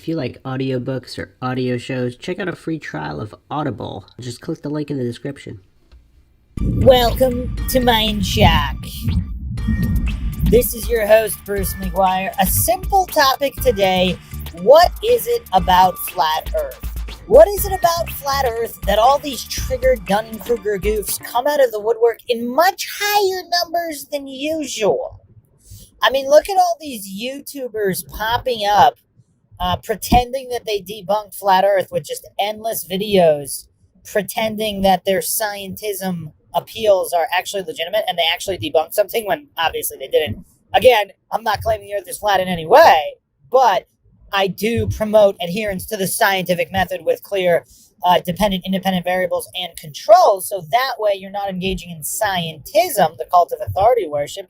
If you like audiobooks or audio shows, check out a free trial of Audible. Just click the link in the description. Welcome to MINDSHOCK. This is your host, Bruce McGuire. A simple topic today. What is it about Flat Earth? What is it about Flat Earth that all these triggered Dunning-Kruger goofs come out of the woodwork in much higher numbers than usual? I mean, look at all these YouTubers popping up, pretending that they debunked Flat Earth with just endless videos, pretending that their scientism appeals are actually legitimate and they actually debunked something when obviously they didn't. Again, I'm not claiming the Earth is flat in any way, but I do promote adherence to the scientific method with clear, dependent, independent variables and controls. So that way you're not engaging in scientism, the cult of authority worship,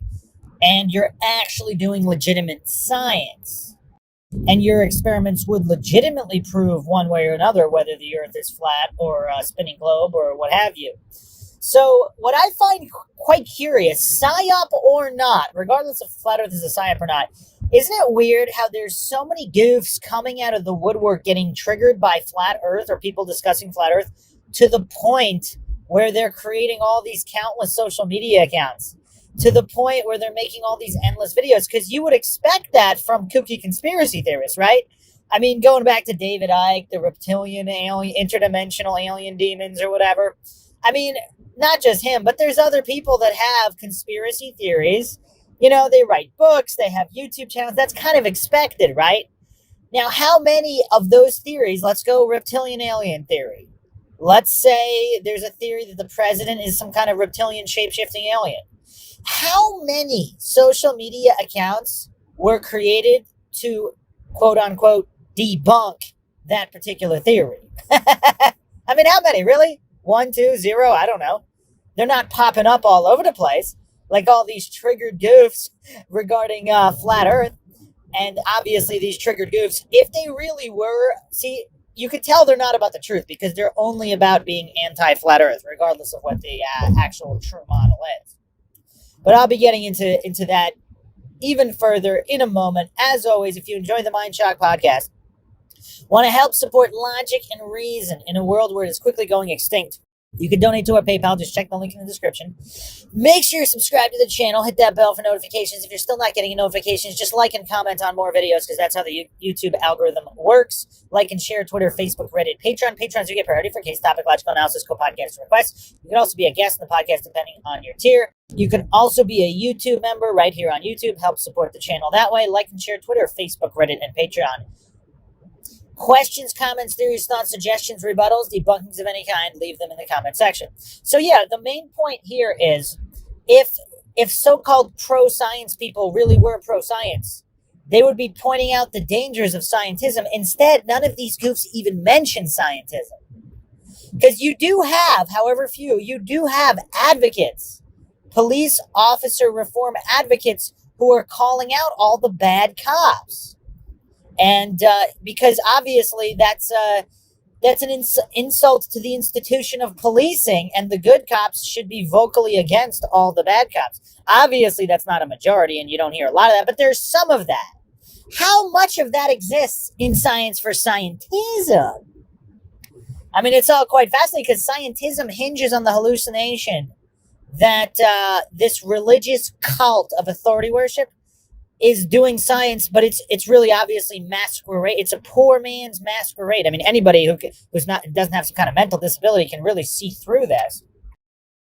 and you're actually doing legitimate science. And your experiments would legitimately prove one way or another whether the Earth is flat or a spinning globe or what have you. So what I find quite curious, psyop or not, regardless if Flat Earth is a psyop or not, isn't it weird how there's so many goofs coming out of the woodwork getting triggered by Flat Earth or people discussing Flat Earth to the point where they're creating all these countless social media accounts, to the point where they're making all these endless videos? Because you would expect that from kooky conspiracy theorists, right? I mean, going back to David Icke, the reptilian alien, interdimensional alien demons or whatever. I mean, not just him, but there's other people that have conspiracy theories. You know, they write books, they have YouTube channels. That's kind of expected, right? Now, how many of those theories, let's go reptilian alien theory. Let's say there's a theory that the president is some kind of reptilian shape-shifting alien. How many social media accounts were created to, quote unquote, debunk that particular theory? I mean, how many, really? 1, 2, 0, I don't know. They're not popping up all over the place like all these triggered goofs regarding Flat Earth. And obviously these triggered goofs, if they really were, see, you could tell they're not about the truth because they're only about being anti-Flat Earth, regardless of what the actual true model is. But I'll be getting into that even further in a moment. As always, if you enjoy the MindShock podcast, want to help support logic and reason in a world where it is quickly going extinct, you can donate to our PayPal. Just check the link in the description. Make sure you subscribe to the channel. Hit that bell for notifications. If you're still not getting notifications, just like and comment on more videos because that's how the YouTube algorithm works. Like and share Twitter, Facebook, Reddit, Patreon. Patrons, you get priority for case topic, logical analysis, co-podcast requests. You can also be a guest in the podcast depending on your tier. You can also be a YouTube member right here on YouTube. Help support the channel that way. Like and share Twitter, Facebook, Reddit, and Patreon. Questions, comments, theories, thoughts, suggestions, rebuttals, debunkings of any kind, leave them in the comment section. So yeah, the main point here is if so-called pro-science people really were pro-science, they would be pointing out the dangers of scientism. Instead, none of these goofs even mention scientism. Because you do have, however few, you do have advocates, police officer reform advocates who are calling out all the bad cops. And because obviously that's an insult to the institution of policing, and the good cops should be vocally against all the bad cops. Obviously, that's not a majority, and you don't hear a lot of that, but there's some of that. How much of that exists in science for scientism? I mean, it's all quite fascinating because scientism hinges on the hallucination that this religious cult of authority worship is doing science, but it's really obviously masquerade. It's a poor man's masquerade. I mean, anybody doesn't have some kind of mental disability can really see through this.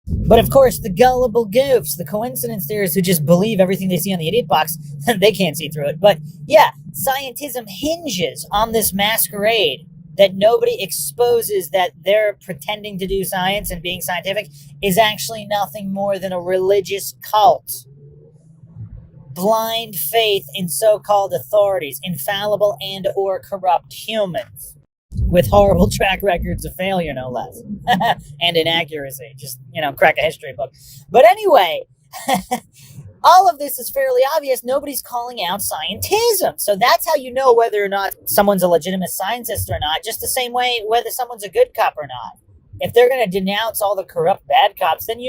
But of course, the gullible goofs, the coincidence theorists who just believe everything they see on the idiot box, they can't see through it. But yeah, scientism hinges on this masquerade that nobody exposes that they're pretending to do science and being scientific is actually nothing more than a religious cult. Blind faith in so-called authorities, infallible and or corrupt humans with horrible track records of failure, no less, and inaccuracy. Just, crack a history book. But anyway, all of this is fairly obvious. Nobody's calling out scientism. So that's how you know whether or not someone's a legitimate scientist or not, just the same way whether someone's a good cop or not. If they're going to denounce all the corrupt bad cops, then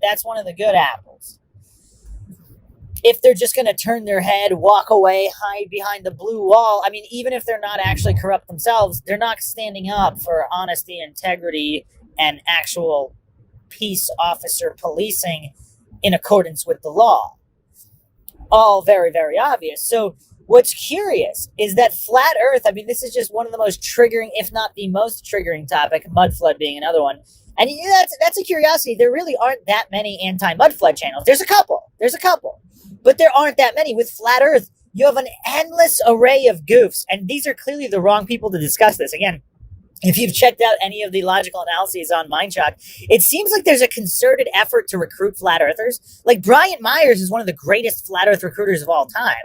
that's one of the good apples. if they're just going to turn their head, walk away, hide behind the blue wall. I mean, even if they're not actually corrupt themselves, they're not standing up for honesty, integrity, and actual peace officer policing in accordance with the law. All very, very obvious. So what's curious is that flat Earth, I mean, this is just one of the most triggering, if not the most triggering topic, mud flood being another one. And that's a curiosity. There really aren't that many anti-mud flood channels. There's a couple, but there aren't that many. With flat Earth, you have an endless array of goofs, and these are clearly the wrong people to discuss this. Again, if you've checked out any of the logical analyses on MINDSHOCK, it seems like there's a concerted effort to recruit flat earthers. Like Bryant Myers is one of the greatest flat earth recruiters of all time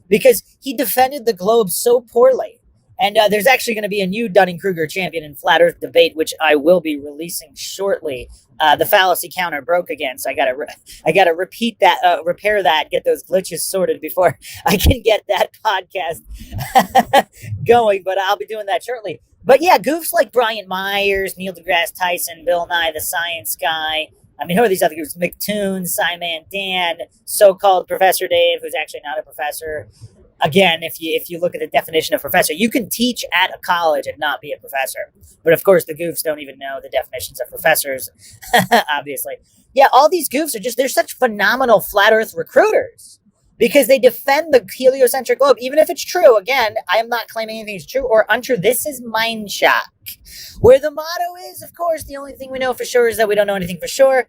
because he defended the globe so poorly. And there's actually going to be a new Dunning-Kruger champion in flat earth debate, which I will be releasing shortly. The fallacy counter broke again, so I gotta repeat that, repair that, get those glitches sorted before I can get that podcast going. But I'll be doing that shortly. But yeah, goofs like Bryant Myers, Neil deGrasse Tyson, Bill Nye the Science Guy. I mean, who are these other goofs? McToon, Simon Dan, so-called Professor Dave, who's actually not a professor. Again, if you look at the definition of professor, you can teach at a college and not be a professor. But of course, the goofs don't even know the definitions of professors, obviously. Yeah, all these goofs they're such phenomenal flat earth recruiters because they defend the heliocentric globe, even if it's true. Again, I am not claiming anything is true or untrue. This is MINDSHOCK, where the motto is, of course, the only thing we know for sure is that we don't know anything for sure.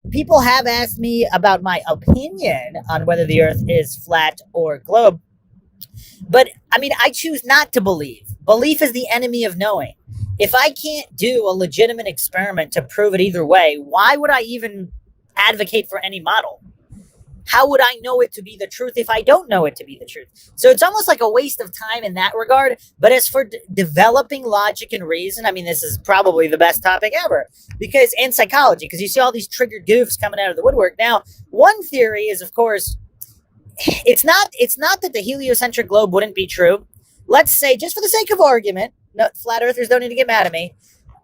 People have asked me about my opinion on whether the Earth is flat or globe. But, I mean, I choose not to believe. Belief is the enemy of knowing. If I can't do a legitimate experiment to prove it either way, why would I even advocate for any model? How would I know it to be the truth if I don't know it to be the truth? So it's almost like a waste of time in that regard. But as for developing logic and reason, I mean, this is probably the best topic ever. And psychology, because you see all these triggered goofs coming out of the woodwork. Now, one theory is, of course, it's not that the heliocentric globe wouldn't be true. Let's say, just for the sake of argument, no, flat earthers don't need to get mad at me.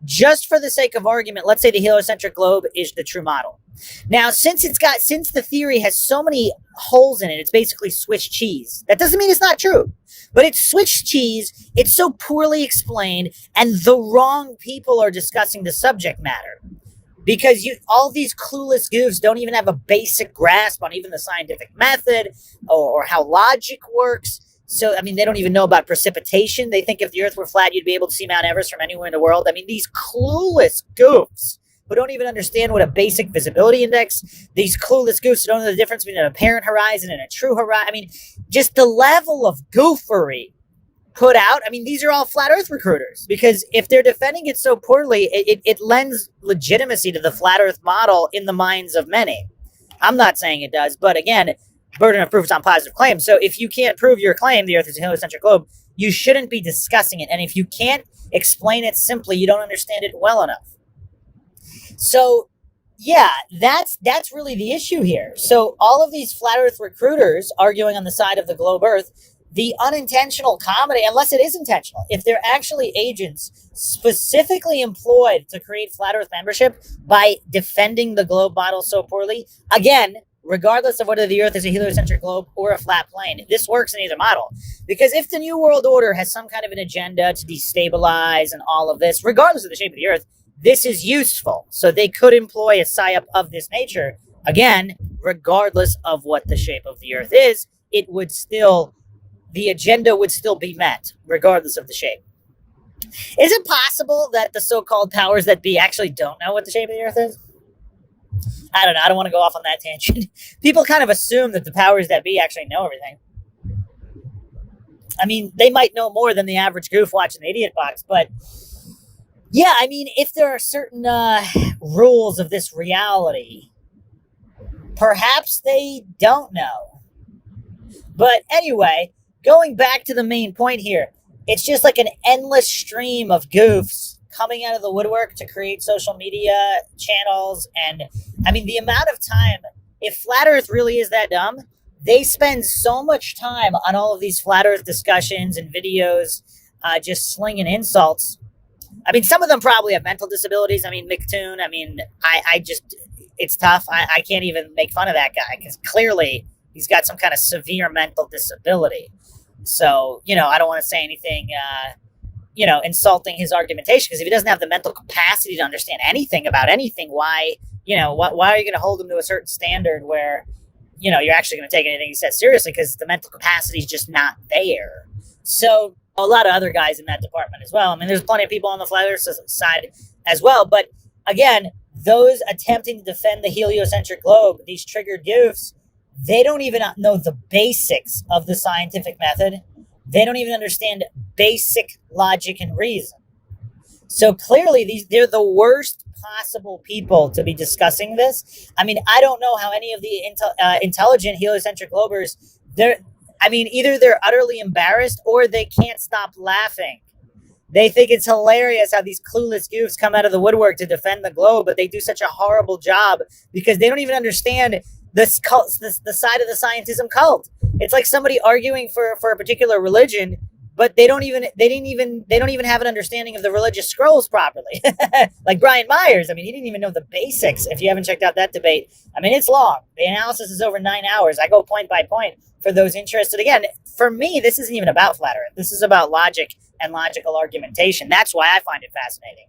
Just for the sake of argument, let's say the heliocentric globe is the true model. Now, since the theory has so many holes in it, it's basically Swiss cheese. That doesn't mean it's not true, but it's Swiss cheese. It's so poorly explained, and the wrong people are discussing the subject matter. Because all these clueless goofs don't even have a basic grasp on even the scientific method or how logic works. So, I mean, they don't even know about precipitation. They think if the Earth were flat, you'd be able to see Mount Everest from anywhere in the world. I mean, these clueless goofs who don't even understand what a basic visibility index, these clueless goofs who don't know the difference between an apparent horizon and a true horizon. I mean, just the level of goofery put out. I mean, these are all flat earth recruiters because if they're defending it so poorly, it lends legitimacy to the flat earth model in the minds of many. I'm not saying it does, but again, burden of proof is on positive claims. So if you can't prove your claim, the Earth is a heliocentric globe, you shouldn't be discussing it. And if you can't explain it simply, you don't understand it well enough. So yeah, that's really the issue here. So all of these flat earth recruiters arguing on the side of the globe Earth, the unintentional comedy, unless it is intentional, if they're actually agents specifically employed to create flat earth membership by defending the globe model so poorly, again, regardless of whether the Earth is a heliocentric globe or a flat plane, this works in either model. Because if the New World Order has some kind of an agenda to destabilize and all of this, regardless of the shape of the Earth, this is useful. So they could employ a psyop of this nature. Again, regardless of what the shape of the Earth is, the agenda would still be met, regardless of the shape. Is it possible that the so-called powers that be actually don't know what the shape of the Earth is? I don't know. I don't want to go off on that tangent. People kind of assume that the powers that be actually know everything. I mean, they might know more than the average goof watching the Idiot Box, but yeah, I mean, if there are certain rules of this reality, perhaps they don't know. But anyway, going back to the main point here, it's just like an endless stream of goofs coming out of the woodwork to create social media channels. And I mean, the amount of time, if Flat Earth really is that dumb, they spend so much time on all of these Flat Earth discussions and videos, just slinging insults. I mean, some of them probably have mental disabilities. I mean, McToon, I mean, I just, it's tough. I can't even make fun of that guy because clearly he's got some kind of severe mental disability. So, I don't want to say anything, insulting his argumentation, because if he doesn't have the mental capacity to understand anything about anything, why are you going to hold him to a certain standard where, you're actually going to take anything he says seriously, because the mental capacity is just not there. So a lot of other guys in that department as well. I mean, there's plenty of people on the flat earth side as well. But again, those attempting to defend the heliocentric globe, these triggered goofs, they don't even know the basics of the scientific method. They don't even understand basic logic and reason. So clearly, they're the worst possible people to be discussing this. I mean, I don't know how any of the intelligent heliocentric globers, either they're utterly embarrassed or they can't stop laughing. They think it's hilarious how these clueless goofs come out of the woodwork to defend the globe, but they do such a horrible job because they don't even understand the side of the scientism cult. It's like somebody arguing for a particular religion, but they don't even have an understanding of the religious scrolls properly. Like Brian Myers, I mean, he didn't even know the basics. If you haven't checked out that debate, I mean, it's long. The analysis is over 9 hours. I go point by point for those interested. Again, for me, this isn't even about flat earth. This is about logic and logical argumentation. That's why I find it fascinating.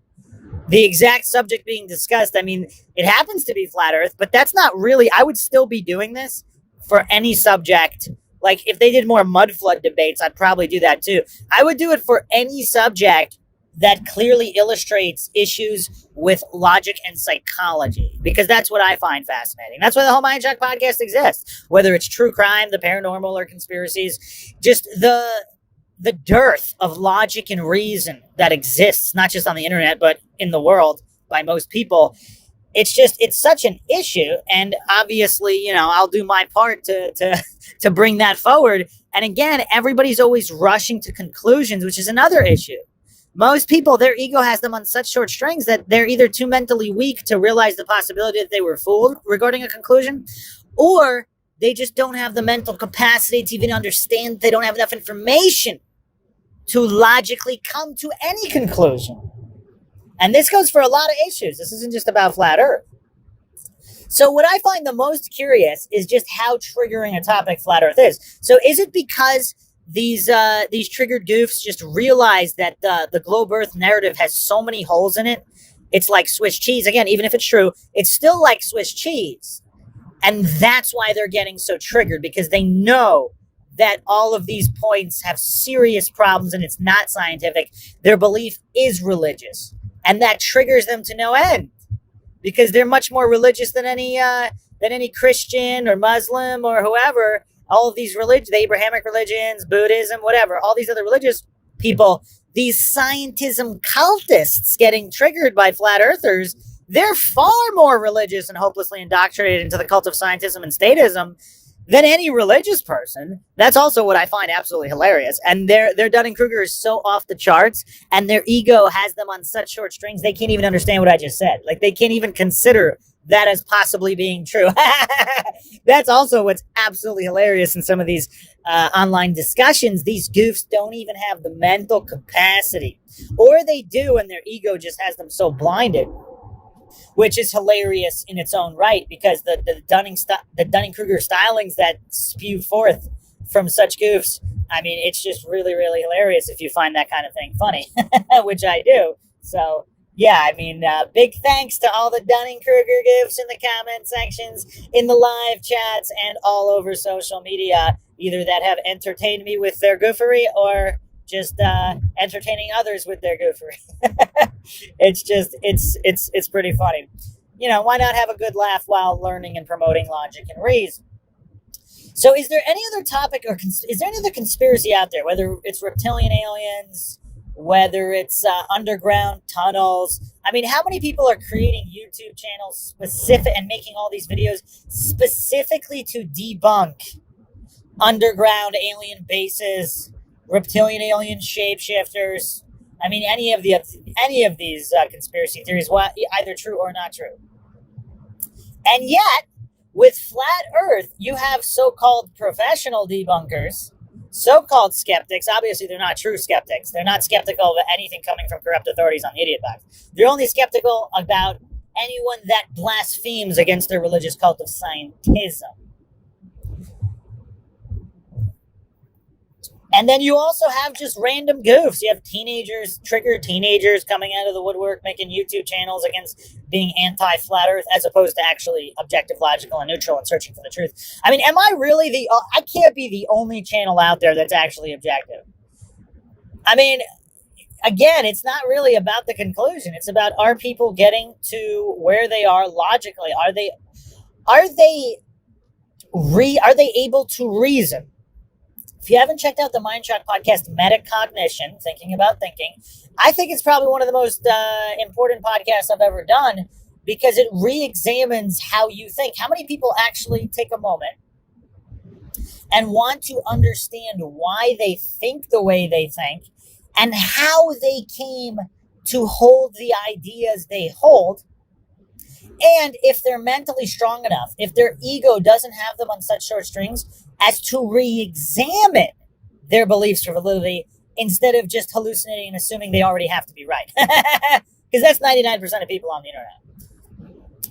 The exact subject being discussed, I mean, it happens to be flat earth, but that's not really, I would still be doing this for any subject. Like, if they did more mud flood debates, I'd probably do that too. I would do it for any subject that clearly illustrates issues with logic and psychology, because that's what I find fascinating. That's why the whole MINDSHOCK podcast exists. Whether it's true crime, the paranormal, or conspiracies, just the dearth of logic and reason that exists, not just on the internet, but in the world by most people. It's such an issue. And obviously, I'll do my part to bring that forward. And again, everybody's always rushing to conclusions, which is another issue. Most people, their ego has them on such short strings that they're either too mentally weak to realize the possibility that they were fooled regarding a conclusion, or they just don't have the mental capacity to even understand. They don't have enough information to logically come to any conclusion. And this goes for a lot of issues. This isn't just about flat earth. So what I find the most curious is just how triggering a topic flat earth is. So is it because these triggered goofs just realize that the globe earth narrative has so many holes in it? It's like Swiss cheese. Again, even if it's true, it's still like Swiss cheese. And that's why they're getting so triggered, because they know that all of these points have serious problems and it's not scientific. Their belief is religious. And that triggers them to no end, because they're much more religious than any Christian or Muslim or whoever. All of these religions, the Abrahamic religions, Buddhism, whatever, all these other religious people, these scientism cultists getting triggered by flat earthers, they're far more religious and hopelessly indoctrinated into the cult of scientism and statism than any religious person. That's also what I find absolutely hilarious. And their Dunning-Kruger is so off the charts, and their ego has them on such short strings, they can't even understand what I just said. Like, they can't even consider that as possibly being true. That's also what's absolutely hilarious in some of these online discussions. These goofs don't even have the mental capacity, or they do, and their ego just has them so blinded, which is hilarious in its own right, because the Dunning-Kruger stylings that spew forth from such goofs, I mean, it's just really, really hilarious if you find that kind of thing funny, which I do. So, yeah, I mean, big thanks to all the Dunning-Kruger goofs in the comment sections, in the live chats, and all over social media, either that have entertained me with their goofery or just entertaining others with their goofery. It's pretty funny. Why not have a good laugh while learning and promoting logic and reason? So is there any other topic, or is there any other conspiracy out there, whether it's reptilian aliens, whether it's underground tunnels? I mean, how many people are creating YouTube channels specific and making all these videos specifically to debunk underground alien bases, reptilian alien shapeshifters? I mean, any of these conspiracy theories, either true or not true. And yet, with flat Earth, you have so-called professional debunkers, so-called skeptics. Obviously, they're not true skeptics. They're not skeptical of anything coming from corrupt authorities on the idiot box. They're only skeptical about anyone that blasphemes against their religious cult of scientism. And then you also have just random goofs. You have triggered teenagers coming out of the woodwork, making YouTube channels against being anti-flat Earth, as opposed to actually objective, logical, and neutral and searching for the truth. I mean, am I really I can't be the only channel out there that's actually objective. I mean, again, it's not really about the conclusion. It's about, are people getting to where they are logically? Are they able to reason? If you haven't checked out the MindShock podcast, Metacognition, Thinking About Thinking, I think it's probably one of the most important podcasts I've ever done, because it re-examines how you think. How many people actually take a moment and want to understand why they think the way they think and how they came to hold the ideas they hold? And if they're mentally strong enough, if their ego doesn't have them on such short strings as to re-examine their beliefs for validity instead of just hallucinating and assuming they already have to be right. Because that's 99% of people on the internet.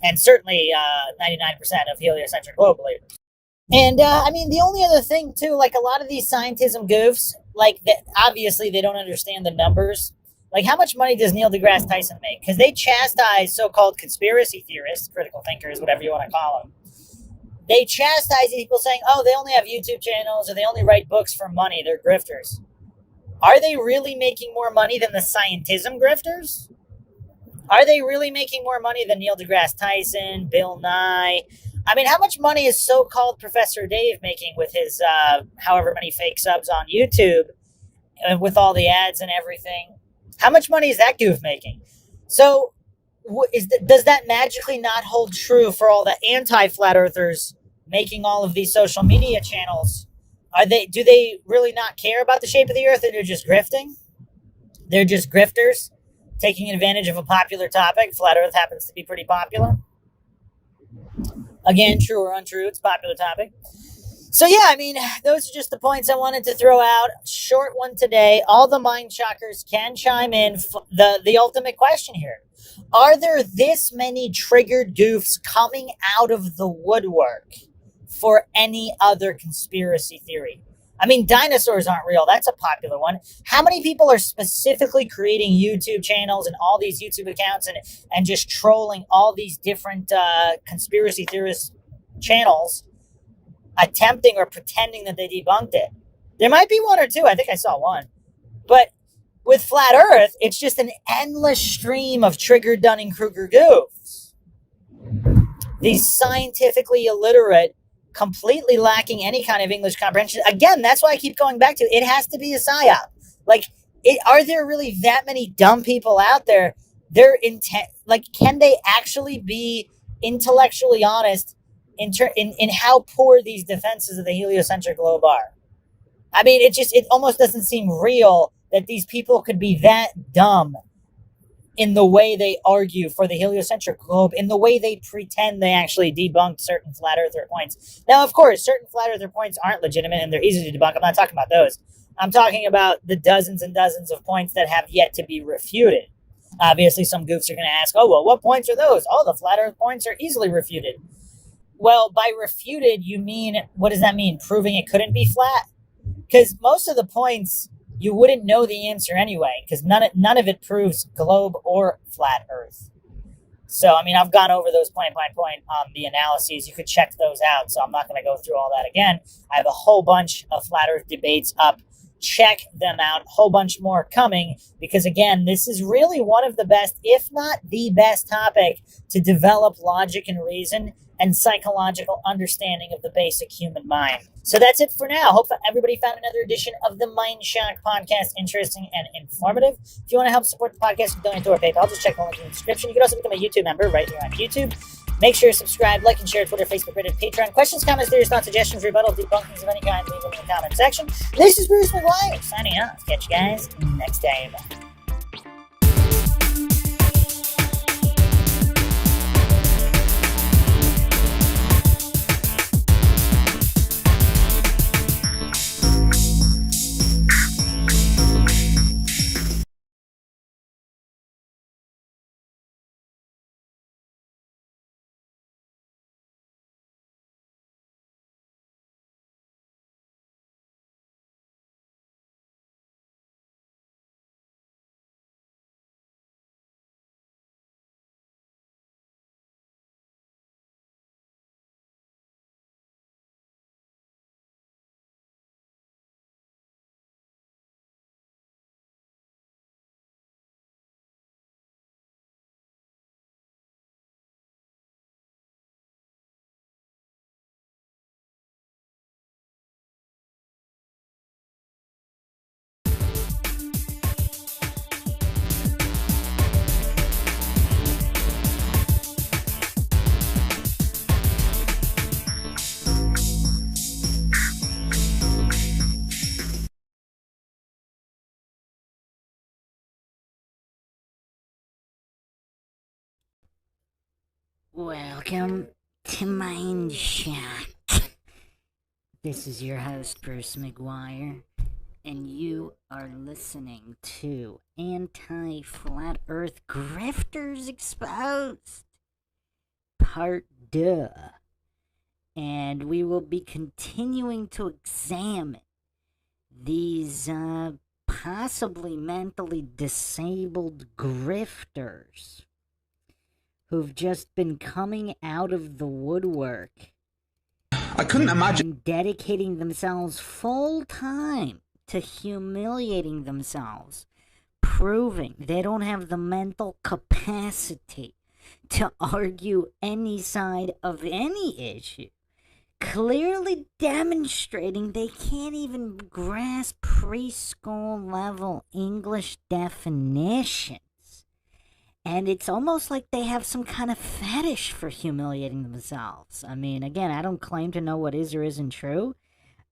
And certainly 99% of heliocentric globe believers. And I mean, the only other thing too, like a lot of these scientism goofs, like obviously they don't understand the numbers. Like, how much money does Neil deGrasse Tyson make? Because they chastise so-called conspiracy theorists, critical thinkers, whatever you want to call them. They chastise people saying, oh, they only have YouTube channels or they only write books for money. They're grifters. Are they really making more money than the scientism grifters? Are they really making more money than Neil deGrasse Tyson, Bill Nye? I mean, how much money is so-called Professor Dave making with his however many fake subs on YouTube and with all the ads and everything? How much money is that goof making? So does that magically not hold true for all the anti-flat earthers making all of these social media channels? Do they really not care about the shape of the earth and they're just grifting? They're just grifters taking advantage of a popular topic. Flat earth happens to be pretty popular. Again, true or untrue, it's a popular topic. So yeah, I mean, those are just the points I wanted to throw out. Short one today. All the mind shockers can chime in. The ultimate question here: are there this many triggered goofs coming out of the woodwork for any other conspiracy theory? I mean, dinosaurs aren't real. That's a popular one. How many people are specifically creating YouTube channels and all these YouTube accounts and just trolling all these different conspiracy theorist channels, attempting or pretending that they debunked it? There might be one or two. I think I saw one. But with Flat Earth, it's just an endless stream of triggered Dunning-Kruger goofs. These scientifically illiterate, completely lacking any kind of English comprehension. Again, that's why I keep going back to it. It has to be a psyop. Like, are there really that many dumb people out there? They're intent. Like, can they actually be intellectually honest in how poor these defenses of the heliocentric globe are? I mean, it almost doesn't seem real that these people could be that dumb in the way they argue for the heliocentric globe, in the way they pretend they actually debunked certain flat earther points. Now, of course, certain flat earther points aren't legitimate and they're easy to debunk. I'm not talking about those. I'm talking about the dozens and dozens of points that have yet to be refuted. Obviously, some goofs are going to ask, oh, well, what points are those? Oh, the flat earth points are easily refuted. Well, by refuted, you mean, what does that mean? Proving it couldn't be flat? Because most of the points, you wouldn't know the answer anyway, because none of it proves globe or flat earth. So, I mean, I've gone over those point by point on the analyses. You could check those out, so I'm not going to go through all that again. I have a whole bunch of flat earth debates up. Check them out. A whole bunch more coming, because again, this is really one of the best, if not the best topic to develop logic and reason and psychological understanding of the basic human mind. So that's it for now. Hope everybody found another edition of the MindShock podcast interesting and informative. If you want to help support the podcast, you can donate to our PayPal. Just check the link in the description. You can also become a YouTube member right here on YouTube. Make sure to subscribe, like, and share Twitter, Facebook, Reddit, Patreon. Questions, comments, theories, thoughts, suggestions, rebuttals, debunkings of any kind, leave them in the comment section. This is Bruce McGuire signing off. Catch you guys next time. Welcome to MINDSHOCK. This is your host, Bruce McGuire, and you are listening to Anti-Flat Earth Grifters Exposed, Part 2. And we will be continuing to examine these possibly mentally disabled grifters who've just been coming out of the woodwork. I couldn't imagine and dedicating themselves full time to humiliating themselves, proving they don't have the mental capacity to argue any side of any issue, clearly demonstrating they can't even grasp preschool level English definitions. And it's almost like they have some kind of fetish for humiliating themselves. I mean, again, I don't claim to know what is or isn't true.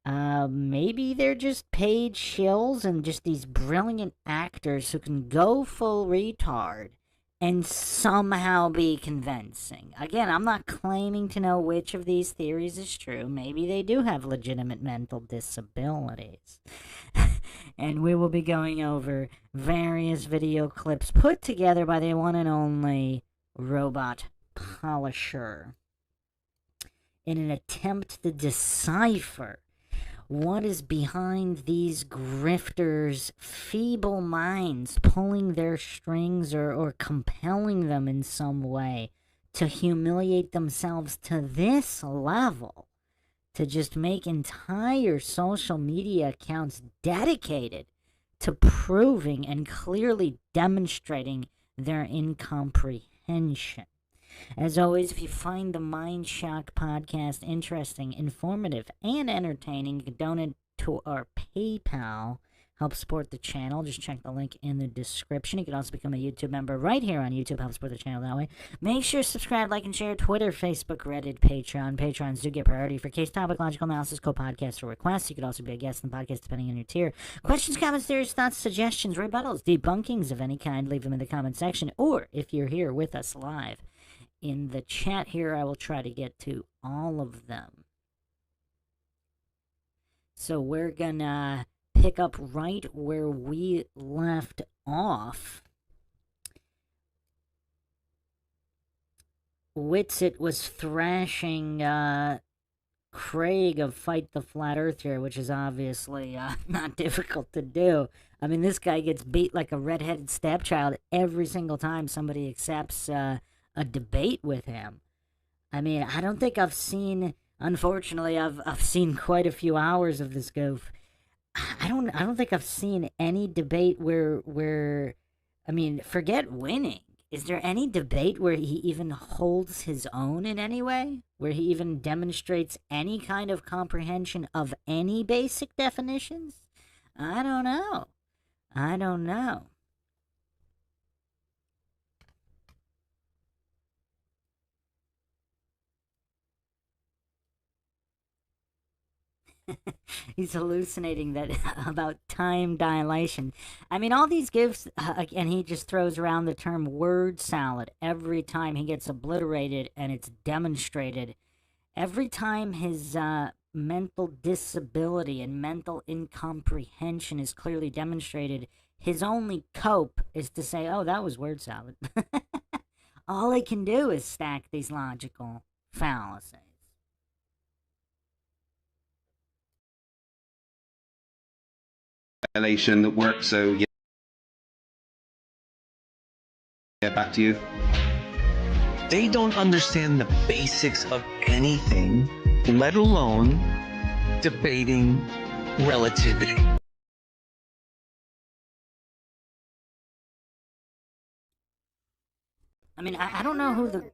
Maybe they're just paid shills and just these brilliant actors who can go full retard and somehow be convincing. Again, I'm not claiming to know which of these theories is true. Maybe they do have legitimate mental disabilities. And we will be going over various video clips put together by the one and only Robot Polisher in an attempt to decipher what is behind these grifters' feeble minds pulling their strings or compelling them in some way to humiliate themselves to this level, to just make entire social media accounts dedicated to proving and clearly demonstrating their incomprehension. As always, if you find the MINDSHOCK podcast interesting, informative, and entertaining, you can donate to our PayPal. Help support the channel. Just check the link in the description. You can also become a YouTube member right here on YouTube. Help support the channel that way. Make sure to subscribe, like, and share. Twitter, Facebook, Reddit, Patreon. Patrons do get priority for case topic, logical analysis, co-podcasts, or requests. You could also be a guest in the podcast depending on your tier. Questions, comments, theories, thoughts, suggestions, rebuttals, debunkings of any kind, leave them in the comment section. Or if you're here with us live in the chat here, I will try to get to all of them. So we're gonna pick up right where we left off. Witsit was thrashing Craig of Fight the Flat Earth here, which is obviously not difficult to do. I mean, this guy gets beat like a redheaded stepchild every single time somebody accepts a debate with him. I mean, I don't think I've seen, unfortunately, I've seen quite a few hours of this goof. I don't think I've seen any debate where I mean, forget winning. Is there any debate where he even holds his own in any way? Where he even demonstrates any kind of comprehension of any basic definitions? I don't know. I don't know. He's hallucinating that about time dilation. I mean, all these gifts, and he just throws around the term word salad every time he gets obliterated and it's demonstrated. Every time his mental disability and mental incomprehension is clearly demonstrated, his only cope is to say, oh, that was word salad. All he can do is stack these logical fallacies. that worked, so yeah, back to you. They don't understand the basics of anything, let alone debating relativity. I mean, I don't know who the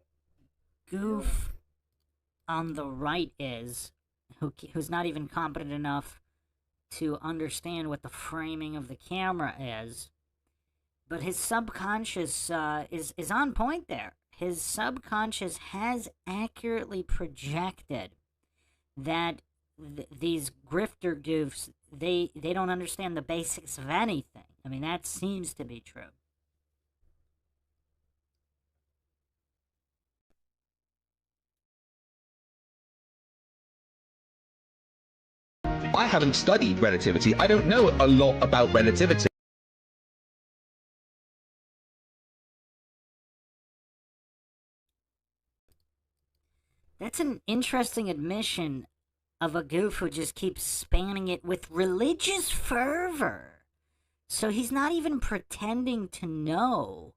goof on the right is, who's not even competent enough to understand what the framing of the camera is, but his subconscious is on point there. His subconscious has accurately projected that these grifter goofs, they don't understand the basics of anything. I mean, that seems to be true. I haven't studied relativity. I don't know a lot about relativity. That's an interesting admission of a goof who just keeps spanning it with religious fervor. So he's not even pretending to know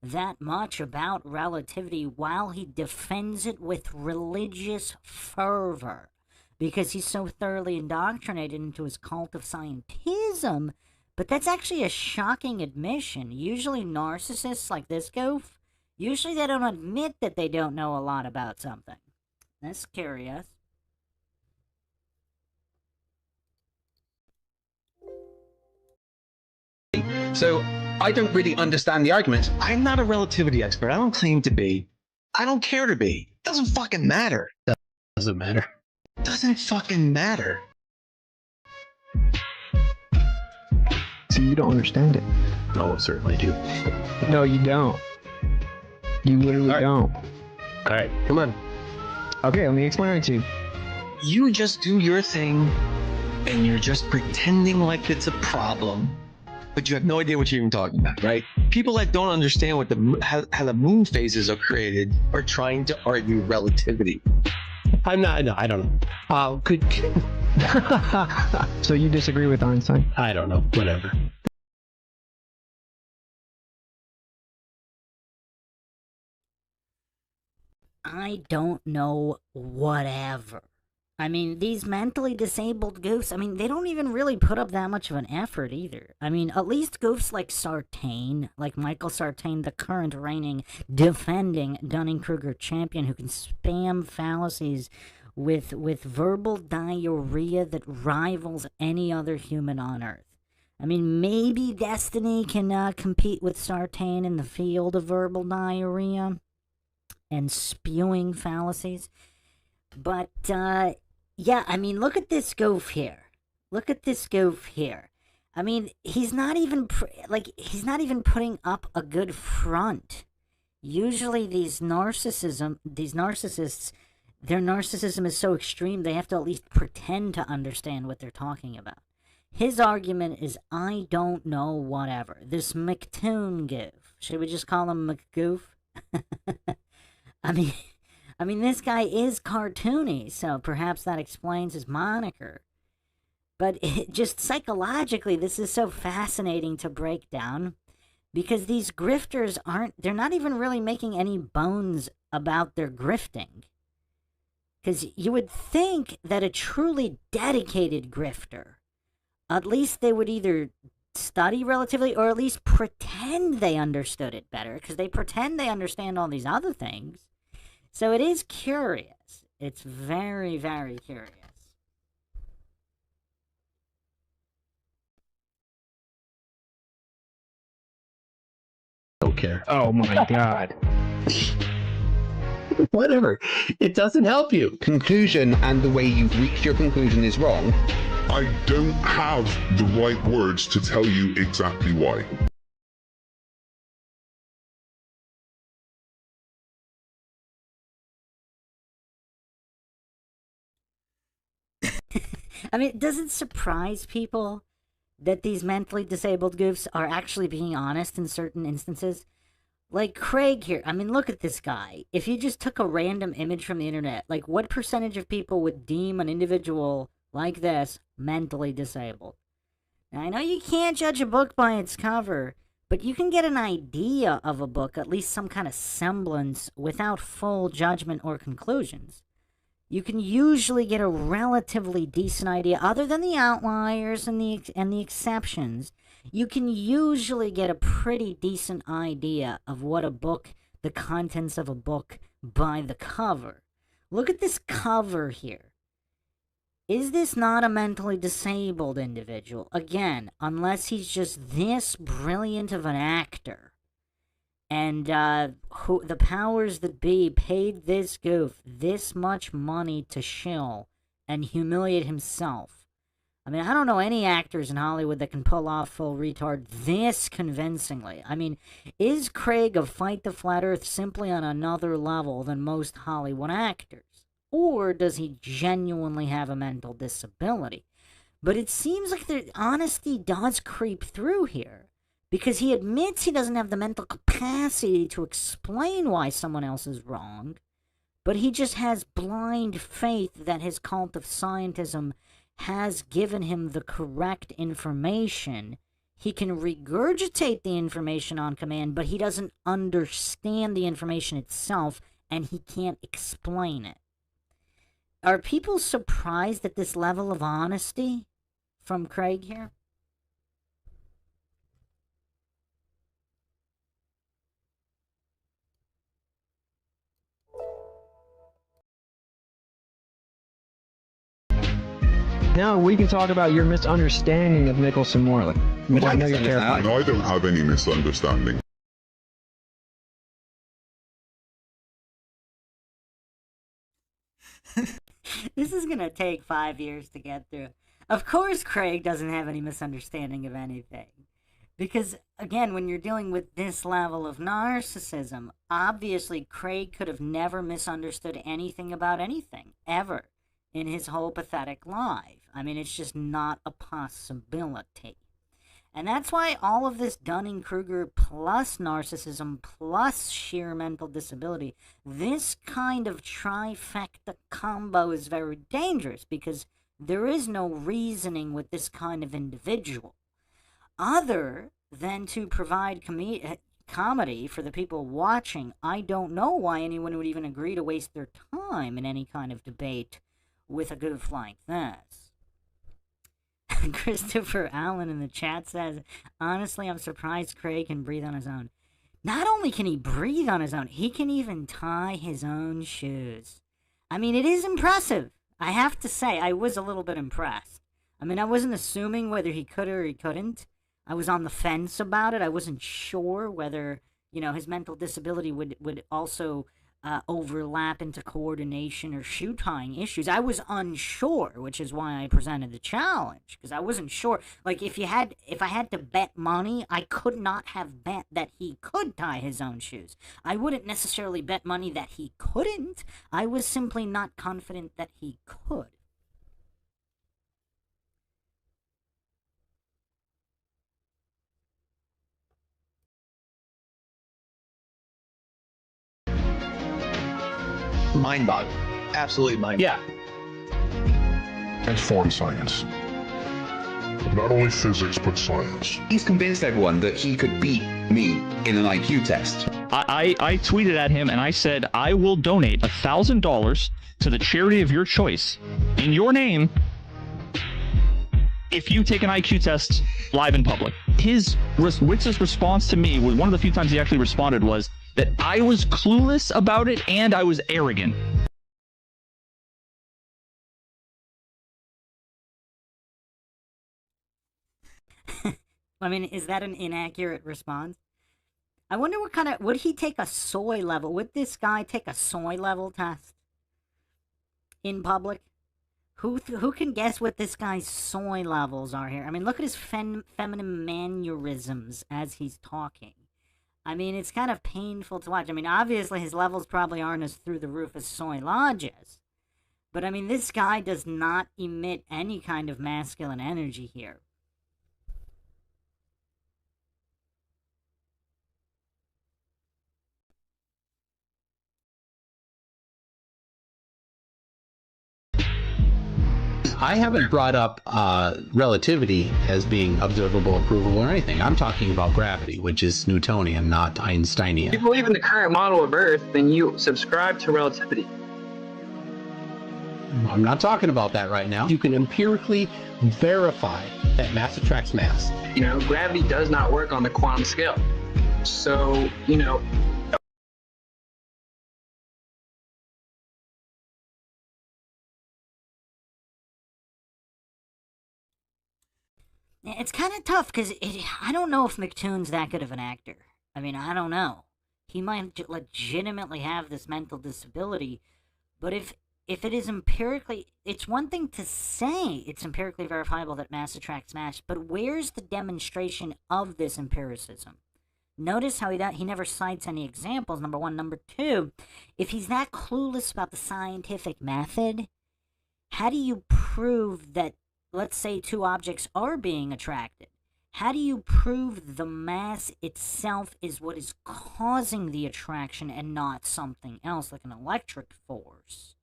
that much about relativity while he defends it with religious fervor because he's so thoroughly indoctrinated into his cult of scientism. But that's actually a shocking admission. Usually narcissists like this goof, usually they don't admit that they don't know a lot about something. That's curious. So I don't really understand the argument. I'm not a relativity expert. I don't claim to be. I don't care to be. Doesn't fucking matter. Doesn't matter. Doesn't fucking matter. See, you don't understand it. No, I certainly do. No, you don't. You literally don't. All right, come on. Okay, let me explain it to you. You just do your thing, and you're just pretending like it's a problem, but you have no idea what you're even talking about, right? People that don't understand what how the moon phases are created are trying to argue relativity. I'm not. No, I don't know. So you disagree with Einstein? I don't know. Whatever. I don't know whatever. I mean, these mentally disabled goofs, I mean, they don't even really put up that much of an effort either. I mean, at least goofs like Sartain, like Michael Sartain, the current reigning, defending Dunning-Kruger champion who can spam fallacies with verbal diarrhea that rivals any other human on Earth. I mean, maybe Destiny can compete with Sartain in the field of verbal diarrhea and spewing fallacies. But, yeah, I mean, look at this goof here. Look at this goof here. I mean, he's not even, he's not even putting up a good front. Usually these narcissists, their narcissism is so extreme, they have to at least pretend to understand what they're talking about. His argument is, I don't know whatever. This McToon goof. Should we just call him McGoof? I mean, this guy is cartoony, so perhaps that explains his moniker. But just psychologically, this is so fascinating to break down because these grifters they're not even really making any bones about their grifting. Because you would think that a truly dedicated grifter, at least they would either study relatively or at least pretend they understood it better, because they pretend they understand all these other things. So it is curious. It's very, very curious. Don't care. Oh my god. Whatever. It doesn't help you. Conclusion and the way you've reached your conclusion is wrong. I don't have the right words to tell you exactly why. I mean, does it surprise people that these mentally disabled goofs are actually being honest in certain instances? Like Craig here, I mean, look at this guy. If you just took a random image from the internet, like what percentage of people would deem an individual like this mentally disabled? Now, I know you can't judge a book by its cover, but you can get an idea of a book, at least some kind of semblance, without full judgment or conclusions. You can usually get a relatively decent idea, other than the outliers and the exceptions. You can usually get a pretty decent idea of what a book, the contents of a book, by the cover. Look at this cover here. Is this not a mentally disabled individual? Again, unless he's just this brilliant of an actor. And who the powers that be paid this goof this much money to shill and humiliate himself. I mean, I don't know any actors in Hollywood that can pull off full retard this convincingly. I mean, is Craig of Fight the Flat Earth simply on another level than most Hollywood actors? Or does he genuinely have a mental disability? But it seems like the honesty does creep through here, because he admits he doesn't have the mental capacity to explain why someone else is wrong, but he just has blind faith that his cult of scientism has given him the correct information. He can regurgitate the information on command, but he doesn't understand the information itself, and he can't explain it. Are people surprised at this level of honesty from Craig here? Now we can talk about your misunderstanding of Nicholson Morley, which I know you're terrified. No, I don't have any misunderstanding. This is going to take 5 years to get through. Of course, Craig doesn't have any misunderstanding of anything. Because, again, when you're dealing with this level of narcissism, obviously Craig could have never misunderstood anything about anything, ever, in his whole pathetic life. I mean, it's just not a possibility. And that's why all of this Dunning-Kruger plus narcissism plus sheer mental disability, this kind of trifecta combo is very dangerous, because there is no reasoning with this kind of individual other than to provide comedy for the people watching. I don't know why anyone would even agree to waste their time in any kind of debate with a goof like this. Christopher Allen in the chat says, honestly, I'm surprised Craig can breathe on his own. Not only can he breathe on his own, he can even tie his own shoes. I mean, it is impressive. I have to say, I was a little bit impressed. I mean, I wasn't assuming whether he could or he couldn't. I was on the fence about it. I wasn't sure whether, his mental disability would also overlap into coordination or shoe tying issues. I was unsure, which is why I presented the challenge, because I wasn't sure. Like, if I had to bet money, I could not have bet that he could tie his own shoes. I wouldn't necessarily bet money that he couldn't. I was simply not confident that he could. Mind-boggling. Absolutely mind-boggling. Yeah. Transform science. Not only physics, but science. He's convinced everyone that he could beat me in an IQ test. I tweeted at him and I said, I will donate $1,000 to the charity of your choice in your name if you take an IQ test live in public. Witz's response to me was, one of the few times he actually responded, was that I was clueless about it and I was arrogant. I mean, is that an inaccurate response? I wonder would he take a soy level? Would this guy take a soy level test in public? Who can guess what this guy's soy levels are here? I mean, look at his feminine mannerisms as he's talking. I mean, it's kind of painful to watch. I mean, obviously his levels probably aren't as through the roof as Soy Lodge's. But I mean, this guy does not emit any kind of masculine energy here. I haven't brought up relativity as being observable, provable, or anything. I'm talking about gravity, which is Newtonian, not Einsteinian. If you believe in the current model of Earth, then you subscribe to relativity. I'm not talking about that right now. You can empirically verify that mass attracts mass. Gravity does not work on the quantum scale. So, It's kind of tough, because I don't know if McToon's that good of an actor. I mean, I don't know. He might legitimately have this mental disability, but if it is empirically, it's one thing to say it's empirically verifiable that mass attracts mass, but where's the demonstration of this empiricism? Notice how he never cites any examples, number one. Number two, if he's that clueless about the scientific method, how do you prove that let's say two objects are being attracted. How do you prove the mass itself is what is causing the attraction and not something else, like an electric force?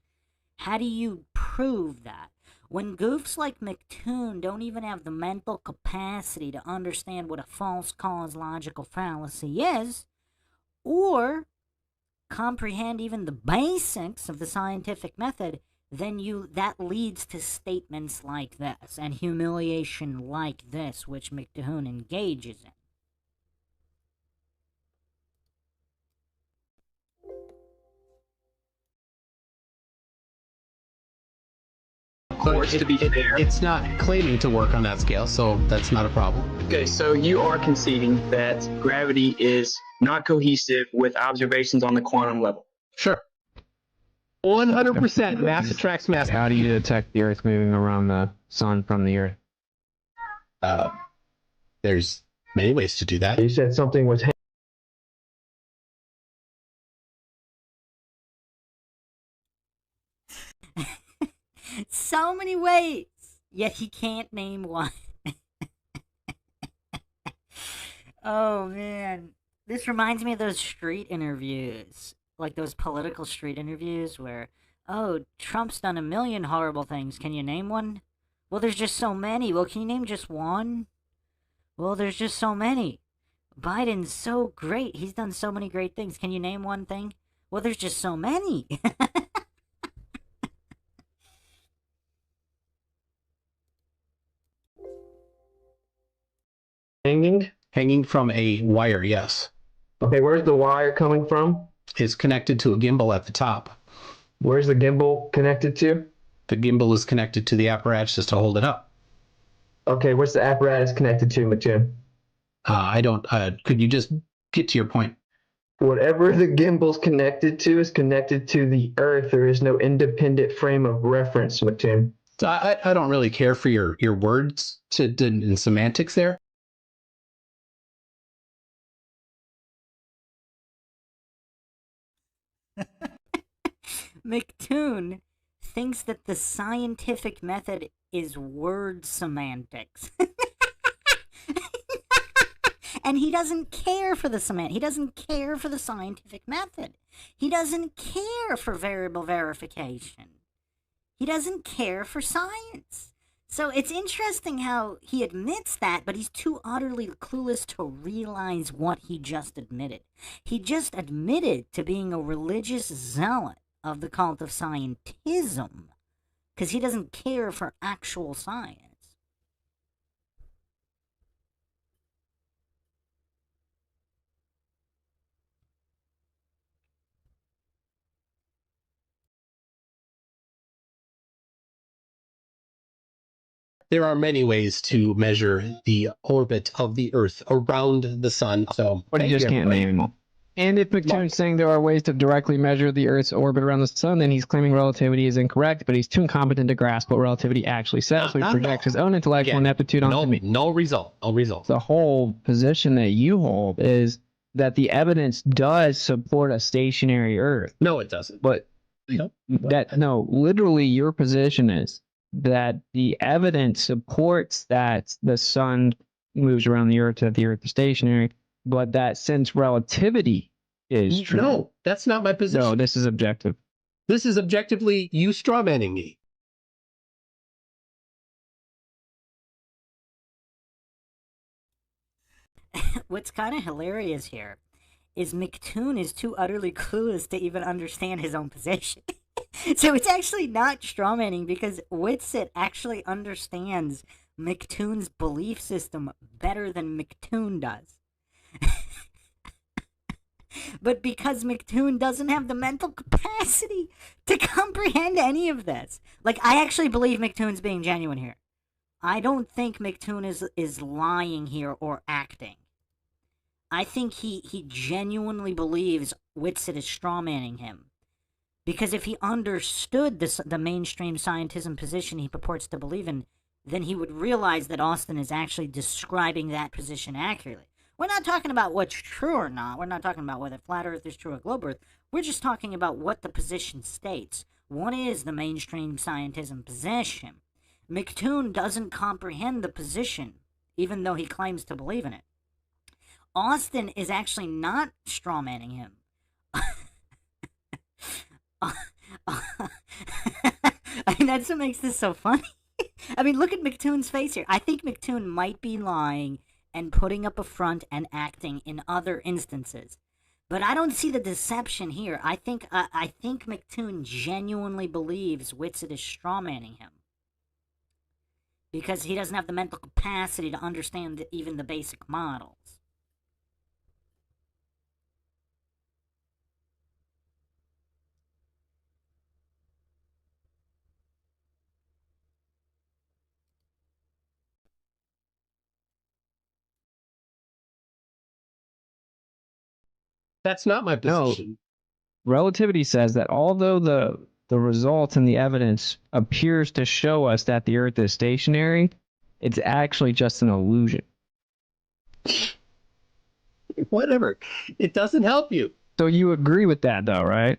How do you prove that? When goofs like McToon don't even have the mental capacity to understand what a false cause logical fallacy is, or comprehend even the basics of the scientific method, then that leads to statements like this and humiliation like this, which McToon engages in. Course, to be fair. It's not claiming to work on that scale, so that's not a problem. Okay, so you are conceding that gravity is not cohesive with observations on the quantum level. Sure. 100% mass attracts mass. How do you detect the Earth moving around the sun from the Earth? There's many ways to do that. You said something was. So many ways, yet he can't name one. Oh man, this reminds me of those street interviews, like those political street interviews where, oh, Trump's done a million horrible things. Can you name one? Well, there's just so many. Well, can you name just one? Well, there's just so many. Biden's so great. He's done so many great things. Can you name one thing? Well, there's just so many. Hanging from a wire, yes. Okay, where's the wire coming from? It's connected to a gimbal at the top. Where's the gimbal connected to? The gimbal is connected to the apparatus to hold it up. Okay, what's the apparatus connected to, Matune? I don't, could you just get to your point? Whatever the gimbal's connected to is connected to the Earth. There is no independent frame of reference, Matune. So I don't really care for your words in semantics there. McToon thinks that the scientific method is word semantics. And he doesn't care for the he doesn't care for the scientific method. He doesn't care for variable verification. He doesn't care for science. So it's interesting how he admits that, but he's too utterly clueless to realize what he just admitted. He just admitted to being a religious zealot of the cult of scientism, because he doesn't care for actual science. There are many ways to measure the orbit of the Earth around the sun. So, but you just can't name them. And if McToon's saying there are ways to directly measure the Earth's orbit around the sun, then he's claiming relativity is incorrect, but he's too incompetent to grasp what relativity actually says, so he projects his own intellectual ineptitude onto me. No result. The whole position that you hold is that the evidence does support a stationary Earth. No, it doesn't. But literally your position is that the evidence supports that the sun moves around the Earth, that the Earth is stationary, but that since relativity is true. No, that's not my position. No, this is objective. This is objectively you strawmanning me. What's kind of hilarious here is McToon is too utterly clueless to even understand his own position. So it's actually not strawmanning, because Whitsitt actually understands McToon's belief system better than McToon does. But because McToon doesn't have the mental capacity to comprehend any of this. Like, I actually believe McToon's being genuine here. I don't think McToon is lying here or acting. I think he genuinely believes Whitsitt is strawmanning him. Because if he understood the mainstream scientism position he purports to believe in, then he would realize that Austin is actually describing that position accurately. We're not talking about what's true or not. We're not talking about whether flat Earth is true or globe Earth. We're just talking about what the position states. What is the mainstream scientism position? McToon doesn't comprehend the position, even though he claims to believe in it. Austin is actually not strawmanning him. I mean, that's what makes this so funny. I mean, look at McToon's face here. I think McToon might be lying and putting up a front and acting in other instances. But I don't see the deception here. I think McToon genuinely believes Whitsitt is strawmanning him. Because he doesn't have the mental capacity to understand even the basic models. That's not my position. No. Relativity says that although the results and the evidence appears to show us that the Earth is stationary, it's actually just an illusion. Whatever. It doesn't help you. So you agree with that, though, right?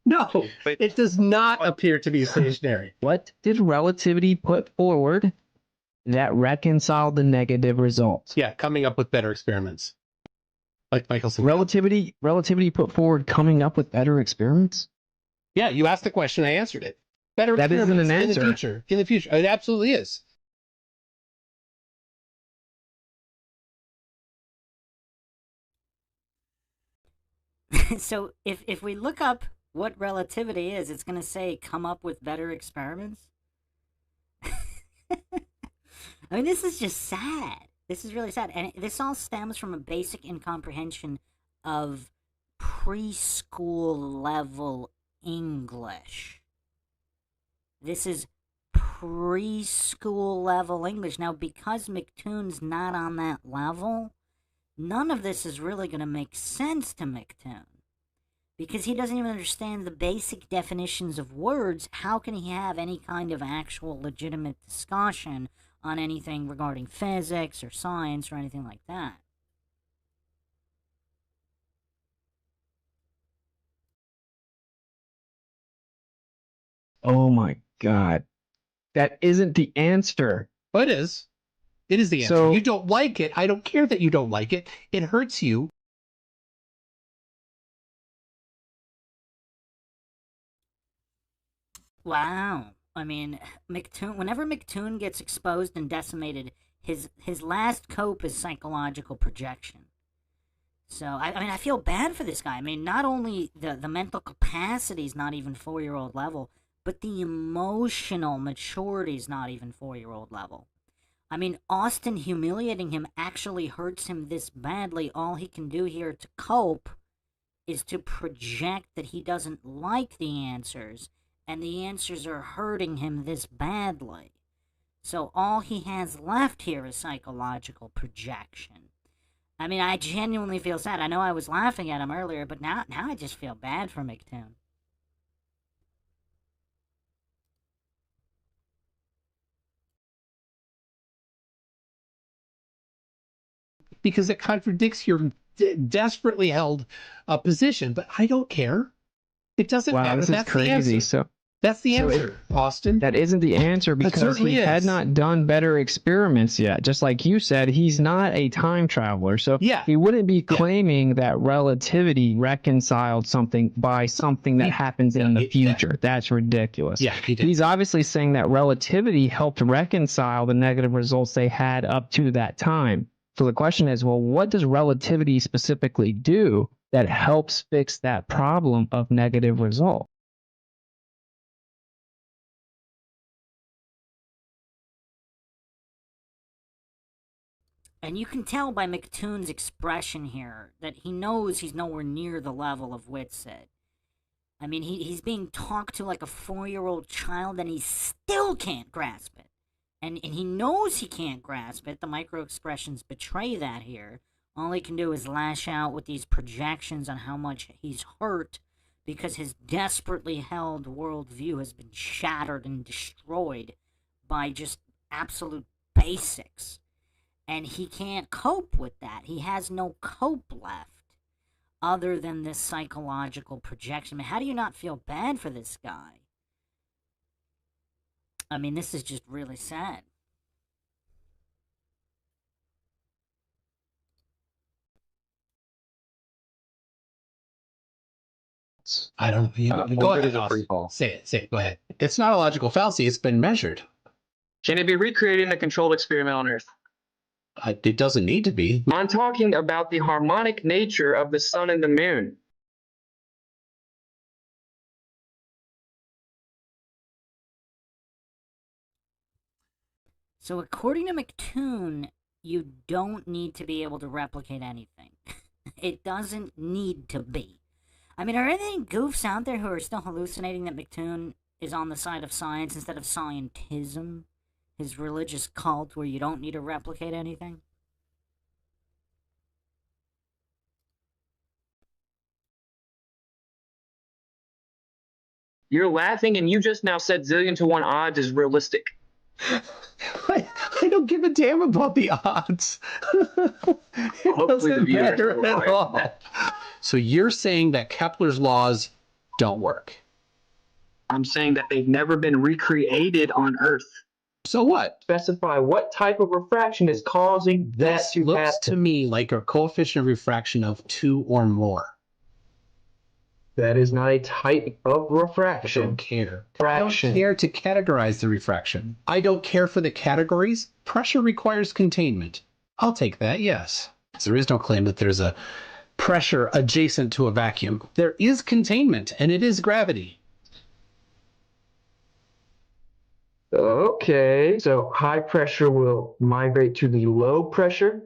No, it does not appear to be stationary. What did relativity put forward that reconciled the negative results? Yeah, coming up with better experiments. Like Michelson. Relativity put forward coming up with better experiments? Yeah, you asked the question, I answered it. Better that experiments isn't an answer. In the future. In the future. It absolutely is. So if we look up what relativity is, it's going to say come up with better experiments. I mean, this is just sad. This is really sad. And this all stems from a basic incomprehension of preschool level English. This is preschool level English. Now, because McToon's not on that level, none of this is really going to make sense to McToon. Because he doesn't even understand the basic definitions of words. How can he have any kind of actual legitimate discussion on anything regarding physics or science or anything like that? Oh my God. That isn't the answer. But it is. It is the answer. So, you don't like it. I don't care that you don't like it. It hurts you. Wow. I mean, McToon, whenever McToon gets exposed and decimated, his last cope is psychological projection. So, I mean, I feel bad for this guy. I mean, not only the mental capacity is not even 4-year-old level, but the emotional maturity is not even 4-year-old level. I mean, Austin humiliating him actually hurts him this badly. All he can do here to cope is to project that he doesn't like the answers, and the answers are hurting him this badly. So all he has left here is psychological projection. I mean, I genuinely feel sad. I know I was laughing at him earlier, but now I just feel bad for McToon. Because it contradicts your desperately held position. But I don't care. It doesn't matter. This is crazy. So that's the answer, Austin. That isn't the answer because he had not done better experiments yet. Just like you said, he's not a time traveler. So he wouldn't be claiming that relativity reconciled something by something that happens in the future. That's ridiculous. Yeah, he's obviously saying that relativity helped reconcile the negative results they had up to that time. So the question is, well, what does relativity specifically do that helps fix that problem of negative result? And you can tell by McToon's expression here that he knows he's nowhere near the level of Whitsitt. I mean, he's being talked to like a 4-year-old child, and he still can't grasp it. And he knows he can't grasp it. The micro-expressions betray that here. All he can do is lash out with these projections on how much he's hurt because his desperately held worldview has been shattered and destroyed by just absolute basics. And he can't cope with that. He has no cope left other than this psychological projection. I mean, how do you not feel bad for this guy? I mean, this is just really sad. I don't. Go ahead. Say it. Go ahead. It's not a logical fallacy. It's been measured. Can it be recreated in a controlled experiment on Earth? It doesn't need to be. I'm talking about the harmonic nature of the sun and the moon. So according to McToon, you don't need to be able to replicate anything. It doesn't need to be. I mean, are there any goofs out there who are still hallucinating that McToon is on the side of science instead of scientism? His religious cult where you don't need to replicate anything? You're laughing, and you just now said zillion to one odds is realistic. I don't give a damn about the odds. It doesn't matter at all. So you're saying that Kepler's laws don't work? I'm saying that they've never been recreated on Earth. So what? Specify what type of refraction is causing that This to looks happen. to me like a coefficient of refraction of 2 or more. That is not a type of refraction. I don't care. I don't care to categorize the refraction. I don't care for the categories. Pressure requires containment. I'll take that, yes. There is no claim that there's a pressure adjacent to a vacuum. There is containment, and it is gravity. Okay, so high pressure will migrate to the low pressure?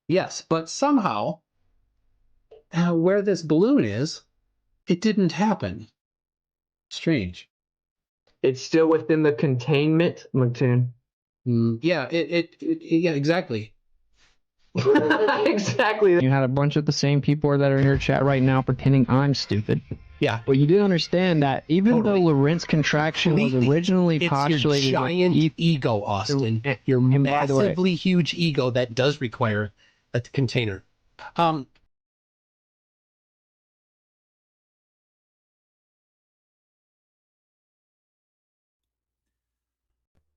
Yes, but somehow, where this balloon is, it didn't happen. Strange. It's still within the containment, McToon. Yeah, yeah, exactly. Exactly. You had a bunch of the same people that are in your chat right now pretending I'm stupid. Yeah. But you didn't understand that even though Lorentz contraction was originally It's postulated your giant ego, Austin. Your by the way- massively huge ego that does require a container.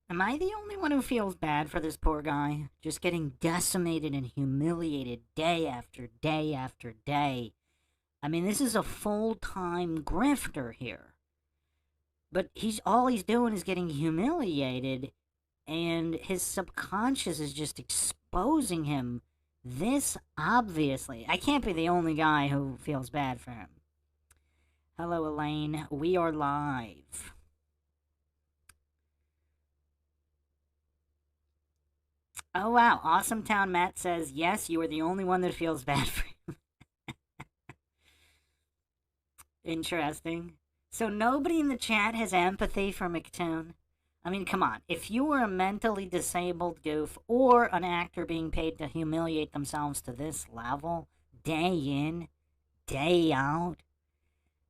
Am I the only one who feels bad for this poor guy? Just getting decimated and humiliated day after day after day. I mean, this is a full-time grifter here. But all he's doing is getting humiliated, and his subconscious is just exposing him this obviously. I can't be the only guy who feels bad for him. Hello, Elaine. We are live. Oh, wow. Awesome Town Matt says, yes, you are the only one that feels bad for him. Interesting. So nobody in the chat has empathy for McToon? I mean, come on. If you were a mentally disabled goof or an actor being paid to humiliate themselves to this level, day in, day out,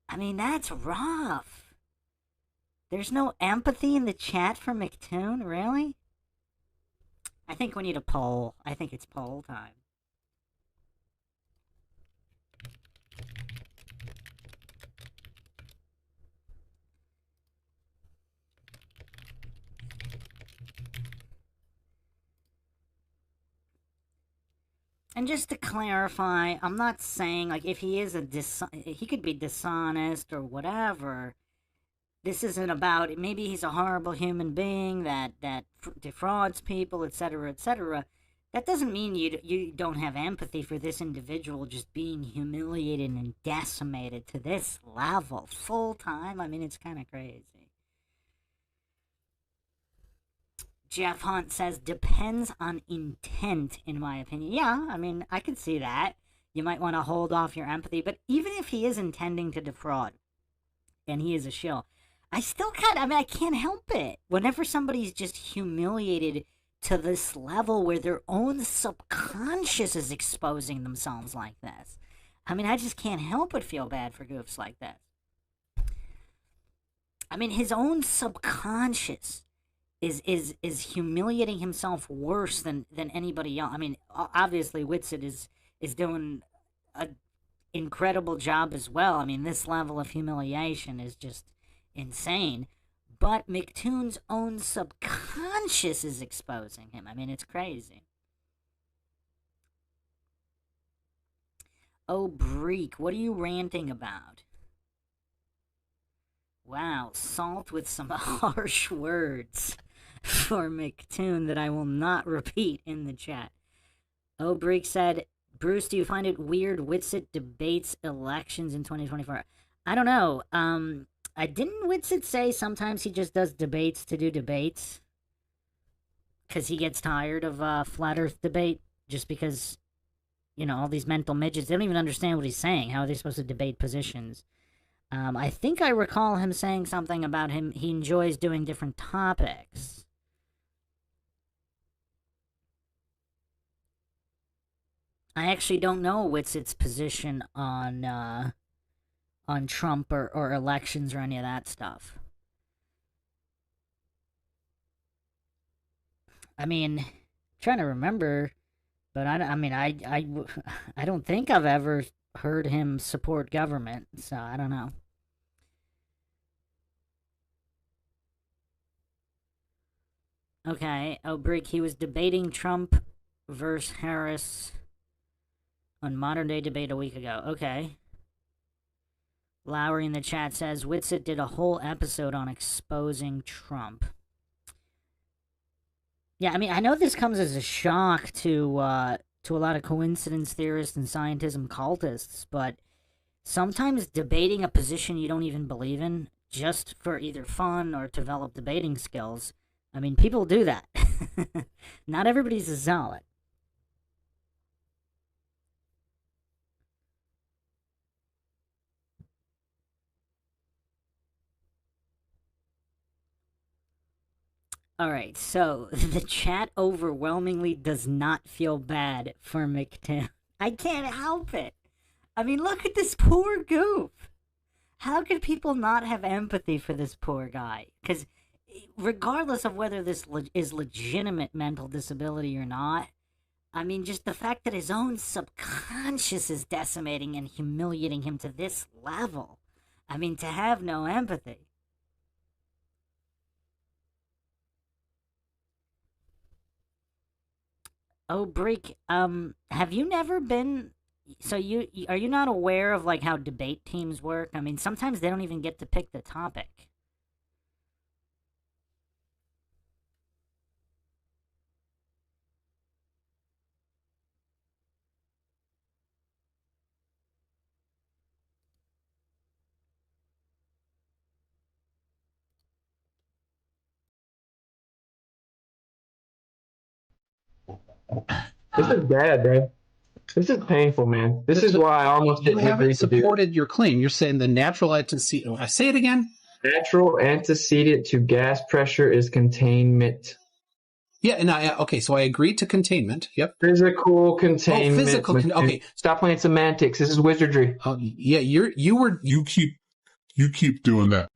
I mean, that's rough. There's no empathy in the chat for McToon, really? I think we need a poll. I think it's poll time. And just to clarify, I'm not saying, like, if he is he could be dishonest or whatever. This isn't about, maybe he's a horrible human being that defrauds people, etc., etc. That doesn't mean you don't have empathy for this individual just being humiliated and decimated to this level, full time. I mean, it's kind of crazy. Jeff Hunt says, depends on intent, in my opinion. Yeah, I mean, I could see that. You might want to hold off your empathy, but even if he is intending to defraud, and he is a shill, I can't help it. Whenever somebody's just humiliated to this level where their own subconscious is exposing themselves like this, I mean, I just can't help but feel bad for goofs like this. I mean, his own subconscious is humiliating himself worse than anybody else. I mean, obviously Whitsitt is doing an incredible job as well. I mean, this level of humiliation is just insane. But McToon's own subconscious is exposing him. I mean, it's crazy. Oh, Breek, what are you ranting about? Wow, Salt with some harsh words for McToon that I will not repeat in the chat. Oh, Breek said, Bruce, do you find it weird Witsit debates elections in 2024? I don't know. I didn't Witsit say sometimes he just does debates to do debates? Because he gets tired of Flat Earth debate just because, you know, all these mental midgets, they don't even understand what he's saying. How are they supposed to debate positions? I think I recall him saying something about he enjoys doing different topics. I actually don't know Witsit's position on Trump or elections or any of that stuff. I mean, I'm trying to remember, but I don't think I've ever heard him support government, so I don't know. Okay, oh, Brick, he was debating Trump versus Harris on Modern Day Debate a week ago. Okay. Lowry in the chat says, Witsit did a whole episode on exposing Trump. Yeah, I mean, I know this comes as a shock to a lot of coincidence theorists and scientism cultists, but sometimes debating a position you don't even believe in, just for either fun or to develop debating skills, I mean, people do that. Not everybody's a zealot. Alright, so the chat overwhelmingly does not feel bad for McToon. I can't help it. I mean, look at this poor goof. How could people not have empathy for this poor guy? Because regardless of whether this is legitimate mental disability or not, I mean, just the fact that his own subconscious is decimating and humiliating him to this level. I mean, to have no empathy. Oh, Breek, have you never been... So are you not aware of, like, how debate teams work? I mean, sometimes they don't even get to pick the topic. This is bad, bro. This is painful, man. This is why I almost didn't agree to do it. You haven't supported your claim. You're saying the natural antecedent. I say it again. Natural antecedent to gas pressure is containment. Yeah, and okay, so I agreed to containment. Yep. Physical containment. Oh, physical. Okay. Stop playing semantics. This is wizardry. Oh, yeah, you keep doing that.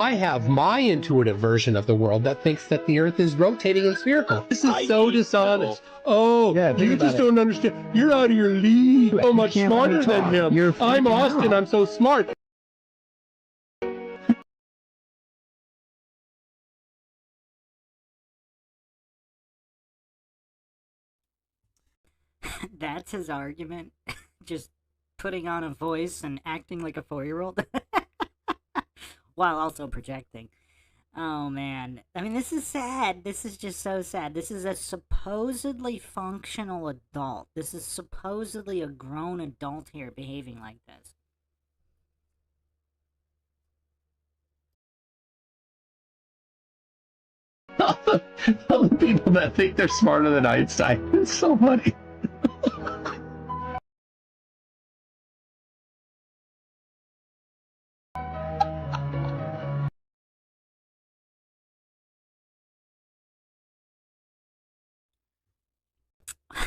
I have my intuitive version of the world that thinks that the Earth is rotating and spherical. This is so dishonest. Oh, yeah, you just don't understand. You're out of your league. So much smarter than him. I'm Austin. I'm so smart. That's his argument? Just putting on a voice and acting like a 4-year-old? While also projecting. Oh, man. I mean, this is sad. This is just so sad. This is a supposedly functional adult. This is supposedly a grown adult here behaving like this. All the people that think they're smarter than Einstein. It's so funny.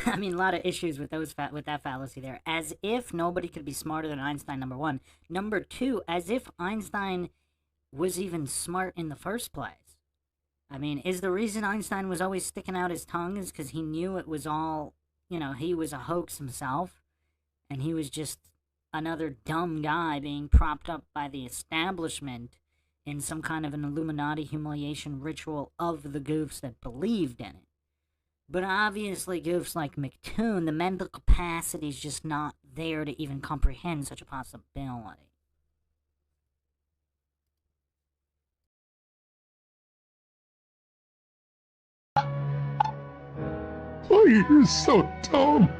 I mean, a lot of issues with with that fallacy there. As if nobody could be smarter than Einstein, number one. Number two, as if Einstein was even smart in the first place. I mean, is the reason Einstein was always sticking out his tongue is because he knew it was all, you know, he was a hoax himself, and he was just another dumb guy being propped up by the establishment in some kind of an Illuminati humiliation ritual of the goofs that believed in it. But obviously, goofs like McToon, the mental capacity is just not there to even comprehend such a possibility. Oh, you're so dumb.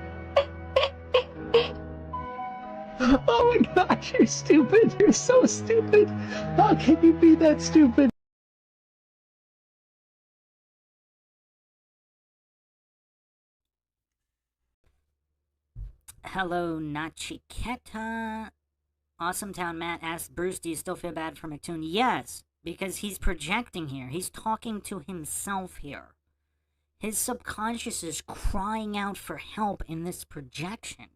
Oh my gosh, you're stupid. You're so stupid. How can you be that stupid? Hello, Nachiketa. Awesome Town Matt asks, Bruce, do you still feel bad for McToon? Yes, because he's projecting here. He's talking to himself here. His subconscious is crying out for help in this projection.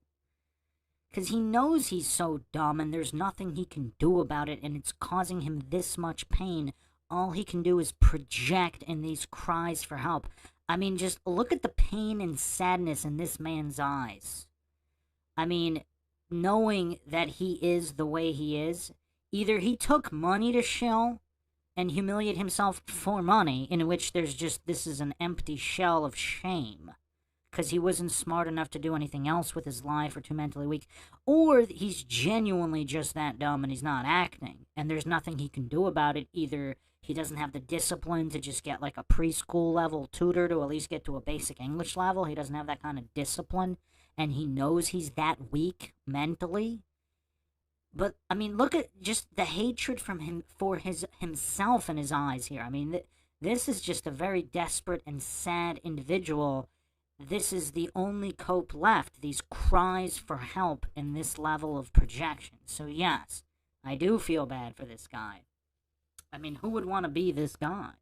Because he knows he's so dumb and there's nothing he can do about it, and it's causing him this much pain. All he can do is project in these cries for help. I mean, just look at the pain and sadness in this man's eyes. I mean, knowing that he is the way he is, either he took money to shill and humiliate himself for money, in which there's just, this is an empty shell of shame, because he wasn't smart enough to do anything else with his life or too mentally weak, or he's genuinely just that dumb and he's not acting, and there's nothing he can do about it. Either he doesn't have the discipline to just get like a preschool level tutor to at least get to a basic English level. He doesn't have that kind of discipline, and he knows he's that weak mentally. But, I mean, look at just the hatred from him for himself in his eyes here. I mean, this is just a very desperate and sad individual. This is the only cope left, these cries for help in this level of projection. So, yes, I do feel bad for this guy. I mean, who would want to be this guy?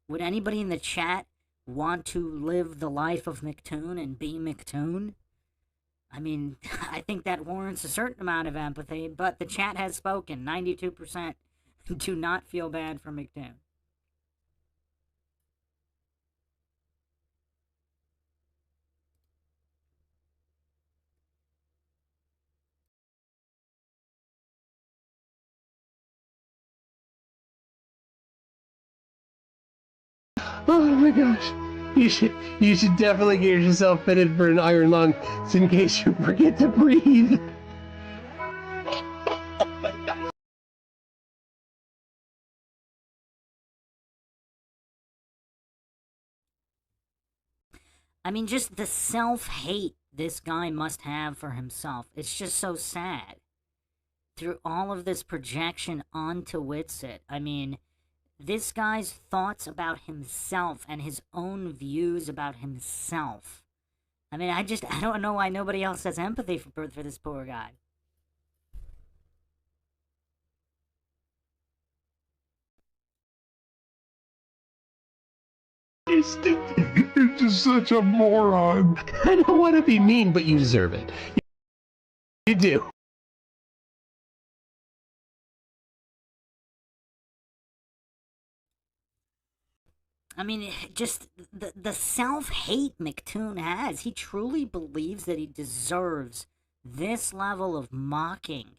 Would anybody in the chat want to live the life of McToon and be McToon? I mean, I think that warrants a certain amount of empathy, but the chat has spoken. 92% do not feel bad for McToon. Oh my gosh. You should definitely get yourself fitted for an iron lung in case you forget to breathe. Oh my gosh. I mean, just the self-hate this guy must have for himself. It's just so sad. Through all of this projection onto Witsit, I mean, this guy's thoughts about himself and his own views about himself. I mean, I don't know why nobody else has empathy for this poor guy. You're stupid. You're just such a moron. I don't want to be mean, but you deserve it. You do. I mean, just the self-hate McToon has. He truly believes that he deserves this level of mocking.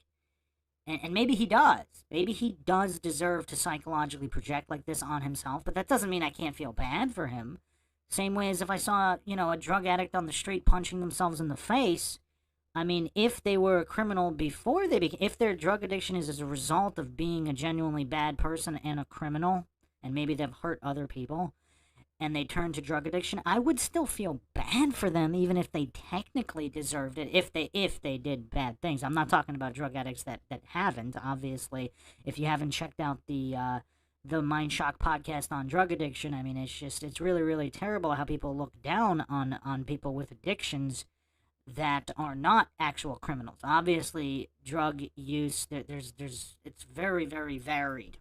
And maybe he does. Maybe he does deserve to psychologically project like this on himself, but that doesn't mean I can't feel bad for him. Same way as if I saw, a drug addict on the street punching themselves in the face. I mean, if they were a criminal before they became... If their drug addiction is as a result of being a genuinely bad person and a criminal, and maybe they've hurt other people, and they turn to drug addiction, I would still feel bad for them, even if they technically deserved it, if they did bad things. I'm not talking about drug addicts that haven't, obviously. If you haven't checked out the MINDSHOCK podcast on drug addiction, I mean, it's really, really terrible how people look down on people with addictions that are not actual criminals. Obviously, drug use, it's very, very varied.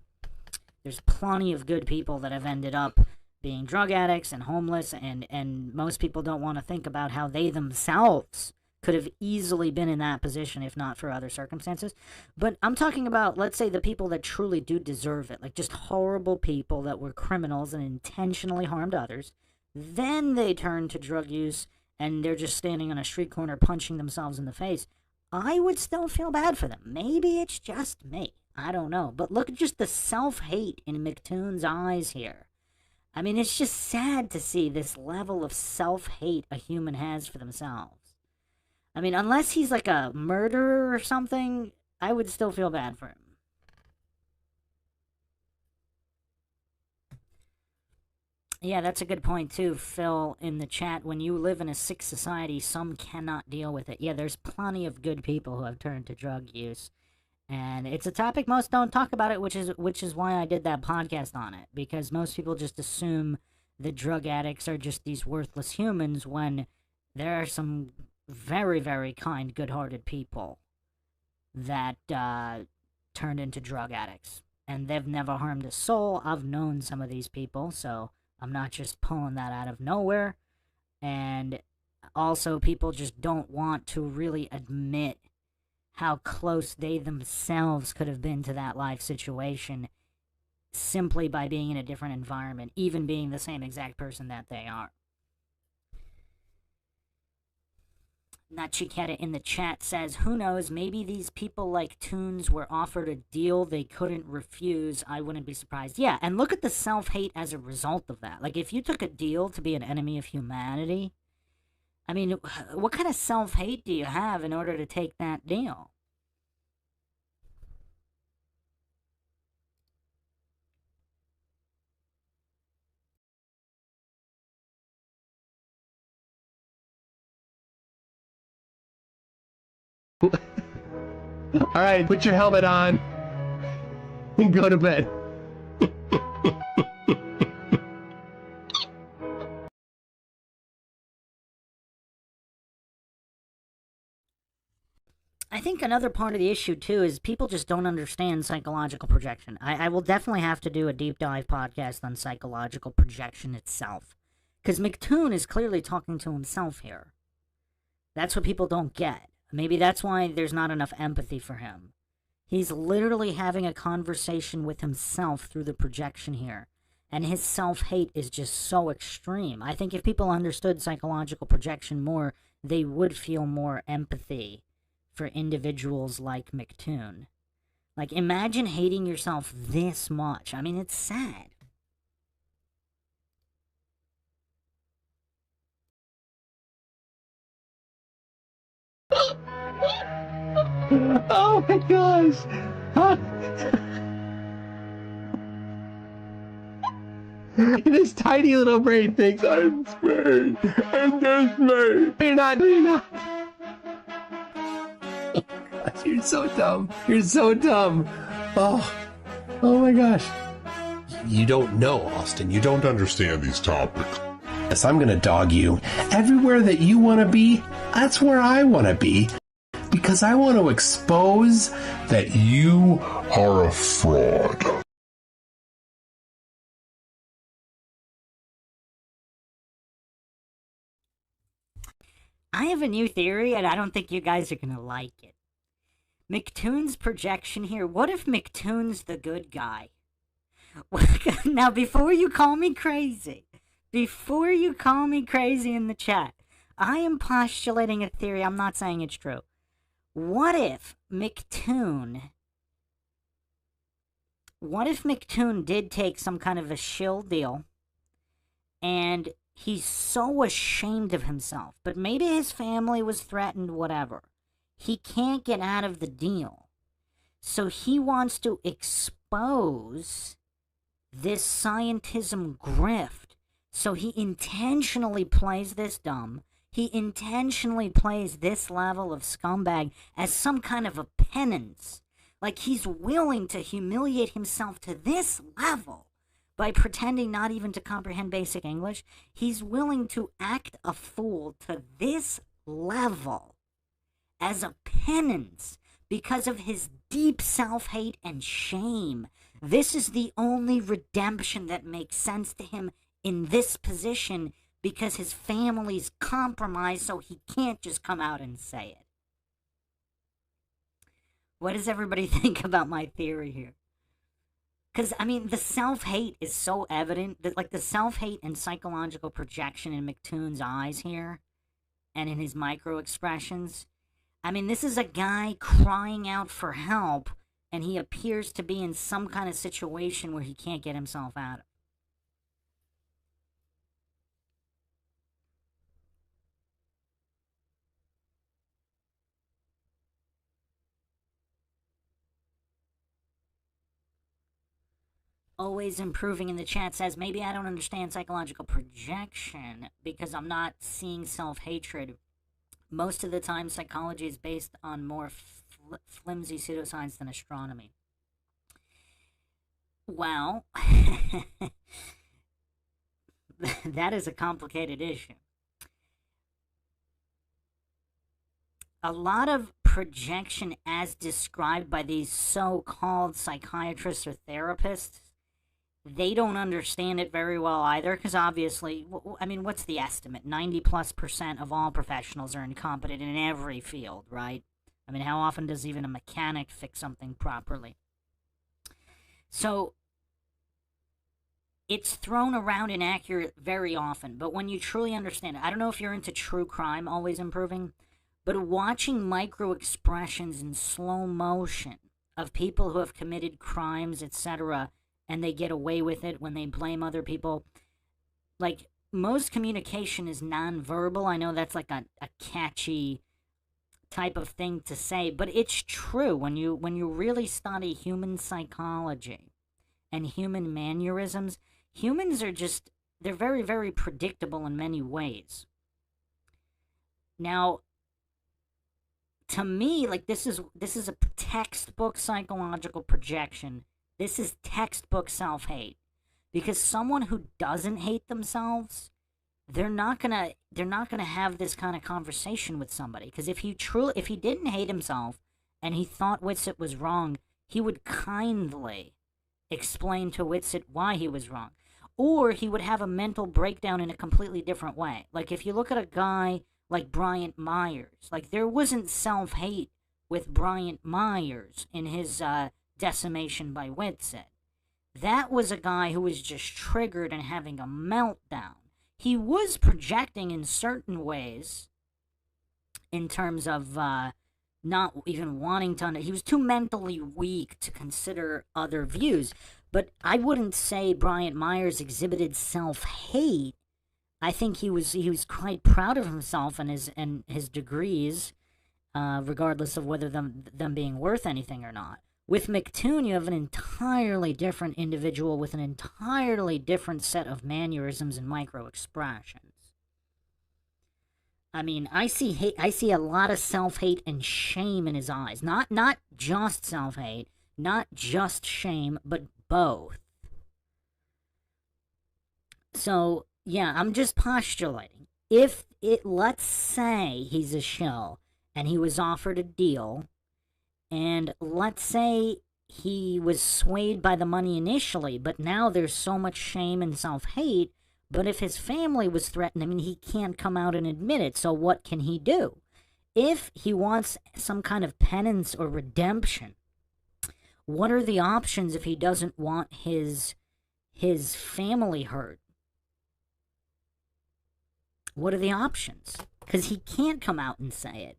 There's plenty of good people that have ended up being drug addicts and homeless, and most people don't want to think about how they themselves could have easily been in that position if not for other circumstances. But I'm talking about, let's say, the people that truly do deserve it, like just horrible people that were criminals and intentionally harmed others. Then they turn to drug use, and they're just standing on a street corner punching themselves in the face. I would still feel bad for them. Maybe it's just me. I don't know. But look at just the self-hate in McToon's eyes here. I mean, it's just sad to see this level of self-hate a human has for themselves. I mean, unless he's like a murderer or something, I would still feel bad for him. Yeah, that's a good point too, Phil, in the chat. When you live in a sick society, some cannot deal with it. Yeah, there's plenty of good people who have turned to drug use. And it's a topic most don't talk about it, which is why I did that podcast on it. Because most people just assume that drug addicts are just these worthless humans when there are some very, very kind, good-hearted people that turned into drug addicts. And they've never harmed a soul. I've known some of these people, so I'm not just pulling that out of nowhere. And also, people just don't want to really admit how close they themselves could have been to that life situation simply by being in a different environment, even being the same exact person that they are. Not Chiquetta in the chat says, who knows, maybe these people like Toons were offered a deal they couldn't refuse. I wouldn't be surprised. Yeah, and look at the self-hate as a result of that. Like, if you took a deal to be an enemy of humanity, I mean, what kind of self-hate do you have in order to take that deal? All right, put your helmet on and go to bed. I think another part of the issue, too, is people just don't understand psychological projection. I will definitely have to do a deep dive podcast on psychological projection itself. Because McToon is clearly talking to himself here. That's what people don't get. Maybe that's why there's not enough empathy for him. He's literally having a conversation with himself through the projection here. And his self-hate is just so extreme. I think if people understood psychological projection more, they would feel more empathy for individuals like McToon. Like, imagine hating yourself this much. I mean, it's sad. Oh my gosh! This tiny little brain thinks I'm smart. And there's me. You're not. You're not. You're so dumb. You're so dumb. Oh my gosh. You don't know, Austin. You don't understand these topics. Yes, I'm gonna dog you. Everywhere that you want to be, that's where I want to be. Because I want to expose that you are a fraud. I have a new theory, and I don't think you guys are going to like it. McToon's projection here, what if McToon's the good guy? Now, before you call me crazy in the chat, I am postulating a theory. I'm not saying it's true. What if McToon did take some kind of a shill deal, and he's so ashamed of himself, but maybe his family was threatened, whatever. He can't get out of the deal. So he wants to expose this scientism grift. So he intentionally plays this dumb. He intentionally plays this level of scumbag as some kind of a penance. Like, he's willing to humiliate himself to this level by pretending not even to comprehend basic English. He's willing to act a fool to this level as a penance because of his deep self-hate and shame. This is the only redemption that makes sense to him in this position, because his family's compromised, so he can't just come out and say it. What does everybody think about my theory here? Because, I mean, the self-hate is so evident, that, like, the self-hate and psychological projection in McToon's eyes here, and in his micro-expressions. I mean, this is a guy crying out for help, and he appears to be in some kind of situation where he can't get himself out of. Always Improving in the chat says, maybe I don't understand psychological projection because I'm not seeing self-hatred. Most of the time, psychology is based on more flimsy pseudoscience than astronomy. Well, that is a complicated issue. A lot of projection as described by these so-called psychiatrists or therapists, they don't understand it very well either, because obviously, I mean, what's the estimate? 90+% of all professionals are incompetent in every field, right? I mean, how often does even a mechanic fix something properly? So, it's thrown around inaccurate very often, but when you truly understand it, I don't know if you're into true crime, Always Improving, but watching micro-expressions in slow motion of people who have committed crimes, etc., and they get away with it when they blame other people. Like, most communication is nonverbal. I know that's like a catchy type of thing to say, but it's true. When you really study human psychology and human mannerisms, humans are just, they're very, very predictable in many ways. Now, to me, like, this is a textbook psychological projection. This is textbook self-hate, because someone who doesn't hate themselves, they're not gonna have this kind of conversation with somebody. Because if he didn't hate himself and he thought Whitsitt was wrong, he would kindly explain to Whitsitt why he was wrong, or he would have a mental breakdown in a completely different way. Like, if you look at a guy like Bryant Myers, like, there wasn't self-hate with Bryant Myers in his decimation by Whitsitt. That was a guy who was just triggered and having a meltdown. He was projecting in certain ways in terms of not even wanting to he was too mentally weak to consider other views. But I wouldn't say Bryant Myers exhibited self-hate. I think he was quite proud of himself and his degrees, regardless of whether them being worth anything or not. With McToon, you have an entirely different individual with an entirely different set of mannerisms and micro-expressions. I mean, I see a lot of self-hate and shame in his eyes. Not just self-hate, not just shame, but both. So, yeah, I'm just postulating. If let's say he's a shill and he was offered a deal, and let's say he was swayed by the money initially, but now there's so much shame and self-hate, but if his family was threatened, I mean, he can't come out and admit it, so what can he do? If he wants some kind of penance or redemption, what are the options if he doesn't want his family hurt? What are the options? Because he can't come out and say it.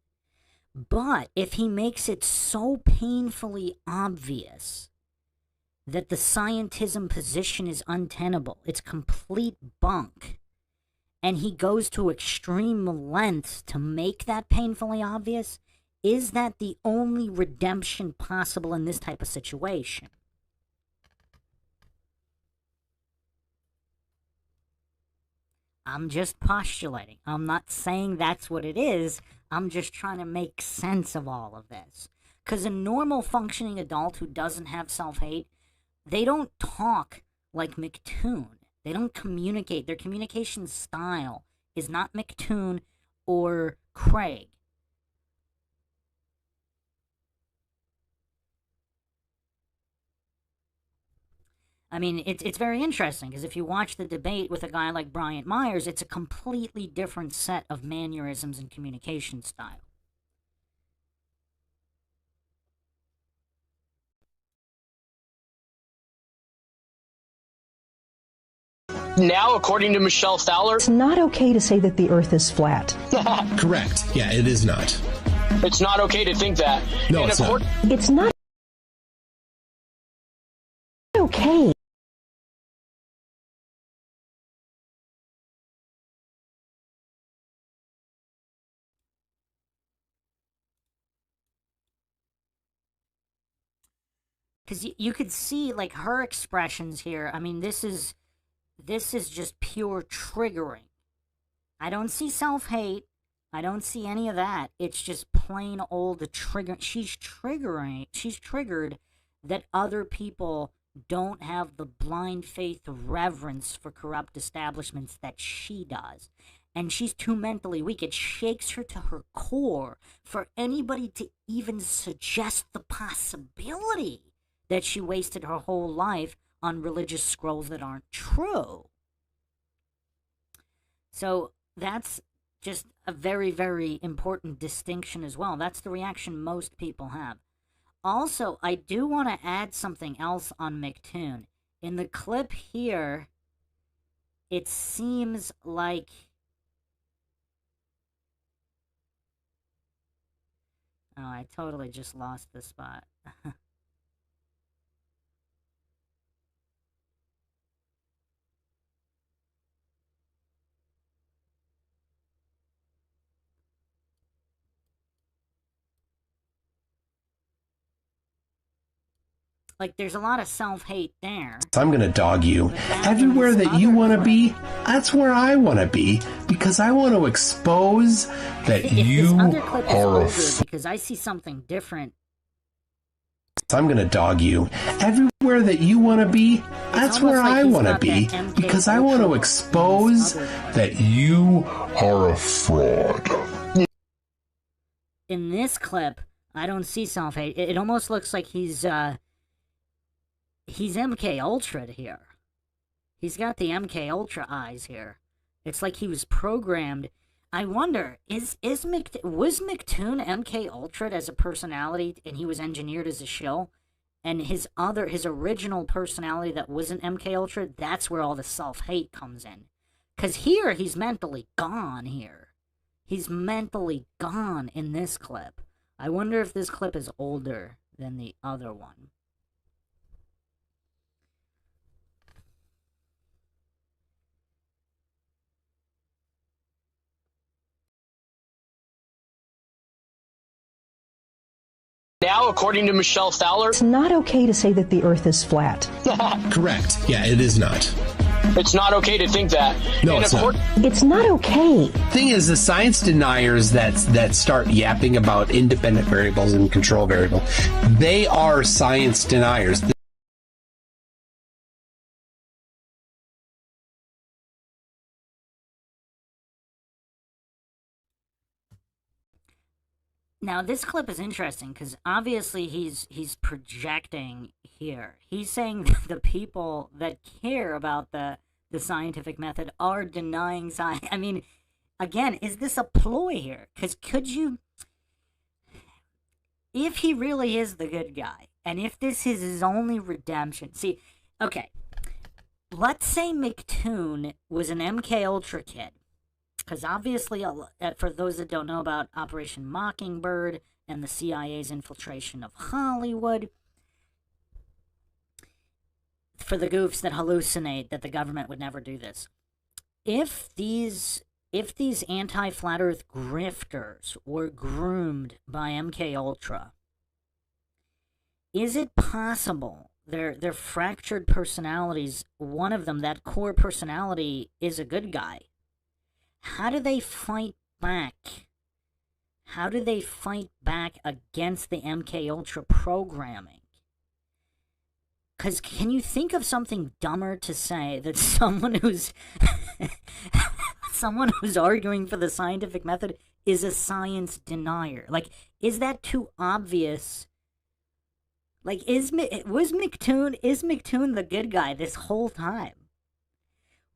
But if he makes it so painfully obvious that the scientism position is untenable, it's complete bunk, and he goes to extreme lengths to make that painfully obvious, is that the only redemption possible in this type of situation? I'm just postulating. I'm not saying that's what it is. I'm just trying to make sense of all of this. Because a normal functioning adult who doesn't have self-hate, they don't talk like McToon. They don't communicate. Their communication style is not McToon or Craig. I mean, it's very interesting, because if you watch the debate with a guy like Bryant Myers, it's a completely different set of mannerisms and communication style. Now, according to Michelle Fowler, it's not okay to say that the Earth is flat. Correct. Yeah, it is not. It's not okay to think that. No, it's not. It's not okay. Because you could see, like, her expressions here. I mean, this is just pure triggering. I don't see self-hate. I don't see any of that. It's just plain old trigger. She's triggered that other people don't have the blind faith reverence for corrupt establishments that she does. And she's too mentally weak. It shakes her to her core for anybody to even suggest the possibility that she wasted her whole life on religious scrolls that aren't true. So that's just a very, very important distinction as well. That's the reaction most people have. Also, I do want to add something else on McToon. In the clip here, it seems like... Oh, I totally just lost the spot. Like, there's a lot of self-hate there. I'm gonna dog you. Everywhere that you want to be, that's where I want to be, because I want to expose that you are a because I see something different. I'm gonna dog you. Everywhere that you want to be, that's where I want to be, because I want to expose that you are a fraud. In this clip, I don't see self-hate. It almost looks like he's MK Ultra here. He's got the MK Ultra eyes here. It's like he was programmed. I wonder, was McToon MK Ultra as a personality, and he was engineered as a shill? And his original personality that wasn't MK Ultra, that's where all the self-hate comes in. Because here, he's mentally gone here. He's mentally gone in this clip. I wonder if this clip is older than the other one. Now, according to Michelle Fowler, It's not okay to say that the earth is flat. Correct. Yeah, it is not. It's not okay to think that. No, it's not. It's not okay. Thing is, the science deniers that start yapping about independent variables and control variables, they are science deniers. Now, this clip is interesting because obviously he's projecting here. He's saying that the people that care about the scientific method are denying science. I mean, again, is this a ploy here? Because could you... If he really is the good guy, and if this is his only redemption... See, okay, let's say McToon was an MK Ultra kid. Because obviously, for those that don't know about Operation Mockingbird and the CIA's infiltration of Hollywood, for the goofs that hallucinate that the government would never do this, if these anti-flat Earth grifters were groomed by MK Ultra, is it possible their fractured personalities, one of them, that core personality, is a good guy? How do they fight back? How do they fight back against the MK Ultra programming? Because can you think of something dumber to say that someone who's arguing for the scientific method is a science denier? Like, is that too obvious? Like, is McToon the good guy this whole time?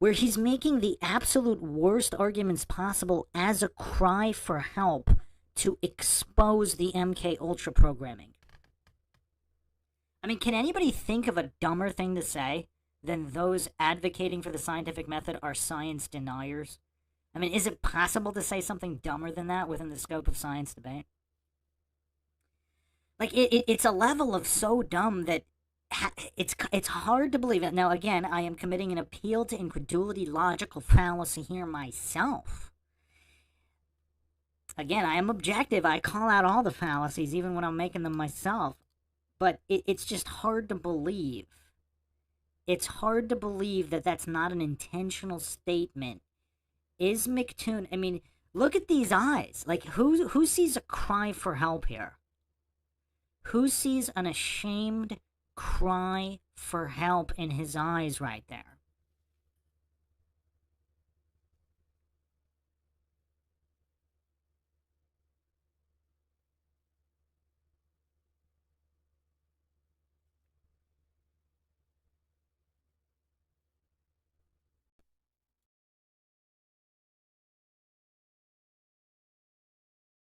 Where he's making the absolute worst arguments possible as a cry for help to expose the MK Ultra programming. I mean, can anybody think of a dumber thing to say than those advocating for the scientific method are science deniers? I mean, is it possible to say something dumber than that within the scope of science debate? Like, it's a level of so dumb that it's hard to believe it. Now, again, I am committing an appeal to incredulity, logical fallacy here myself. Again, I am objective. I call out all the fallacies, even when I'm making them myself. But it's just hard to believe. It's hard to believe that that's not an intentional statement. Is McToon... I mean, look at these eyes. Like, who sees a cry for help here? Who sees an ashamed cry for help in his eyes right there?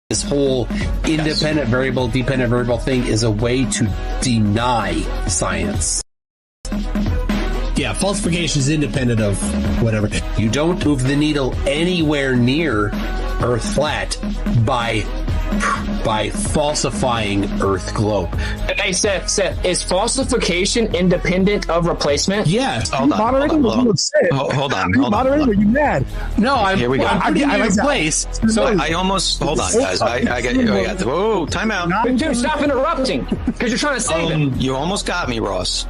This whole independent variable, dependent variable thing is a way to deny science. Yeah, falsification is independent of whatever. You don't move the needle anywhere near Earth flat by falsifying Earth globe. Hey, Seth, is falsification independent of replacement? Yeah. Hold on. Moderator, are you mad? No, I'm putting it in place. So I almost, hold on, guys. I got you. Whoa, time out. Dude, stop interrupting, because you're trying to save it. You almost got me, Ross.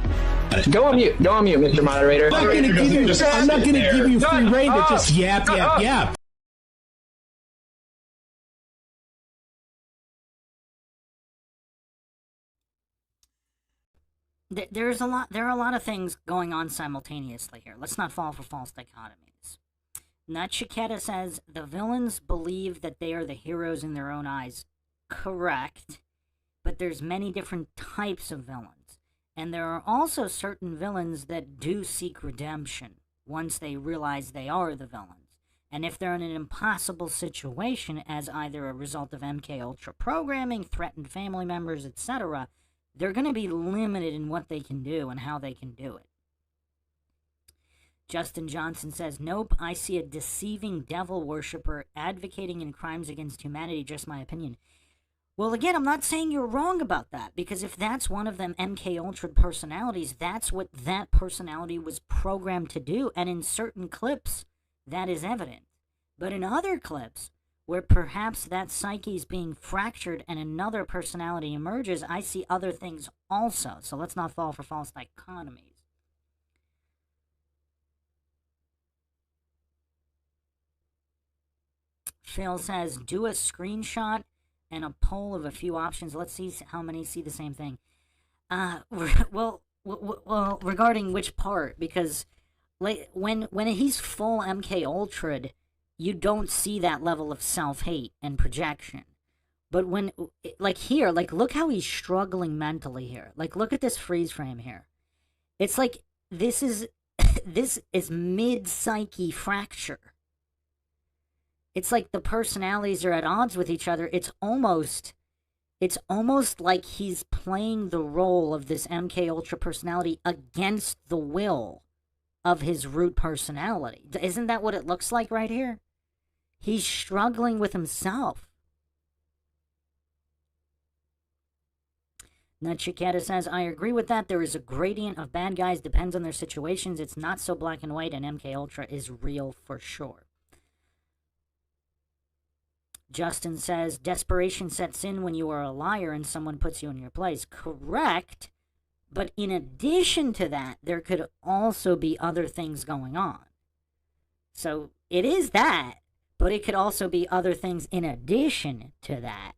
Go on mute, Mr. Moderator. I'm not going to give you free reign to just yap. There are a lot of things going on simultaneously here. Let's not fall for false dichotomies. Nachiketa says, the villains believe that they are the heroes in their own eyes. Correct. But there's many different types of villains. And there are also certain villains that do seek redemption once they realize they are the villains. And if they're in an impossible situation as either a result of MK Ultra programming, threatened family members, etc., they're going to be limited in what they can do and how they can do it. Justin Johnson says, nope, I see a deceiving devil worshiper advocating in crimes against humanity, just my opinion. Well, again, I'm not saying you're wrong about that, because if that's one of them MK Ultra personalities, that's what that personality was programmed to do, and in certain clips, that is evident. But in other clips, where perhaps that psyche is being fractured and another personality emerges, I see other things also. So let's not fall for false dichotomies. Phil says, do a screenshot and a poll of a few options. Let's see how many see the same thing. Well, regarding which part, because when he's full MK Ultra'd, you don't see that level of self-hate and projection. But when, like here, like look how he's struggling mentally here. Like look at this freeze frame here. It's like this is mid-psyche fracture. It's like the personalities are at odds with each other. It's almost like he's playing the role of this MK Ultra personality against the will of his root personality. Isn't that what it looks like right here? He's struggling with himself. Nachiketa says, I agree with that. There is a gradient of bad guys, depends on their situations. It's not so black and white, and MK Ultra is real for sure. Justin says, desperation sets in when you are a liar and someone puts you in your place. Correct. But in addition to that, there could also be other things going on. So it is that, but it could also be other things in addition to that.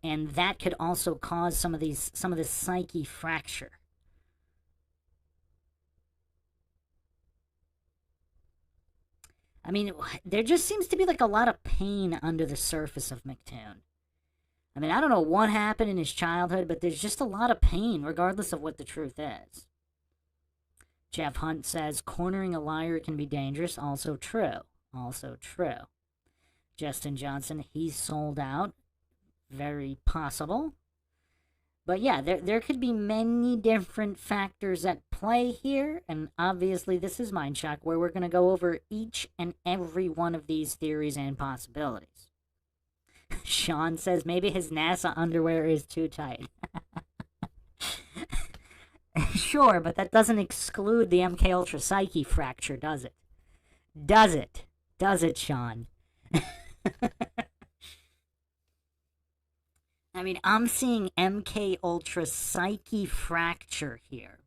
And that could also cause some of this psyche fracture. I mean, there just seems to be like a lot of pain under the surface of McToon. I mean, I don't know what happened in his childhood, but there's just a lot of pain, regardless of what the truth is. Jeff Hunt says, cornering a liar can be dangerous. Also true. Also true. Justin Johnson, he's sold out. Very possible. But yeah, there could be many different factors at play here, and obviously this is MINDSHOCK, where we're going to go over each and every one of these theories and possibilities. Sean says maybe his NASA underwear is too tight. Sure, but that doesn't exclude the MK Ultra psyche fracture, does it? Does it? Does it, Sean? I mean, I'm seeing MK Ultra psyche fracture here.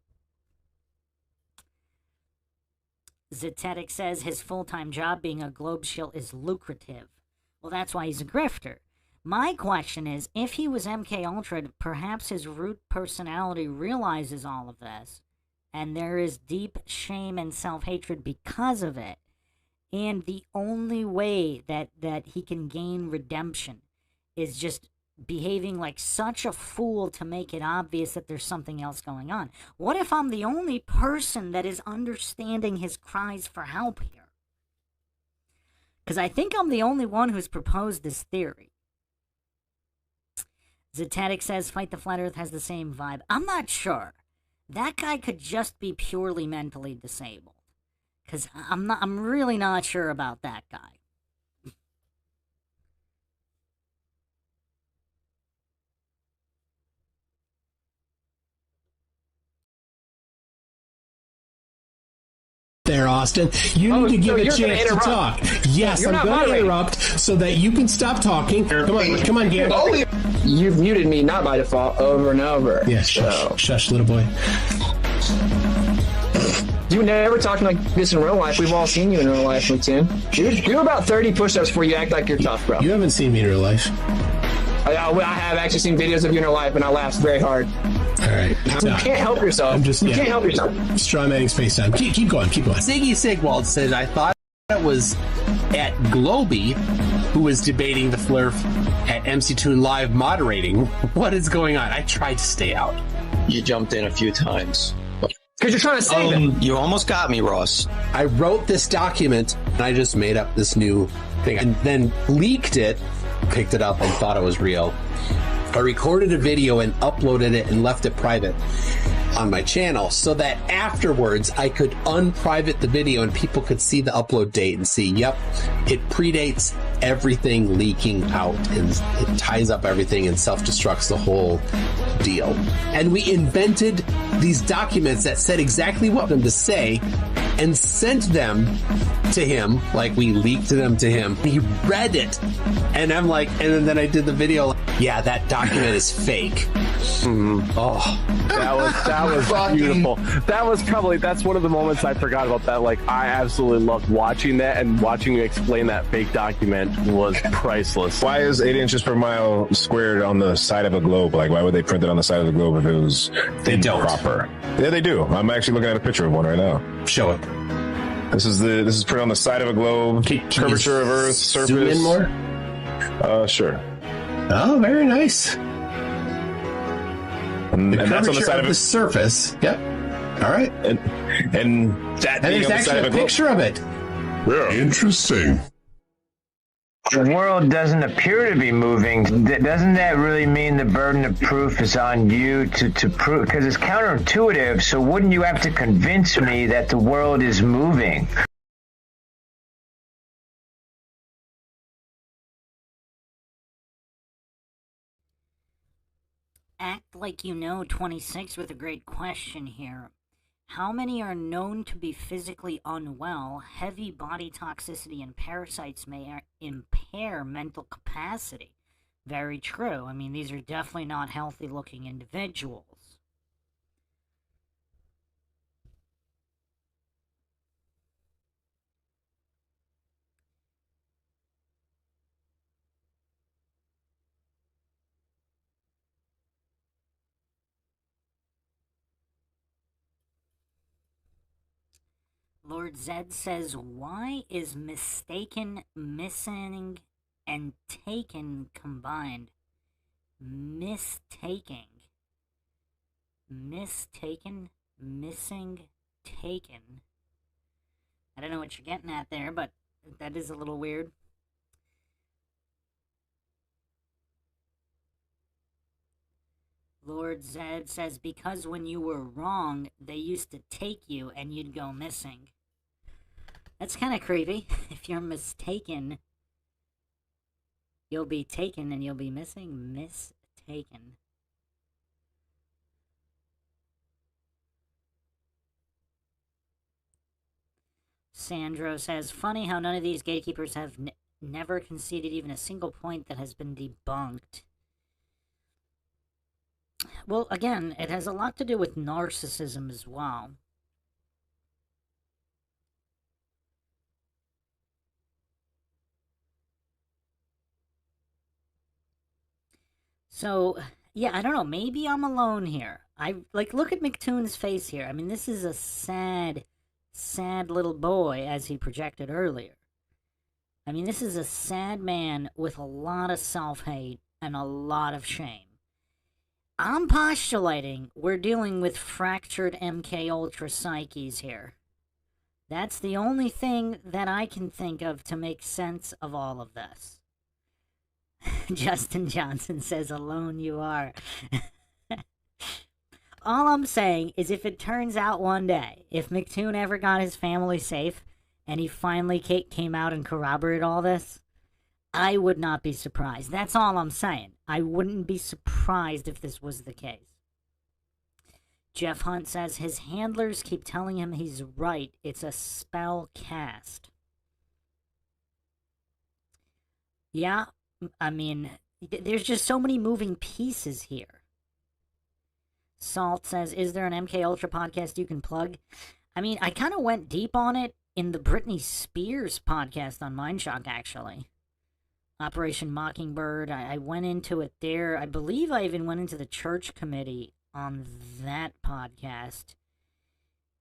Zetetic says his full-time job being a globe shill is lucrative. Well, that's why he's a grifter. My question is, if he was MK Ultra, perhaps his root personality realizes all of this, and there is deep shame and self-hatred because of it, and the only way that he can gain redemption is just behaving like such a fool to make it obvious that there's something else going on. What if I'm the only person that is understanding his cries for help here? Because I think I'm the only one who's proposed this theory. Zetetic says Fight the Flat Earth has the same vibe. I'm not sure. That guy could just be purely mentally disabled. Because I'm really not sure about that guy. There, Austin. You need to give a chance to talk. Yes, I'm going to interrupt so that you can stop talking. Come on, Gary. You've muted me, not by default, over and over. Yes, shush, little boy. You never talking like this in real life. We've all seen you in real life, Platoon. Do about 30 push-ups before you act like you're tough, bro. You haven't seen me in real life. I have actually seen videos of you in real life, and I laughed very hard. All right. You can't help yourself. You can't help yourself. Strawmanning space time. Keep going. Ziggy Sigwald says, I thought it was at Globy who was debating the Flurf at MC Toon Live moderating. What is going on? I tried to stay out. You jumped in a few times. Because you're trying to save it. You almost got me, Ross. I wrote this document, and I just made up this new thing, and then leaked it, picked it up, and thought it was real. I recorded a video and uploaded it and left it private on my channel so that afterwards I could unprivate the video and people could see the upload date and see, yep, it predates everything leaking out and it ties up everything and self-destructs the whole deal. And we invented these documents that said exactly what them to say and sent them to him, like we leaked them to him. He read it, and I'm like, and then I did the video. Yeah, that document is fake. Oh, that was beautiful. That's one of the moments I forgot about that. Like, I absolutely loved watching that, and watching you explain that fake document was priceless. Why is 8 inches per mile squared on the side of a globe? Like, why would they print it on the side of the globe if it was improper? Yeah, they do. I'm actually looking at a picture of one right now. Show it. This is printed on the side of a globe. Curvature of Earth, surface. Zoom in more? Sure. Oh, very nice. And that's on the side of the surface. Yep. All right. And that and there's on the actually side of a picture of it. Yeah. Interesting. The world doesn't appear to be moving. Doesn't that really mean the burden of proof is on you to prove? Because it's counterintuitive, so wouldn't you have to convince me that the world is moving? Act like you know 26 with a great question here. How many are known to be physically unwell? Heavy body toxicity and parasites may impair mental capacity. Very true. I mean, these are definitely not healthy-looking individuals. Lord Zed says, why is mistaken, missing, and taken combined? Mistaking. Mistaken, missing, taken. I don't know what you're getting at there, but that is a little weird. Lord Zed says, because when you were wrong, they used to take you and you'd go missing. That's kind of creepy. If you're mistaken, you'll be taken and you'll be missing. Mistaken. Sandro says, funny how none of these gatekeepers have never conceded even a single point that has been debunked. Well, again, it has a lot to do with narcissism as well. So, yeah, I don't know. Maybe I'm alone here. Look at McToon's face here. I mean, this is a sad, sad little boy, as he projected earlier. I mean, this is a sad man with a lot of self-hate and a lot of shame. I'm postulating we're dealing with fractured MK Ultra psyches here. That's the only thing that I can think of to make sense of all of this. Justin Johnson says, alone you are. All I'm saying is if it turns out one day, if McToon ever got his family safe, and he finally came out and corroborated all this, I would not be surprised. That's all I'm saying. I wouldn't be surprised if this was the case. Jeff Hunt says his handlers keep telling him he's right. It's a spell cast. Yeah, I mean, there's just so many moving pieces here. Salt says, is there an MK Ultra podcast you can plug? I mean, I kind of went deep on it in the Britney Spears podcast on MindShock, actually. Operation Mockingbird, I went into it there. I believe I even went into the church committee on that podcast.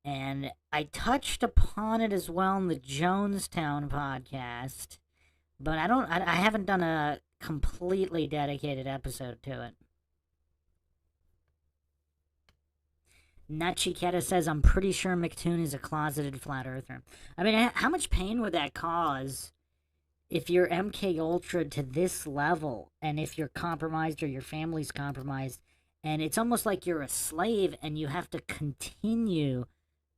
And I touched upon it as well in the Jonestown podcast. But I haven't done a completely dedicated episode to it. Nachiketa says, I'm pretty sure McToon is a closeted flat earther. I mean, how much pain would that cause if you're MK Ultra to this level, and if you're compromised or your family's compromised, and it's almost like you're a slave and you have to continue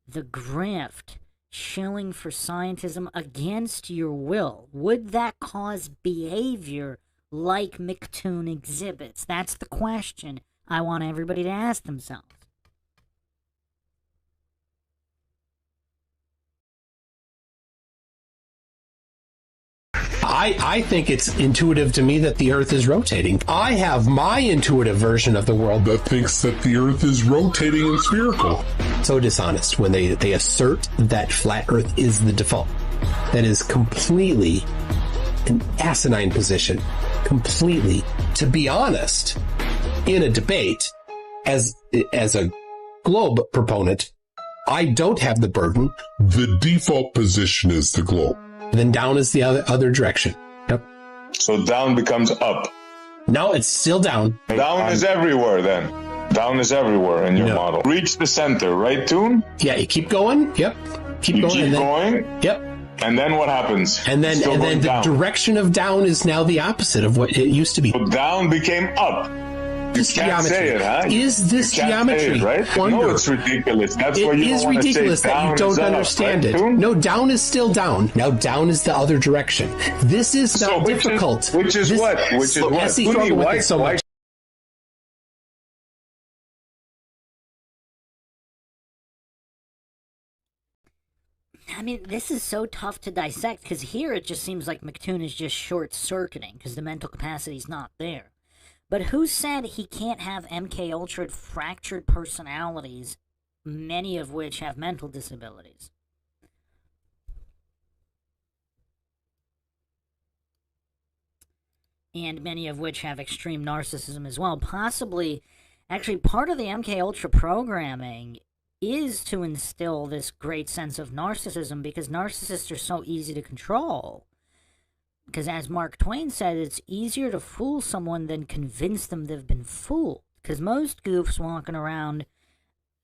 the grift, shilling for scientism against your will? Would that cause behavior like McToon exhibits? That's the question I want everybody to ask themselves. I think it's intuitive to me that the Earth is rotating. I have my intuitive version of the world that thinks that the Earth is rotating and spherical. So dishonest when they assert that flat Earth is the default. That is completely an asinine position. Completely. To be honest, in a debate, as a globe proponent, I don't have the burden. The default position is the globe. Then down is the other direction. Yep. So down becomes up. No, it's still down. Down is everywhere then. Down is everywhere in your model. Reach the center, right, Toon? Yeah, you keep going. Yep. Keep going. Yep. And then what happens? And then the direction of down is now the opposite of what it used to be. So down became up. You can't say it, huh? Is this geometry? It, right? No, it's ridiculous. That's why you don't want to say ridiculous that you don't understand it. No, down is still down. Now down is the other direction. This is not difficult. Which is what? I mean, this is so tough to dissect, because here it just seems like McToon is just short-circuiting, because the mental capacity's not there. But who said he can't have MK Ultra fractured personalities, many of which have mental disabilities? And many of which have extreme narcissism as well. Possibly, actually, part of the MK Ultra programming is to instill this great sense of narcissism, because narcissists are so easy to control. Because as Mark Twain said, it's easier to fool someone than convince them they've been fooled. Because most goofs walking around,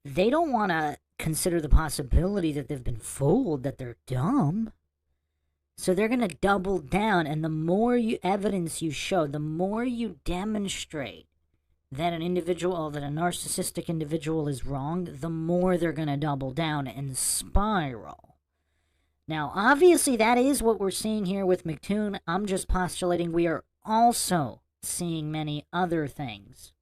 they don't want to consider the possibility that they've been fooled, that they're dumb. So they're going to double down, and the more evidence you show, the more you demonstrate that an individual, that a narcissistic individual is wrong, the more they're going to double down and spiral. Now, obviously, that is what we're seeing here with McToon. I'm just postulating we are also seeing many other things.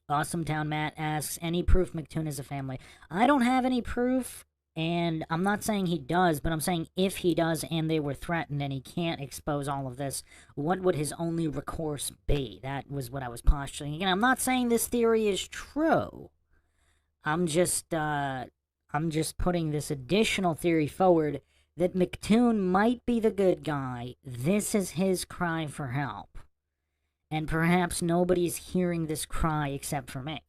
Awesome Town Matt asks, any proof McToon is a family? I don't have any proof, And I'm not saying he does, but I'm saying if he does and they were threatened and he can't expose all of this, what would his only recourse be? That was what I was postulating. Again, I'm not saying this theory is true. I'm just putting this additional theory forward that McToon might be the good guy. This is his cry for help. And perhaps nobody's hearing this cry except for me.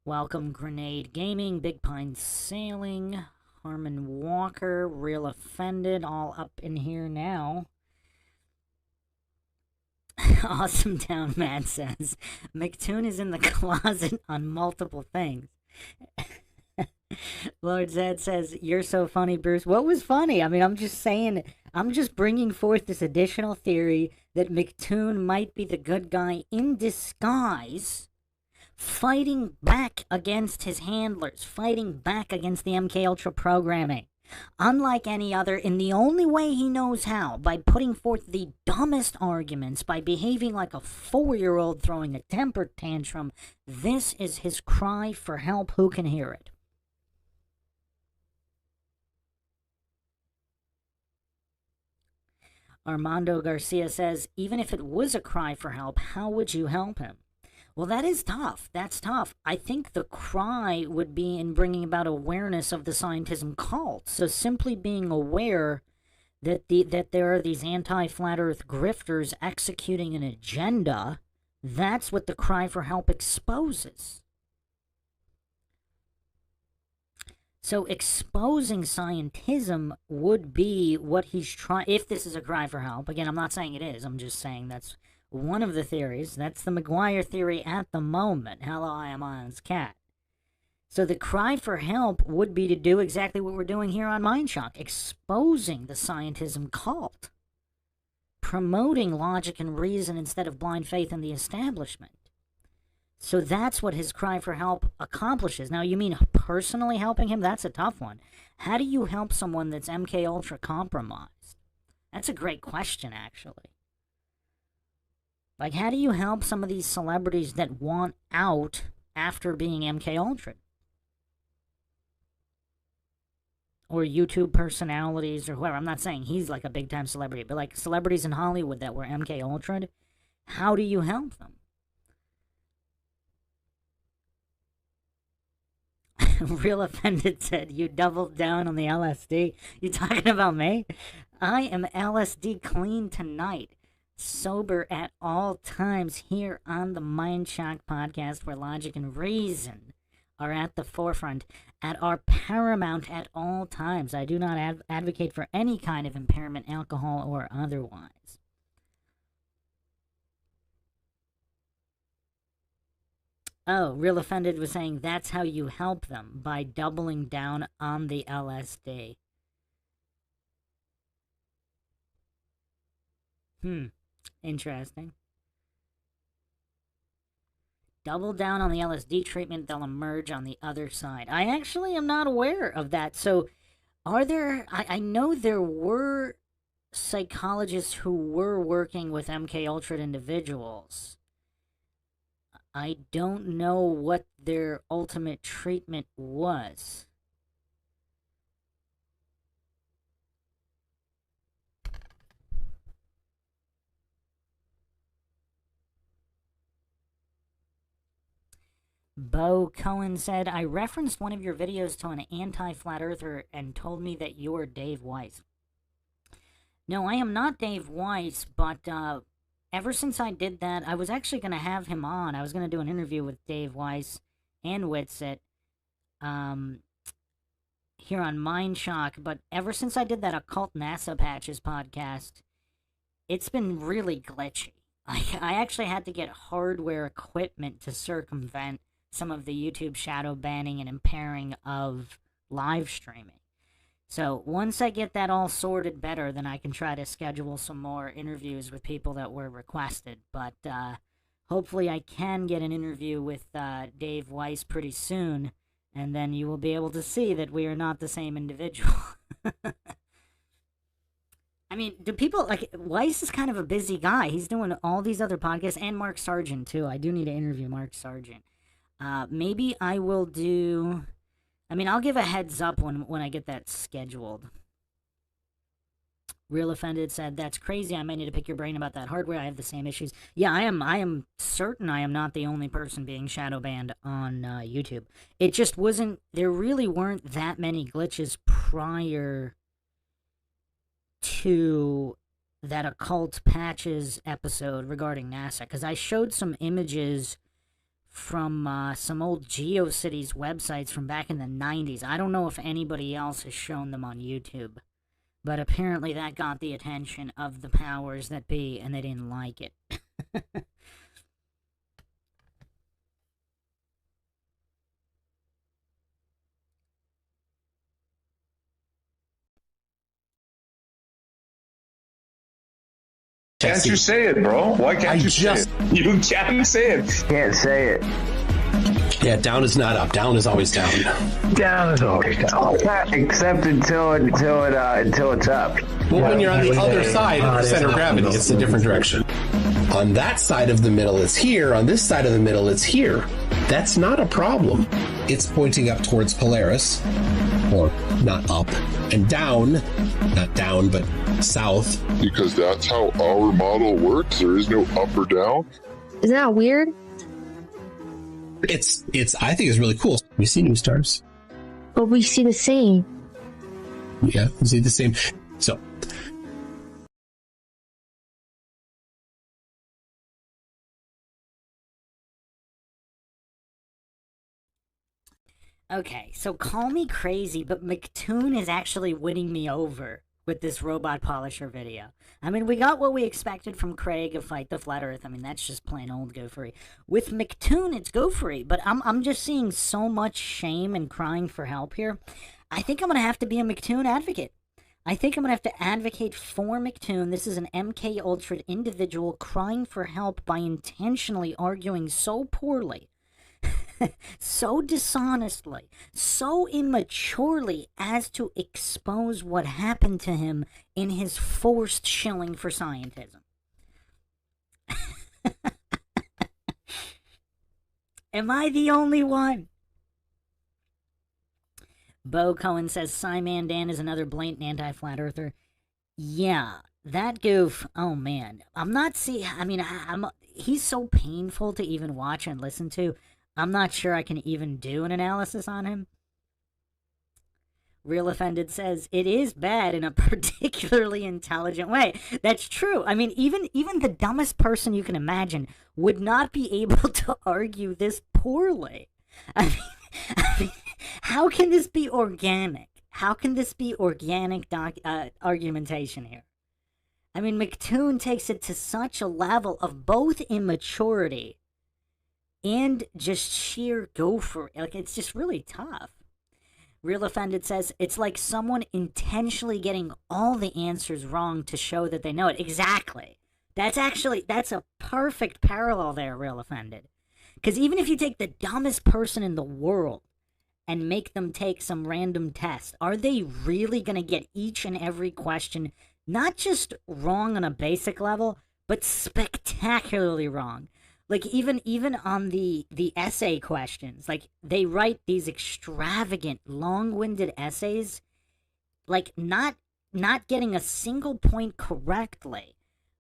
Welcome, Grenade Gaming, Big Pine Sailing, Harmon Walker, Real Offended, all up in here now. Awesome Town Matt says, McToon is in the closet on multiple things. Lord Zed says, you're so funny, Bruce. What was funny? I mean, I'm just saying, I'm just bringing forth this additional theory that McToon might be the good guy in disguise, fighting back against his handlers, fighting back against the MK Ultra programming. Unlike any other, in the only way he knows how, by putting forth the dumbest arguments, by behaving like a 4-year-old throwing a temper tantrum. This is his cry for help. Who can hear it? Armando Garcia says, even if it was a cry for help, how would you help him? Well, that is tough. That's tough. I think the cry would be in bringing about awareness of the scientism cult. So simply being aware that there are these anti-flat earth grifters executing an agenda, that's what the cry for help exposes. So exposing scientism would be what he's trying, if this is a cry for help. Again, I'm not saying it is. I'm just saying that's one of the theories. That's the McGuire theory at the moment. Hello, I am Ion's cat. So the cry for help would be to do exactly what we're doing here on MindShock, exposing the scientism cult, promoting logic and reason instead of blind faith in the establishment. So that's what his cry for help accomplishes. Now, you mean personally helping him? That's a tough one. How do you help someone that's MK Ultra compromised? That's a great question, actually. Like, how do you help some of these celebrities that want out after being MK Ultra? Or YouTube personalities or whoever. I'm not saying he's like a big-time celebrity, but like celebrities in Hollywood that were MK Ultra. How do you help them? Real Offended said, you doubled down on the LSD. You talking about me? I am LSD clean tonight. Sober at all times here on the MindShock podcast, where logic and reason are at the forefront, are paramount at all times. I do not advocate for any kind of impairment, alcohol or otherwise. Oh, Real Offended was saying that's how you help them, by doubling down on the LSD. Interesting. Double down on the LSD treatment, they'll emerge on the other side. I actually am not aware of that. So, are there... I know there were psychologists who were working with MK Ultra individuals. I don't know what their ultimate treatment was. Bo Cohen said, I referenced one of your videos to an anti-flat earther and told me that you're Dave Weiss. No, I am not Dave Weiss, but ever since I did that, I was actually going to have him on. I was going to do an interview with Dave Weiss and Witsit here on MindShock, but ever since I did that Occult NASA Patches podcast, it's been really glitchy. I actually had to get hardware equipment to circumvent some of the YouTube shadow banning and impairing of live streaming. So once I get that all sorted better, then I can try to schedule some more interviews with people that were requested. But hopefully I can get an interview with Dave Weiss pretty soon, and then you will be able to see that we are not the same individual. I mean, do people, like, Weiss is kind of a busy guy. He's doing all these other podcasts, and Mark Sargent, too. I do need to interview Mark Sargent. Maybe I will do... I mean, I'll give a heads up when I get that scheduled. Real Offended said, that's crazy. I might need to pick your brain about that hardware. I have the same issues. Yeah, I am certain I am not the only person being shadow banned on YouTube. It just wasn't... There really weren't that many glitches prior to that Occult Patches episode regarding NASA, because I showed some images from some old GeoCities websites from back in the 90s. I don't know if anybody else has shown them on YouTube, but apparently that got the attention of the powers that be, and they didn't like it. Can't you say it, bro? Why can't you say it? You can't say it. Can't say it. Yeah, down is not up. Down is always down. Down is always down. Except until it's up. Well, when you're on the other side of the center of gravity, it's a different direction. On that side of the middle, it's here. On this side of the middle, it's here. That's not a problem. It's pointing up towards Polaris, or not up, and down, not down, but south. Because that's how our model works. There is no up or down. Isn't that weird? It's I think it's really cool. We see new stars. But we see the same. Yeah, we see the same. So Okay, so call me crazy, but McToon is actually winning me over with this robot polisher video. I mean, we got what we expected from Craig of Fight the Flat Earth. I mean, that's just plain old Gophery. With McToon, it's Gophery, but I'm just seeing so much shame and crying for help here. I think I'm going to have to be a McToon advocate. I think I'm going to have to advocate for McToon. This is an MK Ultra individual crying for help by intentionally arguing so poorly, so dishonestly, so immaturely as to expose what happened to him in his forced shilling for scientism. Am I the only one? Bo Cohen says Simon Dan is another blatant anti-flat earther. Yeah, that goof. Oh man, I'm not see. I mean, he's so painful to even watch and listen to. I'm not sure I can even do an analysis on him. Real Offended says, it is bad in a particularly intelligent way. That's true. I mean, even the dumbest person you can imagine would not be able to argue this poorly. I mean, how can this be organic? How can this be organic argumentation here? I mean, McToon takes it to such a level of both immaturity and just sheer gopher. Like, it's just really tough. Real Offended says, it's like someone intentionally getting all the answers wrong to show that they know it. Exactly. That's a perfect parallel there, Real Offended. Because even if you take the dumbest person in the world and make them take some random test, are they really going to get each and every question not just wrong on a basic level, but spectacularly wrong? Like, even on the essay questions, like, they write these extravagant, long-winded essays, like, not getting a single point correctly,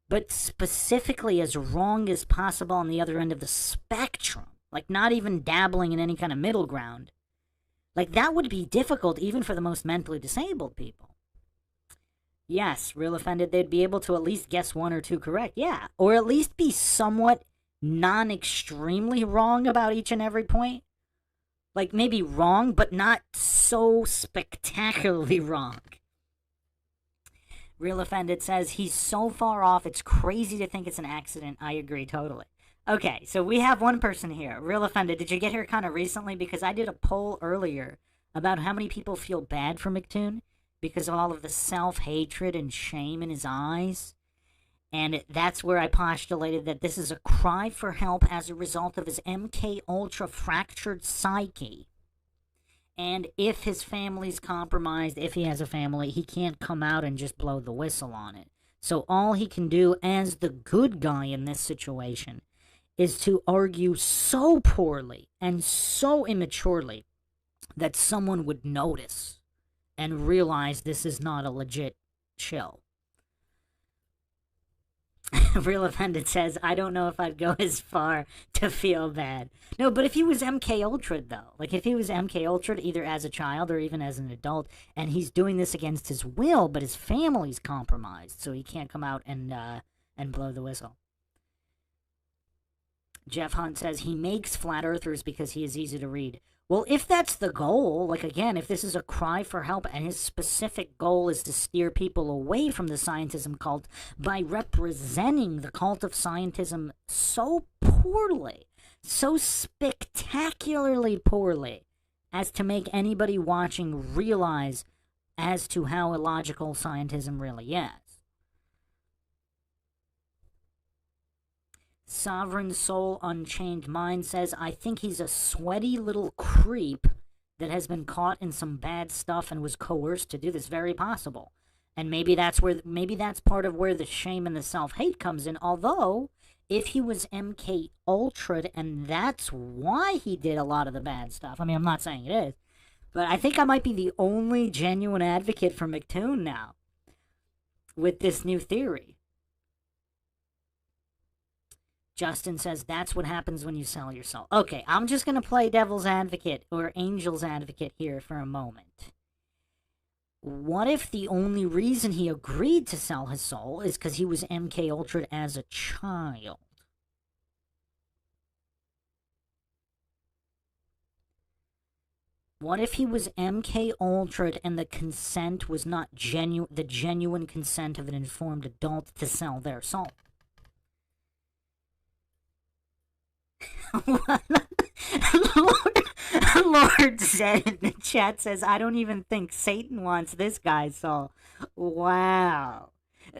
but specifically as wrong as possible on the other end of the spectrum. Like, not even dabbling in any kind of middle ground. Like, that would be difficult even for the most mentally disabled people. Yes, Real Offended, they'd be able to at least guess one or two correct, yeah. Or at least be somewhat non-extremely wrong about each and every point. Like, maybe wrong, but not so spectacularly wrong. Real Offended says, he's so far off, it's crazy to think it's an accident. I agree totally. Okay, so we have one person here. Real Offended, did you get here kind of recently? Because I did a poll earlier about how many people feel bad for McToon because of all of the self-hatred and shame in his eyes. And that's where I postulated that this is a cry for help as a result of his MK Ultra fractured psyche. And if his family's compromised, if he has a family, he can't come out and just blow the whistle on it. So all he can do as the good guy in this situation is to argue so poorly and so immaturely that someone would notice and realize this is not a legit show. Real Offended says, I don't know if I'd go as far to feel bad. No, but if he was MK Ultra, though, like if he was MK Ultra either as a child or even as an adult, and he's doing this against his will, but his family's compromised, so he can't come out and blow the whistle. Jeff Hunt says he makes flat earthers because he is easy to read. Well, if that's the goal, like again, if this is a cry for help and his specific goal is to steer people away from the scientism cult by representing the cult of scientism so poorly, so spectacularly poorly, as to make anybody watching realize as to how illogical scientism really is. Sovereign Soul Unchained Mind says, I think he's a sweaty little creep that has been caught in some bad stuff and was coerced to do this. Very possible. And maybe that's part of where the shame and the self-hate comes in. Although, if he was MK Ultra and that's why he did a lot of the bad stuff, I mean, I'm not saying it is, but I think I might be the only genuine advocate for McToon now with this new theory. Justin says, that's what happens when you sell your soul. Okay, I'm just going to play devil's advocate or angel's advocate here for a moment. What if the only reason he agreed to sell his soul is because he was MK Ultra as a child? What if he was MK Ultra and the consent was not the genuine consent of an informed adult to sell their soul? Lord Zed in the chat says, I don't even think Satan wants this guy's soul. Wow.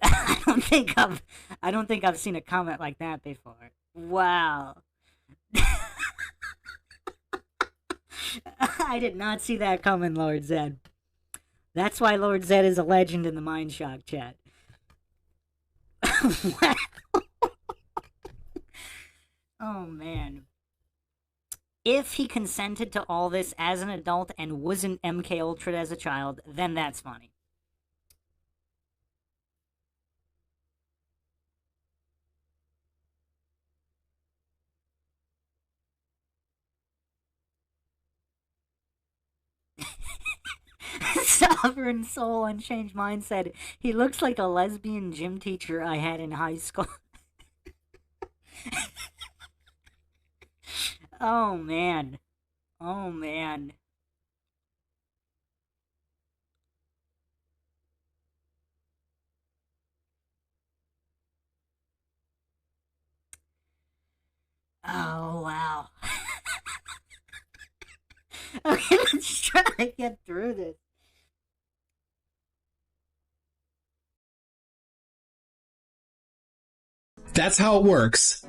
I don't think I've seen a comment like that before. Wow. I did not see that coming, Lord Zed. That's why Lord Zed is a legend in the MindShock chat. Wow. Oh, man. If he consented to all this as an adult and wasn't MK Ultra as a child, then that's funny. Sovereign Soul Unchanged Mind said, he looks like a lesbian gym teacher I had in high school. Oh, man. Oh, man. Oh, wow. Okay, let's try to get through this. That's how it works.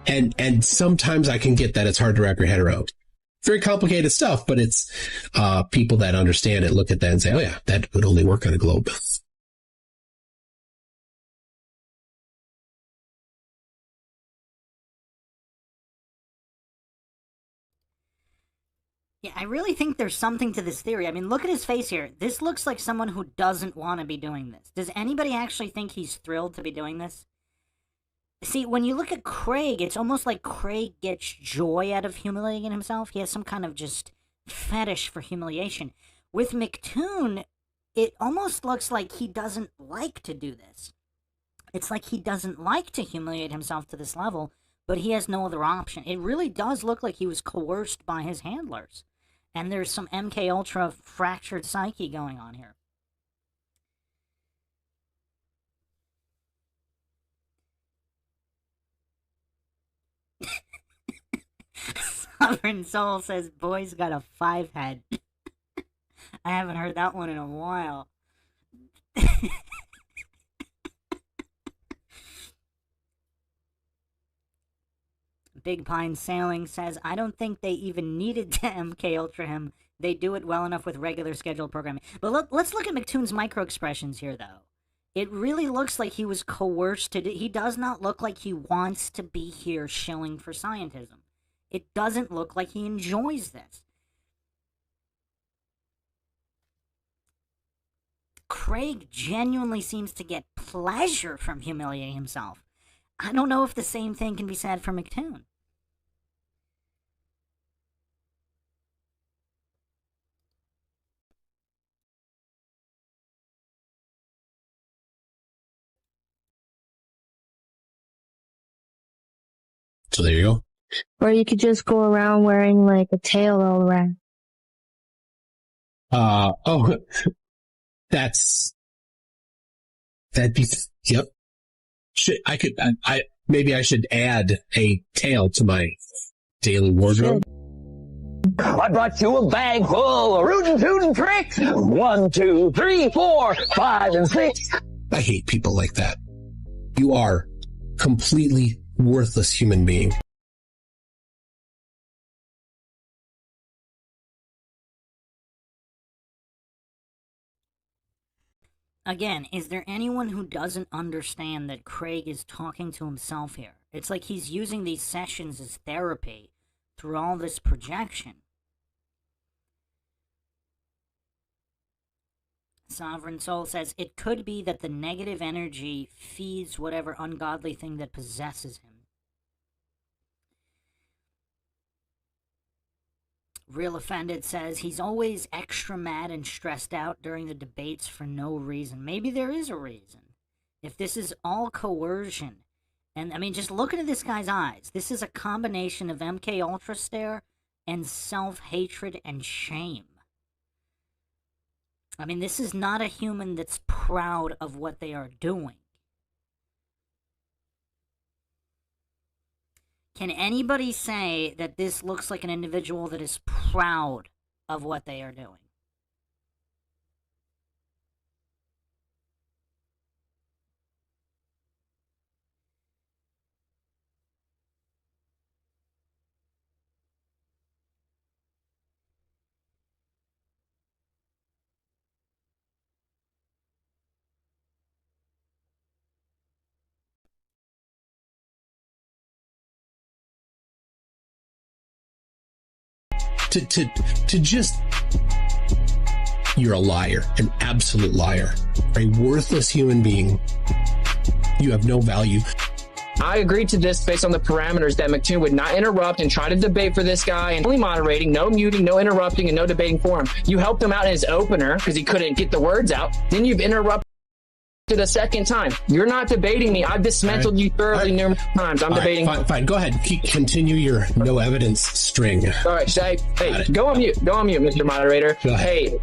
And sometimes I can get that it's hard to wrap your head around. Very complicated stuff, but it's people that understand it look at that and say, oh yeah, that would only work on a globe. Yeah, I really think there's something to this theory. I mean, look at his face here. This looks like someone who doesn't want to be doing this. Does anybody actually think he's thrilled to be doing this? See, when you look at Craig, it's almost like Craig gets joy out of humiliating himself. He has some kind of just fetish for humiliation. With McToon, it almost looks like he doesn't like to do this. It's like he doesn't like to humiliate himself to this level, but he has no other option. It really does look like he was coerced by his handlers. And there's some MK Ultra fractured psyche going on here. Sovereign Soul says, boy's got a 5 head. I haven't heard that one in a while. Big Pine Sailing says, I don't think they even needed to MK Ultra him. They do it well enough with regular scheduled programming. But let's look at McToon's micro expressions here, though. It really looks like he was coerced to do. He does not look like he wants to be here shilling for scientism. It doesn't look like he enjoys this. Craig genuinely seems to get pleasure from humiliating himself. I don't know if the same thing can be said for McToon. So there you go. Or you could just go around wearing like a tail all around. That'd be, yep. Maybe I should add a tail to my daily wardrobe. I brought you a bag full of rootin' tootin' tricks. 1, 2, 3, 4, 5, and 6. I hate people like that. You are completely worthless human being. Again, is there anyone who doesn't understand that Craig is talking to himself here? It's like he's using these sessions as therapy through all this projection. Sovereign Soul says, it could be that the negative energy feeds whatever ungodly thing that possesses him. Real Offended says, he's always extra mad and stressed out during the debates for no reason. Maybe there is a reason. If this is all coercion, and I mean, just looking at this guy's eyes, this is a combination of MK Ultra stare and self-hatred and shame. I mean, this is not a human that's proud of what they are doing. Can anybody say that this looks like an individual that is proud of what they are doing? To just, you're a liar, an absolute liar, a worthless human being. You have no value. I agreed to this based on the parameters that McToon would not interrupt and try to debate for this guy, and only moderating, no muting, no interrupting, and no debating for him. You helped him out in his opener because he couldn't get the words out. Then you've interrupted the second time. You're not debating me. I've dismantled you thoroughly numerous times. I'm debating. Fine. Go ahead. Continue your no evidence string. All right. Hey, go on mute. Go on mute, Mr. Moderator. Hey.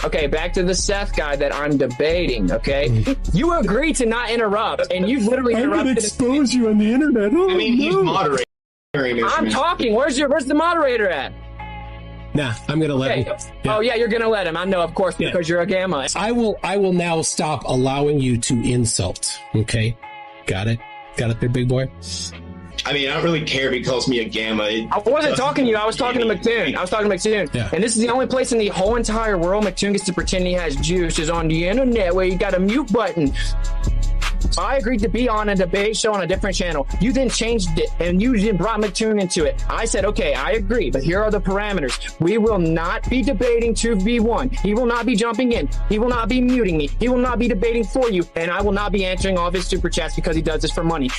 Okay. Back to the Seth guy that I'm debating. Okay. You agreed to not interrupt, and you literally interrupted. I'm gonna expose you on the internet. Oh, I mean, he's no. moderating. I'm talking. Where's the moderator at? Nah, I'm gonna let him. Yeah. Oh yeah, you're gonna let him. I know, of course, because you're a gamma. I will now stop allowing you to insult. Okay, got it there, big boy. I mean, I don't really care if he calls me a gamma. I wasn't talking to you. I was talking to McToon. Yeah. And this is the only place in the whole entire world McToon gets to pretend he has juice is on the internet where you got a mute button. I agreed to be on a debate show on a different channel. You then changed it, and you then brought McToon into it. I said, okay, I agree, but here are the parameters. We will not be debating 2v1. He will not be jumping in. He will not be muting me. He will not be debating for you, and I will not be answering all of his super chats because he does this for money.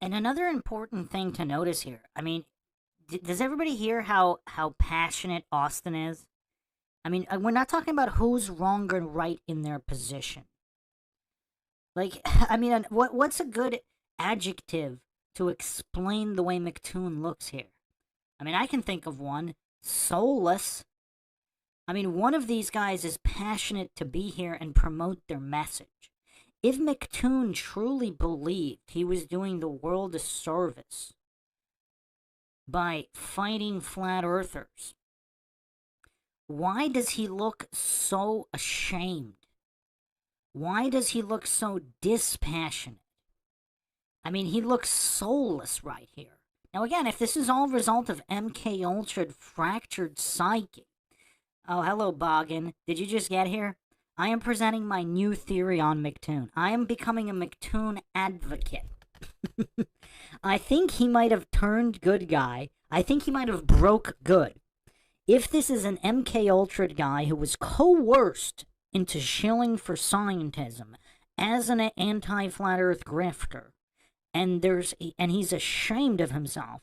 And another important thing to notice here, I mean, does everybody hear how passionate Austin is? I mean, we're not talking about who's wrong or right in their position. Like, I mean, what's a good adjective to explain the way McToon looks here? I mean, I can think of one. Soulless. I mean, one of these guys is passionate to be here and promote their message. If McToon truly believed he was doing the world a service by fighting flat earthers, why does he look so ashamed? Why does he look so dispassionate? I mean, he looks soulless right here. Now, again, if this is all a result of MK Ultra fractured psyche. Oh, hello, Boggin. Did you just get here? I am presenting my new theory on McToon. I am becoming a McToon advocate. I think he might have turned good guy. I think he might have broke good. If this is an MK Ultra guy who was coerced into shilling for scientism as an anti-flat Earth grifter, and he's ashamed of himself,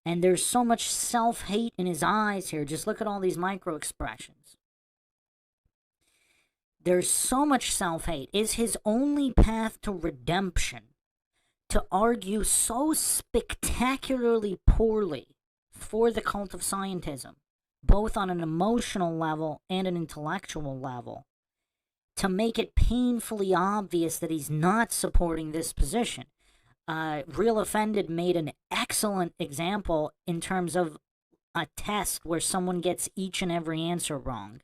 and there's so much self-hate in his eyes here. Just look at all these micro expressions. There's so much self-hate. Is his only path to redemption to argue so spectacularly poorly for the cult of scientism, both on an emotional level and an intellectual level, to make it painfully obvious that he's not supporting this position? Real Offended made an excellent example in terms of a test where someone gets each and every answer wrong.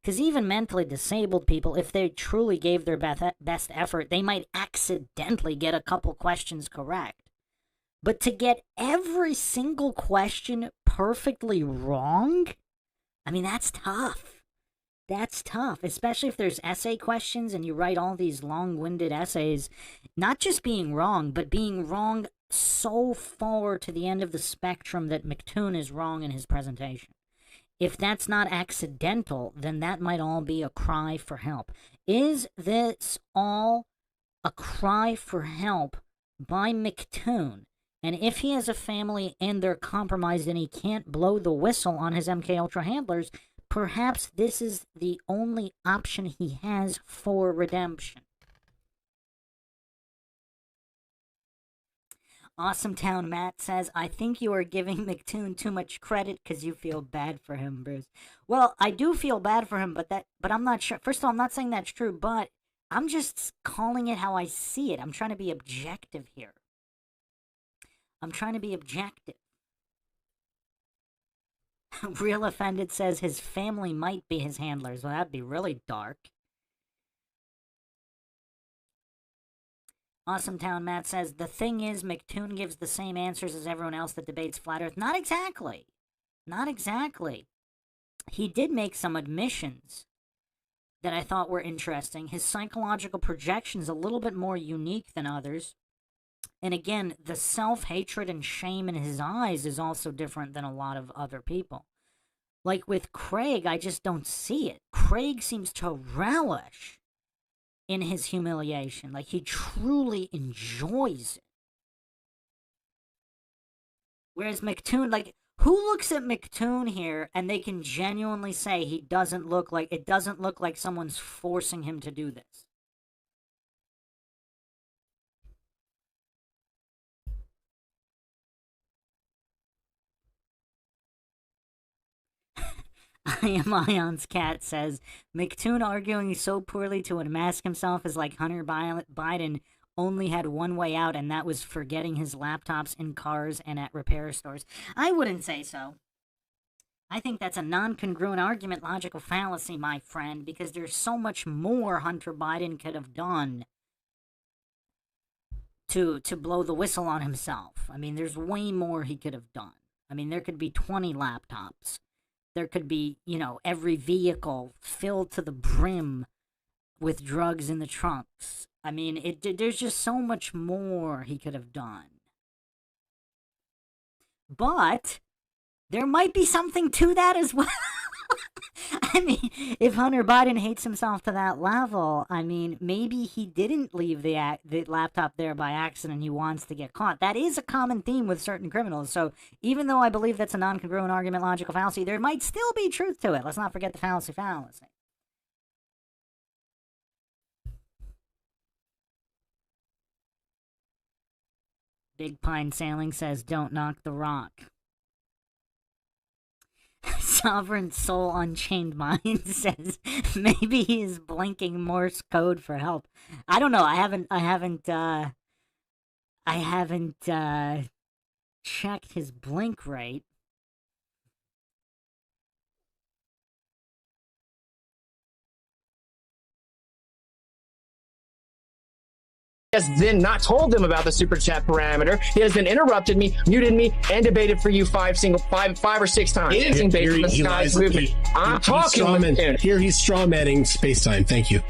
Because even mentally disabled people, if they truly gave their best effort, they might accidentally get a couple questions correct. But to get every single question perfectly wrong, I mean, that's tough. That's tough, especially if there's essay questions and you write all these long-winded essays, not just being wrong, but being wrong so far to the end of the spectrum that McToon is wrong in his presentation. If that's not accidental, then that might all be a cry for help. Is this all a cry for help by McToon? And if he has a family and they're compromised and he can't blow the whistle on his MK Ultra handlers, perhaps this is the only option he has for redemption. Awesome Town Matt says, I think you are giving McToon too much credit because you feel bad for him, Bruce. Well, I do feel bad for him, but I'm not sure. First of all, I'm not saying that's true, but I'm just calling it how I see it. I'm trying to be objective here. I'm trying to be objective. Real Offended says his family might be his handlers. Well, that'd be really dark. Awesome Town Matt says, the thing is, McToon gives the same answers as everyone else that debates Flat Earth. Not exactly. Not exactly. He did make some admissions that I thought were interesting. His psychological projection is a little bit more unique than others. And again, the self-hatred and shame in his eyes is also different than a lot of other people. Like with Craig, I just don't see it. Craig seems to relish in his humiliation. Like, he truly enjoys it. Whereas McToon, like, who looks at McToon here and they can genuinely say he doesn't look like, it doesn't look like someone's forcing him to do this? I Am Ion's cat says, McToon arguing so poorly to unmask himself is like Hunter Biden only had one way out, and that was forgetting his laptops in cars and at repair stores. I wouldn't say so. I think that's a non-congruent argument, logical fallacy, my friend, because there's so much more Hunter Biden could have done to blow the whistle on himself. I mean, there's way more he could have done. I mean, there could be 20 laptops. There could be, you know, every vehicle filled to the brim with drugs in the trunks. I mean, there's just so much more he could have done. But there might be something to that as well. I mean, if Hunter Biden hates himself to that level, I mean, maybe he didn't leave the laptop there by accident. He wants to get caught. That is a common theme with certain criminals. So even though I believe that's a non-congruent argument, logical fallacy, there might still be truth to it. Let's not forget the fallacy. Big Pine Sailing says, don't knock the rock. Sovereign Soul Unchained Mind says maybe he is blinking Morse code for help. I don't know. I haven't checked his blink rate. has then not told them about the super chat parameter. He has then interrupted me, muted me, and debated for you five or six times. I'm talking. Here he's strawmanning space-time. Thank you.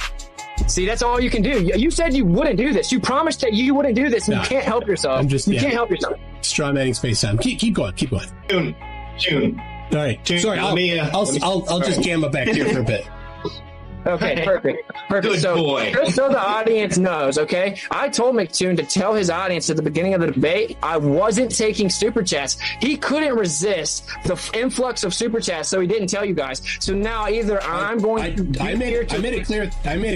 See, that's all you can do. You said you wouldn't do this. You promised that you wouldn't do this, and you can't help yourself. You can't help yourself. Strawmanning space-time. Keep going. June. All right. Sorry, I'll just gamma back here for a bit. Okay, perfect. Good boy. Just so the audience knows, okay? I told McToon to tell his audience at the beginning of the debate I wasn't taking super chats. He couldn't resist the influx of super chats, so he didn't tell you guys. So now either I made it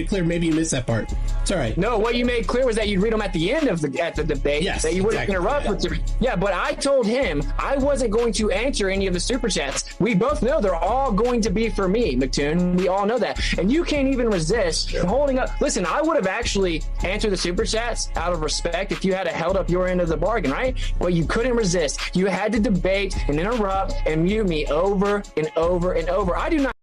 clear. Maybe you missed that part. It's all right. No, what you made clear was that you'd read them at the end of the debate. Yes, that you wouldn't interrupt with but I told him I wasn't going to answer any of the super chats. We both know they're all going to be for me, McToon. We all know that. And you can't even resist holding up. Listen, I would have actually answered the super chats out of respect if you had held up your end of the bargain, right? But you couldn't resist. You had to debate and interrupt and mute me over and over and over. I do not.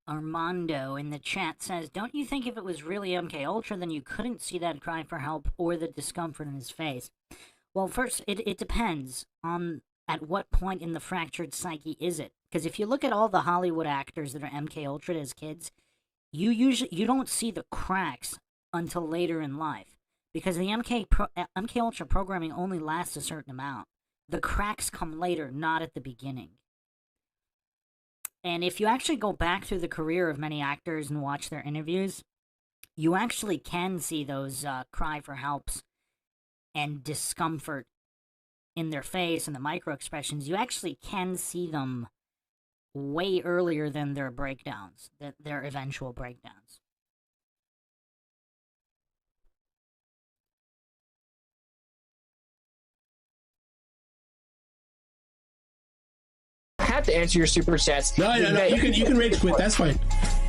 Armando in the chat says, don't you think if it was really MK Ultra, then you couldn't see that cry for help or the discomfort in his face? Well, first, it depends on at what point in the fractured psyche is it. Because if you look at all the Hollywood actors that are MK Ultra as kids, you don't see the cracks until later in life. Because the MK Ultra programming only lasts a certain amount. The cracks come later, not at the beginning. And if you actually go back through the career of many actors and watch their interviews, you actually can see those cry for helps and discomfort in their face and the micro expressions. You actually can see them way earlier than their breakdowns, their eventual breakdowns. Have to answer your super chats. No. You can rage quit. That's fine.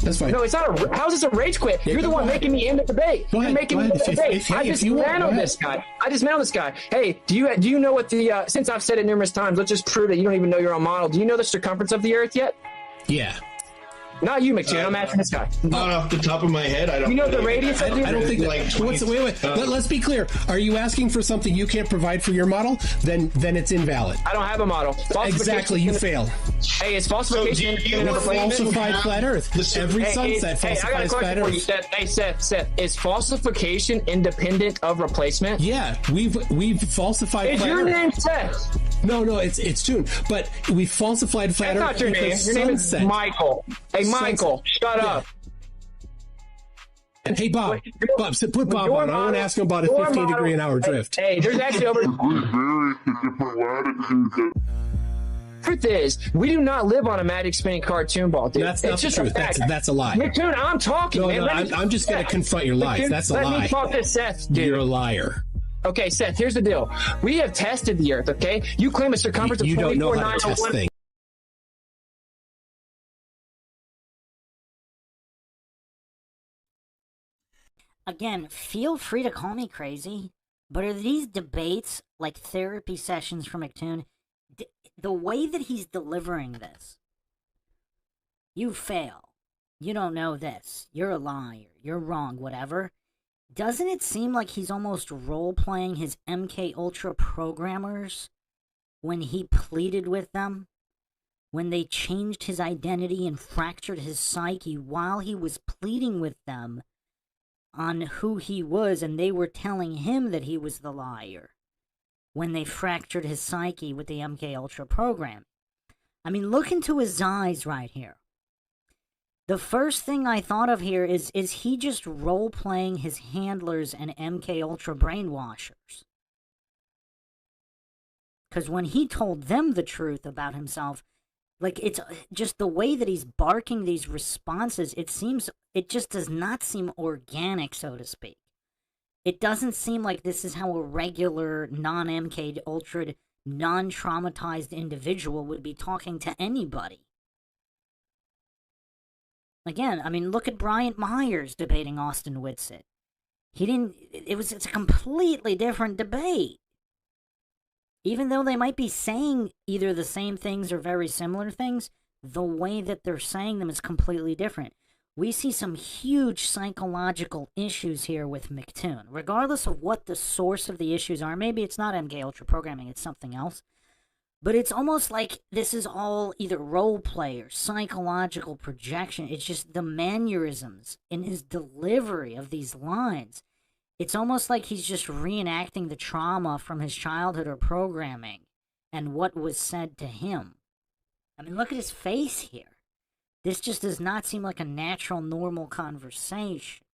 No, it's not. How's this a rage quit? You're the one making me end the debate. You're making me end the debate. I just dismantled this guy. Hey, do you know what the? Since I've said it numerous times, let's just prove that you don't even know your own model. Do you know the circumference of the Earth yet? Yeah. Not you, McToon. I'm asking this guy. Not off the top of my head. I don't. You know the radius of the Earth? I don't think that. Wait. Let's be clear. Are you asking for something you can't provide for your model? Then it's invalid. I don't have a model. Exactly. You fail. Hey, it's falsification. Falsified flat Earth. Every sunset falsifies flat Earth. Hey, Seth, is falsification independent of replacement? Yeah, we've falsified. Is your name Seth? No, it's Toon. But we falsified flat Earth. That's not your name. Your name is Michael. Hey, Michael, shut up. Hey, Bob, put Bob on. I want to ask him about a 15-degree-an-hour drift. Hey, there's actually over. Truth is, we do not live on a magic spinning cartoon ball, dude. That's not the truth. That's a lie. McToon, I'm talking, no, man. No, I'm just going to confront your lies. That's a lie. Let me talk to Seth, dude. You're a liar. Okay, Seth, here's the deal. We have tested the Earth, okay? You claim a circumference of 24,901. You don't know how to test things. Again, feel free to call me crazy, but are these debates like therapy sessions for McToon? The way that he's delivering this, you fail. You don't know this. You're a liar. You're wrong, whatever. Doesn't it seem like he's almost role-playing his MK Ultra programmers when he pleaded with them? When they changed his identity and fractured his psyche while he was pleading with them on who he was, and they were telling him that he was the liar when they fractured his psyche with the MK Ultra program. I mean, look into his eyes right here. The first thing I thought of here is he just role-playing his handlers and MK Ultra brainwashers? Because when he told them the truth about himself, like, it's just the way that he's barking these responses, it just does not seem organic, so to speak. It doesn't seem like this is how a regular non-MK Ultra, non-traumatized individual would be talking to anybody. Again, I mean, look at Bryant Myers debating Austin Whitsitt. It's a completely different debate. Even though they might be saying either the same things or very similar things, the way that they're saying them is completely different. We see some huge psychological issues here with McToon. Regardless of what the source of the issues are, maybe it's not MK Ultra programming, it's something else. But it's almost like this is all either role play or psychological projection. It's just the mannerisms in his delivery of these lines. It's almost like he's just reenacting the trauma from his childhood or programming and what was said to him. I mean, look at his face here. This just does not seem like a natural, normal conversation.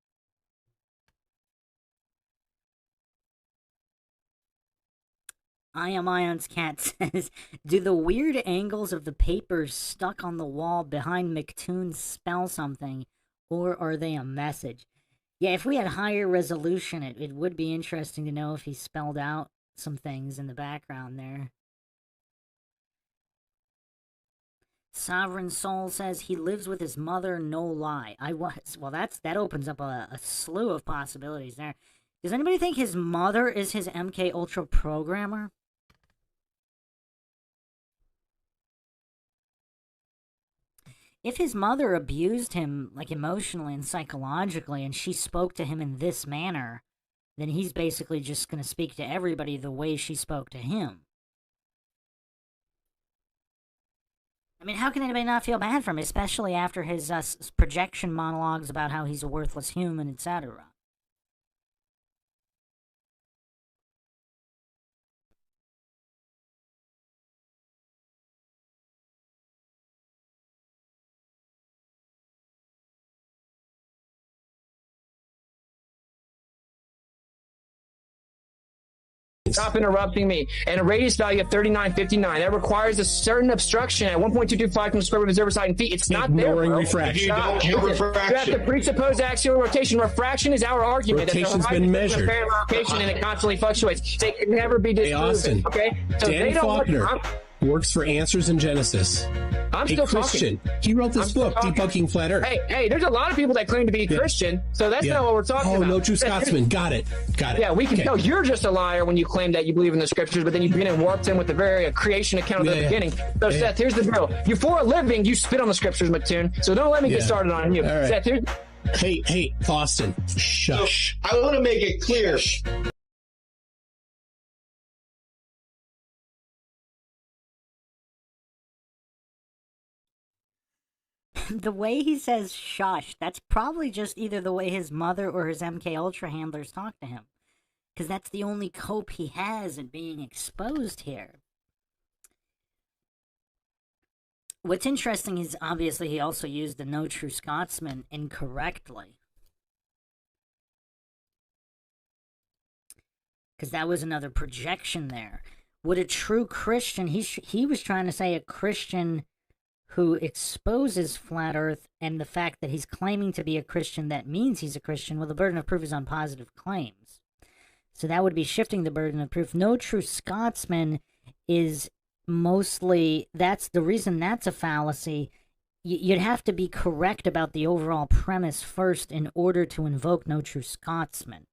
I Am Ion's cat says, do the weird angles of the papers stuck on the wall behind McToon spell something, or are they a message? Yeah, if we had higher resolution, it would be interesting to know if he spelled out some things in the background there. Sovereign Soul says he lives with his mother, no lie. Well, that opens up a slew of possibilities there. Does anybody think his mother is his MK Ultra programmer? If his mother abused him, like, emotionally and psychologically, and she spoke to him in this manner, then he's basically just going to speak to everybody the way she spoke to him. I mean, how can anybody not feel bad for him, especially after his projection monologues about how he's a worthless human, etc.? Stop interrupting me. And a radius value of 3959. That requires a certain obstruction at 1.225 from the square root of observer side in feet. It's not Ignoring there, bro. refraction. You don't You have to presuppose axial rotation. Refraction is our argument. Rotation's been measured. Rotation and it constantly fluctuates. They can never be disproven. Hey, Austin. Okay? So Dan they don't Faulkner works for Answers in Genesis. I'm still Christian. talking. He wrote this book, Debunking Flat Earth. Hey, there's a lot of people that claim to be Christian, so that's not what we're talking about. Oh, no true Scotsman. Got it. Yeah, we can tell you're just a liar when you claim that you believe in the scriptures, but then you begin and warped in with the very creation account at the beginning. So, Seth, here's the deal. You, for a living, you spit on the scriptures, McToon, so don't let me get started on you. All right. Seth, here's... Hey, Austin, shush. I want to make it clear. The way he says shush, that's probably just either the way his mother or his MK Ultra handlers talk to him. Because that's the only cope he has in being exposed here. What's interesting is, obviously, he also used the No True Scotsman incorrectly. Because that was another projection there. Would a true Christian, he was trying to say a Christian who exposes flat earth and the fact that he's claiming to be a Christian, that means he's a Christian. Well, the burden of proof is on positive claims. So that would be shifting the burden of proof. No True Scotsman is mostly, that's the reason that's a fallacy. You'd have to be correct about the overall premise first in order to invoke No True Scotsman.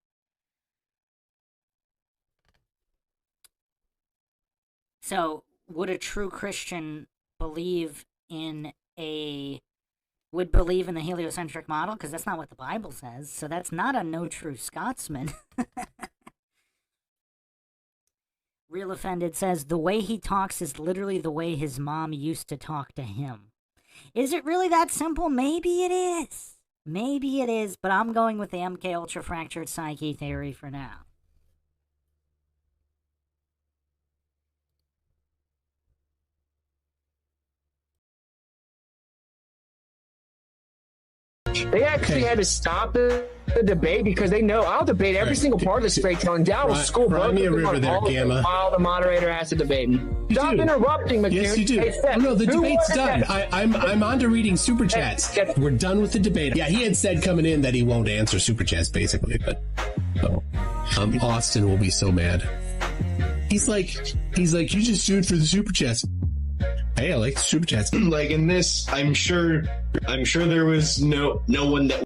So, would a true Christian believe in would believe in the heliocentric model? Because that's not what the Bible says. So that's not a No True Scotsman. Real Offended says, the way he talks is literally the way his mom used to talk to him. Is it really that simple? Maybe it is. Maybe it is, but I'm going with the MK Ultra Fractured Psyche theory for now. They actually had to stop the debate because they know I'll debate every single part of the straight telling down with school. Run me a river there, Gamma. While the moderator has to debate me. Stop interrupting, McToon. Yes, you do. Hey, Seth, no, the debate's done. I'm on to reading super chats. We're done with the debate. Yeah, he had said coming in that he won't answer super chats, basically. But Austin will be so mad. He's like, you just sued for the super chats. Hey, I like the super chats. Like in this, I'm sure there was no one that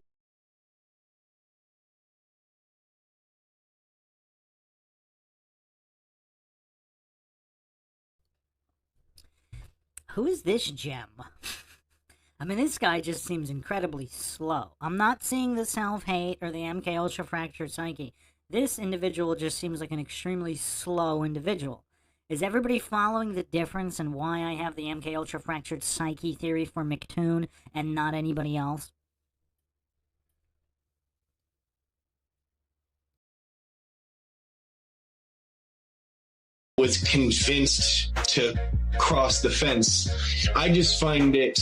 Who is this gem? I mean, this guy just seems incredibly slow. I'm not seeing the self-hate or the MK Ultra fractured psyche. This individual just seems like an extremely slow individual. Is everybody following the difference in why I have the MK Ultra fractured psyche theory for McToon and not anybody else? Was convinced to cross the fence. I just find it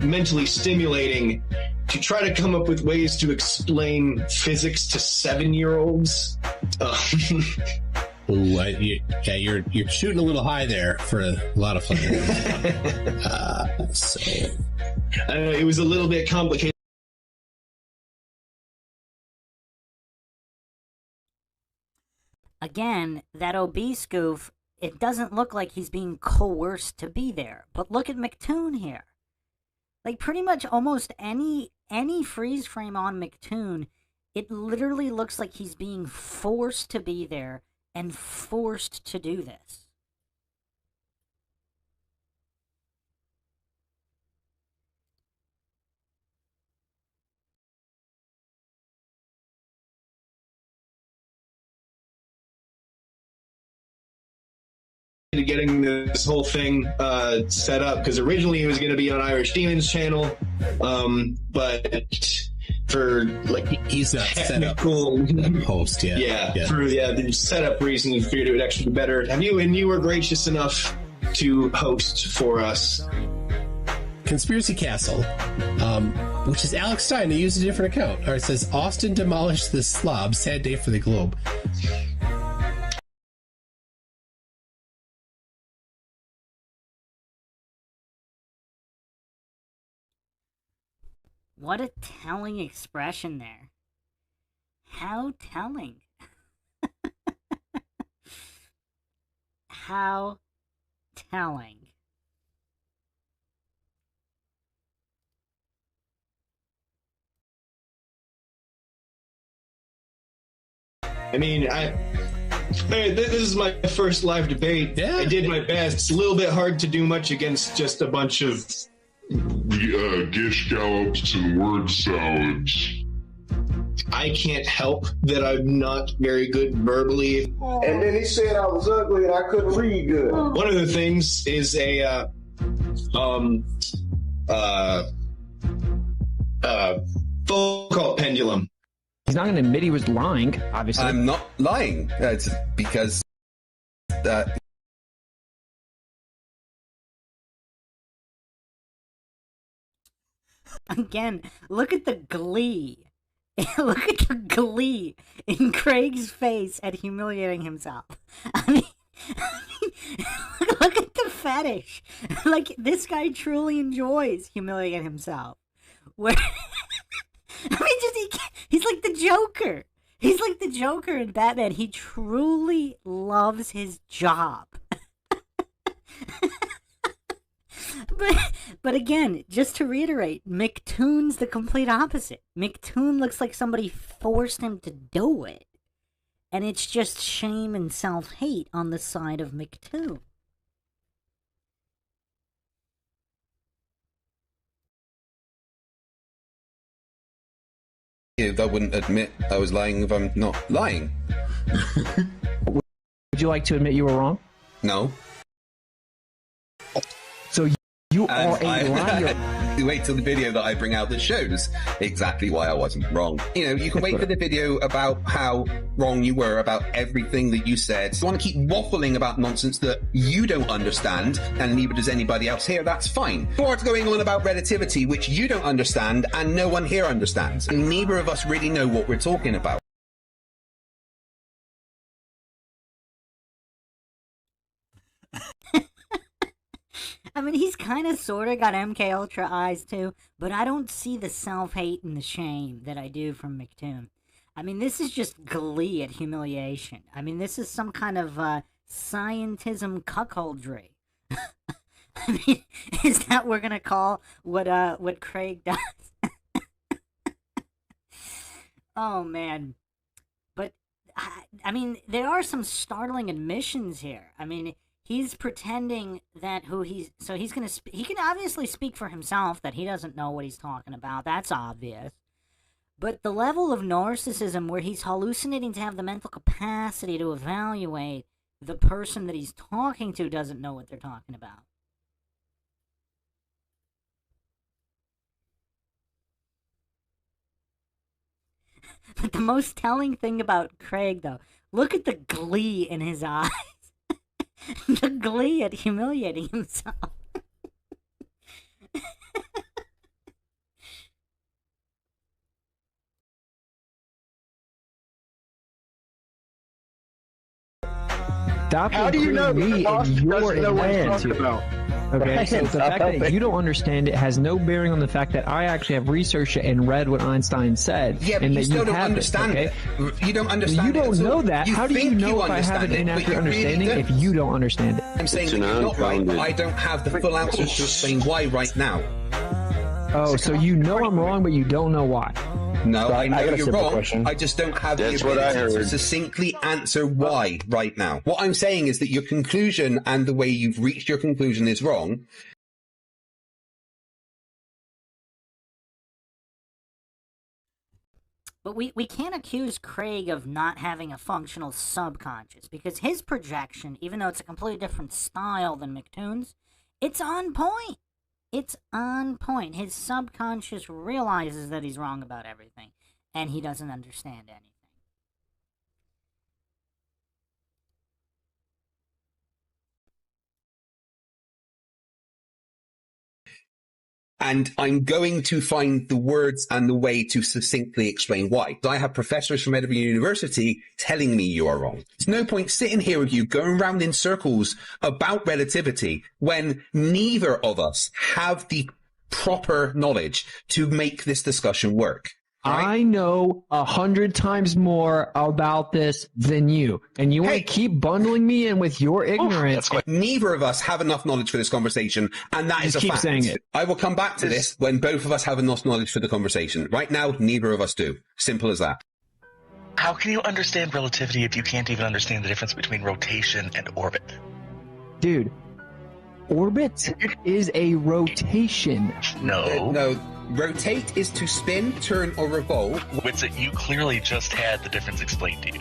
mentally stimulating to try to come up with ways to explain physics to 7-year-olds. Ooh, you're shooting a little high there for a lot of fun. It was a little bit complicated. Again, that obese goof, it doesn't look like he's being coerced to be there. But look at McToon here. Like, pretty much almost any freeze frame on McToon, it literally looks like he's being forced to be there and forced to do this. Getting this whole thing set up, because originally it was going to be on Irish Demon's channel, but for like he's a technical host, the setup reasons, we figured it would actually be better. You were gracious enough to host for us. Conspiracy Castle, which is Alex Stein. They used a different account. Or it says Austin demolished the slob. Sad day for the globe. What a telling expression there. How telling. How telling. I mean, this is my first live debate. Yeah. I did my best. It's a little bit hard to do much against just a bunch of gish gallops and word salads. I can't help that I'm not very good verbally. And then he said I was ugly and I couldn't read good. One of the things is a Foucault pendulum. He's not going to admit he was lying, obviously. I'm not lying. It's because Again, look at the glee. Look at the glee in Craig's face at humiliating himself. I mean, look at the fetish. Like, this guy truly enjoys humiliating himself. Where, I mean, he's like the Joker. He's like the Joker in Batman. He truly loves his job. But again, just to reiterate, McToon's the complete opposite. McToon looks like somebody forced him to do it. And it's just shame and self-hate on the side of McToon. I wouldn't admit I was lying if I'm not lying. Would you like to admit you were wrong? No. So you are a liar. Wait till the video that I bring out that shows exactly why I wasn't wrong. You know, you can wait for the video about how wrong you were about everything that you said. If you want to keep waffling about nonsense that you don't understand, and neither does anybody else here, that's fine. Or going on about relativity, which you don't understand, and no one here understands. And neither of us really know what we're talking about. I mean, he's kind of sort of got MK Ultra eyes too, but I don't see the self-hate and the shame that I do from McToon. I mean, this is just glee at humiliation. I mean, this is some kind of scientism cuckoldry. I mean, is that what we're gonna call what Craig does? Oh man, but I mean, there are some startling admissions here. I mean, He's pretending that he's gonna he can obviously speak for himself that he doesn't know what he's talking about. That's obvious. But the level of narcissism where he's hallucinating to have the mental capacity to evaluate the person that he's talking to doesn't know what they're talking about. But the most telling thing about Craig, though, look at the glee in his eyes. The glee at humiliating himself. Stop How do you know me the in your doesn't know what he's event? talking about? Okay, Right, so the stop fact that helping. you don't understand it has no bearing on the fact that I actually have researched it and read what Einstein said. Yeah, but and you that still don't have understand okay? it. You don't understand You it don't at know all. that. You How do you think know if I have understand an it, but inaccurate you really understanding don't. if you don't understand it? I'm saying that you're not right, but I don't have the full answers to explain why right now. Oh, so you know I'm wrong, but you don't know why. No, I know got a you're simple wrong. question. I just don't have That's the what I ability to heard. succinctly answer why right now. What I'm saying is that your conclusion and the way you've reached your conclusion is wrong. But we can't accuse Craig of not having a functional subconscious, because his projection, even though it's a completely different style than McToon's, it's on point. It's on point. His subconscious realizes that he's wrong about everything, and he doesn't understand anything. And I'm going to find the words and the way to succinctly explain why. I have professors from Edinburgh University telling me you are wrong. There's no point sitting here with you going round in circles about relativity when neither of us have the proper knowledge to make this discussion work. I know 100 times more about this than you, and you want to keep bundling me in with your ignorance. Neither of us have enough knowledge for this conversation, and that is a keep fact. saying it. I will come back to this when both of us have enough knowledge for the conversation. Right now, neither of us do. Simple as that. How can you understand relativity if you can't even understand the difference between rotation and orbit? Dude, orbit is a rotation. No. Rotate is to spin, turn, or revolve. Witsit, you clearly just had the difference explained to you.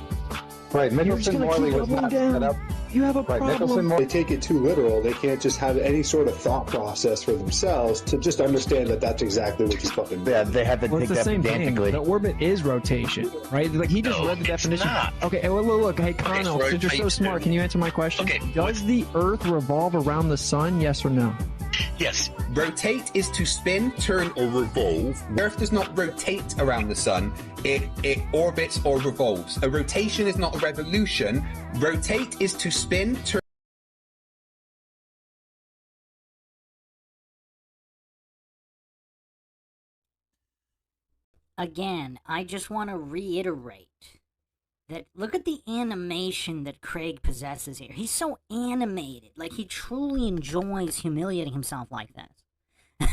Right, Mickelson Morley was not set up. You have a problem. They take it too literal. They can't just have any sort of thought process for themselves to just understand that that's exactly what you fucking do. Yeah, they have to Well, take it's the that same thing. pedantically. The orbit is rotation, right? Like he just read the definition. Okay, well, look, hey, Connell, since you're so smart, can you answer my question? Okay. Does the Earth revolve around the sun? Yes or no? Yes. Rotate is to spin, turn, or revolve. The Earth does not rotate around the sun. It orbits or revolves. A rotation is not a revolution. Rotate is to spin, turn. Again, I just want to reiterate that look at the animation that Craig possesses here. He's so animated, like he truly enjoys humiliating himself like this.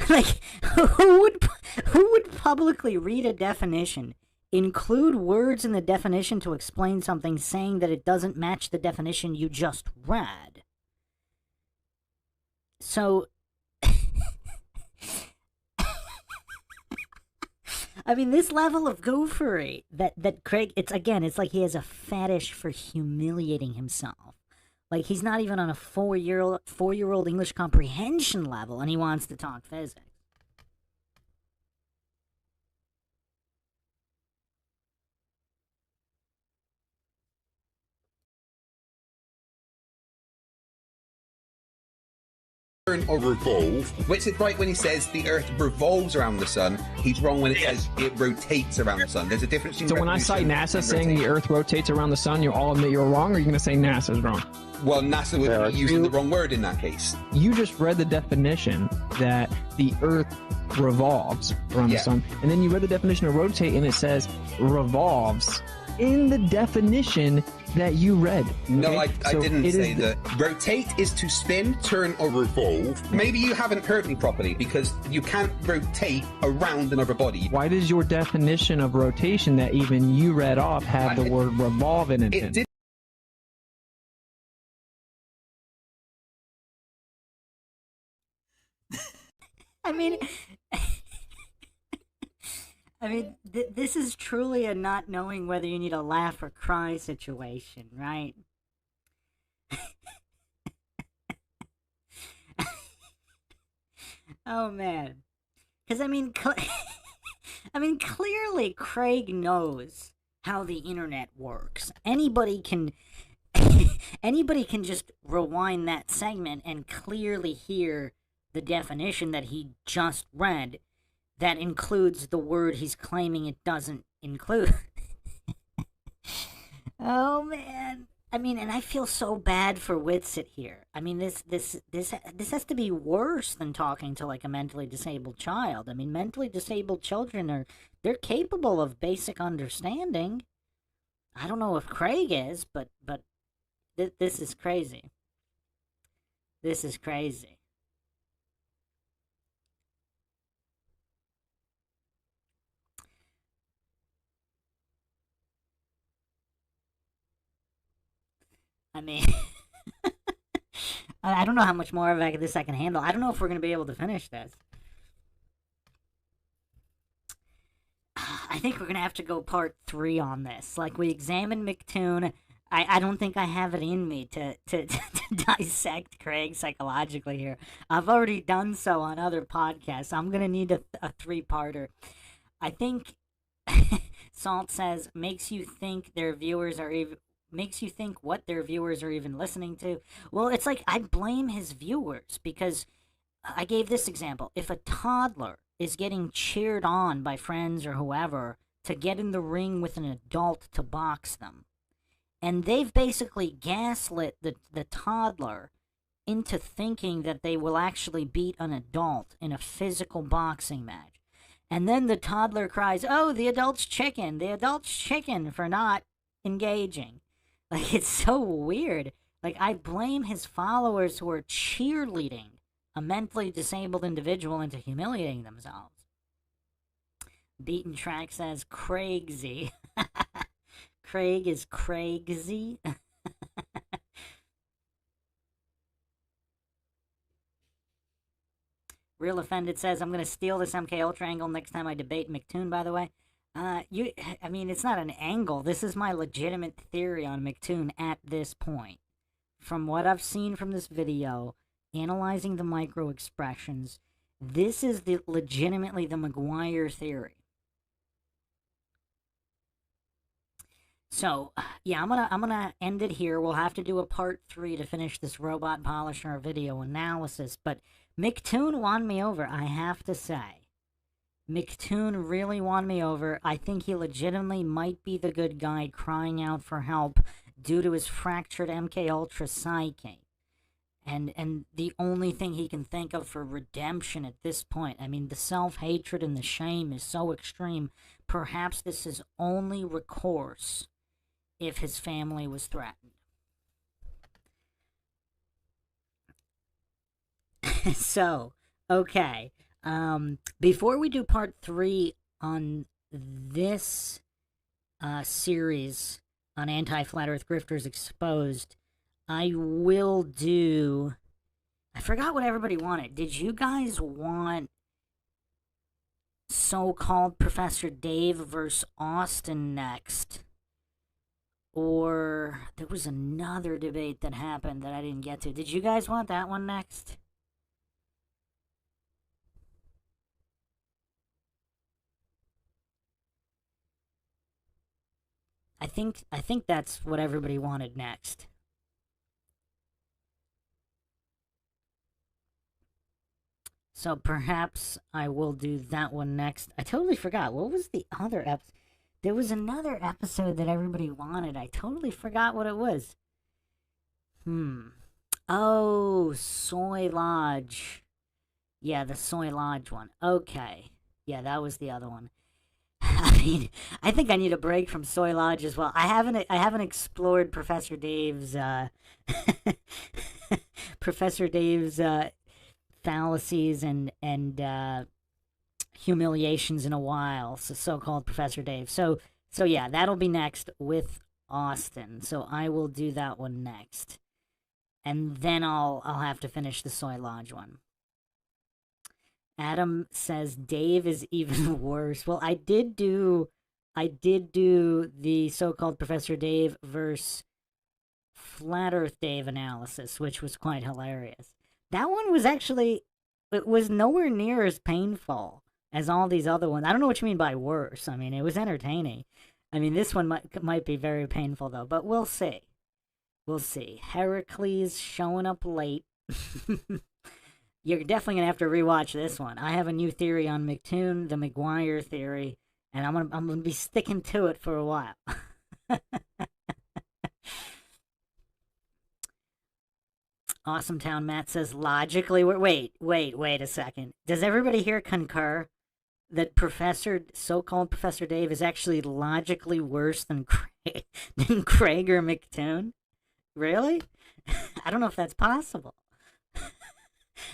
Like, who would publicly read a definition, include words in the definition to explain something, saying that it doesn't match the definition you just read? So, I mean, this level of goofery that Craig, it's like he has a fetish for humiliating himself. Like he's not even on a 4-year-old English comprehension level, and he wants to talk physics. Turn or revolve. Which is right when he says the Earth revolves around the sun. He's wrong when it says it rotates around the sun. There's a difference between So when I cite revolution NASA and saying rotation. the Earth rotates around the sun, you'll all admit you're wrong, or are you going to say NASA's wrong? Well, NASA would be using the wrong word in that case. You just read the definition that the Earth revolves around the sun, and then you read the definition of rotate, and it says revolves in the definition that you read. No, okay? I So didn't it is say that. Rotate is to spin, turn, or revolve. Maybe you haven't heard me properly because you can't rotate around another body. Why does your definition of rotation that even you read off have the word revolve in it? It did I mean, this is truly a not knowing whether you need a laugh or cry situation, right? Oh man, because I mean, clearly Craig knows how the internet works. Anybody can just rewind that segment and clearly hear the definition that he just read that includes the word he's claiming it doesn't include. Oh man. I mean, and I feel so bad for Witsit here. I mean, this has to be worse than talking to like a mentally disabled child. I mean, mentally disabled children they're capable of basic understanding. I don't know if Craig is, but this is crazy. This is crazy. I mean, I don't know how much more of this I can handle. I don't know if we're going to be able to finish this. I think we're going to have to go part 3 on this. Like, we examined McToon. I don't think I have it in me to dissect Craig psychologically here. I've already done so on other podcasts. I'm going to need a 3-parter. I think Salt says, makes you think what their viewers are even listening to. Well, it's like I blame his viewers because I gave this example. If a toddler is getting cheered on by friends or whoever to get in the ring with an adult to box them, and they've basically gaslit the toddler into thinking that they will actually beat an adult in a physical boxing match, and then the toddler cries, "Oh, the adult's chicken for not engaging." Like, it's so weird. Like, I blame his followers who are cheerleading a mentally disabled individual into humiliating themselves. Beaten Track says, Craigsy. Craig is Craigsy. Real Offended says, I'm going to steal this MK Ultra angle next time I debate McToon, by the way. I mean, it's not an angle. This is my legitimate theory on McToon at this point. From what I've seen from this video, analyzing the micro expressions, this is legitimately the McGuire theory. So, yeah, I'm gonna end it here. We'll have to do a part 3 to finish this robot polisher video analysis, but McToon won me over, I have to say. McToon really won me over. I think he legitimately might be the good guy crying out for help due to his fractured MK Ultra psyche. And the only thing he can think of for redemption at this point, I mean, the self-hatred and the shame is so extreme, perhaps this is only recourse if his family was threatened. So, okay. Before we do part 3 on this series on Anti-Flat Earth Grifters Exposed, I will do... I forgot what everybody wanted. Did you guys want so-called Professor Dave versus Austin next? Or there was another debate that happened that I didn't get to. Did you guys want that one next? I think that's what everybody wanted next. So perhaps I will do that one next. I totally forgot. What was the other episode? There was another episode that everybody wanted. I totally forgot what it was. Oh, Soy Lodge. Yeah, the Soy Lodge one. Okay. Yeah, that was the other one. I mean, I think I need a break from Soy Lodge as well. I haven't explored Professor Dave's Professor Dave's fallacies and humiliations in a while. So-called Professor Dave. So yeah, that'll be next with Austin. So I will do that one next, and then I'll have to finish the Soy Lodge one. Adam says Dave is even worse. Well, I did do the so-called Professor Dave versus Flat Earth Dave analysis, which was quite hilarious. That one was actually, it was nowhere near as painful as all these other ones. I don't know what you mean by worse. I mean, it was entertaining. I mean, this one might be very painful, though, but we'll see. We'll see. Heracles showing up late. You're definitely going to have to rewatch this one. I have a new theory on McToon, the McGuire theory, and I'm gonna be sticking to it for a while. Awesome Town Matt says, logically, wait a second. Does everybody here concur that so-called Professor Dave is actually logically worse than Craig or McToon? Really? I don't know if that's possible.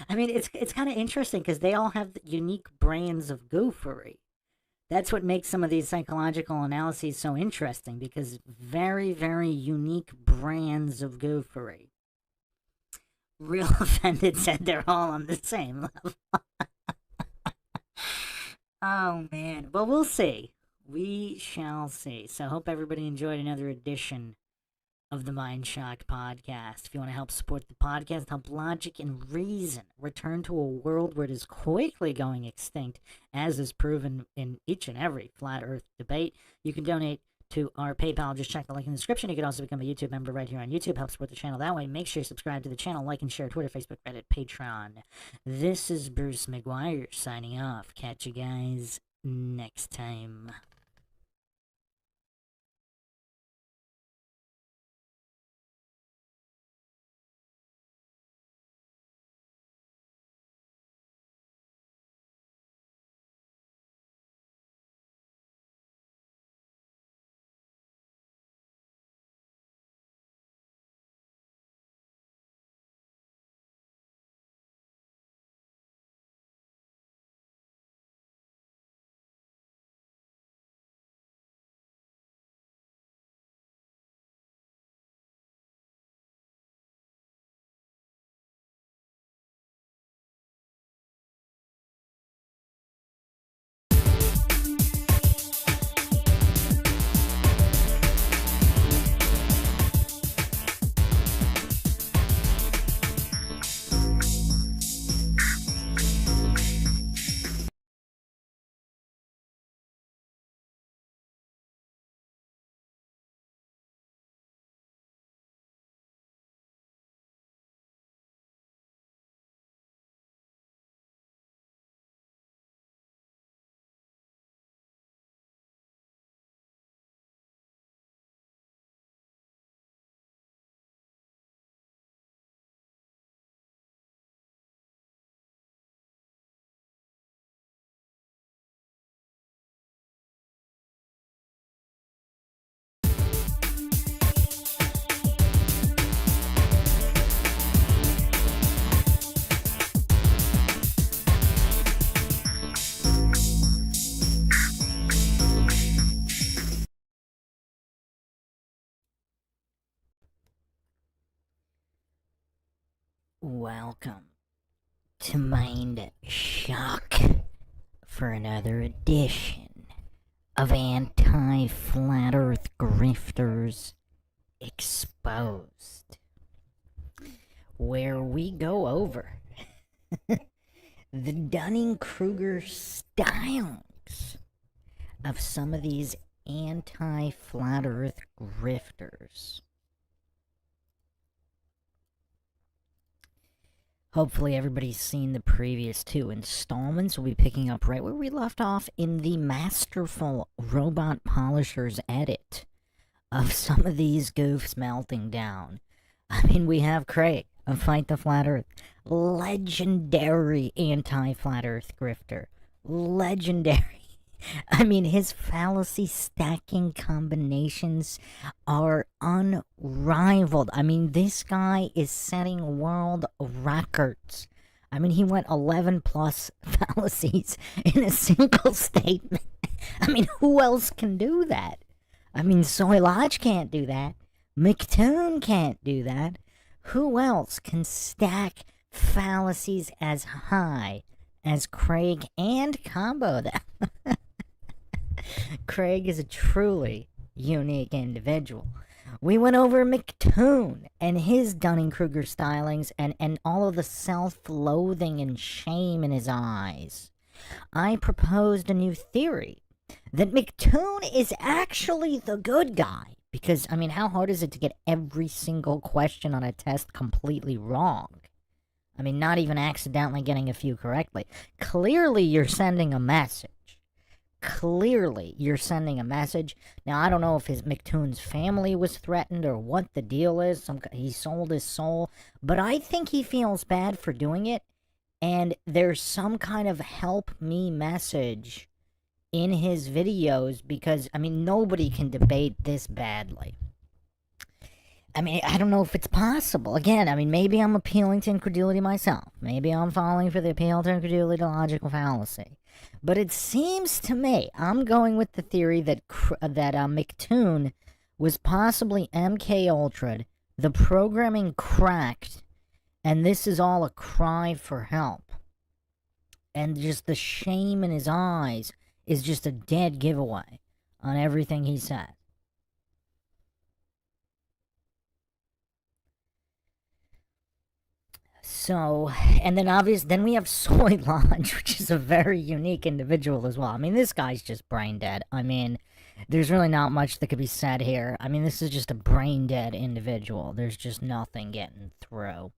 I mean, it's kind of interesting because they all have unique brands of goofery. That's what makes some of these psychological analyses so interesting, because very, very unique brands of goofery. Real Offended said they're all on the same level. Oh, man. Well, we'll see. We shall see. So I hope everybody enjoyed another edition of the MindShock podcast. If you want to help support the podcast, help logic and reason return to a world where it is quickly going extinct, as is proven in each and every flat earth debate, you can donate to our PayPal. Just check the link in the description. You can also become a YouTube member right here on YouTube. Help support the channel that way. Make sure you subscribe to the channel, like and share Twitter, Facebook, Reddit, Patreon. This is Bruce McGuire signing off. Catch you guys next time. Welcome to MindShock for another edition of Anti-Flat Earth Grifters Exposed, where we go over the Dunning-Kruger styles of some of these anti-Flat Earth grifters. Hopefully everybody's seen the previous two installments. We'll be picking up right where we left off in the masterful Robot Polisher's edit of some of these goofs melting down. I mean, we have Craig of Fight the Flat Earth. Legendary anti-Flat Earth grifter. Legendary. I mean, his fallacy stacking combinations are unrivaled. I mean, this guy is setting world records. I mean, he went 11 plus fallacies in a single statement. I mean, who else can do that? I mean, Soy Lodge can't do that. McToon can't do that. Who else can stack fallacies as high as Craig and combo them. Craig is a truly unique individual. We went over McToon and his Dunning-Kruger stylings and all of the self-loathing and shame in his eyes. I proposed a new theory that McToon is actually the good guy. Because, I mean, how hard is it to get every single question on a test completely wrong? I mean, not even accidentally getting a few correctly. Clearly, you're sending a message. Clearly, you're sending a message. Now, I don't know if his McToon's family was threatened or what the deal is. He sold his soul. But I think he feels bad for doing it. And there's some kind of help me message in his videos because, I mean, nobody can debate this badly. I mean, I don't know if it's possible. Again, I mean, maybe I'm appealing to incredulity myself. Maybe I'm falling for the appeal to incredulity to logical fallacy. But it seems to me, I'm going with the theory that McToon was possibly MK Ultra'd, the programming cracked, and this is all a cry for help. And just the shame in his eyes is just a dead giveaway on everything he said. So, and then we have Soy Lodge, which is a very unique individual as well. I mean, this guy's just brain dead. I mean, there's really not much that could be said here. I mean, this is just a brain dead individual. There's just nothing getting through.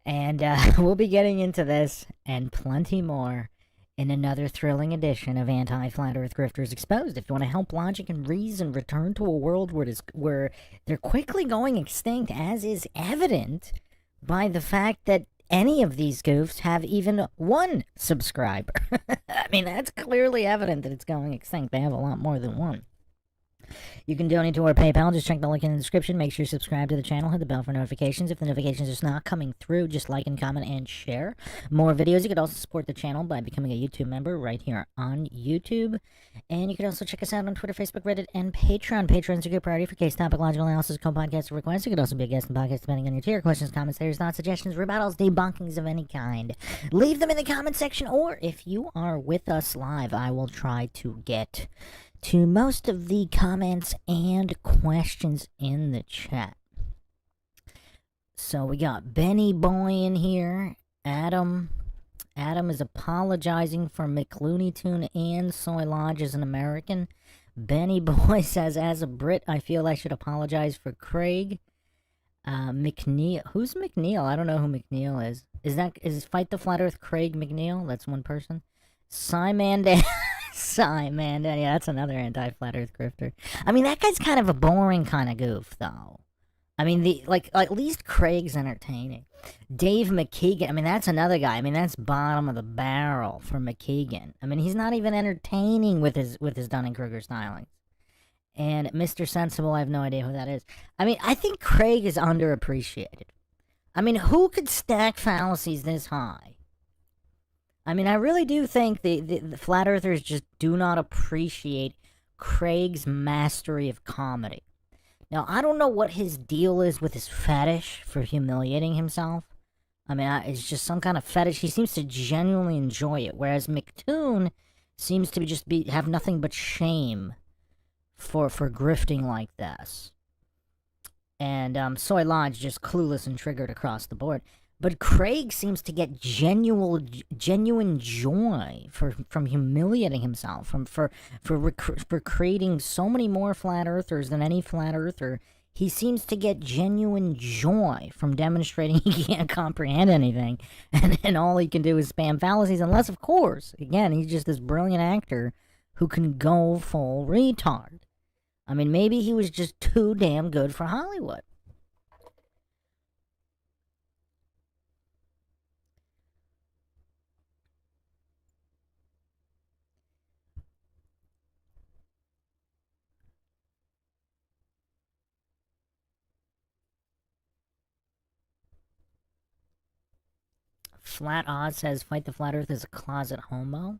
And we'll be getting into this and plenty more in another thrilling edition of Anti-Flat Earth Grifters Exposed. If you want to help logic and reason return to a world where they're quickly going extinct, as is evident by the fact that any of these goofs have even one subscriber. I mean, that's clearly evident that it's going extinct. They have a lot more than one. You can donate to our PayPal. Just check the link in the description. Make sure you subscribe to the channel. Hit the bell for notifications. If the notifications are just not coming through, just like and comment and share more videos. You could also support the channel by becoming a YouTube member right here on YouTube. And you can also check us out on Twitter, Facebook, Reddit, and Patreon. Patreon's a good priority for case topic, logical analysis, co-podcast requests. You could also be a guest in the podcast depending on your tier. Questions, comments, theories, thoughts, suggestions, rebuttals, debunkings of any kind. Leave them in the comment section, or if you are with us live, I will try to get to most of the comments and questions in the chat. So we got Benny Boy in here. Adam is apologizing for McLooney Tune and Soy Lodge as an American. Benny Boy says, as a Brit, I feel I should apologize for Craig. McNeil. Who's McNeil? I don't know who McNeil is. Is Fight the Flat Earth Craig McNeil? That's one person. Simon yeah, that's another anti-Flat Earth grifter. I mean, that guy's kind of a boring kind of goof, though. I mean, at least Craig's entertaining. Dave McKeegan, I mean, that's another guy. I mean, that's bottom of the barrel for McKeegan. I mean, he's not even entertaining with his Dunning-Kruger stylings. And Mr. Sensible, I have no idea who that is. I mean, I think Craig is underappreciated. I mean, who could stack fallacies this high? I mean, I really do think the Flat Earthers just do not appreciate Craig's mastery of comedy. Now, I don't know what his deal is with his fetish for humiliating himself. I mean, it's just some kind of fetish. He seems to genuinely enjoy it, whereas McToon seems to have nothing but shame for grifting like this. And Soy Lodge just clueless and triggered across the board. But Craig seems to get genuine joy from humiliating himself, for creating so many more Flat Earthers than any Flat Earther. He seems to get genuine joy from demonstrating he can't comprehend anything, and all he can do is spam fallacies, unless, of course, again, he's just this brilliant actor who can go full retard. I mean, maybe he was just too damn good for Hollywood. Flat Oz says, Fight the Flat Earth is a closet homo.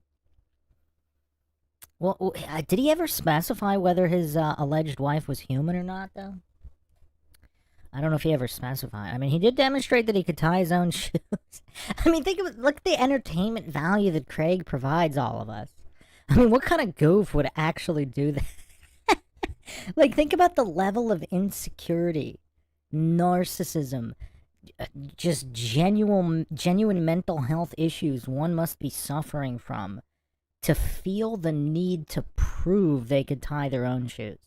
Well, did he ever specify whether his alleged wife was human or not, though? I don't know if he ever specified. I mean, he did demonstrate that he could tie his own shoes. I mean, look at the entertainment value that Craig provides all of us. I mean, what kind of goof would actually do that? Like, think about the level of insecurity, narcissism, just genuine mental health issues one must be suffering from to feel the need to prove they could tie their own shoes.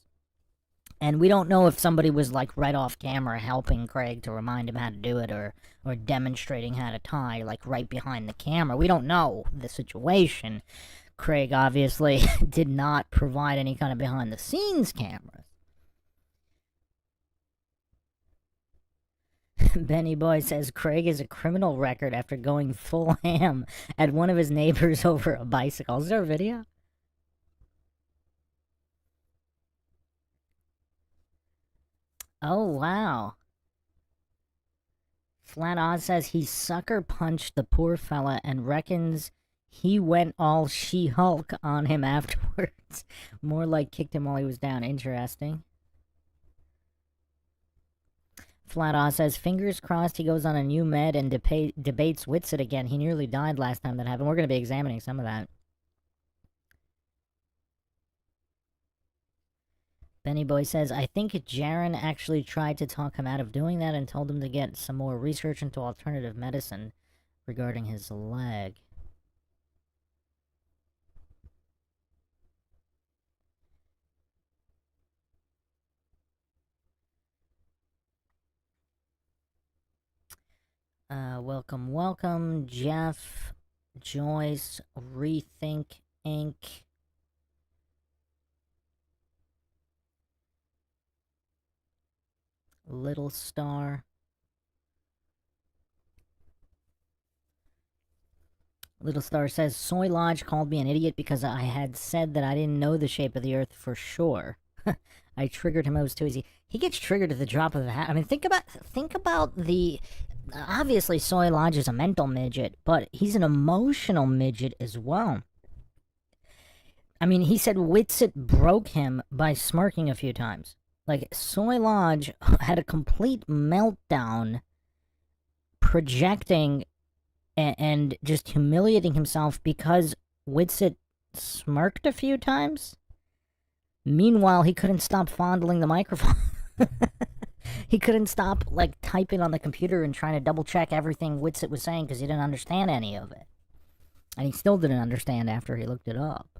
And we don't know if somebody was like right off camera helping Craig to remind him how to do it, or demonstrating how to tie like right behind the camera. We don't know the situation. Craig obviously did not provide any kind of behind the scenes cameras. Benny Boy says Craig is a criminal record after going full ham at one of his neighbors over a bicycle. Is there a video? Oh, wow. Flat Oz says he sucker punched the poor fella and reckons he went all She-Hulk on him afterwards. More like kicked him while he was down. Interesting. Flat Oz says, fingers crossed he goes on a new med and debates Whitsitt again. He nearly died last time that happened. We're going to be examining some of that. Benny Boy says, I think Jaron actually tried to talk him out of doing that and told him to get some more research into alternative medicine regarding his leg. Welcome, Jeff, Joyce, Rethink Inc. Little Star. Little Star says, Soy Lodge called me an idiot because I had said that I didn't know the shape of the Earth for sure. I triggered him. It was too easy. He gets triggered at the drop of a hat. I mean, think about the... Obviously, Soy Lodge is a mental midget, but he's an emotional midget as well. I mean, he said Whitsitt broke him by smirking a few times. Like, Soy Lodge had a complete meltdown, projecting and just humiliating himself because Whitsitt smirked a few times. Meanwhile, he couldn't stop fondling the microphone. He couldn't stop, like, typing on the computer and trying to double-check everything Whitsitt was saying because he didn't understand any of it. And he still didn't understand after he looked it up.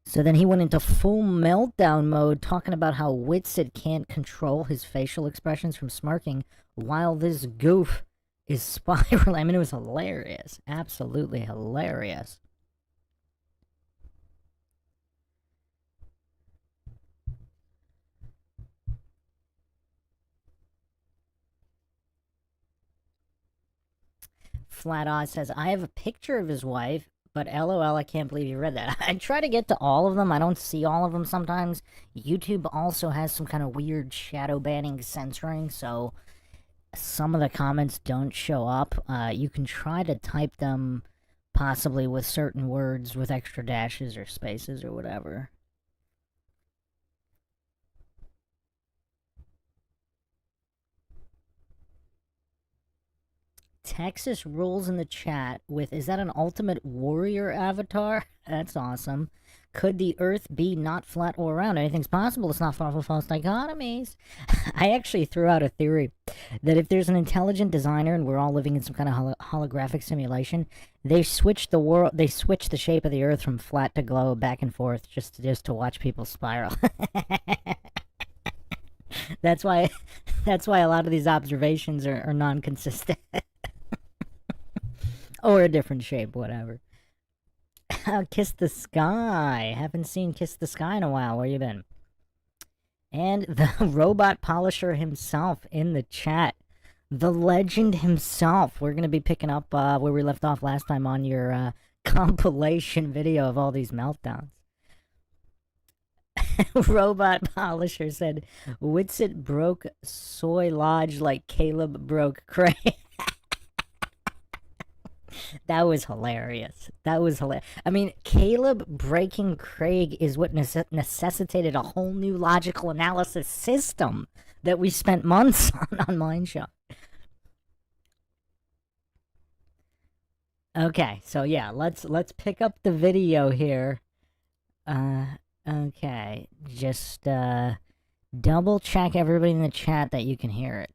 So then he went into full meltdown mode, talking about how Whitsitt can't control his facial expressions from smirking while this goof is spiraling. I mean, it was hilarious. Absolutely hilarious. Flat Oz says, I have a picture of his wife, but LOL, I can't believe you read that. I try to get to all of them. I don't see all of them sometimes. YouTube also has some kind of weird shadow banning censoring, so some of the comments don't show up. You can try to type them possibly with certain words with extra dashes or spaces or whatever. Texas rules in the chat with, is that an Ultimate Warrior avatar? That's awesome. Could the Earth be not flat or round? Anything's possible. It's not far from false dichotomies. I actually threw out a theory that if there's an intelligent designer and we're all living in some kind of holographic simulation, they switch the shape of the Earth from flat to globe back and forth just to watch people spiral. That's why a lot of these observations are non-consistent. Or a different shape, whatever. Kiss the Sky. Haven't seen Kiss the Sky in a while. Where you been? And the robot polisher himself in the chat. The legend himself. We're going to be picking up where we left off last time on your compilation video of all these meltdowns. Robot polisher said, Whitsitt broke Soy Lodge like Caleb broke Craig. That was hilarious. That was hilarious. I mean, Caleb breaking Craig is what necessitated a whole new logical analysis system that we spent months on MindShock. Okay, so yeah, let's pick up the video here. Okay, just double check everybody in the chat that you can hear it.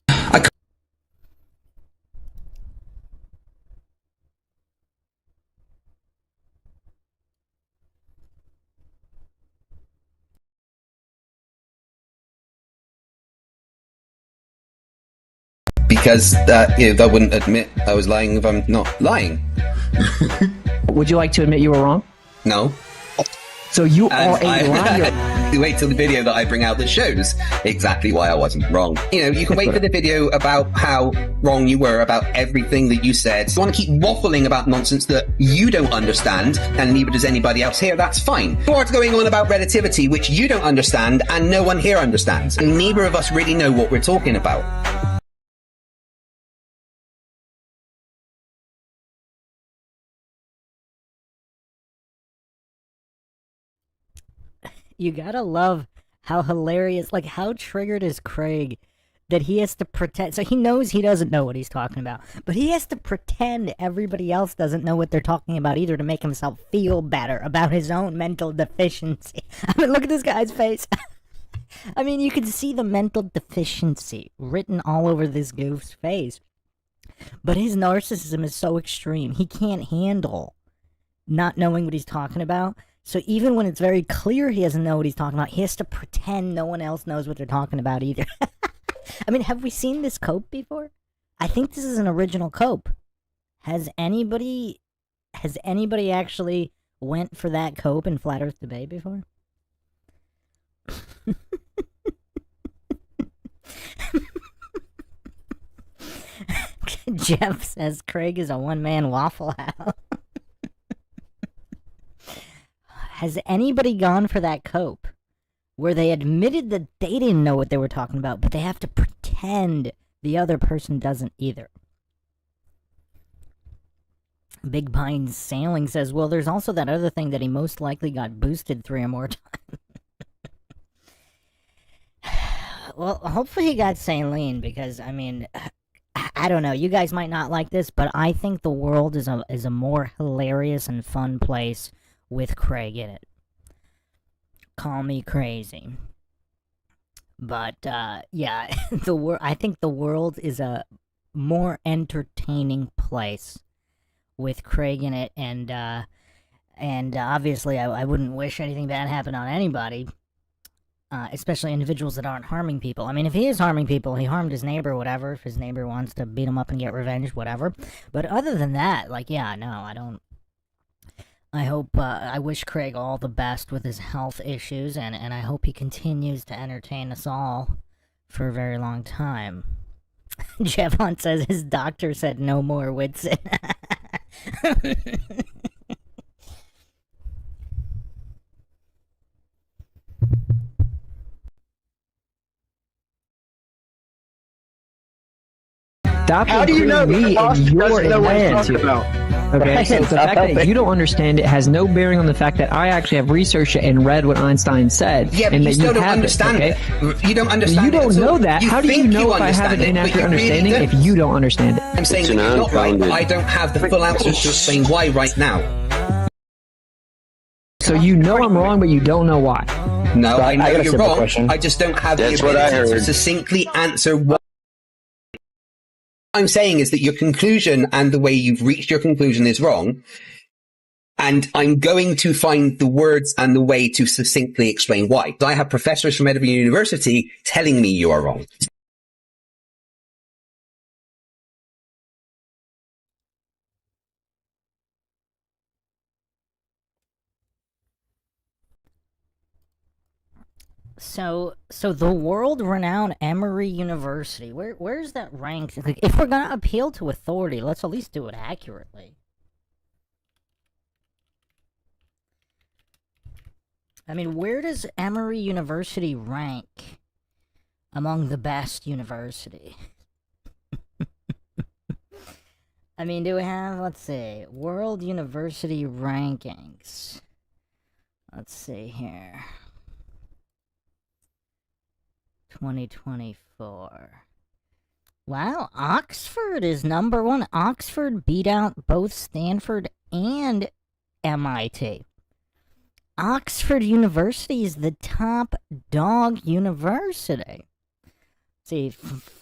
Because that wouldn't admit I was lying if I'm not lying. Would you like to admit you were wrong? No. So you are a liar. You wait till the video that I bring out that shows exactly why I wasn't wrong. You can wait for the video about how wrong you were about everything that you said. You want to keep waffling about nonsense that you don't understand, and neither does anybody else here, that's fine. You are going on about relativity, which you don't understand, and no one here understands. And neither of us really know what we're talking about. You gotta love how hilarious, like, how triggered is Craig that he has to pretend. So he knows he doesn't know what he's talking about, but he has to pretend everybody else doesn't know what they're talking about either to make himself feel better about his own mental deficiency. I mean, look at this guy's face. I mean, you can see the mental deficiency written all over this goof's face. But his narcissism is so extreme, he can't handle not knowing what he's talking about. So even when it's very clear he doesn't know what he's talking about, he has to pretend no one else knows what they're talking about either. I mean, have we seen this cope before? I think this is an original cope. Has anybody actually went for that cope in Flat Earth Debate before? Jeff says Craig is a one-man Waffle House. Has anybody gone for that cope where they admitted that they didn't know what they were talking about, but they have to pretend the other person doesn't either? Big Pine Sailing says, well, there's also that other thing that he most likely got boosted 3 or more times. Well, hopefully he got saline, because, I mean, I don't know, you guys might not like this, but I think the world is a more hilarious and fun place with Craig in it. Call me crazy. But, yeah, I think the world is a more entertaining place with Craig in it, and obviously I wouldn't wish anything bad happen on anybody, especially individuals that aren't harming people. I mean, if he is harming people, he harmed his neighbor, whatever. If his neighbor wants to beat him up and get revenge, whatever. But other than that, like, yeah, no, I don't. I wish Craig all the best with his health issues, and I hope he continues to entertain us all for a very long time. Jeff Hunt says his doctor said no more Whitson. How do you know me and you're advanced about? Okay, so the fact that you don't understand it has no bearing on the fact that I actually have researched it and read what Einstein said. Yeah, but and you that still don't have understand it. You don't understand You it. don't know that. How do you know if I have an inaccurate understanding if you don't understand it? I'm saying that you're not right, but I don't have the full answers to explain why right now. So you know I'm wrong, but you don't know why. No, I know you're wrong. I just don't have the ability to succinctly answer what I'm saying is that your conclusion and the way you've reached your conclusion is wrong. And I'm going to find the words and the way to succinctly explain why. I have professors from every university telling me you are wrong. So the world-renowned Emory University, where's that ranked? Like, if we're gonna appeal to authority, let's at least do it accurately. I mean, where does Emory University rank among the best university? I mean, do we have, let's see, World University Rankings. Let's see here. 2024. Wow, Oxford is number one. Oxford beat out both Stanford and MIT. Oxford University is the top dog university. See,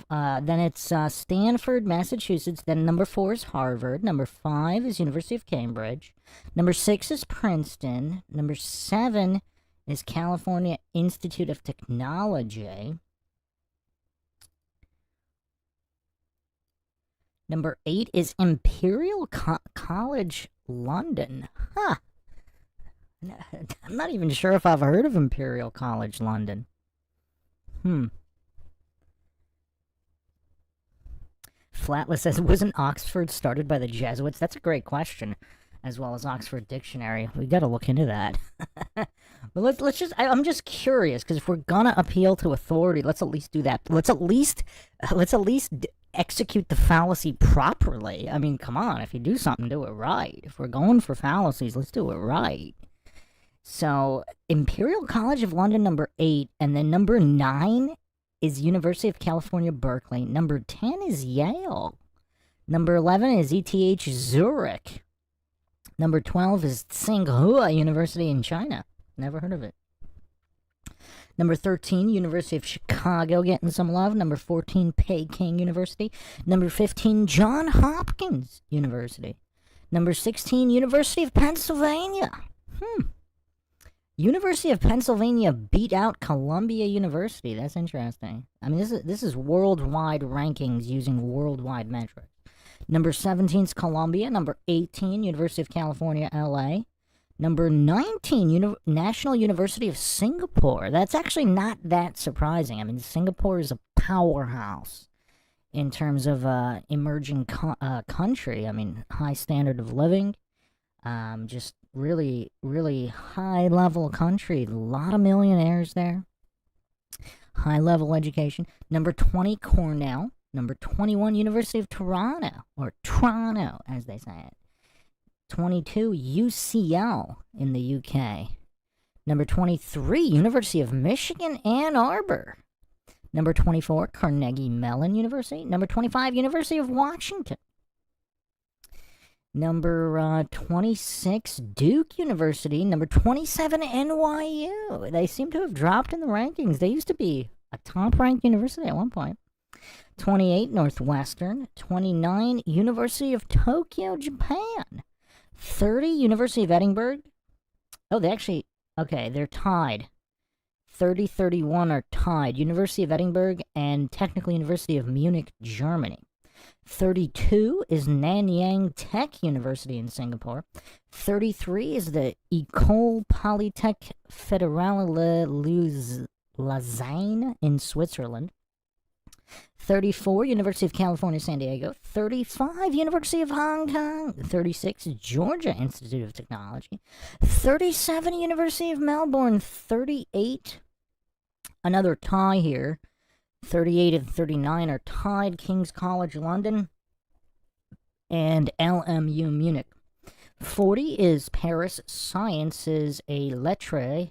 then it's Stanford, Massachusetts. Then number 4 is Harvard. Number 5 is University of Cambridge. Number 6 is Princeton. Number 7 is California Institute of Technology. Number 8 is Imperial College London. Huh. I'm not even sure if I've heard of Imperial College London. Flatless says, wasn't Oxford started by the Jesuits? That's a great question, as well as Oxford Dictionary. We got to look into that. But let's just, I'm just curious, because if we're gonna appeal to authority, let's at least do that. Let's at least execute the fallacy properly. I mean, come on, if you do something, do it right. If we're going for fallacies, let's do it right. So, Imperial College of London, number 8, and then number 9 is University of California, Berkeley. Number 10 is Yale. Number 11 is ETH Zurich. Number 12 is Tsinghua University in China. Never heard of it. Number 13, University of Chicago, getting some love. Number 14, Peking University. Number 15, Johns Hopkins University. Number 16, University of Pennsylvania. University of Pennsylvania beat out Columbia University. That's interesting. I mean, this is worldwide rankings using worldwide metrics. Number 17 is Columbia. Number 18, University of California, LA. Number 19, National University of Singapore. That's actually not that surprising. I mean, Singapore is a powerhouse in terms of emerging country. I mean, high standard of living. Just really, really high-level country. A lot of millionaires there. High-level education. Number 20, Cornell. Number 21, University of Toronto, or Toronto, as they say it. 22, UCL in the UK. Number 23, University of Michigan, Ann Arbor. Number 24, Carnegie Mellon University. Number 25, University of Washington. Number 26, Duke University. Number 27, NYU. They seem to have dropped in the rankings. They used to be a top-ranked university at one point. 28, Northwestern. 29, University of Tokyo, Japan. 30, University of Edinburgh. Oh, they're tied. 30, 31 are tied. University of Edinburgh and technical University of Munich, Germany. 32 is Nanyang Tech University in Singapore. 33 is the École Polytechnique Fédérale Lausanne in Switzerland. 34, University of California, San Diego. 35, University of Hong Kong. 36, Georgia Institute of Technology. 37, University of Melbourne. 38, another tie here. 38 and 39 are tied. King's College London and LMU Munich. 40 is Paris Sciences et Lettres,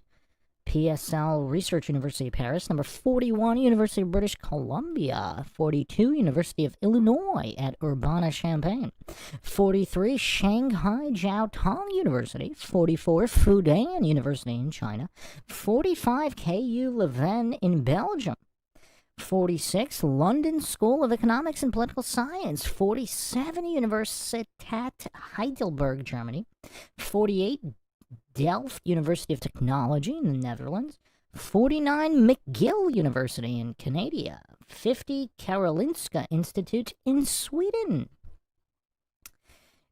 PSL Research University of Paris. Number 41, University of British Columbia. 42, University of Illinois at Urbana-Champaign. 43, Shanghai Jiao Tong University. 44, Fudan University in China. 45, KU Leuven in Belgium. 46, London School of Economics and Political Science. 47, Universität Heidelberg, Germany. 48, Delft University of Technology in the Netherlands. 49, McGill University in Canada. 50, Karolinska Institute in Sweden.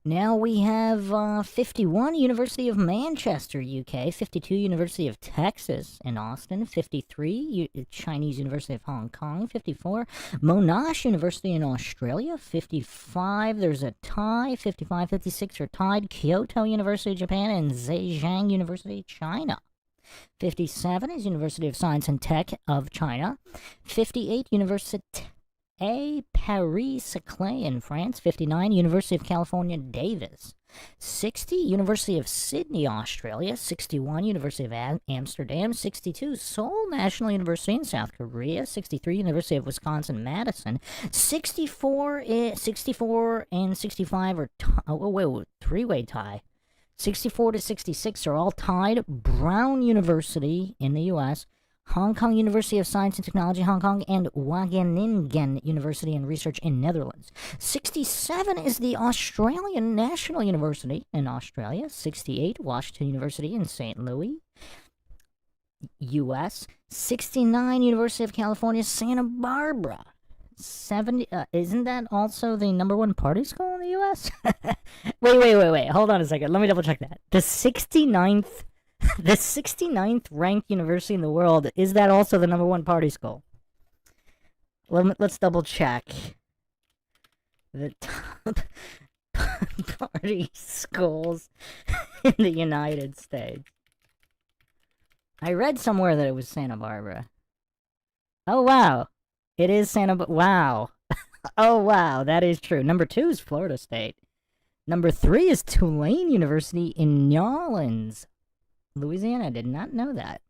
Now we have 51, University of Manchester, UK. 52, University of Texas in Austin. 53, Chinese University of Hong Kong. 54, Monash University in Australia. 55, there's a tie. 55, 56 are tied. Kyoto University, Japan, and Zhejiang University, China. 57 is University of Science and Tech of China. 58, Université A. Paris-Saclay in France. 59, University of California, Davis. 60, University of Sydney, Australia. 61, University of Amsterdam. 62, Seoul National University in South Korea. 63, University of Wisconsin, Madison. 64 and 65 are three-way tie. 64 to 66 are all tied. Brown University in the U.S., Hong Kong University of Science and Technology, Hong Kong, and Wageningen University and Research in Netherlands. 67 is the Australian National University in Australia. 68, Washington University in St. Louis, U.S. 69, University of California, Santa Barbara. 70, isn't that also the #1 party school in the U.S.? Wait. Hold on a second. Let me double check that. The 69th ranked university in the world, is that also the #1 party school? Let's double check. The top party schools in the United States. I read somewhere that it was Santa Barbara. Oh, wow. It is wow. Oh, wow, that is true. #2 is Florida State. #3 is Tulane University in New Orleans, Louisiana. I did not know that.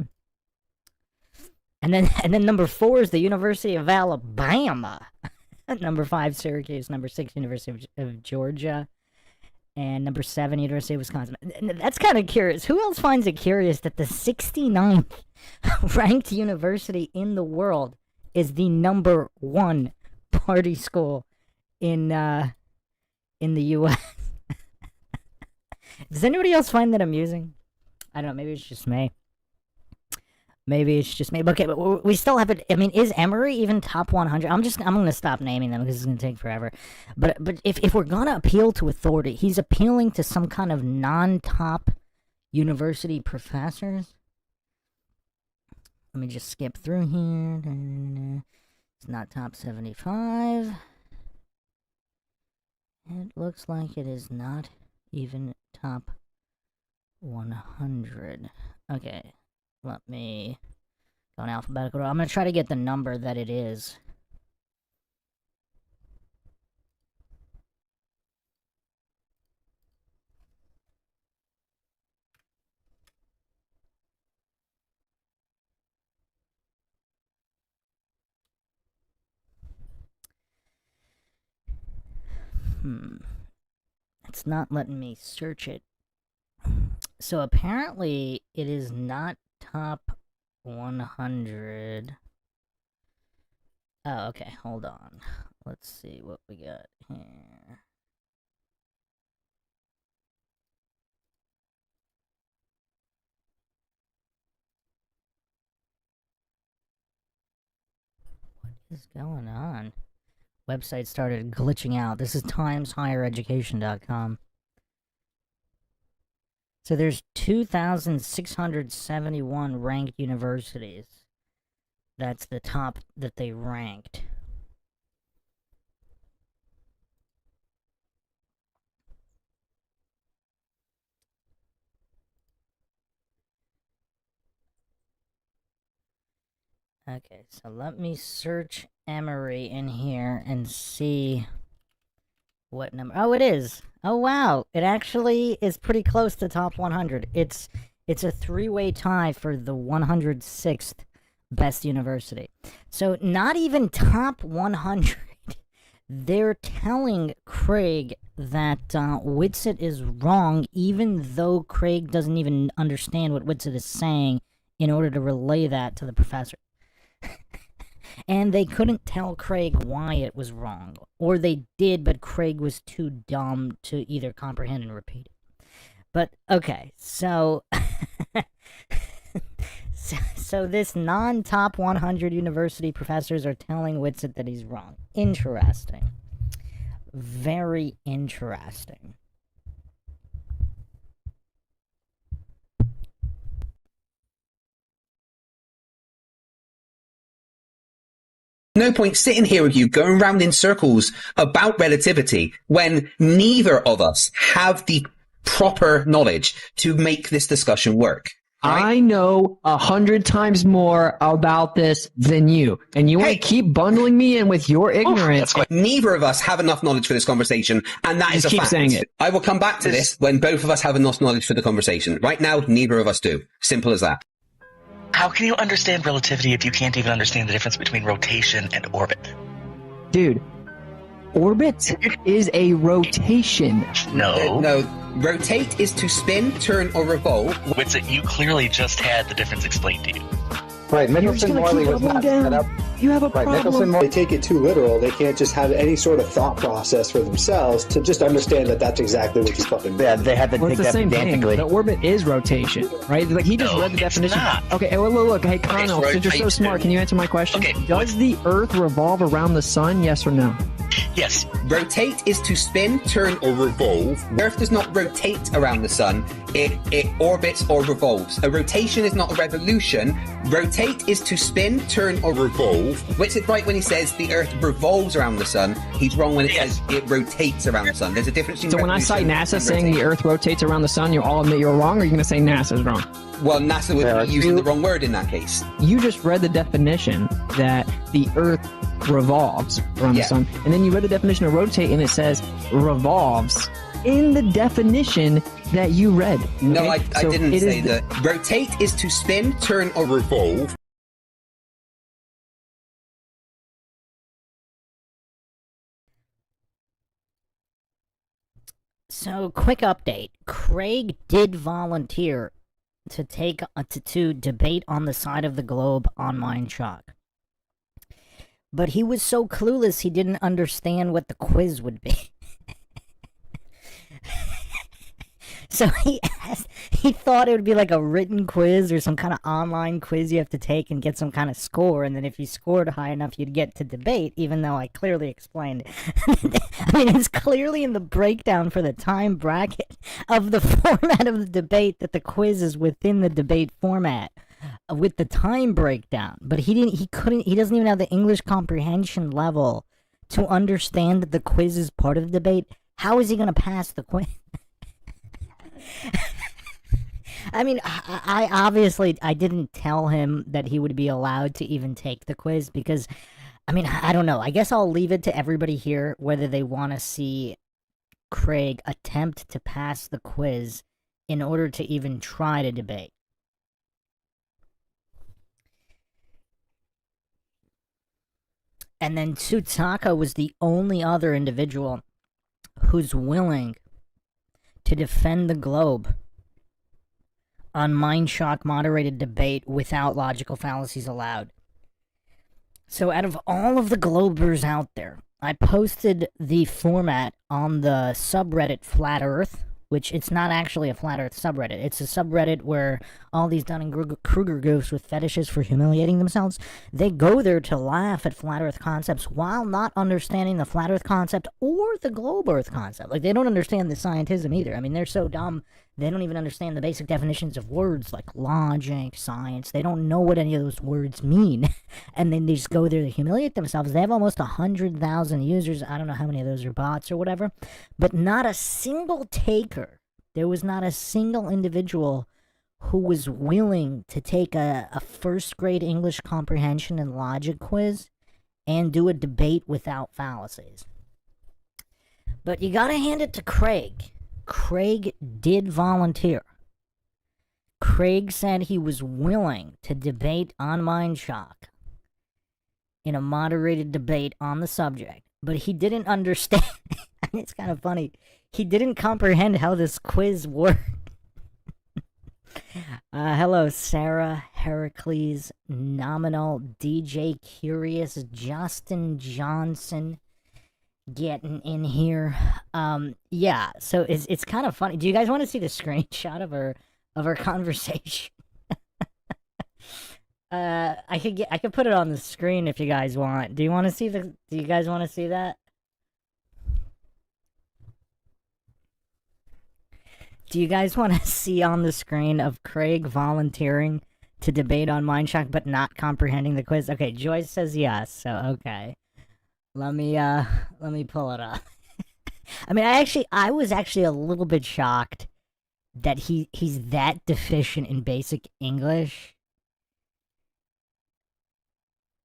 And then #4 is the University of Alabama. #5, Syracuse. #6, University of Georgia. And #7, University of Wisconsin. That's kind of curious. Who else finds it curious that the 69th ranked university in the world is the #1 party school in the U.S.? Does anybody else find that amusing? I don't know. Maybe it's just me. But okay, but we still have it. I mean, is Emory even top 100? I'm going to stop naming them because it's going to take forever. But if we're going to appeal to authority, he's appealing to some kind of non-top university professors. Let me just skip through here. It's not top 75. It looks like it is not even top 100. Okay, let me go in alphabetical order. I'm going to try to get the number that it is. It's not letting me search it. So apparently it is not top 100. Oh, okay, hold on. Let's see what we got here. What is going on? Website started glitching out. This is timeshighereducation.com. So there's 2,671 ranked universities. That's the top that they ranked. Okay, so let me search Emory in here and see what number. Oh, it is. Oh, wow. It actually is pretty close to top 100. It's a three-way tie for the 106th best university. So not even top 100. They're telling Craig that Whitsitt is wrong, even though Craig doesn't even understand what Whitsitt is saying in order to relay that to the professor. And they couldn't tell Craig why it was wrong. Or they did, but Craig was too dumb to either comprehend and repeat it. But, okay, so... so this non-top 100 university professors are telling Whitsitt that he's wrong. Interesting. Very interesting. No point sitting here with you going round in circles about relativity when neither of us have the proper knowledge to make this discussion work. I know 100 times more about this than you, and you want to keep bundling me in with your ignorance. Neither of us have enough knowledge for this conversation, and that is a keep fact. saying it. I will come back to this when both of us have enough knowledge for the conversation. Right now, neither of us do. Simple as that. How can you understand relativity if you can't even understand the difference between rotation and orbit? Dude, orbit is a rotation. No. Rotate is to spin, turn, or revolve. Witsit, you clearly just had the difference explained to you. Right, Mickelson Morley was not set up. You have a problem. They take it too literal. They can't just have any sort of thought process for themselves to just understand that that's exactly what you fucking do. Yeah, they have to Well, take it's the that same thing. pedantically. The orbit is rotation, right? Like he just read the definition. Okay, well, look, hey, Connell, since you're so smart, can you answer my question? Okay. Does the Earth revolve around the sun? Yes or no? Yes. Rotate is to spin, turn, or revolve. The Earth does not rotate around the sun. It orbits or revolves. A rotation is not a revolution. Rotate is to spin, turn, or revolve. Which is right when he says the Earth revolves around the sun. He's wrong when it says it rotates around the sun. There's a difference between So when I cite NASA saying the Earth rotates around the sun, you'll all admit you're wrong, or are you going to say NASA's wrong? Well, NASA would be using the wrong word in that case. You just read the definition that the Earth revolves around the sun, and then you read the definition of rotate, and it says revolves in the definition that you read. No, okay? I So didn't it say is that. Rotate is to spin, turn, or revolve. So, quick update. Craig did volunteer to take to debate on the side of the globe on MINDSHOCK. But he was so clueless he didn't understand what the quiz would be. So he thought it would be like a written quiz or some kind of online quiz you have to take and get some kind of score, and then if you scored high enough you'd get to debate, even though I clearly explained I mean, it's clearly in the breakdown for the time bracket of the format of the debate that the quiz is within the debate format with the time breakdown, but he doesn't even have the English comprehension level to understand that the quiz is part of the debate. How is he going to pass the quiz? I mean, I obviously didn't tell him that he would be allowed to even take the quiz because, I mean, I don't know. I guess I'll leave it to everybody here whether they want to see Craig attempt to pass the quiz in order to even try to debate. And then Tsutsaka was the only other individual who's willing to defend the globe on MINDSHOCK moderated debate without logical fallacies allowed. So out of all of the globers out there, I posted the format on the subreddit Flat Earth, which it's not actually a Flat Earth subreddit. It's a subreddit where all these Dunning-Kruger goofs with fetishes for humiliating themselves, they go there to laugh at Flat Earth concepts while not understanding the Flat Earth concept or the Globe Earth concept. Like, they don't understand the scientism either. I mean, they're so dumb, they don't even understand the basic definitions of words like logic, science. They don't know what any of those words mean. And then they just go there to humiliate themselves. They have almost 100,000 users. I don't know how many of those are bots or whatever. But not a single taker. There was not a single individual who was willing to take a first grade English comprehension and logic quiz and do a debate without fallacies. But you gotta hand it to Craig. Craig did volunteer. Craig said he was willing to debate on MINDSHOCK in a moderated debate on the subject, but he didn't understand. It's kind of funny. He didn't comprehend how this quiz worked. Hello, Sarah, Heracles, Nominal, DJ Curious, Justin Johnson getting in here. Yeah, so it's kind of funny. Do you guys want to see the screenshot of our conversation? I could put it on the screen if you guys want. Do you guys want to see that? Do you guys want to see on the screen of Craig volunteering to debate on MINDSHOCK but not comprehending the quiz? Okay, Joyce says yes, so okay. Let me pull it up. I mean, I was actually a little bit shocked that he's that deficient in basic English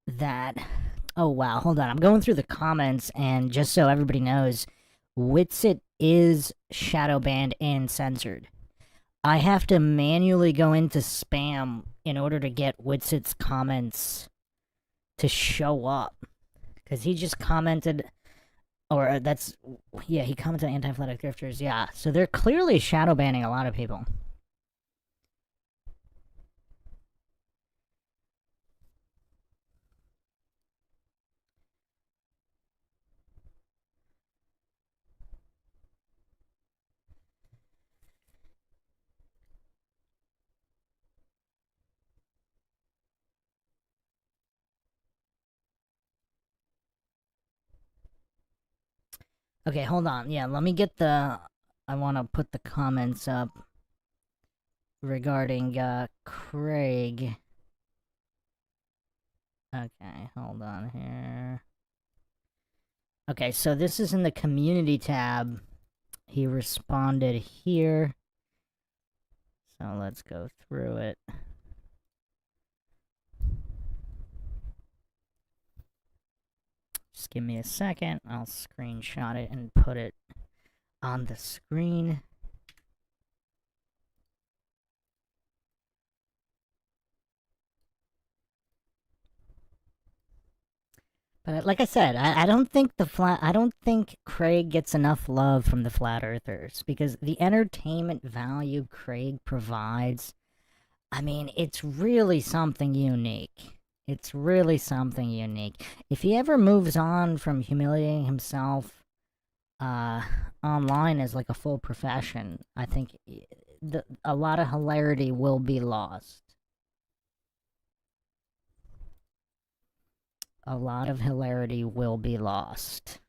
that... Oh, wow, hold on. I'm going through the comments, and just so everybody knows, Witsit is shadow banned and censored. I have to manually go into spam in order to get Witsit's comments to show up. Because he just commented, or that's, yeah, he commented anti-flat grifters, yeah. So they're clearly shadow banning a lot of people. Okay, hold on. Yeah, let me get the... I want to put the comments up regarding Craig. Okay, hold on here. Okay, so this is in the community tab. He responded here. So let's go through it. Just give me a second. I'll screenshot it and put it on the screen. But like I said, I don't think I don't think Craig gets enough love from the flat earthers, because the entertainment value Craig provides, I mean, it's really something unique. It's really something unique. If he ever moves on from humiliating himself online as like a full profession, I think a lot of hilarity will be lost. A lot of hilarity will be lost.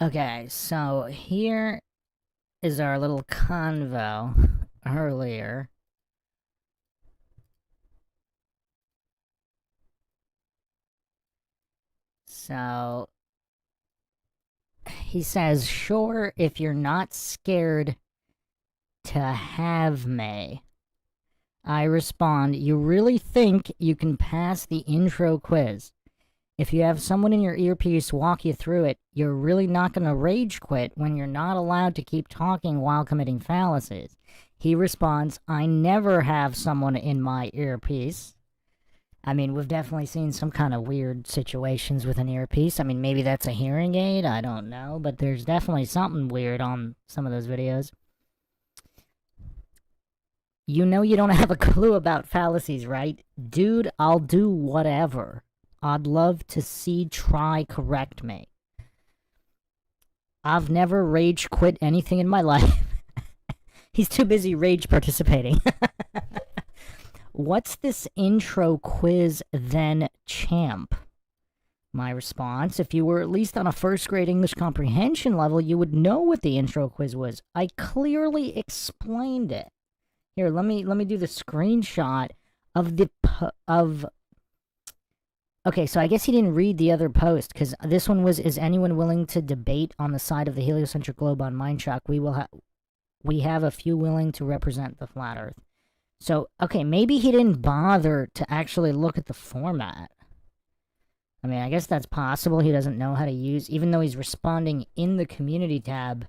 Okay, so here is our little convo earlier. So he says, sure, if you're not scared to have me. I respond, you really think you can pass the intro quiz? If you have someone in your earpiece walk you through it, you're really not going to rage quit when you're not allowed to keep talking while committing fallacies. He responds, I never have someone in my earpiece. I mean, we've definitely seen some kind of weird situations with an earpiece. I mean, maybe that's a hearing aid, I don't know, but there's definitely something weird on some of those videos. You know you don't have a clue about fallacies, right? Dude, I'll do whatever. I'd love to see try correct me. I've never rage quit anything in my life. He's too busy rage participating. What's this intro quiz then, champ? My response, if you were at least on a first grade English comprehension level, you would know what the intro quiz was. I clearly explained it. Here, let me do the screenshot of the Okay, so I guess he didn't read the other post, because this one was, is anyone willing to debate on the side of the heliocentric globe on MINDSHOCK? We have a few willing to represent the flat earth. So, okay, maybe he didn't bother to actually look at the format. I mean, I guess that's possible. He doesn't know how to use, even though he's responding in the community tab,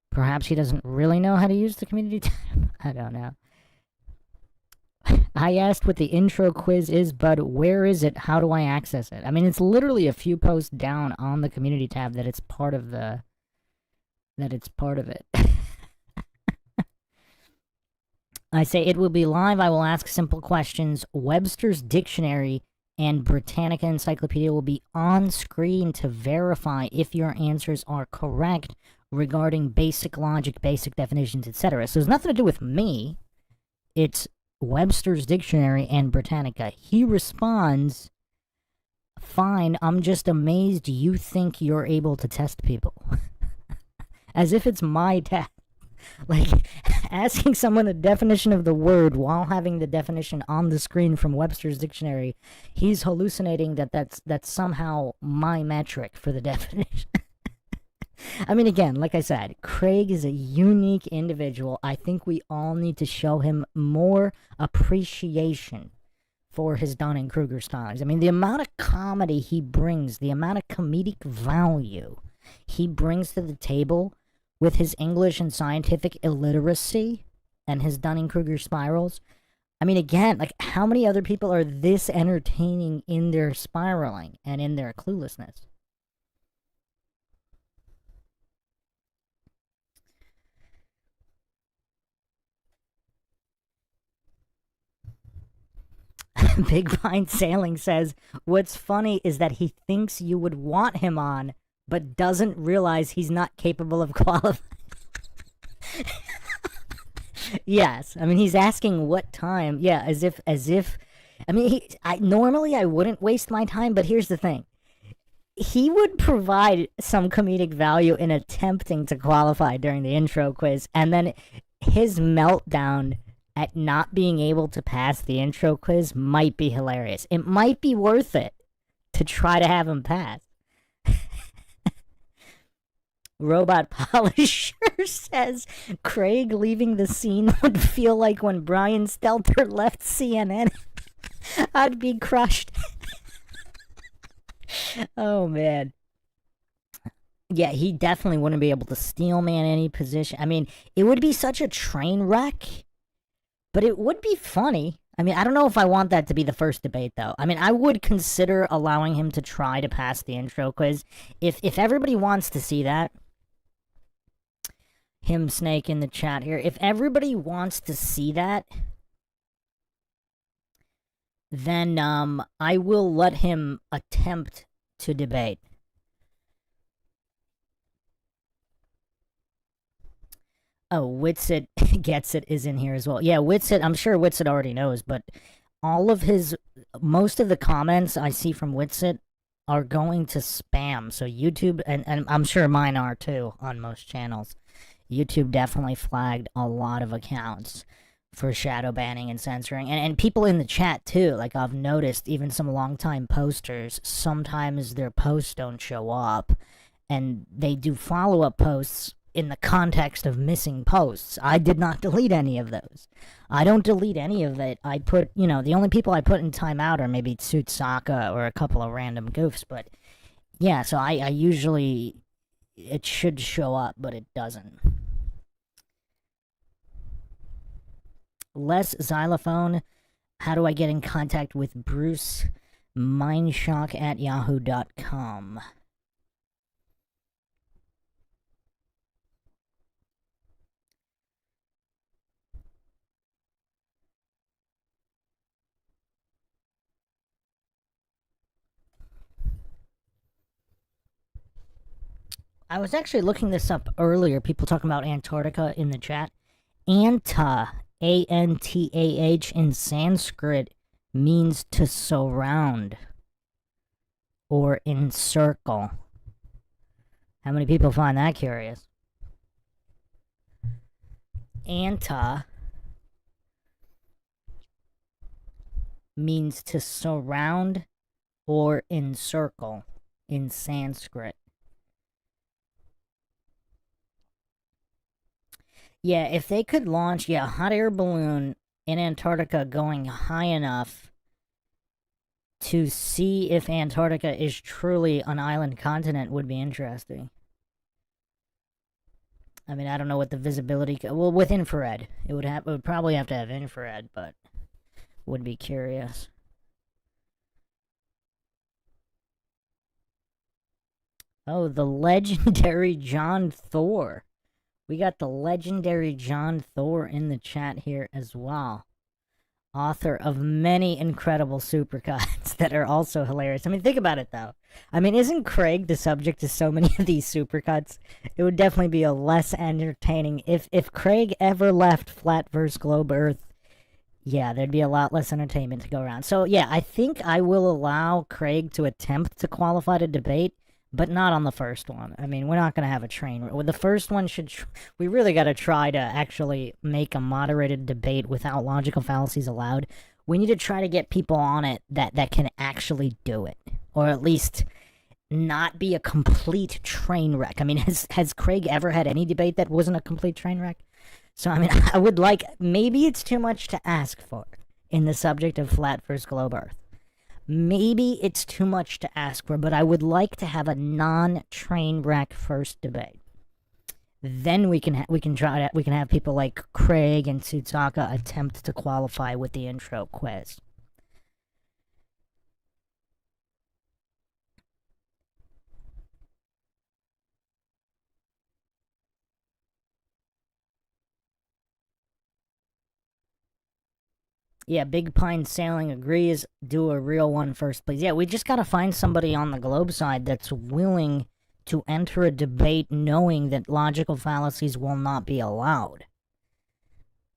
perhaps he doesn't really know how to use the community tab. I don't know. I asked what the intro quiz is, but where is it? How do I access it? I mean, it's literally a few posts down on the community tab that it's part of the... that it's part of it. I say it will be live. I will ask simple questions. Webster's Dictionary and Britannica Encyclopedia will be on screen to verify if your answers are correct regarding basic logic, basic definitions, etc. So it's nothing to do with me. It's Webster's Dictionary and Britannica. He responds, "Fine, I'm just amazed you think you're able to test people." As if it's my test. Like, asking someone a definition of the word while having the definition on the screen from Webster's Dictionary, he's hallucinating that's somehow my metric for the definition. I mean, again, like I said, Craig is a unique individual. I think we all need to show him more appreciation for his Dunning-Kruger stylings. I mean, the amount of comedy he brings, the amount of comedic value he brings to the table with his English and scientific illiteracy and his Dunning-Kruger spirals. I mean, again, like, how many other people are this entertaining in their spiraling and in their cluelessness? Big Pine Sailing says, "What's funny is that he thinks you would want him on, but doesn't realize he's not capable of qualifying." Yes, I mean, he's asking what time. Yeah, as if, I mean, normally I wouldn't waste my time, but here's the thing. He would provide some comedic value in attempting to qualify during the intro quiz, and then his meltdown at not being able to pass the intro quiz might be hilarious. It might be worth it to try to have him pass. Robot Polisher says, "Craig leaving the scene would feel like when Brian Stelter left CNN. I'd be crushed." Oh, man. Yeah, he definitely wouldn't be able to steel man any position. I mean, it would be such a train wreck, but it would be funny. I mean, I don't know if I want that to be the first debate, though. I mean, I would consider allowing him to try to pass the intro quiz. If everybody wants to see that, him Snake in the chat here, if everybody wants to see that, then I will let him attempt to debate. Oh, Witsit Gets It is in here as well. Yeah, Witsit, I'm sure Witsit already knows, but most of the comments I see from Witsit are going to spam. So YouTube, and I'm sure mine are too on most channels. YouTube definitely flagged a lot of accounts for shadow banning and censoring. And people in the chat too, like I've noticed, even some longtime posters, sometimes their posts don't show up. And they do follow-up posts in the context of missing posts. I did not delete any of those. I don't delete any of it. I put, the only people I put in timeout are maybe Tsutsaka or a couple of random goofs. But yeah, so I usually, it should show up, but it doesn't. Les Xylophone, how do I get in contact with Bruce? MindShock@yahoo.com. I was actually looking this up earlier, people talking about Antarctica in the chat. Anta, A-N-T-A-H in Sanskrit means to surround or encircle. How many people find that curious? Anta means to surround or encircle in Sanskrit. Yeah, if they could launch, a hot air balloon in Antarctica going high enough to see if Antarctica is truly an island continent would be interesting. I mean, I don't know what the visibility... Well, with infrared. It would probably have to have infrared, but would be curious. Oh, the legendary John Thor. We got the legendary John Thor in the chat here as well. Author of many incredible supercuts that are also hilarious. I mean, think about it, though. I mean, isn't Craig the subject of so many of these supercuts? It would definitely be a less entertaining if Craig ever left Flat vs. Globe Earth. Yeah, there'd be a lot less entertainment to go around. So yeah, I think I will allow Craig to attempt to qualify to debate, but not on the first one. I mean, we're not going to have a train. With the first one, we really got to try to actually make a moderated debate without logical fallacies allowed. We need to try to get people on it that can actually do it, or at least not be a complete train wreck. I mean, has Craig ever had any debate that wasn't a complete train wreck? So, I mean, I would like, maybe it's too much to ask for in the subject of Flat versus Globe Earth. Maybe it's too much to ask for, but I would like to have a non-train wreck first debate. Then we can have people like Craig and Tsutsaka attempt to qualify with the intro quiz. Yeah, Big Pine Sailing agrees. Do a real one first, please. Yeah, we just gotta find somebody on the Globe side that's willing to enter a debate knowing that logical fallacies will not be allowed.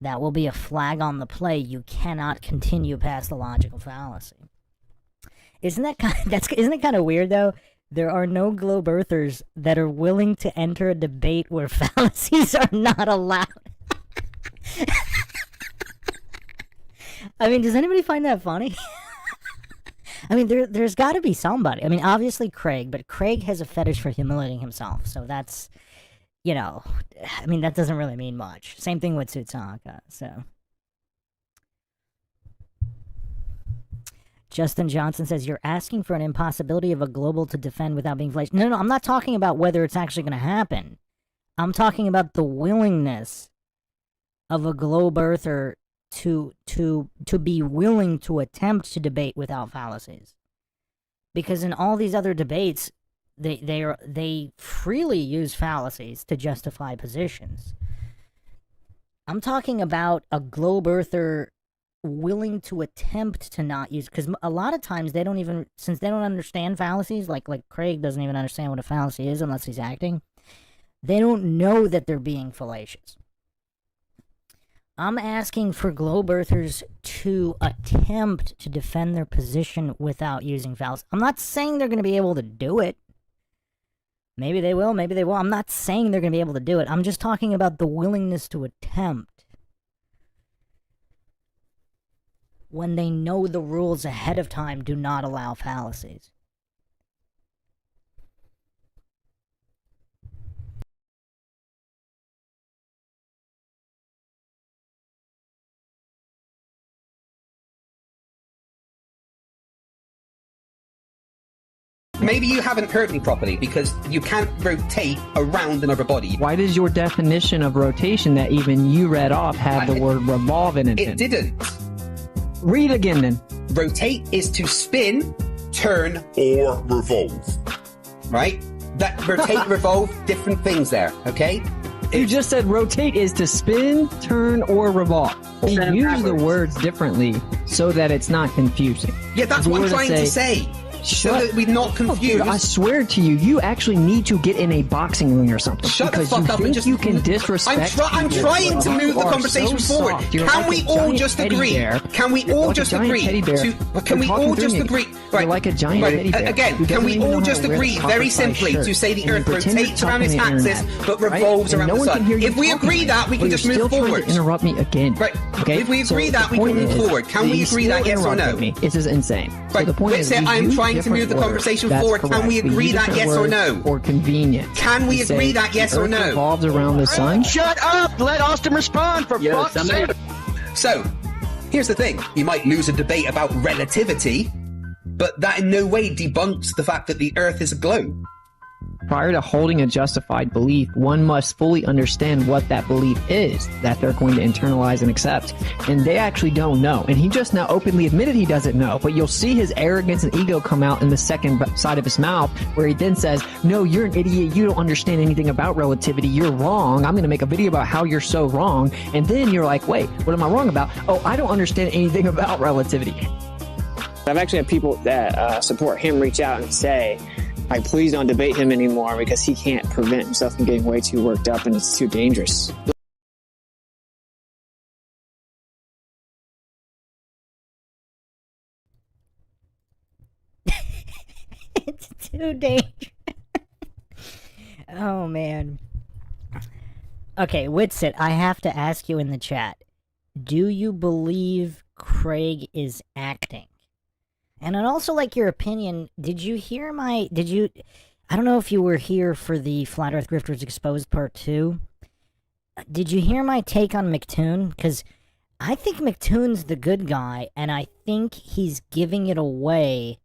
That will be a flag on the play. You cannot continue past the logical fallacy. Isn't it kind of weird though? There are no Globe Earthers that are willing to enter a debate where fallacies are not allowed. I mean, does anybody find that funny? I mean, there's got to be somebody. I mean, obviously Craig, but Craig has a fetish for humiliating himself, so that's, you know, I mean, that doesn't really mean much. Same thing with Tsutsaka, so. Justin Johnson says, you're asking for an impossibility of a global to defend without being flayed. No, I'm not talking about whether it's actually going to happen. I'm talking about the willingness of a Globe Earther to be willing to attempt to debate without fallacies, because in all these other debates, they freely use fallacies to justify positions. I'm talking about a Globe Earther willing to attempt to not use, because a lot of times they don't even, since they don't understand fallacies, like Craig doesn't even understand what a fallacy is unless he's acting. They don't know that they're being fallacious. I'm asking for Globe Earthers to attempt to defend their position without using fallacies. I'm not saying they're going to be able to do it. Maybe they will, maybe they won't. I'm not saying they're going to be able to do it. I'm just talking about the willingness to attempt. When they know the rules ahead of time do not allow fallacies. Maybe you haven't heard me properly, because you can't rotate around another body. Why does your definition of rotation that even you read off have the word revolve in it? It didn't. Read again then. Rotate is to spin, turn, or revolve. Right? That rotate, revolve, different things there, okay? You just said rotate is to spin, turn, or revolve. You use the words differently so that it's not confusing. Yeah, that's what I'm trying to say. So that we're not confused. Dude, I swear to you, you actually need to get in a boxing ring or something. Shut the fuck up and just... you can disrespect I'm trying to move the conversation forward. Can we all just agree? Can we all just agree to... Can we all just agree... Right, like a giant teddy bear. Again, can we all just agree very simply to say the Earth rotates around its axis but revolves around the Sun? If we agree that, we can just move forward. Interrupt me again. Right. If we agree that, we can move forward. Can we agree that, yes or no? This is insane. Right. The point is, I'm trying to move the conversation forward. Can we agree that, yes or no? Or convenient. Can we agree that, yes or no? Revolves around the sun. Shut up! Let Austin respond, for fuck's sake! So, here's the thing. You might lose a debate about relativity, but that in no way debunks the fact that the Earth is a globe. Prior to holding a justified belief, one must fully understand what that belief is that they're going to internalize and accept. And they actually don't know. And he just now openly admitted he doesn't know. But you'll see his arrogance and ego come out in the second side of his mouth, where he then says, no, you're an idiot. You don't understand anything about relativity. You're wrong. I'm going to make a video about how you're so wrong. And then you're like, wait, what am I wrong about? Oh, I don't understand anything about relativity. I've actually had people that support him reach out and say, like, please don't debate him anymore because he can't prevent himself from getting way too worked up and it's too dangerous. It's too dangerous. Oh, man. Okay, Witsit, I have to ask you in the chat. Do you believe Craig is acting? And I'd also like your opinion. Did you hear my... I don't know if you were here for the Flat Earth Grifters Exposed Part 2. Did you hear my take on McToon? Because I think McToon's the good guy, and I think he's giving it away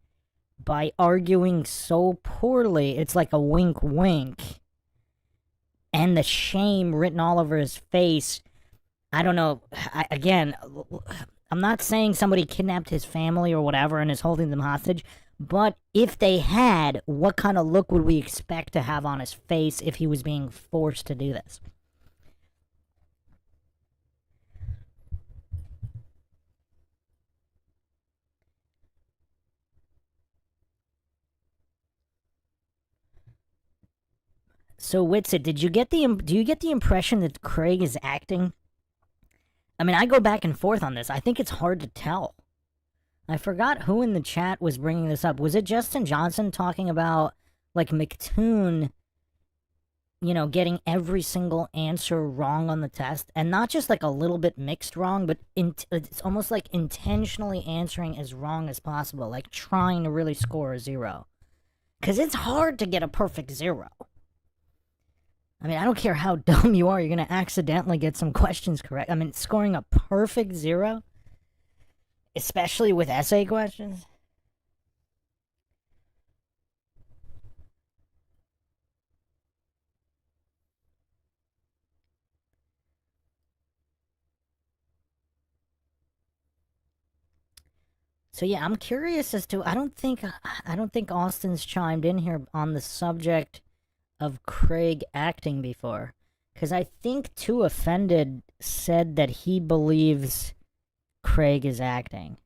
by arguing so poorly. It's like a wink-wink. And the shame written all over his face. I don't know. Again, I'm not saying somebody kidnapped his family or whatever and is holding them hostage, but if they had, what kind of look would we expect to have on his face if he was being forced to do this? So, Witsit, do you get the impression that Craig is acting? I mean, I go back and forth on this. I think it's hard to tell. I forgot who in the chat was bringing this up. Was it Justin Johnson talking about, like, McToon, you know, getting every single answer wrong on the test? And not just, like, a little bit mixed wrong, but it's almost like intentionally answering as wrong as possible. Like, trying to really score a 0. Because it's hard to get a perfect 0. I mean, I don't care how dumb you are, you're going to accidentally get some questions correct. I mean, scoring a perfect 0, especially with essay questions. So yeah, I'm curious as to, I don't think Austin's chimed in here on the subject of Craig acting before, because I think Too Offended said that he believes Craig is acting,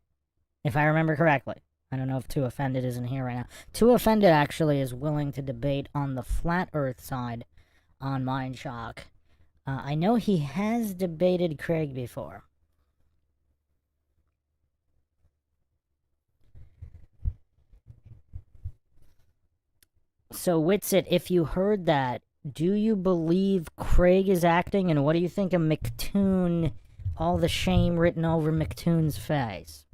if I remember correctly. I don't know if Too Offended isn't here right now. Too Offended actually is willing to debate on the Flat Earth side on MINDSHOCK. I know he has debated Craig before. So, Witsit, if you heard that, do you believe Craig is acting, and what do you think of McToon, all the shame written over McToon's face?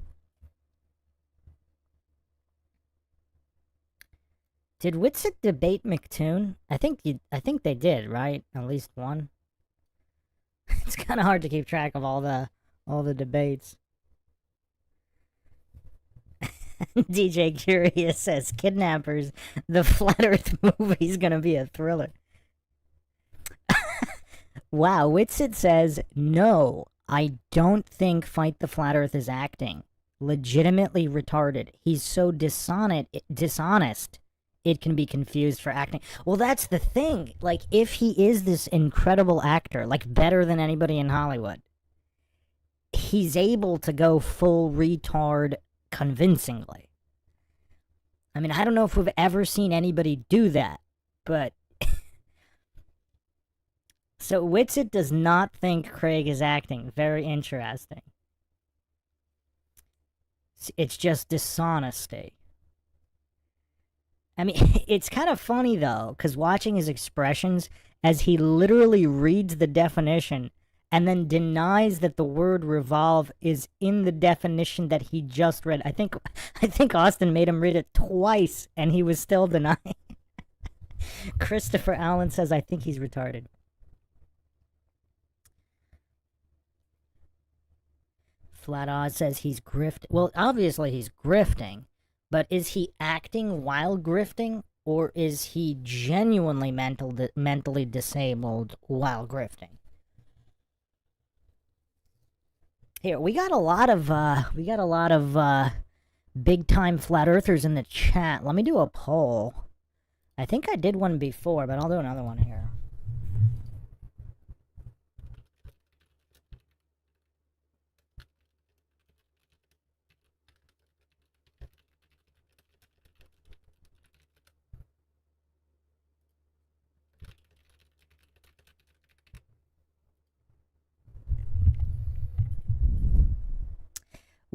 Did Witsit debate McToon? I think they did, right? At least one. It's kind of hard to keep track of all the debates. DJ Curious says, Kidnappers, the Flat Earth movie's gonna be a thriller. Wow, Witsit says, no, I don't think Fight the Flat Earth is acting. Legitimately retarded. He's so dishonest, it can be confused for acting. Well, that's the thing. Like, if he is this incredible actor, like better than anybody in Hollywood, he's able to go full retard convincingly. I mean, I don't know if we've ever seen anybody do that, but... So, Witsit does not think Craig is acting. Very interesting. It's just dishonesty. I mean, it's kind of funny, though, because watching his expressions as he literally reads the definition and then denies that the word revolve is in the definition that he just read. I think Austin made him read it twice, and he was still denying. Christopher Allen says, I think he's retarded. Flat Oz says he's well, obviously he's grifting, but is he acting while grifting, or is he genuinely mentally disabled while grifting? Here, we got a lot of big time flat earthers in the chat. Let me do a poll. I think I did one before, but I'll do another one here.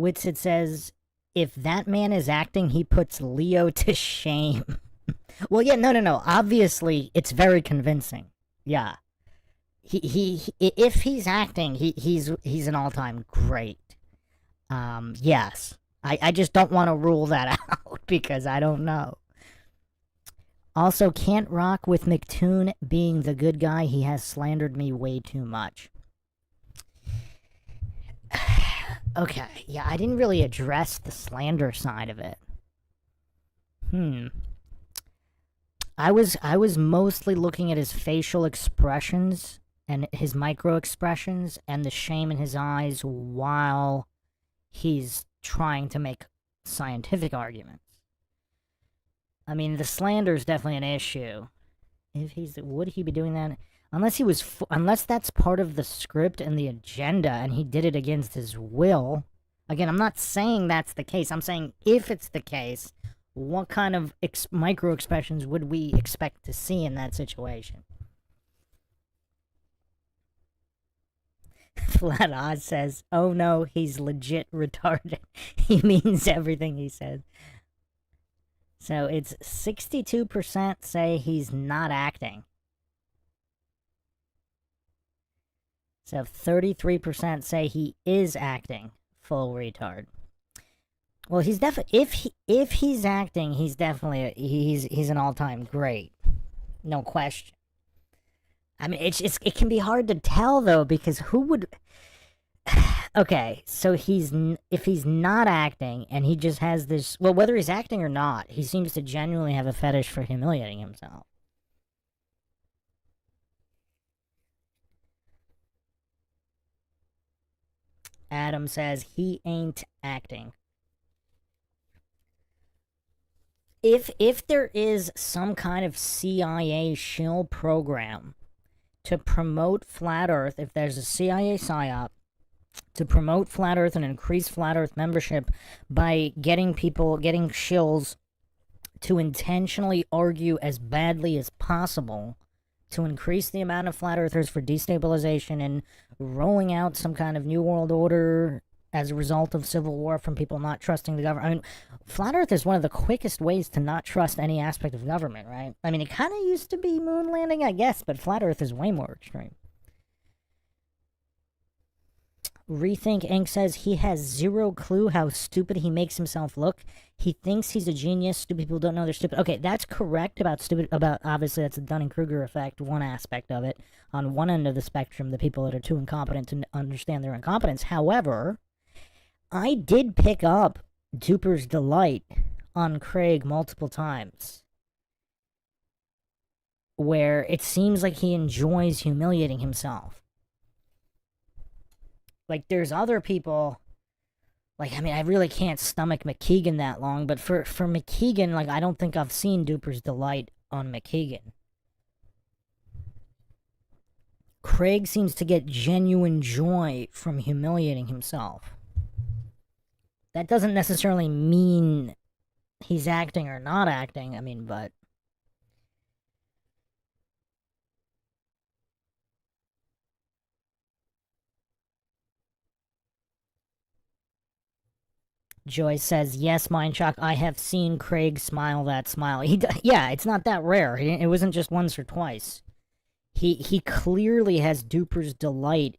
Witsit says, if that man is acting, he puts Leo to shame. Well, yeah, no. Obviously, it's very convincing. Yeah. If he's acting, he's an all-time great. Yes. I just don't want to rule that out because I don't know. Also, can't rock with McToon being the good guy. He has slandered me way too much. Okay, yeah, I didn't really address the slander side of it. I was mostly looking at his facial expressions and his micro expressions and the shame in his eyes while he's trying to make scientific arguments. I mean, the slander is definitely an issue. Would he be doing that? Unless that's part of the script and the agenda and he did it against his will. Again, I'm not saying that's the case. I'm saying if it's the case, what kind of micro expressions would we expect to see in that situation? Flat Oz says, oh no, he's legit retarded. He means everything he said. So it's 62% say he's not acting. So 33% say he is acting. Full retard. Well, he's definitely if he's acting, he's definitely he's an all-time great. No question. I mean, it can be hard to tell though because who would okay, so if he's not acting and he just has this, well, whether he's acting or not, he seems to genuinely have a fetish for humiliating himself. Adam says he ain't acting. If there is some kind of CIA shill program to promote Flat Earth, if there's a CIA PSYOP to promote Flat Earth and increase Flat Earth membership by getting shills to intentionally argue as badly as possible to increase the amount of Flat Earthers for destabilization and rolling out some kind of new world order as a result of civil war from people not trusting the government. I mean, Flat Earth is one of the quickest ways to not trust any aspect of government, right? I mean, it kind of used to be moon landing, I guess, but Flat Earth is way more extreme. Rethink Inc. says he has zero clue how stupid he makes himself look. He thinks he's a genius. Stupid people don't know they're stupid. Okay, that's correct about obviously that's the Dunning-Kruger effect, one aspect of it. On one end of the spectrum, the people that are too incompetent to understand their incompetence. However, I did pick up Duper's delight on Craig multiple times, where it seems like he enjoys humiliating himself. Like, there's other people, like, I mean, I really can't stomach McKeegan that long, but for McKeegan, like, I don't think I've seen Duper's delight on McKeegan. Craig seems to get genuine joy from humiliating himself. That doesn't necessarily mean he's acting or not acting, I mean, but... Joy says, yes, MINDSHOCK, I have seen Craig smile that smile. Yeah, it's not that rare. It wasn't just once or twice. He clearly has Duper's delight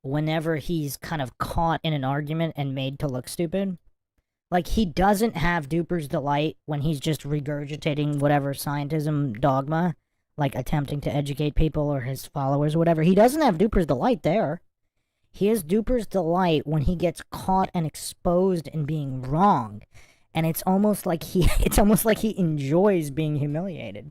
whenever he's kind of caught in an argument and made to look stupid. Like, he doesn't have Duper's delight when he's just regurgitating whatever scientism dogma, like attempting to educate people or his followers or whatever. He doesn't have Duper's delight there. He has Duper's delight when he gets caught and exposed in being wrong, and it's almost like he enjoys being humiliated.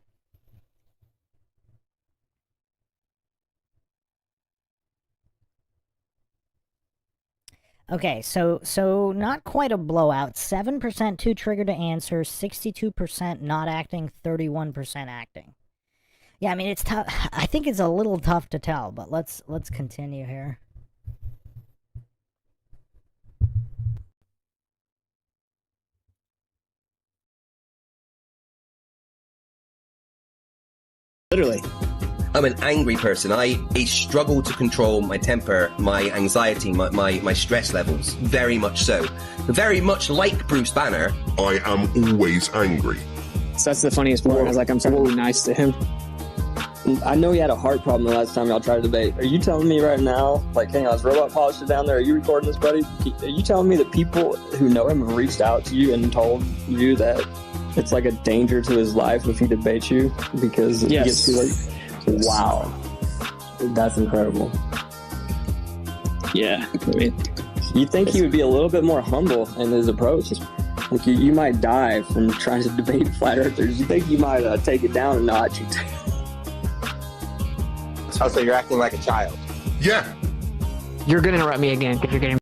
Okay, so not quite a blowout. 7% too triggered to answer, 62% not acting, 31% acting. Yeah, I mean, it's tough. I think it's a little tough to tell, but let's continue here. Literally. I'm an angry person. I struggle to control my temper, my anxiety, my stress levels. Very much so. Very much like Bruce Banner. I am always angry. So that's the funniest part. I was like, I'm trying to be nice to him. I know he had a heart problem the last time y'all tried to debate. Are you telling me right now, like, hang on, is Robot Polisher down there? Are you recording this, buddy? Are you telling me that people who know him have reached out to you and told you that it's like a danger to his life if he debates you? Because he gets too like, wow. That's incredible. Yeah. I mean, you think he would be a little bit more humble in his approach? Like, you might die from trying to debate flat earthers. You think you might take it down a notch? Oh, so you're acting like a child? Yeah. You're gonna interrupt me again because you're getting.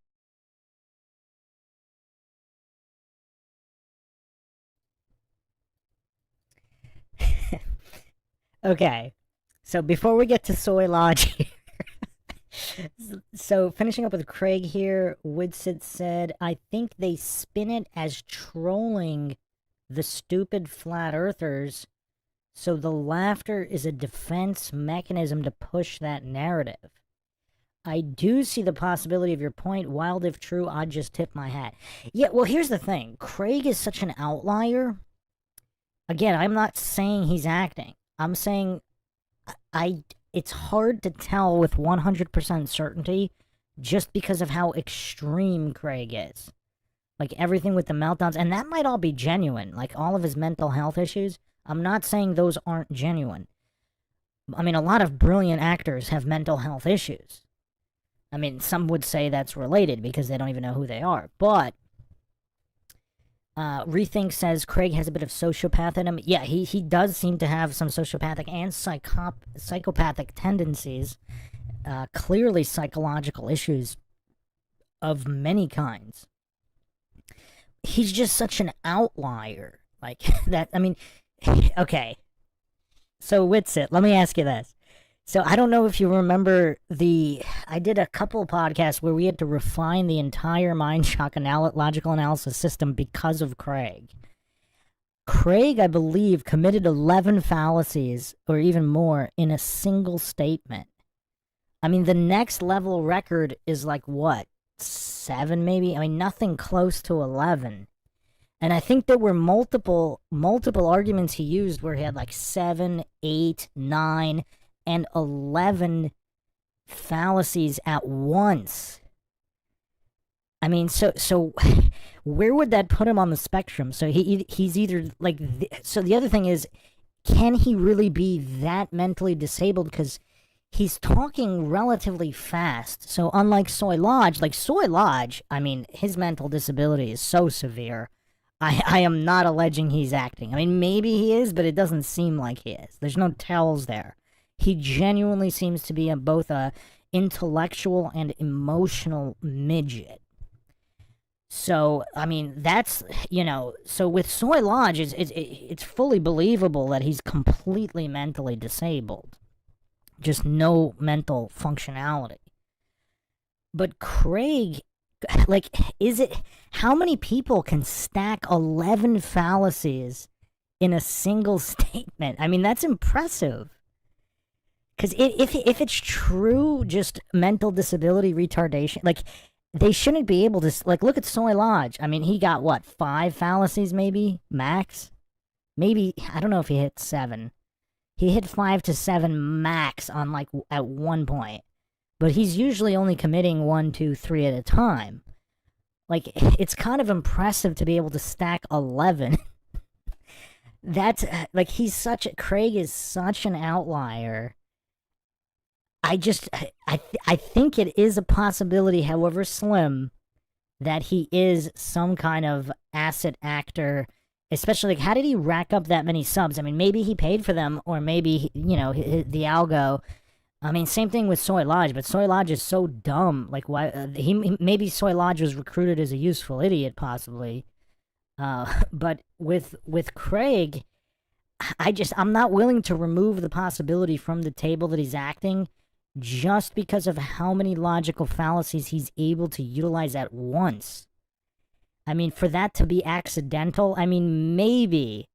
Okay, so before we get to Soy Lodge here, so finishing up with Craig here, Woodsit said, I think they spin it as trolling the stupid flat earthers, so the laughter is a defense mechanism to push that narrative. I do see the possibility of your point. Wild if true, I'd just tip my hat. Yeah, well, here's the thing. Craig is such an outlier. Again, I'm not saying he's acting. I'm saying it's hard to tell with 100% certainty just because of how extreme Craig is. Like, everything with the meltdowns, and that might all be genuine. Like, all of his mental health issues. I'm not saying those aren't genuine. I mean, a lot of brilliant actors have mental health issues. I mean, some would say that's related because they don't even know who they are. But Rethink says Craig has a bit of sociopath in him. Yeah, he does seem to have some sociopathic and psychopathic tendencies. Clearly psychological issues of many kinds. He's just such an outlier. Like, that, I mean... Okay, so Witsit, let me ask you this. So I don't know if you remember I did a couple podcasts where we had to refine the entire MINDSHOCK logical analysis system because of Craig. Craig, I believe, committed 11 fallacies, or even more, in a single statement. I mean, the next level record is like, what, 7 maybe? I mean, nothing close to 11. And I think there were multiple arguments he used where he had like 7, 8, 9, and 11 fallacies at once. I mean, so where would that put him on the spectrum? So he's either like... So the other thing is, can he really be that mentally disabled? Because he's talking relatively fast. So unlike Soy Lodge, I mean, his mental disability is so severe. I am not alleging he's acting. I mean, maybe he is, but it doesn't seem like he is. There's no tells there. He genuinely seems to be both a intellectual and emotional midget. So, I mean, that's, so with Soy Lodge, it's fully believable that he's completely mentally disabled. Just no mental functionality. But Craig... Like, how many people can stack 11 fallacies in a single statement? I mean, that's impressive. Because if it's true, just mental disability retardation, like, they shouldn't be able to, like, look at Soy Lodge. I mean, he got, what, 5 fallacies maybe, max? Maybe, I don't know if he hit 7. He hit 5 to 7 max on, like, at one point. But he's usually only committing 1, 2, 3 at a time. Like, it's kind of impressive to be able to stack 11. That's, like, Craig is such an outlier. I think it is a possibility, however slim, that he is some kind of asset actor. Especially, like, how did he rack up that many subs? I mean, maybe he paid for them, or maybe, the algo... I mean, same thing with Soy Lodge, but Soy Lodge is so dumb. Like, why? Maybe Soy Lodge was recruited as a useful idiot, possibly. But with Craig, I'm not willing to remove the possibility from the table that he's acting, just because of how many logical fallacies he's able to utilize at once. I mean, for that to be accidental, I mean, maybe.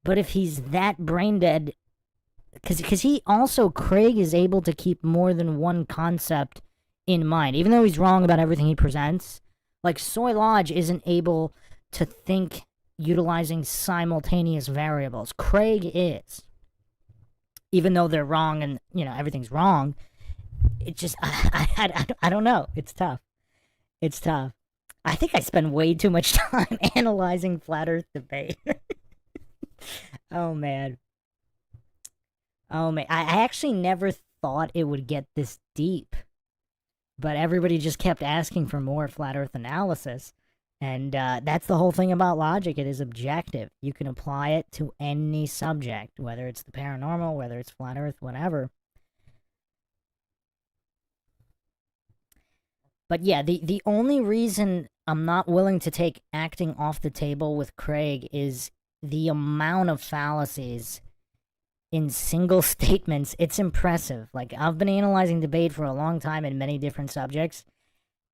But if he's that brain dead because he also, Craig is able to keep more than one concept in mind, even though he's wrong about everything he presents. Like, Soy Lodge isn't able to think utilizing simultaneous variables. Craig is. Even though they're wrong and, everything's wrong, it just, I don't know. It's tough. It's tough. I think I spend way too much time analyzing Flat Earth debate. Oh, man. Oh, man. I actually never thought it would get this deep. But everybody just kept asking for more Flat Earth analysis. And that's the whole thing about logic. It is objective. You can apply it to any subject, whether it's the paranormal, whether it's Flat Earth, whatever. But yeah, the only reason I'm not willing to take acting off the table with Craig is the amount of fallacies in single statements. It's impressive. Like, I've been analyzing debate for a long time in many different subjects.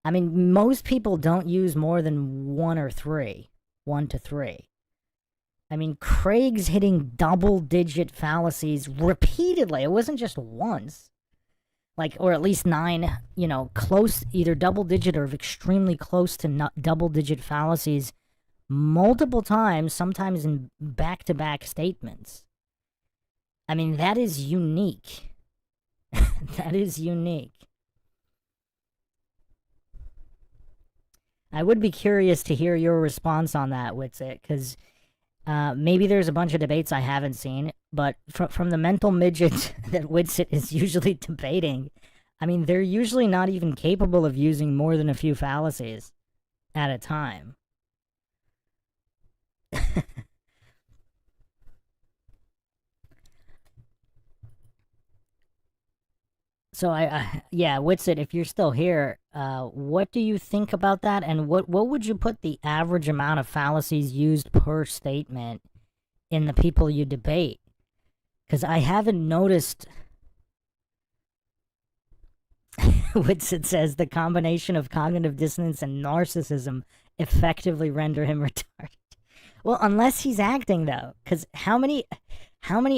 I mean, most people don't use more than 1 to 3. I mean, Craig's hitting double-digit fallacies repeatedly. It wasn't just once. Like, or at least 9, close, either double-digit or extremely close to double-digit fallacies multiple times, sometimes in back-to-back statements. I mean, that is unique. That is unique. I would be curious to hear your response on that, Witsit, because maybe there's a bunch of debates I haven't seen, but from the mental midgets that Witsit is usually debating, I mean, they're usually not even capable of using more than a few fallacies at a time. So yeah, Witsit, if you're still here, what do you think about that, and what would you put the average amount of fallacies used per statement in the people you debate? Because I haven't noticed. Witsit says the combination of cognitive dissonance and narcissism effectively render him retarded. Well, unless he's acting, though, because how many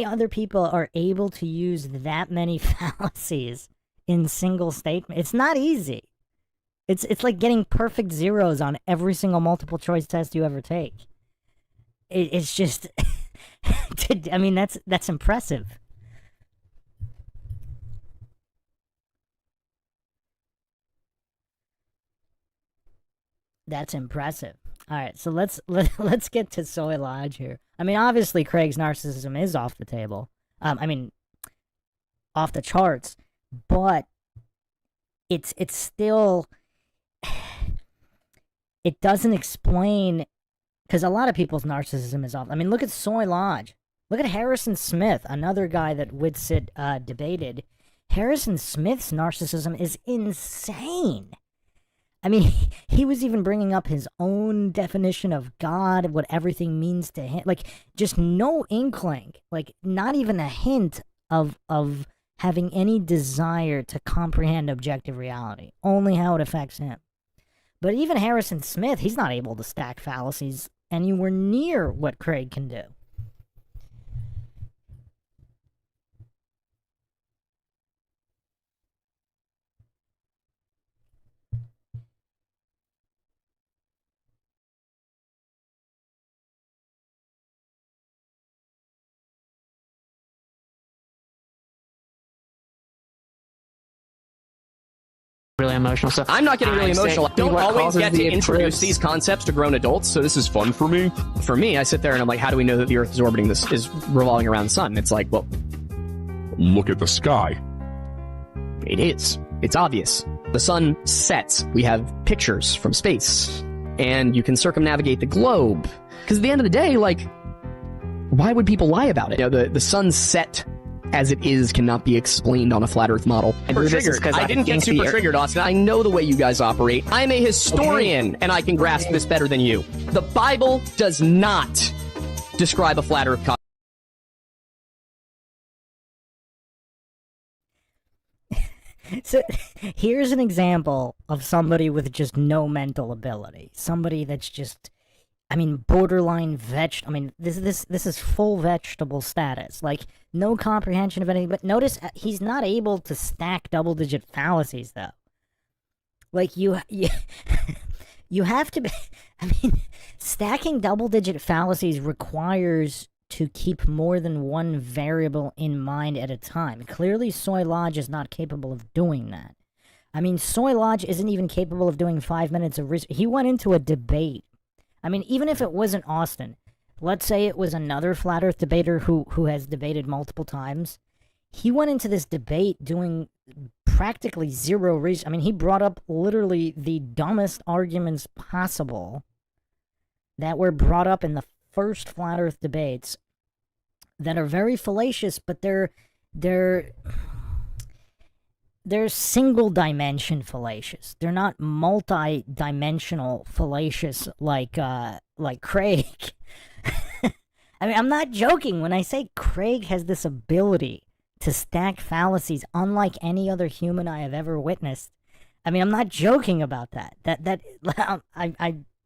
other people are able to use that many fallacies in single statement? It's not easy. It's like getting perfect zeros on every single multiple choice test you ever take. It's just, I mean, that's impressive. That's impressive. All right, so let's get to Soy Lodge here. I mean, obviously, Craig's narcissism is off the table. I mean, off the charts, but it's still, it doesn't explain, because a lot of people's narcissism is off. I mean, look at Soy Lodge. Look at Harrison Smith, another guy that Witsit debated. Harrison Smith's narcissism is insane. I mean, he was even bringing up his own definition of God, what everything means to him. Like, just no inkling, like, not even a hint of having any desire to comprehend objective reality, only how it affects him. But even Harrison Smith, he's not able to stack fallacies anywhere near what Craig can do. Really emotional stuff. I'm not getting really emotional. I don't always get to introduce eclipse. these concepts to grown adults, so this is fun for me. For me, I sit there and I'm like, how do we know that the Earth is orbiting this, is revolving around the sun? It's like, well, look at the sky. It is. It's obvious. The sun sets. We have pictures from space, and you can circumnavigate the globe. Because at the end of the day, like, why would people lie about it? You know, the sun set as it is cannot be explained on a flat Earth model. Super triggered. I didn't get super triggered, Austin. I know the way you guys operate. I'm a historian, and I can grasp this better than you. The Bible does not describe a flat Earth. So here's an example of somebody with just no mental ability. Somebody that's just I mean, borderline I mean, this is full vegetable status. Like, no comprehension of anything. But notice he's not able to stack double-digit fallacies, though. Like, you have to be... I mean, stacking double-digit fallacies requires to keep more than one variable in mind at a time. Clearly, Soy Lodge is not capable of doing that. I mean, Soy Lodge isn't even capable of doing 5 minutes of research. He went into a debate. I mean, even if it wasn't Austin, let's say it was another Flat Earth debater who has debated multiple times. He went into this debate doing practically zero research. I mean, he brought up literally the dumbest arguments possible that were brought up in the first Flat Earth debates that are very fallacious, but they're single dimension fallacious. They're not multi-dimensional fallacious like Craig. I mean, I'm not joking when I say Craig has this ability to stack fallacies unlike any other human I have ever witnessed. I mean, I'm not joking about that.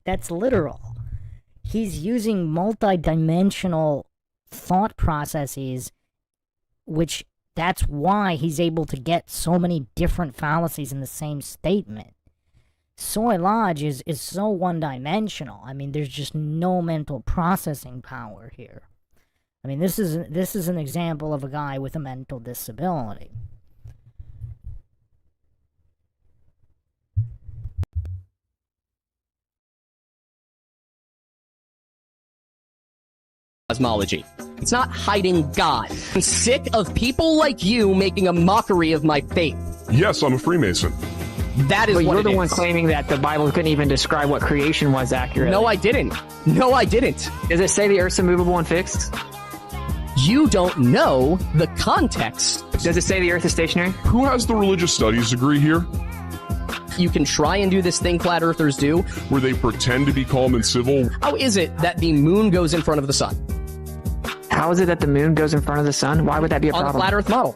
That's literal. He's using multi-dimensional thought processes, which that's why he's able to get so many different fallacies in the same statement. Soy Lodge is so one-dimensional. I mean, there's just no mental processing power here. I mean, this is an example of a guy with a mental disability. Cosmology. It's not hiding God. I'm sick of people like you making a mockery of my faith. Yes, I'm a Freemason. That is but what you're it the is. one claiming that the Bible couldn't even describe what creation was accurately. No, I didn't. No, I didn't. Does it say the Earth's immovable and fixed? You don't know the context. Does it say the Earth is stationary? Who has the religious studies degree here? You can try and do this thing Flat Earthers do, where they pretend to be calm and civil. How is it that the moon goes in front of the sun? How is it that the moon goes in front of the sun? Why would that be a problem? On the Flat Earth model.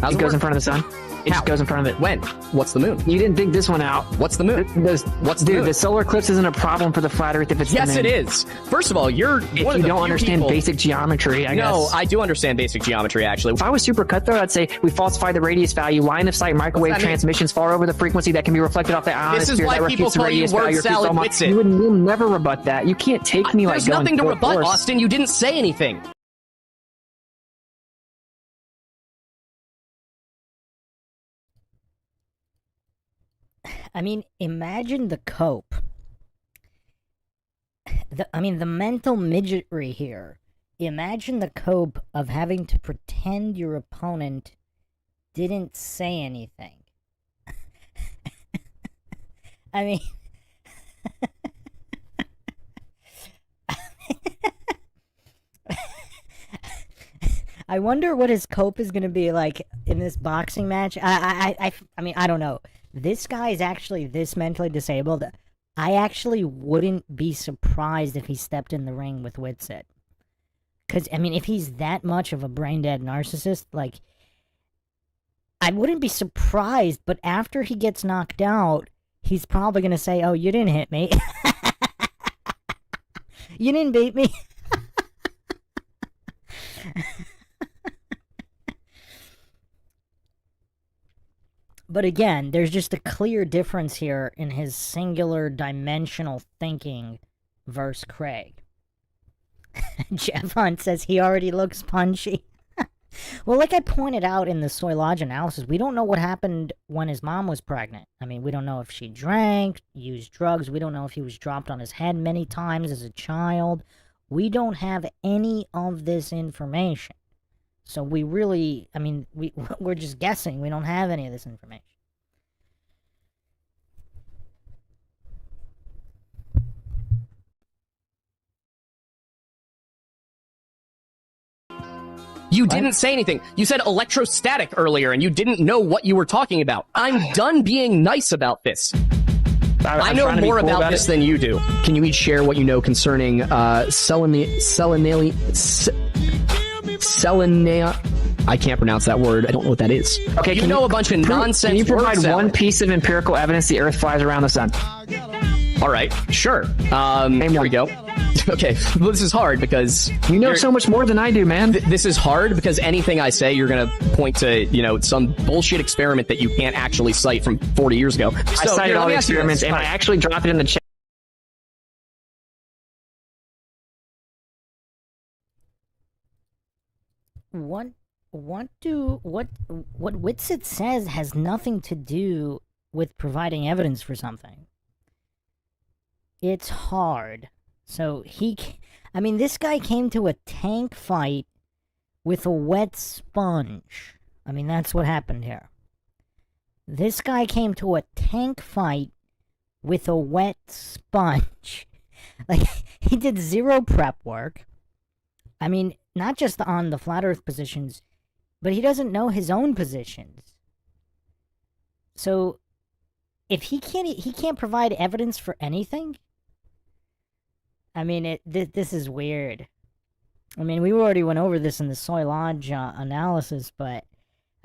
It goes in front of the sun? It just goes in front of it. When? What's the moon? You didn't think this one out. What's the moon? What's the moon? The solar eclipse isn't a problem for the Flat Earth if it's yes, the moon. it is. First of all, you're if one of you the don't few understand people... basic geometry, I guess. No, I do understand basic geometry, actually. If I was super cutthroat, I'd say we falsify the radius value. Line of sight microwave transmissions far over the frequency that can be reflected off the ionosphere. This is why people call you word salad Whitsit. You'll never rebut that. You can't take me like There's nothing to rebut, force. Austin. You didn't say anything. I mean, imagine the cope. The mental midgetry here. Imagine the cope of having to pretend your opponent didn't say anything. I mean... I wonder what his cope is going to be like in this boxing match. I mean, I don't know. This guy is actually this mentally disabled. I actually wouldn't be surprised if he stepped in the ring with Whitsit. Because, I mean, if he's that much of a brain-dead narcissist, like, I wouldn't be surprised, but after he gets knocked out, he's probably going to say, oh, you didn't hit me. You didn't beat me. But again, there's just a clear difference here in his singular dimensional thinking versus Craig. Jeff Hunt says he already looks punchy. Well, like I pointed out in the Soy Lodge analysis, we don't know what happened when his mom was pregnant. I mean, we don't know if she drank, used drugs. We don't know if he was dropped on his head many times as a child. We don't have any of this information. So we really, I mean, we're just guessing. We don't have any of this information. You didn't say anything. You said electrostatic earlier, and you didn't know what you were talking about. I'm done being nice about this. I know more about this than you do. Can you each share what you know concerning selenea? I can't pronounce that word. I don't know what that is. Okay, you know a bunch of nonsense. Can you provide word one piece of empirical evidence the Earth flies around the sun? All right, sure. Here we go. Okay, well, this is hard because you know so much more than I do, man. This is hard because anything I say, you're gonna point to, some bullshit experiment that you can't actually cite from 40 years ago. I cited all the experiments, and I actually dropped it in the chat. What Witsit says has nothing to do with providing evidence for something. It's hard. So this guy came to a tank fight with a wet sponge. That's what happened here. This guy came to a tank fight with a wet sponge. Like, he did zero prep work. Not just on the flat earth positions, but he doesn't know his own positions. So, if he can't provide evidence for anything, this is weird. We already went over this in the Soy Lodge analysis, but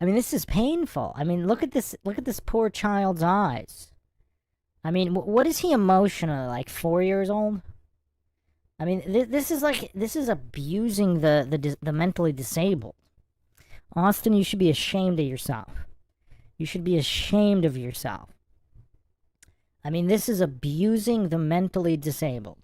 this is painful. Look at this poor child's eyes. What is he emotionally, like 4 years old? This is abusing the mentally disabled. Austin, you should be ashamed of yourself. You should be ashamed of yourself. This is abusing the mentally disabled.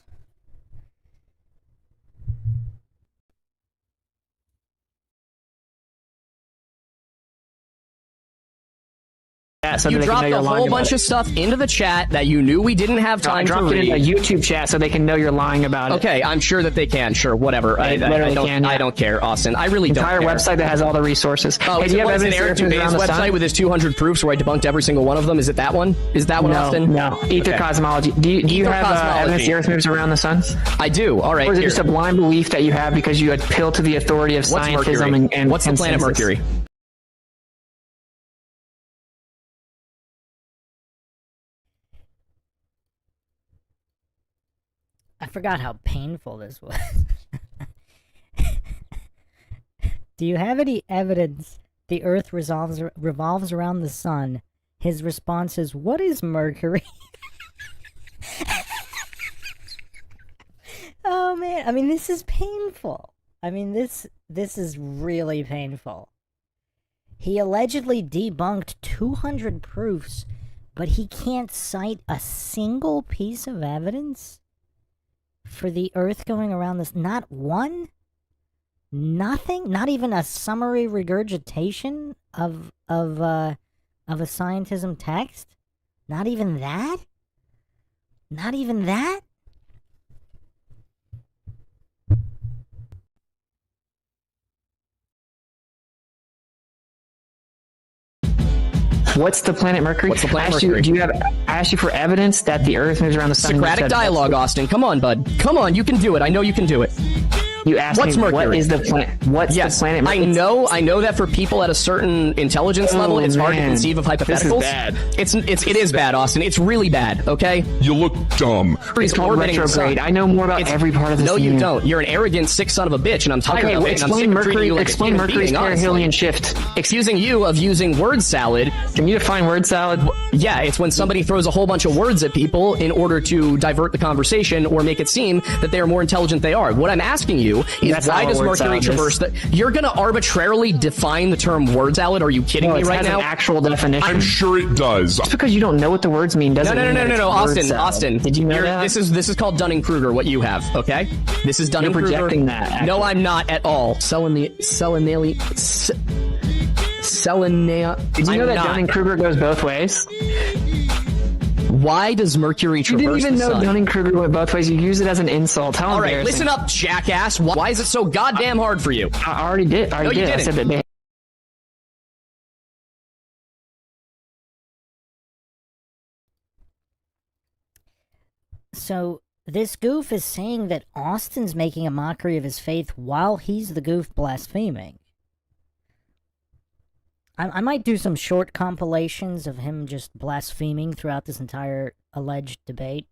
So you dropped a whole bunch of stuff into the chat that you knew we didn't have time to read. I dropped it in the YouTube chat so they can know you're lying about it. Okay, I'm sure that they can. Sure, whatever. I don't care, Austin. I really don't care. Entire website that has all the resources. Oh, hey, is it an Eric Dubé's website with his 200 proofs where I debunked every single one of them? Is it that one? Is that one, Austin? No. Ether Cosmology. Do you have evidence the Earth moves around the sun? I do. All right. Or is it just a blind belief that you have because you appeal to the authority of scientism and what's the planet Mercury? I forgot how painful this was. Do you have any evidence the Earth revolves around the sun? His response is, what is Mercury? Oh man, this is painful. This is really painful. He allegedly debunked 200 proofs, but he can't cite a single piece of evidence for the Earth going around this. Not one? Nothing? Not even a summary regurgitation of a scientism text? Not even that? Not even that? What's the planet Mercury? What's the planet Mercury? I asked you for evidence that the Earth moves around the sun. Socratic dialogue, Austin. Come on, bud. Come on, you can do it. I know you can do it. You asked What's me, Mercury? what is the planet? What's the planet Mercury? I know that for people at a certain intelligence level, it's hard to conceive of hypotheticals. This is bad. It is bad, Austin. It's really bad, okay? You look dumb. It's called retrograde. I know more about every part of this. No, you don't. You're an arrogant, sick son of a bitch, and I'm talking about it. Explain Mercury's perihelion shift. Excusing you of using word salad. Can you define word salad? Yeah, it's when somebody throws a whole bunch of words at people in order to divert the conversation or make it seem that they are more intelligent than they are. What I'm asking you is why does Mercury traverse the... You're going to arbitrarily define the term word salad? Are you kidding me right now? An actual definition. I'm sure it does. Just because you don't know what the words mean doesn't mean No, Austin. Did you know that? This is called Dunning-Kruger, what you have, okay? This is Dunning-Kruger. You're projecting that. Actually. No, I'm not at all. Did you know that Dunning-Kruger goes both ways? Why does Mercury traverse the sun? You didn't even know Dunning-Kruger went both ways. You use it as an insult. How embarrassing. All right, listen up, jackass. Why is it so goddamn hard for you? I already did. No, you didn't. I said that they... So, this goof is saying that Austin's making a mockery of his faith while he's the goof blaspheming. I might do some short compilations of him just blaspheming throughout this entire alleged debate.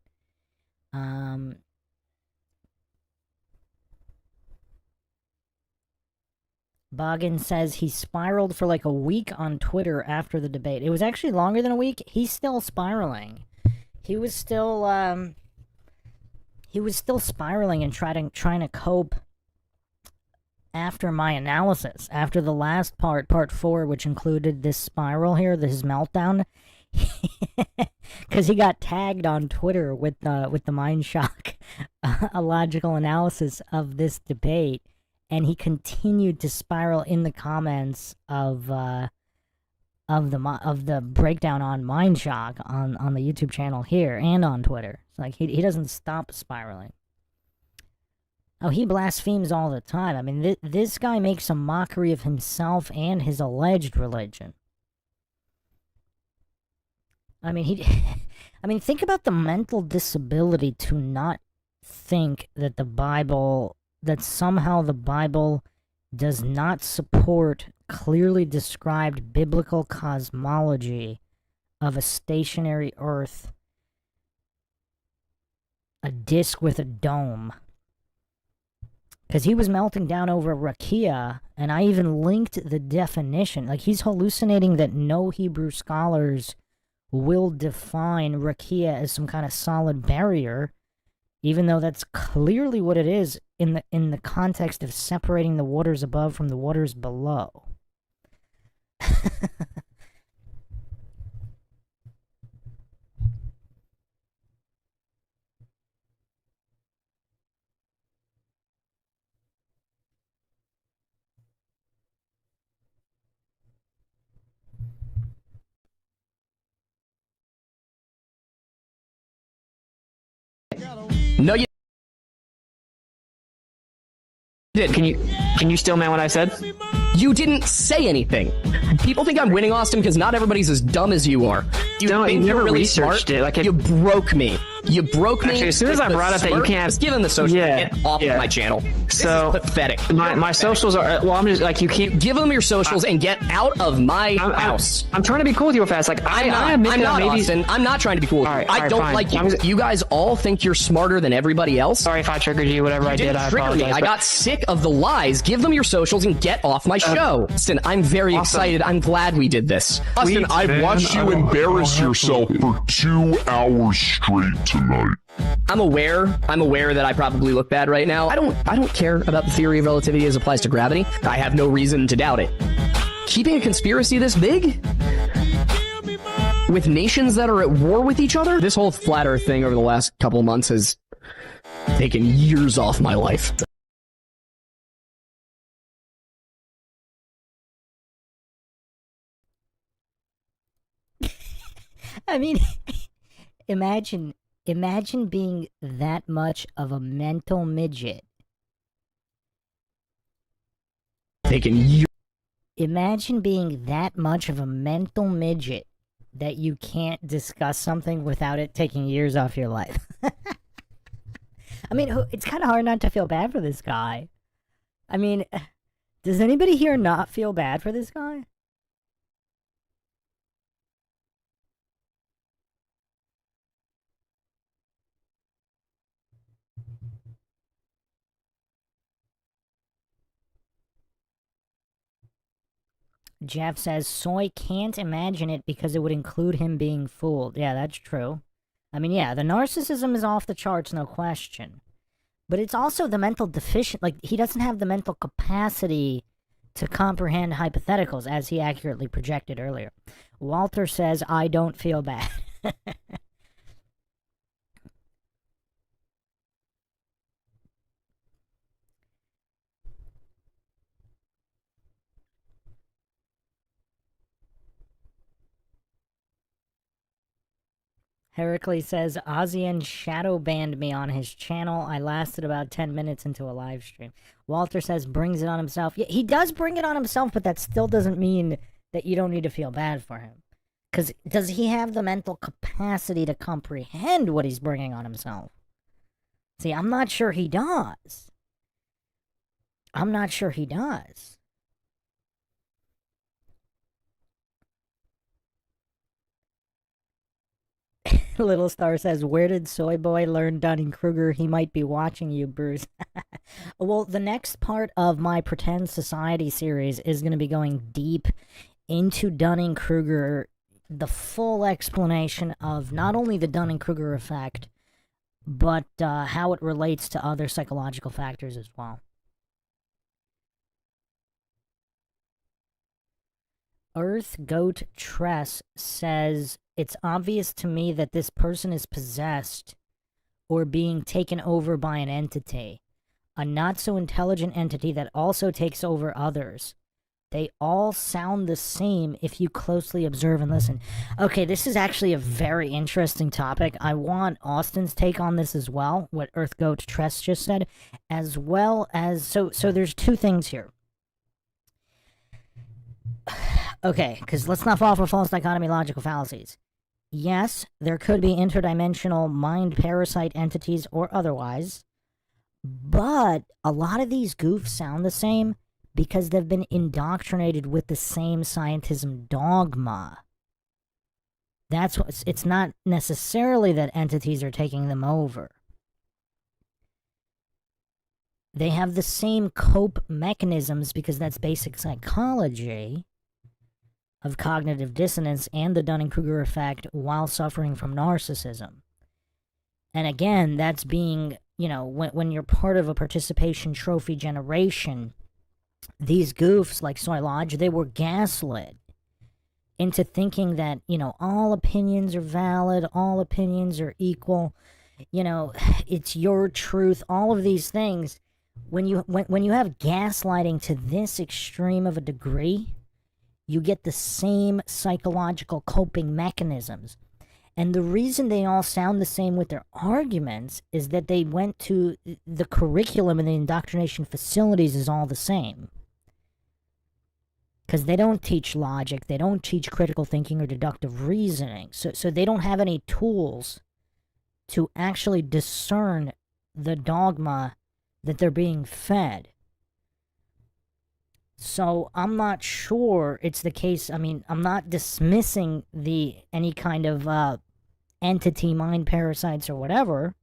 Boggin says he spiraled for like a week on Twitter after the debate. It was actually longer than a week. He's still spiraling. he was still spiraling and trying to cope after my analysis. After the last part 4, which included this spiral here, his meltdown, because he got tagged on Twitter with the MindShock a logical analysis of this debate, and he continued to spiral in the comments of the breakdown on MindShock on the YouTube channel here and on Twitter. It's like he doesn't stop spiraling. Oh, he blasphemes all the time. I mean, this guy makes a mockery of himself and his alleged religion. I mean, think about the mental disability to not think that that somehow the Bible does not support clearly described biblical cosmology of a stationary Earth, a disk with a dome. Because he was melting down over rakia, and I even linked the definition. Like, he's hallucinating that no Hebrew scholars will define rakia as some kind of solid barrier, even though that's clearly what it is in the context of separating the waters above from the waters below. No, you did. Can you still man what I said? You didn't say anything. People think I'm winning, Austin, because not everybody's as dumb as you are. You think never you're really researched smart? it. Like you broke me. You broke me. Actually, as soon as I brought up that you can't, just give him the social. Get off of my channel. So this is pathetic. My socials are. Well, I'm just like, you can't give them your socials and get out of my house. I'm trying to be cool with you, fast. Like I'm not, Austin. I'm not trying to be cool with you. I don't fine. like you. You guys all think you're smarter than everybody else. Sorry if I triggered you. Whatever I did, I apologize. I got sick of the lies. Give them your socials and get off my show. Austin, I'm very excited. I'm glad we did this. Austin, I've watched you embarrass yourself for 2 hours straight tonight. I'm aware that I probably look bad right now. I don't care about the theory of relativity as applies to gravity. I have no reason to doubt it. Keeping a conspiracy this big? With nations that are at war with each other? This whole flat earth thing over the last couple of months has taken years off my life. I mean, imagine being that much of a mental midget. Imagine being that much of a mental midget that you can't discuss something without it taking years off your life. I mean, it's kind of hard not to feel bad for this guy. I mean, does anybody here not feel bad for this guy? Jeff says, Soy can't imagine it because it would include him being fooled. Yeah, that's true. I mean, yeah, the narcissism is off the charts, no question. But it's also the mental deficient. Like, he doesn't have the mental capacity to comprehend hypotheticals, as he accurately projected earlier. Walter says, I don't feel bad. Heracles says, Ozian shadow banned me on his channel. I lasted about 10 minutes into a live stream. Walter says, brings it on himself. Yeah, he does bring it on himself, but that still doesn't mean that you don't need to feel bad for him. Because does he have the mental capacity to comprehend what he's bringing on himself? See, I'm not sure he does. I'm not sure he does. Little Star says, where did Soy Boy learn Dunning-Kruger? He might be watching you, Bruce. Well, the next part of my Pretend Society series is going to be going deep into Dunning-Kruger the full explanation of not only the Dunning-Kruger effect, but how it relates to other psychological factors as well. Earth Goat Tress says, it's obvious to me that this person is possessed or being taken over by an entity, a not-so-intelligent entity that also takes over others. They all sound the same if you closely observe and listen. Okay, this is actually a very interesting topic. I want Austin's take on this as well, what Earth Goat Tress just said, as well as... So there's two things here. Okay, because let's not fall for false dichotomy logical fallacies. Yes, there could be interdimensional mind parasite entities or otherwise, but a lot of these goofs sound the same because they've been indoctrinated with the same scientism dogma. That's what, it's not necessarily that entities are taking them over. They have the same cope mechanisms because that's basic psychology of cognitive dissonance and the Dunning-Kruger effect while suffering from narcissism. And again, that's being, you know, when you're part of a participation trophy generation, these goofs like Soy Lodge, they were gaslit into thinking that, you know, all opinions are valid, all opinions are equal, you know, it's your truth, all of these things. When you have gaslighting to this extreme of a degree, you get the same psychological coping mechanisms. And the reason they all sound the same with their arguments is that they went to the curriculum and the indoctrination facilities is all the same. Because they don't teach logic, they don't teach critical thinking or deductive reasoning. So they don't have any tools to actually discern the dogma that they're being fed. So I'm not sure it's the case. I mean, I'm not dismissing any kind of entity, mind parasites or whatever.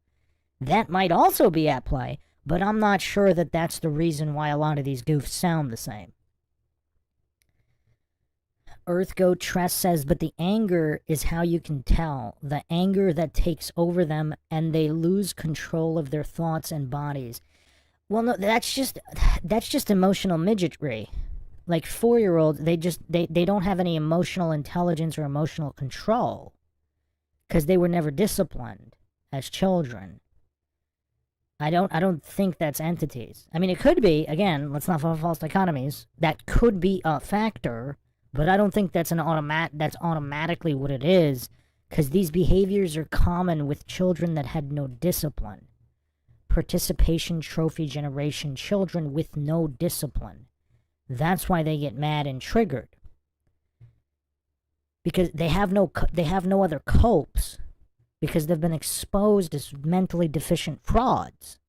That might also be at play, but I'm not sure that that's the reason why a lot of these goofs sound the same. Earth Goat Tress says, but the anger is how you can tell. The anger that takes over them and they lose control of their thoughts and bodies. Well, no, that's just emotional midgetry. Like 4-year-olds, they don't have any emotional intelligence or emotional control because they were never disciplined as children. I don't think that's entities. I mean, it could be. Again, let's not fall false dichotomies. That could be a factor, but I don't think that's that's automatically what it is, because these behaviors are common with children that had no discipline. Participation trophy generation children with no discipline. That's why they get mad and triggered. Because they have no other copes, because they've been exposed as mentally deficient frauds.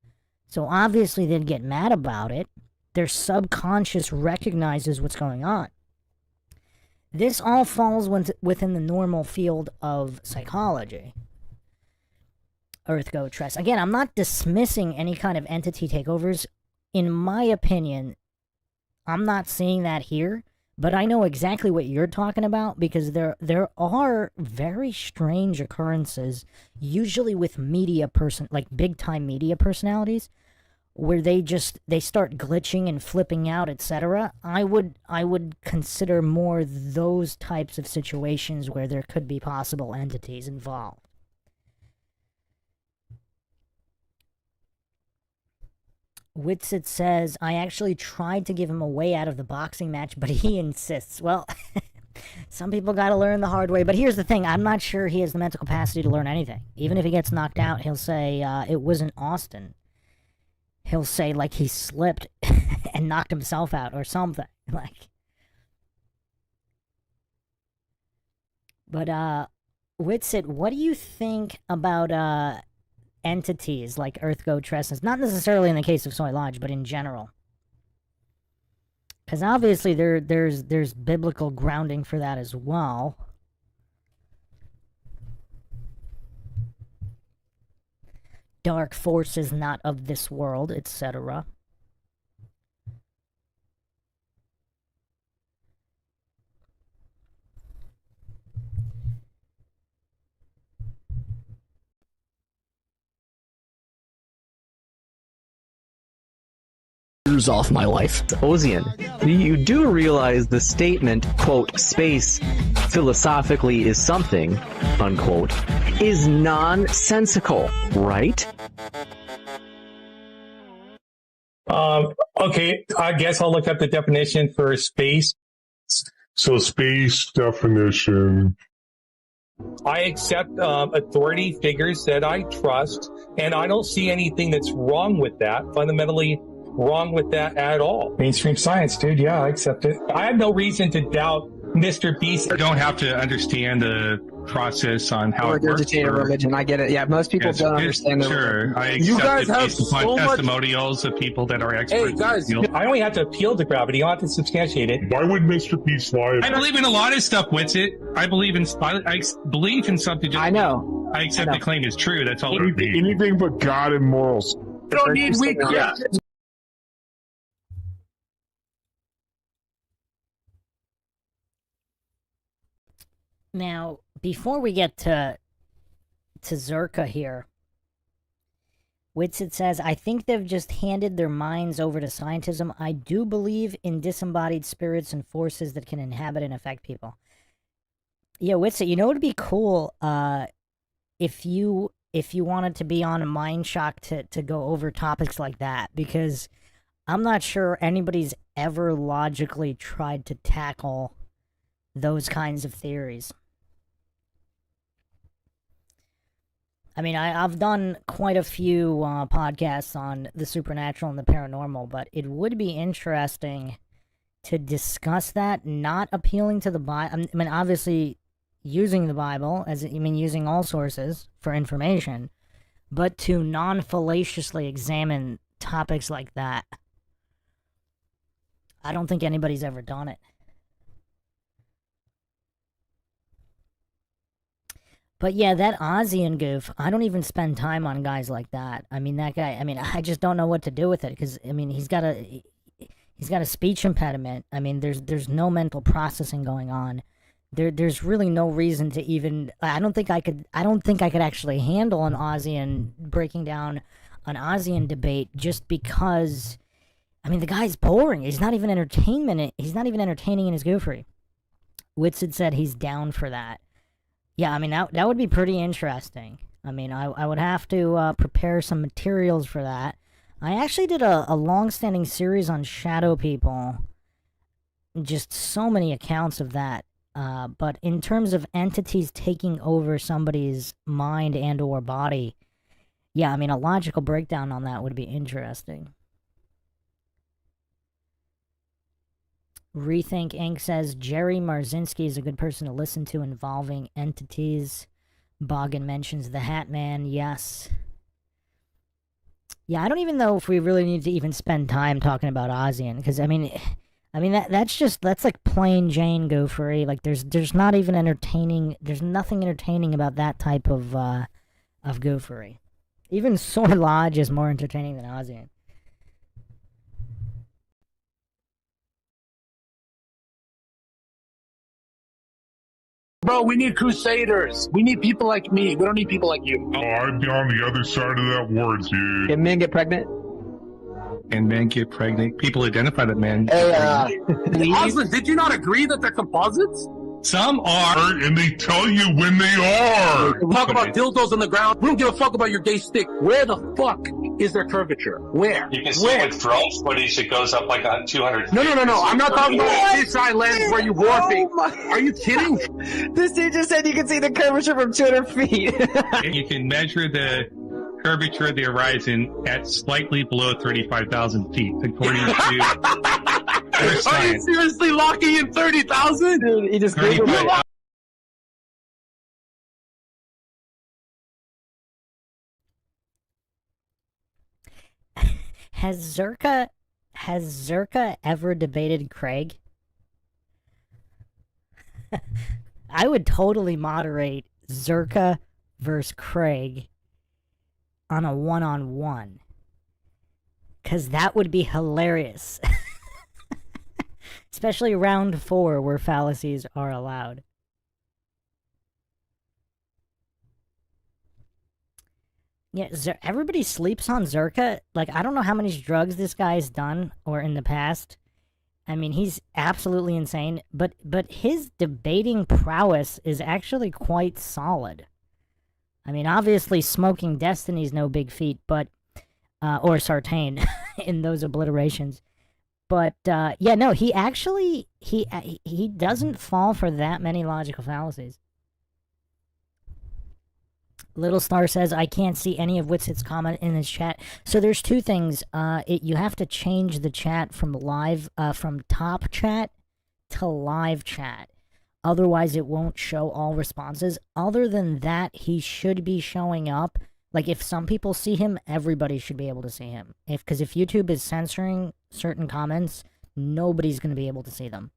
So obviously they'd get mad about it. Their subconscious recognizes what's going on. This all falls within the normal field of psychology. Earth Goat Tress. Again, I'm not dismissing any kind of entity takeovers. In my opinion, I'm not seeing that here, but I know exactly what you're talking about because there are very strange occurrences, usually with like big-time media personalities, where they start glitching and flipping out, etc. I would consider more those types of situations where there could be possible entities involved. Witsit says, I actually tried to give him a way out of the boxing match, but he insists. Well, some people gotta learn the hard way, but here's the thing, I'm not sure he has the mental capacity to learn anything. Even if he gets knocked out, he'll say, it wasn't Austin. He'll say, like, he slipped and knocked himself out or something. Like. But, Witsit, what do you think about, entities like Earth Goat Tress? Not necessarily in the case of Soy Lodge, but in general. Because obviously there's biblical grounding for that as well. Dark forces not of this world, etc. years off my life. Ozian, you do realize the statement, quote, space philosophically is something, unquote, is nonsensical, right? Okay, I guess I'll look up the definition for space. So space definition. I accept authority figures that I trust, and I don't see anything that's wrong with that, fundamentally wrong with that at all. Mainstream science, dude, yeah, I accept it. I have no reason to doubt Mr. Beast. You don't have to understand the process on how it works. Regurgitate a religion, I get it. Yeah, most people don't understand the Sure, I accept You guys it have based upon so much- testimonials of people that are experts. Hey, guys, in the field. I only have to appeal to gravity. I don't have to substantiate it. Why would Mr. Beast lie? I believe in a lot of stuff, Witsit. I believe in something. Just, I know. I accept the claim is true. That's all. Anything but God and morals. You don't need weak Christians. Now, before we get to Zerka here, Witsit says, I think they've just handed their minds over to scientism. I do believe in disembodied spirits and forces that can inhabit and affect people. Yeah, Witsit, you know what would be cool if you wanted to be on a MINDSHOCK to go over topics like that, because I'm not sure anybody's ever logically tried to tackle those kinds of theories. I mean, I've done quite a few podcasts on the supernatural and the paranormal, but it would be interesting to discuss that, not appealing to the Bible. I mean, obviously, using the Bible, using all sources for information, but to non-fallaciously examine topics like that. I don't think anybody's ever done it. But yeah, that Ozian goof, I don't even spend time on guys like that. I mean, that guy, I just don't know what to do with it, because, he's got a speech impediment. I mean, there's no mental processing going on. There's really no reason to even, I don't think I could actually handle an Ozian, breaking down an Ozian debate, just because, the guy's boring. He's not even entertaining in his goofery. Witsid said he's down for that. Yeah, that would be pretty interesting. I would have to prepare some materials for that. I actually did a long-standing series on shadow people. Just so many accounts of that. But in terms of entities taking over somebody's mind and or body, yeah, a logical breakdown on that would be interesting. Rethink Inc. says Jerry Marzinski is a good person to listen to involving entities. Boggin mentions the Hat Man, yes. Yeah, I don't even know if we really need to even spend time talking about Ozian, because that's like plain Jane goofery. Like there's not even entertaining. There's nothing entertaining about that type of goofery. Even Sword Lodge is more entertaining than Ozian. Bro, we need crusaders. We need people like me. We don't need people like you. Oh, I'd be on the other side of that war, dude. Can men get pregnant? And men get pregnant. People identify that men. Hey, Osmond, did you not agree that they're composites? Some are, and they tell you when they are. We talk about dildos on the ground. We don't give a fuck about your gay stick. Where the fuck is their curvature? Where? You can see with drone footage, it goes up like on 200 No. I'm not talking about fisheye lens where you warping. Are you kidding? This dude just said you can see the curvature from 200 feet. You can measure the curvature of the horizon at slightly below 35,000 feet, according to... Are you seriously locking in 30,000? Dude, he just Googled it. Has Zerka ever debated Craig? I would totally moderate Zerka versus Craig on a one-on-one. Because that would be hilarious. Especially round 4 where fallacies are allowed. Yeah, everybody sleeps on Zerka. Like, I don't know how many drugs this guy's done or in the past. I mean, he's absolutely insane, but his debating prowess is actually quite solid. I mean, obviously, smoking Destiny's no big feat, but or Sartain in those obliterations. But yeah, no, he actually he doesn't fall for that many logical fallacies. Little Star says, I can't see any of Witsit's comment in his chat. So there's two things. You have to change the chat from from top chat to live chat. Otherwise, it won't show all responses. Other than that, he should be showing up. Like, if some people see him, everybody should be able to see him. Because if YouTube is censoring certain comments, nobody's going to be able to see them.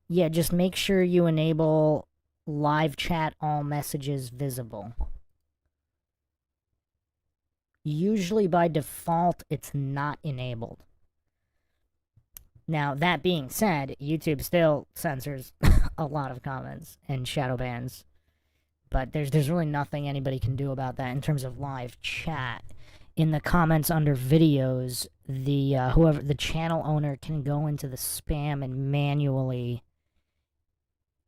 Yeah, just make sure you enable live chat all messages visible. Usually by default, it's not enabled. Now, that being said, YouTube still censors a lot of comments and shadow bans. But there's really nothing anybody can do about that in terms of live chat. In the comments under videos, the channel owner can go into the spam and manually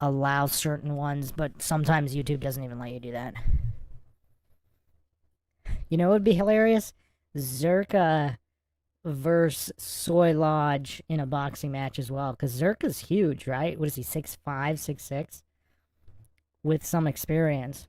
allow certain ones, but sometimes YouTube doesn't even let you do that. You know what would be hilarious? Zerka versus Soy Lodge in a boxing match as well, because Zerka's huge, right? What is he, 6'5", 6'6"? With some experience.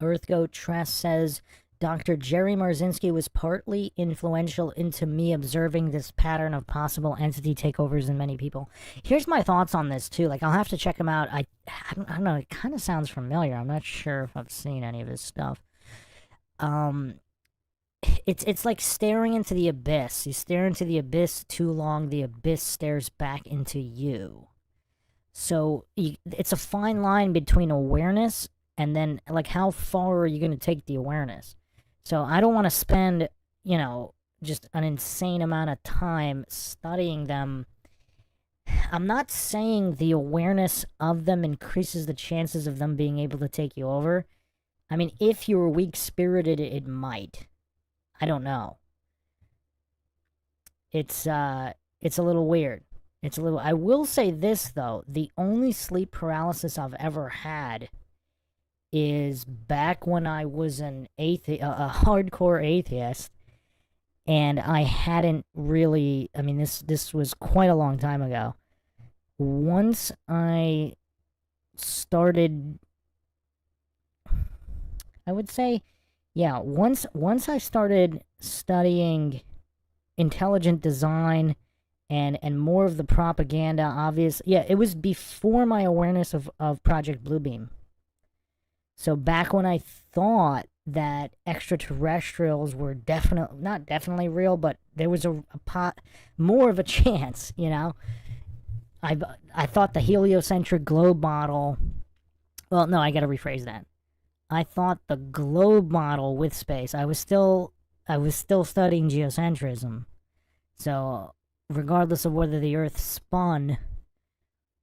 Earthgoat Tress says, Dr. Jerry Marzinski was partly influential into me observing this pattern of possible entity takeovers in many people. Here's my thoughts on this, too. Like, I'll have to check him out. I don't know, it kind of sounds familiar. I'm not sure if I've seen any of his stuff. It's like staring into the abyss. You stare into the abyss too long, the abyss stares back into you. So, it's a fine line between awareness and then, like, how far are you going to take the awareness? So I don't want to spend, you know, just an insane amount of time studying them. I'm not saying the awareness of them increases the chances of them being able to take you over. I mean, if you're weak-spirited, it might. I don't know. It's a little weird. I will say this, though. The only sleep paralysis I've ever had is back when I was a hardcore atheist, and I hadn't really, I mean, this was quite a long time ago. Once I started, I would say, yeah, once I started studying intelligent design and more of the propaganda, obviously, yeah, it was before my awareness of Project Bluebeam. So back when I thought that extraterrestrials were not definitely real, but there was more of a chance, you know. I thought the heliocentric globe model. Well, no, I got to rephrase that. I thought the globe model with space. I was still studying geocentrism. So regardless of whether the Earth spun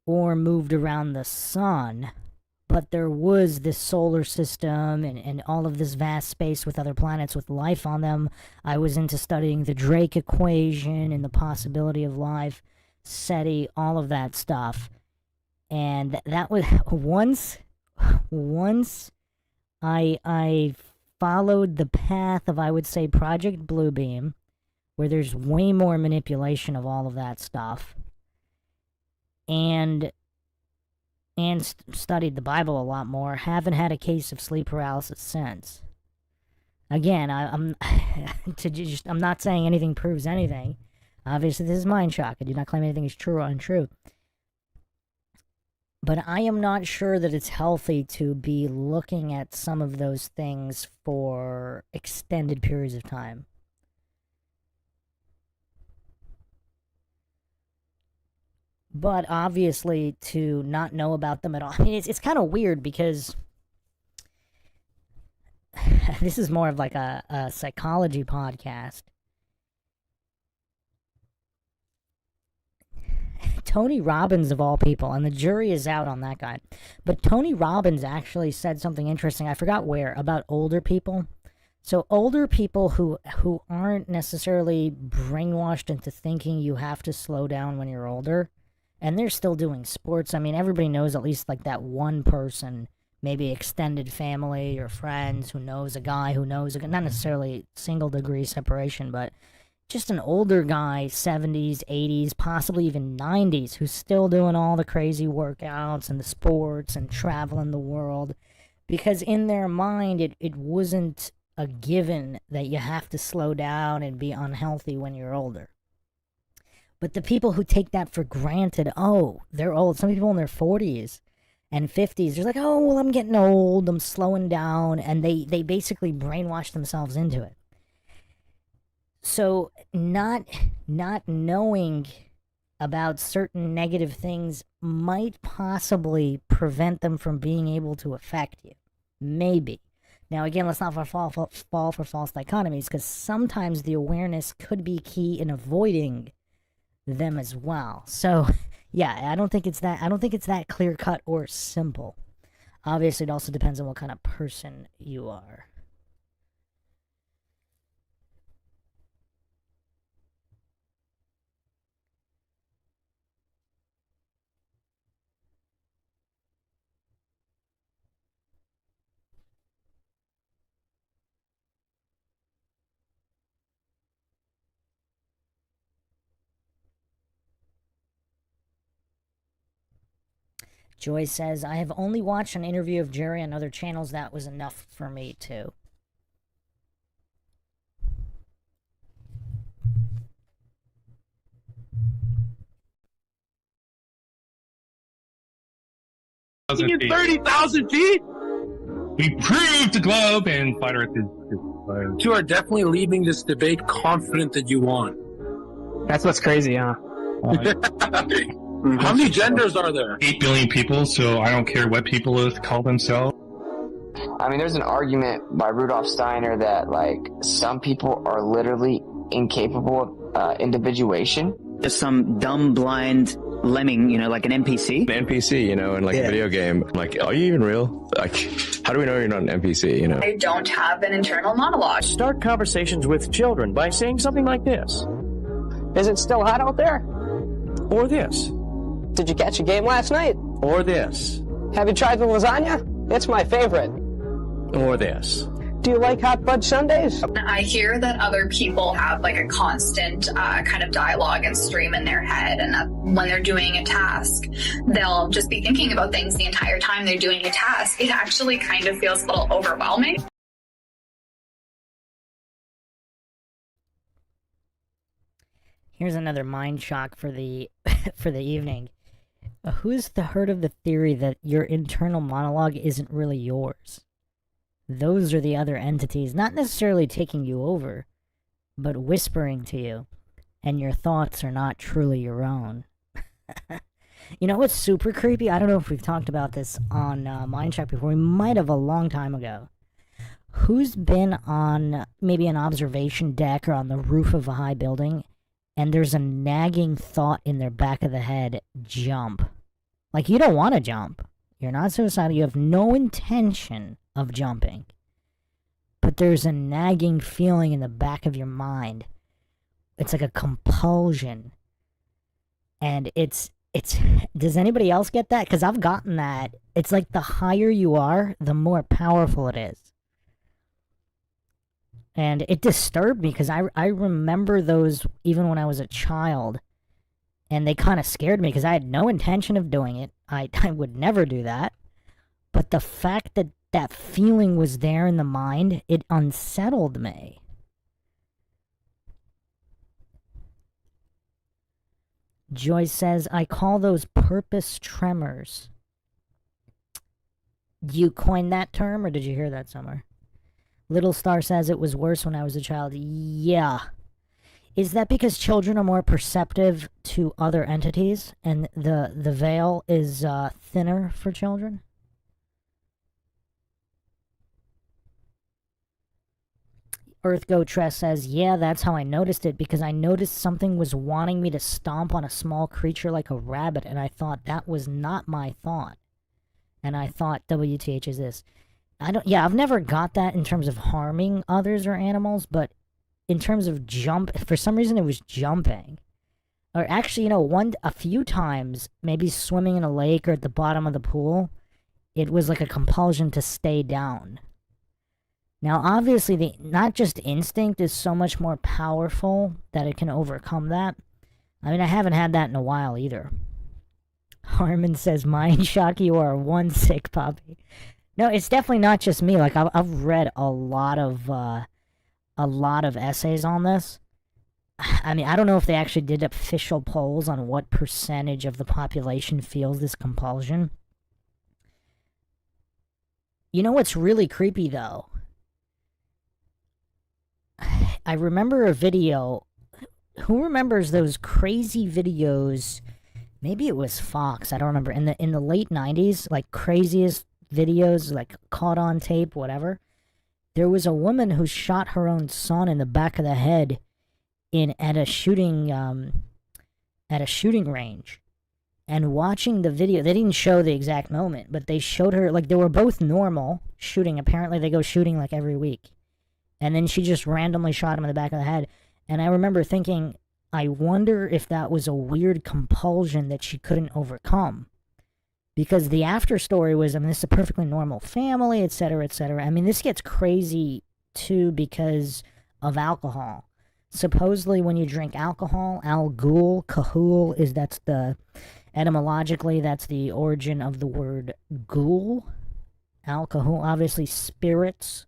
or moved around the sun, but there was this solar system and all of this vast space with other planets with life on them. I was into studying the Drake equation and the possibility of life, SETI, all of that stuff. And that was once I followed the path of, I would say, Project Bluebeam, where there's way more manipulation of all of that stuff, and studied the Bible a lot more. Haven't had a case of sleep paralysis since. Again, I'm not saying anything proves anything. Obviously, this is MINDSHOCK. I do not claim anything is true or untrue. But I am not sure that it's healthy to be looking at some of those things for extended periods of time. But obviously, to not know about them at all. I mean, it's kind of weird because this is more of like a psychology podcast. Tony Robbins, of all people, and the jury is out on that guy, but Tony Robbins actually said something interesting, I forgot where, about older people. So older people who aren't necessarily brainwashed into thinking you have to slow down when you're older, and they're still doing sports. I mean, everybody knows at least like that one person, maybe extended family or friends, who knows a guy who knows a guy, not necessarily single degree separation, but just an older guy, 70s, 80s, possibly even 90s, who's still doing all the crazy workouts and the sports and traveling the world. Because in their mind, it wasn't a given that you have to slow down and be unhealthy when you're older. But the people who take that for granted, oh, they're old. Some people in their 40s and 50s, they're like, oh, well, I'm getting old, I'm slowing down, and they basically brainwash themselves into it. So not knowing about certain negative things might possibly prevent them from being able to affect you. Maybe. Now, again, let's not fall for false dichotomies, because sometimes the awareness could be key in avoiding them as well. So, yeah, I don't think it's that clear cut or simple. Obviously, it also depends on what kind of person you are. Joy says, I have only watched an interview of Jerry on other channels. That was enough for me, too. Feet. 30,000 feet? We proved the globe, and Flat Earth is You are definitely leaving this debate confident that you won. That's what's crazy, huh? How many genders are there? 8 billion people, so I don't care what people call themselves. I mean, there's an argument by Rudolf Steiner that, like, some people are literally incapable of individuation. Just some dumb, blind lemming, like an NPC. An NPC, in like a video game. Like, are you even real? Like, how do we know you're not an NPC, I don't have an internal monologue. Start conversations with children by saying something like this. Is it still hot out there? Or this. Did you catch a game last night? Or this. Have you tried the lasagna? It's my favorite. Or this. Do you like hot fudge sundaes? I hear that other people have like a constant kind of dialogue and stream in their head, and that when they're doing a task, they'll just be thinking about things the entire time they're doing a task. It actually kind of feels a little overwhelming. Here's another mind shock for the for the evening. Who's heard of the theory that your internal monologue isn't really yours? Those are the other entities, not necessarily taking you over, but whispering to you, and your thoughts are not truly your own. You know what's super creepy? I don't know if we've talked about this on MINDSHOCK before. We might have a long time ago. Who's been on maybe an observation deck or on the roof of a high building, and there's a nagging thought in their back of the head, jump. Like, you don't want to jump. You're not suicidal. You have no intention of jumping. But there's a nagging feeling in the back of your mind. It's like a compulsion. And it's does anybody else get that? Because I've gotten that. It's like the higher you are, the more powerful it is. And it disturbed me because I remember those even when I was a child. And they kind of scared me because I had no intention of doing it. I would never do that. But the fact that that feeling was there in the mind, it unsettled me. Joyce says, I call those purpose tremors. You coined that term, or did you hear that somewhere? Little Star says it was worse when I was a child. Yeah. Is that because children are more perceptive to other entities, and the veil is thinner for children? EarthGoTress says, yeah, that's how I noticed it, because I noticed something was wanting me to stomp on a small creature like a rabbit, and I thought that was not my thought. And I thought, WTH is this. I've never got that in terms of harming others or animals, but in terms of for some reason it was jumping. Or actually, a few times, maybe swimming in a lake or at the bottom of the pool, it was like a compulsion to stay down. Now, obviously, not just instinct is so much more powerful that it can overcome that. I mean, I haven't had that in a while either. Harmon says, MindShock, you are one sick puppy. No, it's definitely not just me. Like, I've read a lot of essays on this. I mean, I don't know if they actually did official polls on what percentage of the population feels this compulsion. You know what's really creepy, though? I remember a video. Who remembers those crazy videos? Maybe it was Fox. I don't remember. In the late 90s, like craziest videos, like caught on tape, whatever. There was a woman who shot her own son in the back of the head at a shooting range. And watching the video, they didn't show the exact moment, but they showed her, like, they were both normal shooting. Apparently they go shooting like every week. And then she just randomly shot him in the back of the head. And I remember thinking, I wonder if that was a weird compulsion that she couldn't overcome. Because the after story was, I mean, this is a perfectly normal family, etc., etc. I mean, this gets crazy, too, because of alcohol. Supposedly, when you drink alcohol, etymologically, that's the origin of the word ghoul. Alcohol, obviously spirits,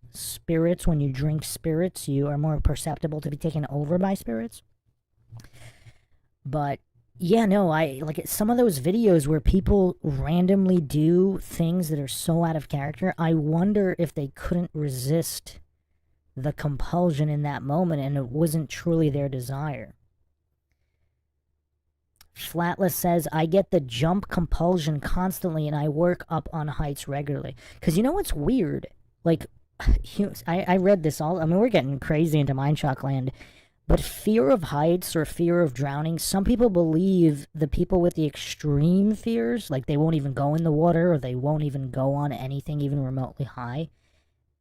when you drink spirits, you are more perceptible to be taken over by spirits. But yeah, no, I like some of those videos where people randomly do things that are so out of character. I wonder if they couldn't resist the compulsion in that moment and it wasn't truly their desire. Flatless says, I get the jump compulsion constantly and I work up on heights regularly. Because you know what's weird? Like, I read this all. I mean, we're getting crazy into MindShock land. But fear of heights or fear of drowning, some people believe the people with the extreme fears, like they won't even go in the water or they won't even go on anything even remotely high,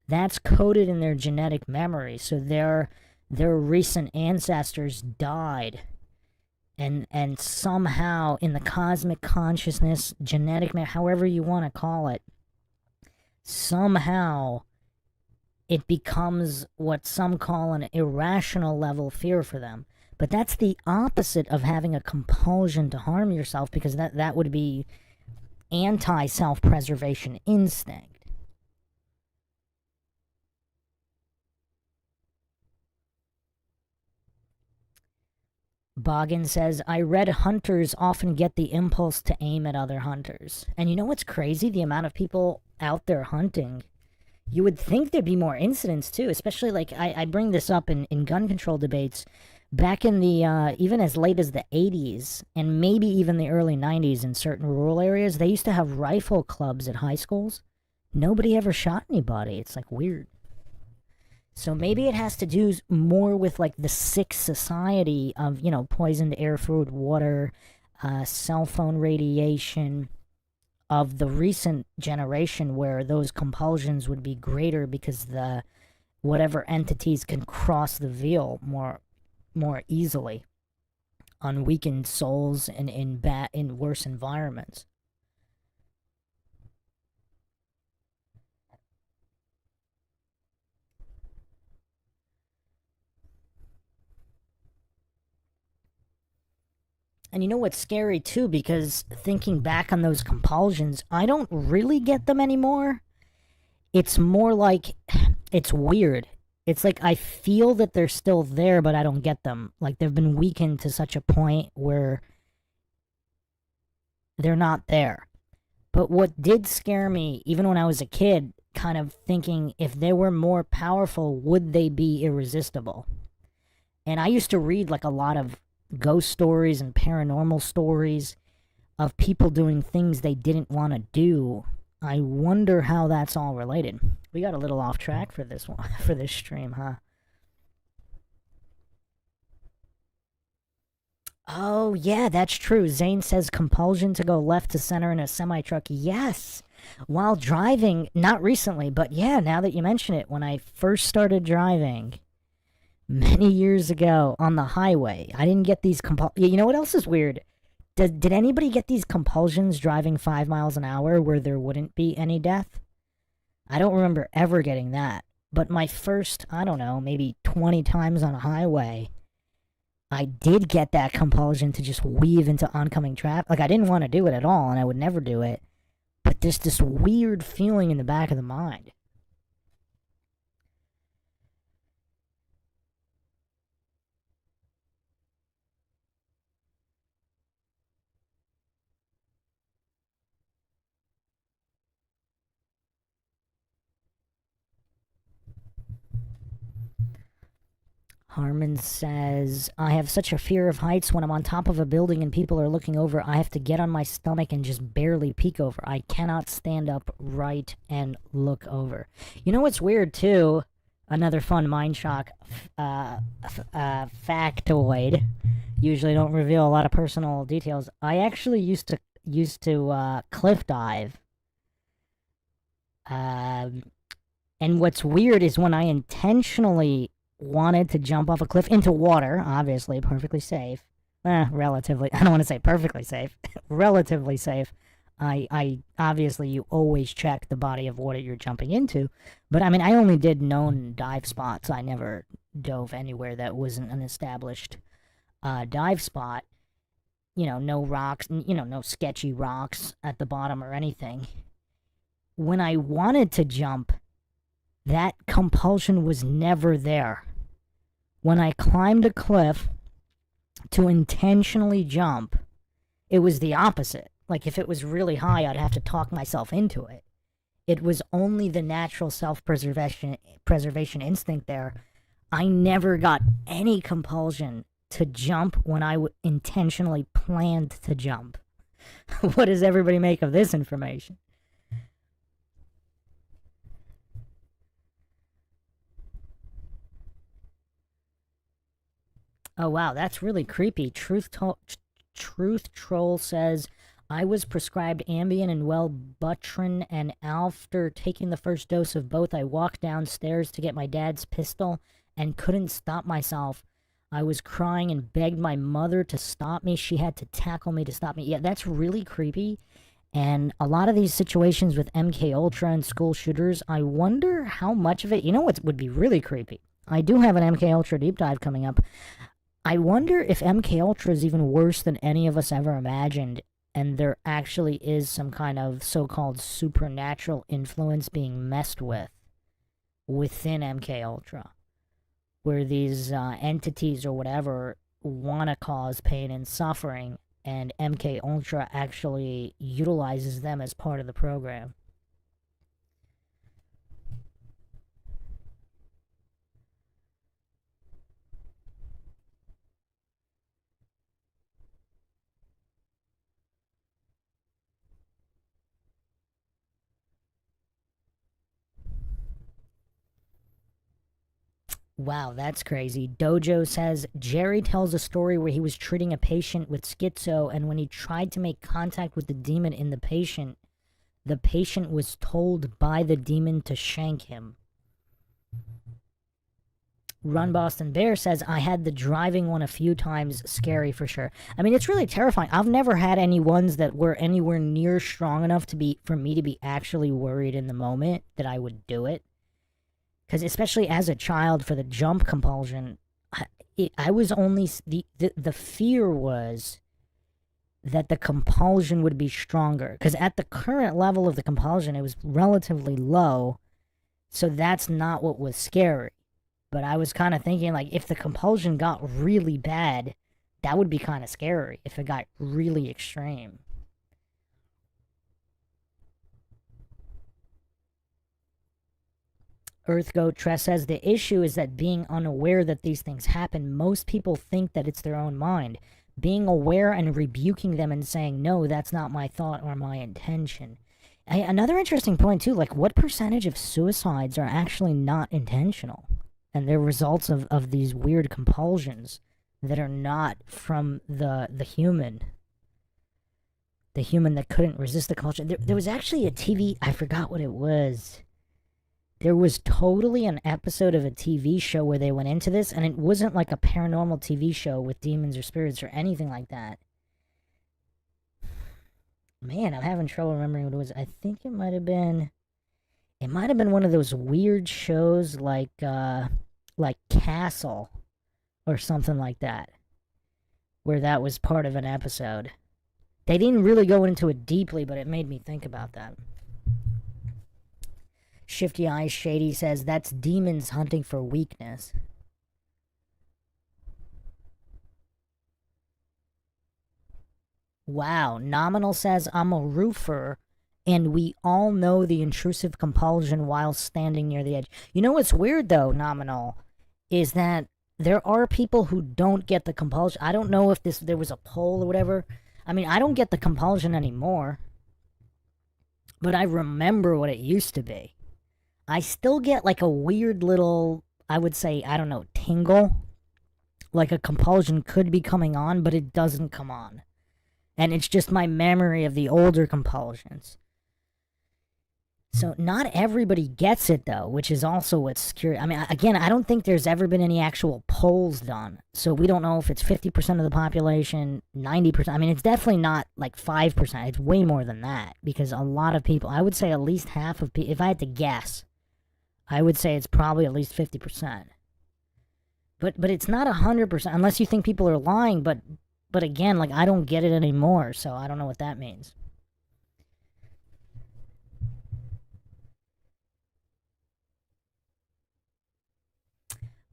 that's coded in their genetic memory. So their recent ancestors died. And somehow in the cosmic consciousness, genetic, however you want to call it, somehow it becomes what some call an irrational level fear for them. But that's the opposite of having a compulsion to harm yourself, because that would be anti-self-preservation instinct. Boggin says, I read hunters often get the impulse to aim at other hunters. And you know what's crazy? The amount of people out there hunting. You would think there'd be more incidents, too. Especially, like, I bring this up in gun control debates. Back in the, even as late as the 80s, and maybe even the early 90s in certain rural areas, they used to have rifle clubs at high schools. Nobody ever shot anybody. It's, like, weird. So maybe it has to do more with, like, the sick society of, you know, poisoned air, food, water, cell phone radiation of the recent generation, where those compulsions would be greater because the whatever entities can cross the veil more easily on weakened souls and in worse environments. And you know what's scary, too, because thinking back on those compulsions, I don't really get them anymore. It's more like, it's weird. It's like I feel that they're still there, but I don't get them. Like, they've been weakened to such a point where they're not there. But what did scare me, even when I was a kid, kind of thinking, if they were more powerful, would they be irresistible? And I used to read, like, a lot of ghost stories and paranormal stories of people doing things they didn't want to do. I wonder how that's all related. We got a little off track for this one, for this stream, huh? Oh, yeah, that's true. Zane says compulsion to go left to center in a semi-truck. Yes. While driving, not recently, but yeah, now that you mention it, when I first started driving many years ago on the highway, I didn't get these You know what else is weird? Did anybody get these compulsions driving 5 miles an hour where there wouldn't be any death? I don't remember ever getting that. But my first, I don't know, maybe 20 times on a highway, I did get that compulsion to just weave into oncoming traffic. Like, I didn't want to do it at all, and I would never do it. But there's this weird feeling in the back of the mind. Harmon says, I have such a fear of heights. When I'm on top of a building and people are looking over, I have to get on my stomach and just barely peek over. I cannot stand up right and look over. You know what's weird, too? Another fun MINDSHOCK factoid. Usually don't reveal a lot of personal details. I actually used to cliff dive. And what's weird is when I intentionally wanted to jump off a cliff into water, obviously perfectly safe. Relatively. I don't want to say perfectly safe. Relatively safe. I obviously, you always check the body of water you're jumping into. But I mean, I only did known dive spots. I never dove anywhere that wasn't an established dive spot. You know, no rocks, you know, no sketchy rocks at the bottom or anything. When I wanted to jump, that compulsion was never there. When I climbed a cliff to intentionally jump, it was the opposite. Like, if it was really high, I'd have to talk myself into it. It was only the natural self-preservation instinct there. I never got any compulsion to jump when I intentionally planned to jump. What does everybody make of this information? Oh, wow, that's really creepy. Truth Troll says, I was prescribed Ambien and Wellbutrin, and after taking the first dose of both, I walked downstairs to get my dad's pistol and couldn't stop myself. I was crying and begged my mother to stop me. She had to tackle me to stop me. Yeah, that's really creepy. And a lot of these situations with MK Ultra and school shooters, I wonder how much of it, you know what would be really creepy? I do have an MK Ultra deep dive coming up. I wonder if MK Ultra is even worse than any of us ever imagined, and there actually is some kind of so-called supernatural influence being messed with within MK Ultra, where these entities or whatever want to cause pain and suffering, and MK Ultra actually utilizes them as part of the program. Wow, that's crazy. Dojo says, Jerry tells a story where he was treating a patient with schizo, and when he tried to make contact with the demon in the patient was told by the demon to shank him. Run Boston Bear says, I had the driving one a few times. Scary for sure. I mean, it's really terrifying. I've never had any ones that were anywhere near strong enough for me to be actually worried in the moment that I would do it. Because especially as a child, for the jump compulsion, I was only... The fear was that the compulsion would be stronger. Because at the current level of the compulsion, it was relatively low. So that's not what was scary. But I was kind of thinking, like, if the compulsion got really bad, that would be kind of scary. If it got really extreme. Earthgoat Tress says, the issue is that being unaware that these things happen, most people think that it's their own mind. Being aware and rebuking them and saying, no, that's not my thought or my intention. Another interesting point, too, like, what percentage of suicides are actually not intentional? And they're results of these weird compulsions that are not from the human. The human that couldn't resist the culture. There was actually a TV, I forgot what it was. There was totally an episode of a TV show where they went into this, and it wasn't like a paranormal TV show with demons or spirits or anything like that. Man, I'm having trouble remembering what it was. I think it might have been one of those weird shows like Castle or something like that, where that was part of an episode. They didn't really go into it deeply, but it made me think about that. Shifty Eyes Shady says, that's demons hunting for weakness. Wow. Nominal says, I'm a roofer, and we all know the intrusive compulsion while standing near the edge. You know what's weird, though, Nominal, is that there are people who don't get the compulsion. I don't know if there was a poll or whatever. I mean, I don't get the compulsion anymore, but I remember what it used to be. I still get like a weird little, I would say, I don't know, tingle. Like a compulsion could be coming on, but it doesn't come on. And it's just my memory of the older compulsions. So not everybody gets it, though, which is also what's curious. I mean, again, I don't think there's ever been any actual polls done. So we don't know if it's 50% of the population, 90%. I mean, it's definitely not like 5%. It's way more than that. Because a lot of people, I would say at least half of people, if I had to guess, I would say it's probably at least 50%. But it's not 100%, unless you think people are lying. But again, like, I don't get it anymore, so I don't know what that means.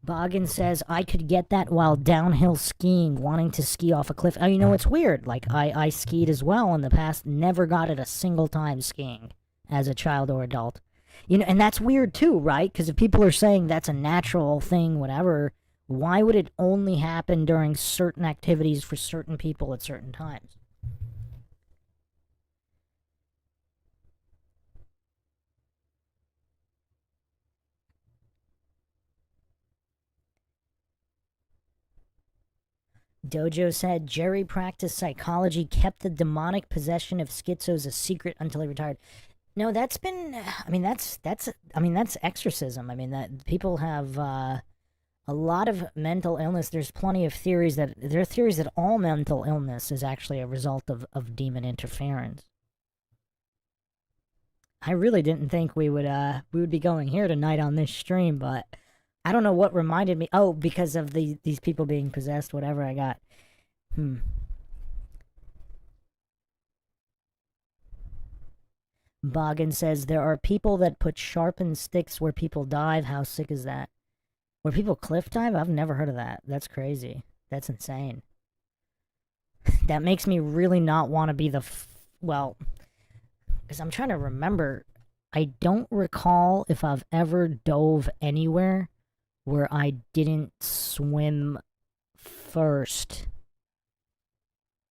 Boggin says, I could get that while downhill skiing, wanting to ski off a cliff. Oh, you know, it's weird. Like, I skied as well in the past, never got it a single time skiing as a child or adult. You know, and that's weird too, right? Because if people are saying that's a natural thing, whatever, why would it only happen during certain activities for certain people at certain times? Dojo said, Jerry practiced psychology, kept the demonic possession of schizos a secret until he retired. No, that's been, I mean, that's exorcism. I mean, that people have a lot of mental illness. There's plenty of theories there are theories that all mental illness is actually a result of demon interference. I really didn't think we would be going here tonight on this stream, but I don't know what reminded me. Oh, because of these people being possessed, whatever I got. Boggin says, there are people that put sharpened sticks where people dive. How sick is that? Where people cliff dive? I've never heard of that. That's crazy. That's insane. That makes me really not want to be well, because I'm trying to remember. I don't recall if I've ever dove anywhere where I didn't swim first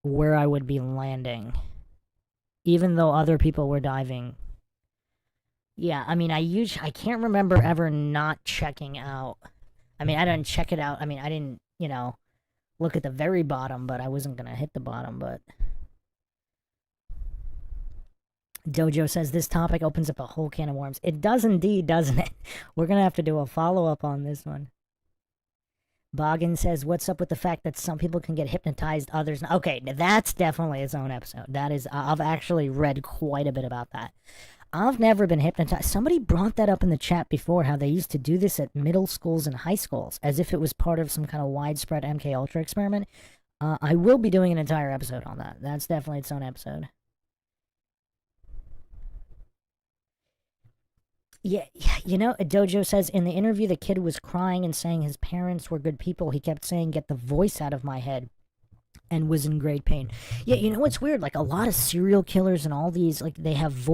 where I would be landing, even though other people were diving. Yeah, I mean, I can't remember ever not checking out. I mean, I didn't check it out. I mean, I didn't, look at the very bottom, but I wasn't gonna hit the bottom, but... Dojo says, this topic opens up a whole can of worms. It does indeed, doesn't it? We're going to have to do a follow-up on this one. Boggin says, what's up with the fact that some people can get hypnotized, others not? Okay, that's definitely its own episode. That is, I've actually read quite a bit about that. I've never been hypnotized. Somebody brought that up in the chat before, how they used to do this at middle schools and high schools, as if it was part of some kind of widespread MKUltra experiment. I will be doing an entire episode on that. That's definitely its own episode. Yeah, Dojo says, in the interview, the kid was crying and saying his parents were good people. He kept saying, get the voice out of my head, and was in great pain. Yeah, you know what's weird? Like, a lot of serial killers and all these, like, they have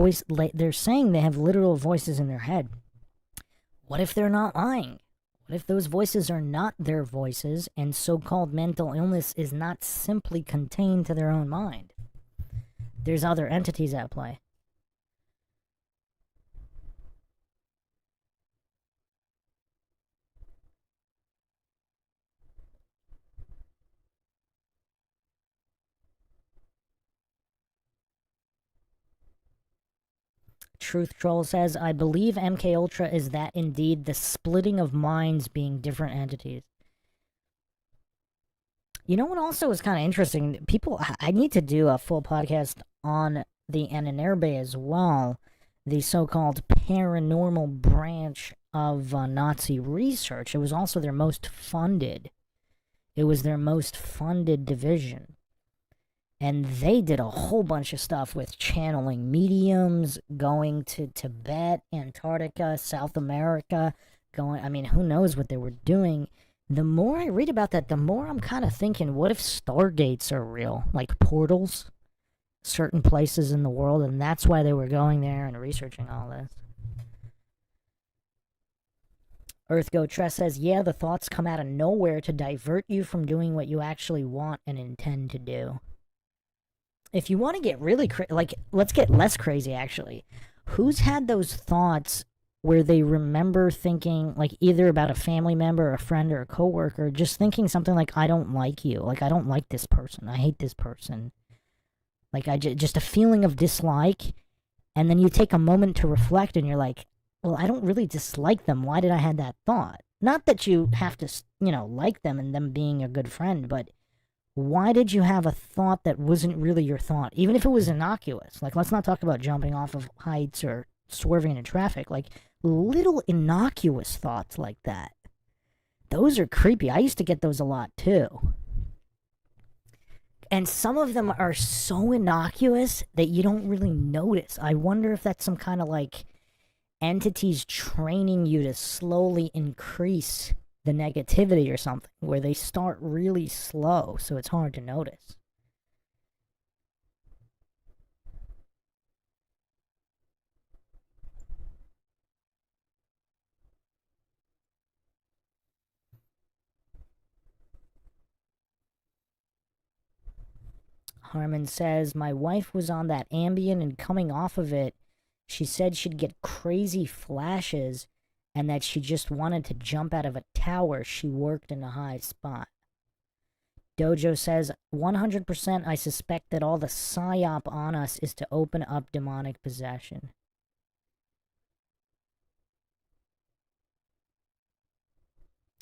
they're saying they have literal voices in their head. What if they're not lying? What if those voices are not their voices, and so-called mental illness is not simply contained to their own mind? There's other entities at play. Truth Troll says, I believe MK Ultra is that indeed, the splitting of minds being different entities. You know what also is kind of interesting? I need to do a full podcast on the Ananurbe as well, the so-called paranormal branch of Nazi research. It was also their most funded. It was their most funded division. And they did a whole bunch of stuff with channeling mediums, going to Tibet, Antarctica, South America, who knows what they were doing. The more I read about that, the more I'm kind of thinking, what if stargates are real? Like portals? Certain places in the world, and that's why they were going there and researching all this. EarthGoTress says, yeah, the thoughts come out of nowhere to divert you from doing what you actually want and intend to do. If you want to get really let's get less crazy, actually. Who's had those thoughts where they remember thinking, like, either about a family member, a friend, or a coworker, just thinking something like, I don't like you. Like, I don't like this person. I hate this person. Like, just a feeling of dislike, and then you take a moment to reflect, and you're like, well, I don't really dislike them. Why did I have that thought? Not that you have to, like them and them being a good friend, but why did you have a thought that wasn't really your thought? Even if it was innocuous. Like, let's not talk about jumping off of heights or swerving into traffic. Like, little innocuous thoughts like that. Those are creepy. I used to get those a lot, too. And some of them are so innocuous that you don't really notice. I wonder if that's some kind of, like, entities training you to slowly increase the negativity or something, where they start really slow, so it's hard to notice. Harmon says, my wife was on that Ambien, and coming off of it, she said she'd get crazy flashes and that she just wanted to jump out of a tower. She worked in a high spot. Dojo says, 100% I suspect that all the psyop on us is to open up demonic possession.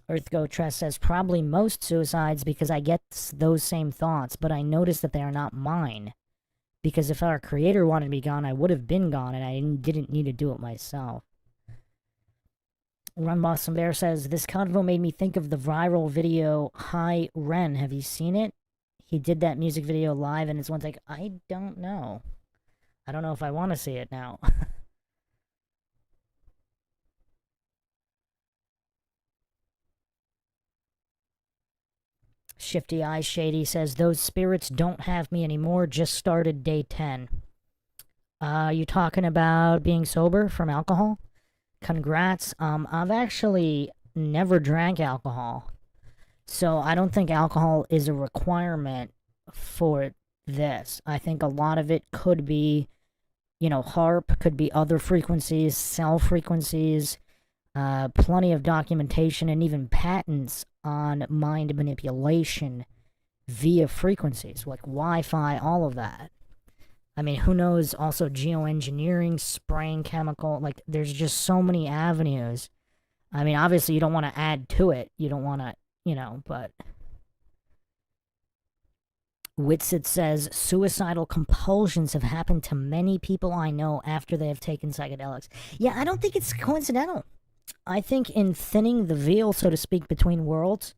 EarthGoTress says, probably most suicides because I get those same thoughts, but I notice that they are not mine. Because if our creator wanted me gone, I would have been gone, and I didn't need to do it myself. Run Boston Bear says, this convo made me think of the viral video Hi Ren. Have you seen it? He did that music video live, and it's one like, I don't know. I don't know if I want to see it now. Shifty Eye Shady says, those spirits don't have me anymore, just started day 10. You talking about being sober from alcohol? Congrats. I've actually never drank alcohol, so I don't think alcohol is a requirement for this. I think a lot of it could be, HARP, could be other frequencies, cell frequencies, plenty of documentation and even patents on mind manipulation via frequencies, like Wi-Fi, all of that. I mean, who knows, also geoengineering, spraying chemical, like, there's just so many avenues. I mean, obviously you don't want to add to it, you don't want to, but... Witsit says, suicidal compulsions have happened to many people I know after they have taken psychedelics. Yeah, I don't think it's coincidental. I think in thinning the veil, so to speak, between worlds,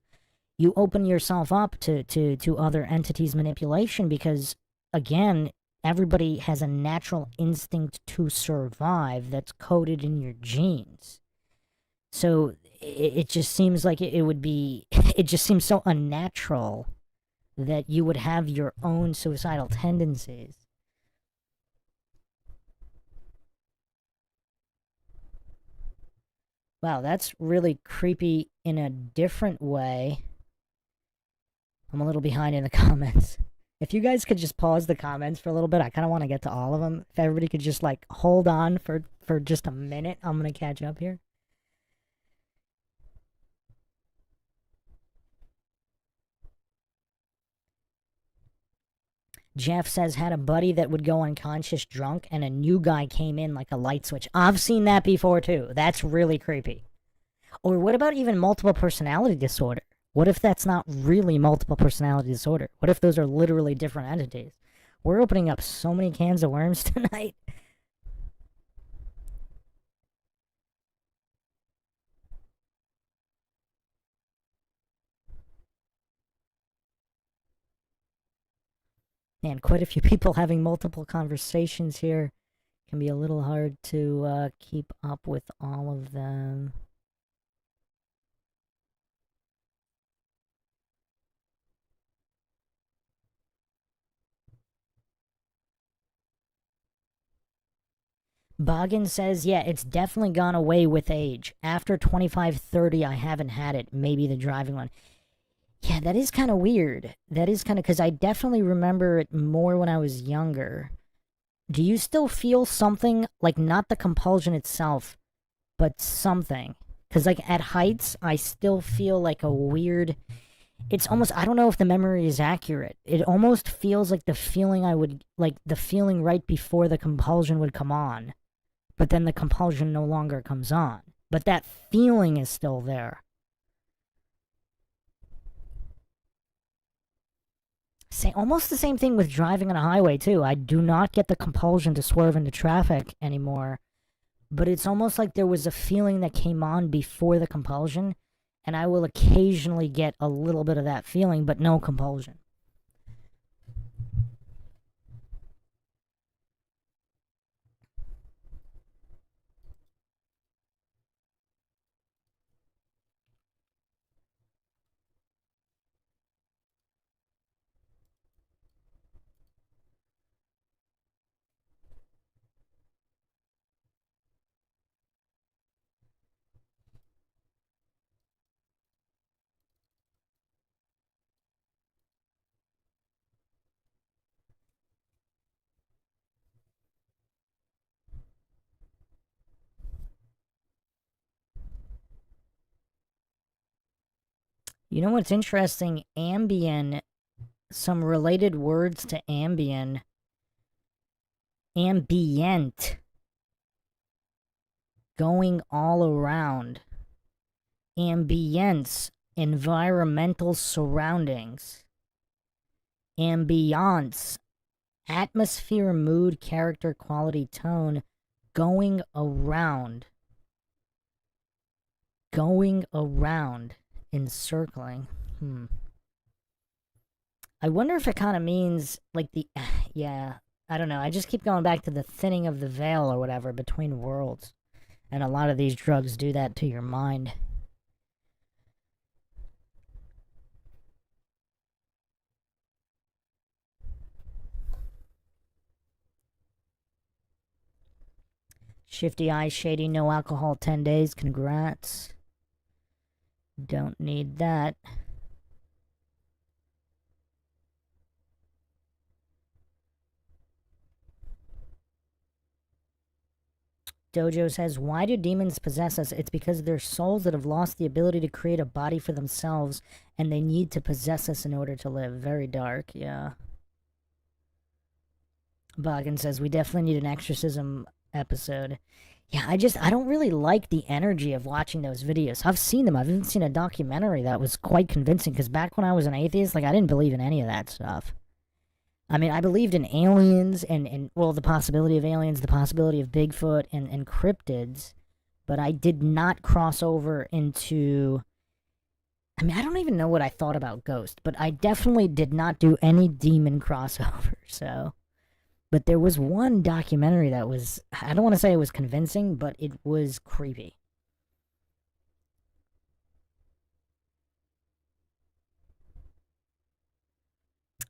you open yourself up to other entities' manipulation because, again, everybody has a natural instinct to survive that's coded in your genes. So it just seems like it would be... It just seems so unnatural that you would have your own suicidal tendencies. Wow, that's really creepy in a different way. I'm a little behind in the comments. If you guys could just pause the comments for a little bit, I kind of want to get to all of them. If everybody could just, like, hold on for just a minute, I'm going to catch up here. Jeff says, had a buddy that would go unconscious drunk and a new guy came in like a light switch. I've seen that before too. That's really creepy. Or what about even multiple personality disorder? What if that's not really multiple personality disorder? What if those are literally different entities? We're opening up so many cans of worms tonight. And quite a few people having multiple conversations here. Can be a little hard to keep up with all of them. Boggin says, yeah, it's definitely gone away with age. After 25, 30, I haven't had it. Maybe the driving one. Yeah, that is kind of weird. That is kind of, because I definitely remember it more when I was younger. Do you still feel something, like not the compulsion itself, but something? Because like at heights, I still feel like a weird, it's almost, I don't know if the memory is accurate. It almost feels like the feeling like the feeling right before the compulsion would come on. But then the compulsion no longer comes on. But that feeling is still there. Almost the same thing with driving on a highway, too. I do not get the compulsion to swerve into traffic anymore. But it's almost like there was a feeling that came on before the compulsion. And I will occasionally get a little bit of that feeling, but no compulsion. You know what's interesting? Ambien, some related words to Ambien. Ambient. Going all around. Ambience. Environmental surroundings. Ambiance. Atmosphere, mood, character, quality, tone. Going around. Going around. Encircling. I wonder if it kind of means, like, the... Yeah, I don't know. I just keep going back to the thinning of the veil or whatever between worlds. And a lot of these drugs do that to your mind. Shifty Eyes, Shady, no alcohol, 10 days. Congrats. Don't need that. Dojo says, why do demons possess us? It's because they're souls that have lost the ability to create a body for themselves, and they need to possess us in order to live. Very dark, yeah. Boggin says, we definitely need an exorcism episode. Yeah, I don't really like the energy of watching those videos. I've seen them. I've even seen a documentary that was quite convincing, because back when I was an atheist, like, I didn't believe in any of that stuff. I mean, I believed in aliens and well, the possibility of aliens, the possibility of Bigfoot and cryptids, but I did not cross over into... I mean, I don't even know what I thought about ghosts, but I definitely did not do any demon crossover, so... But there was one documentary that was, I don't want to say it was convincing, but it was creepy.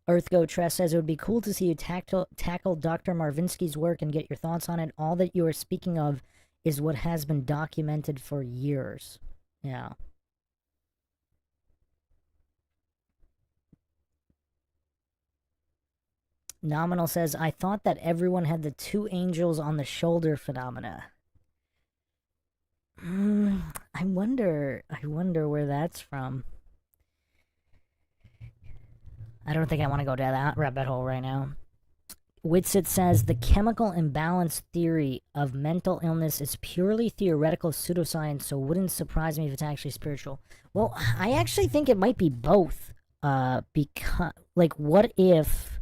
EarthGo Tress says, it would be cool to see you tackle Dr. Marvinsky's work and get your thoughts on it. All that you are speaking of is what has been documented for years. Yeah. Nominal says, I thought that everyone had the two angels on the shoulder phenomena. I wonder where that's from. I don't think I want to go down that rabbit hole right now. Whitsitt says the chemical imbalance theory of mental illness is purely theoretical pseudoscience, so wouldn't surprise me if it's actually spiritual. Well, I actually think it might be both. Because, like, what if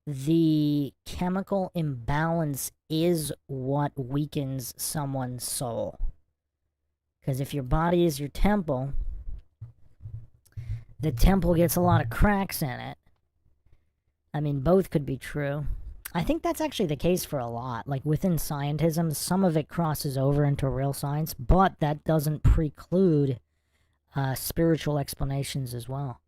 the chemical imbalance is what weakens someone's soul? Because if your body is your temple, the temple gets a lot of cracks in it. I mean, both could be true. I think that's actually the case for a lot. Like, within scientism, some of it crosses over into real science, but that doesn't preclude spiritual explanations as well.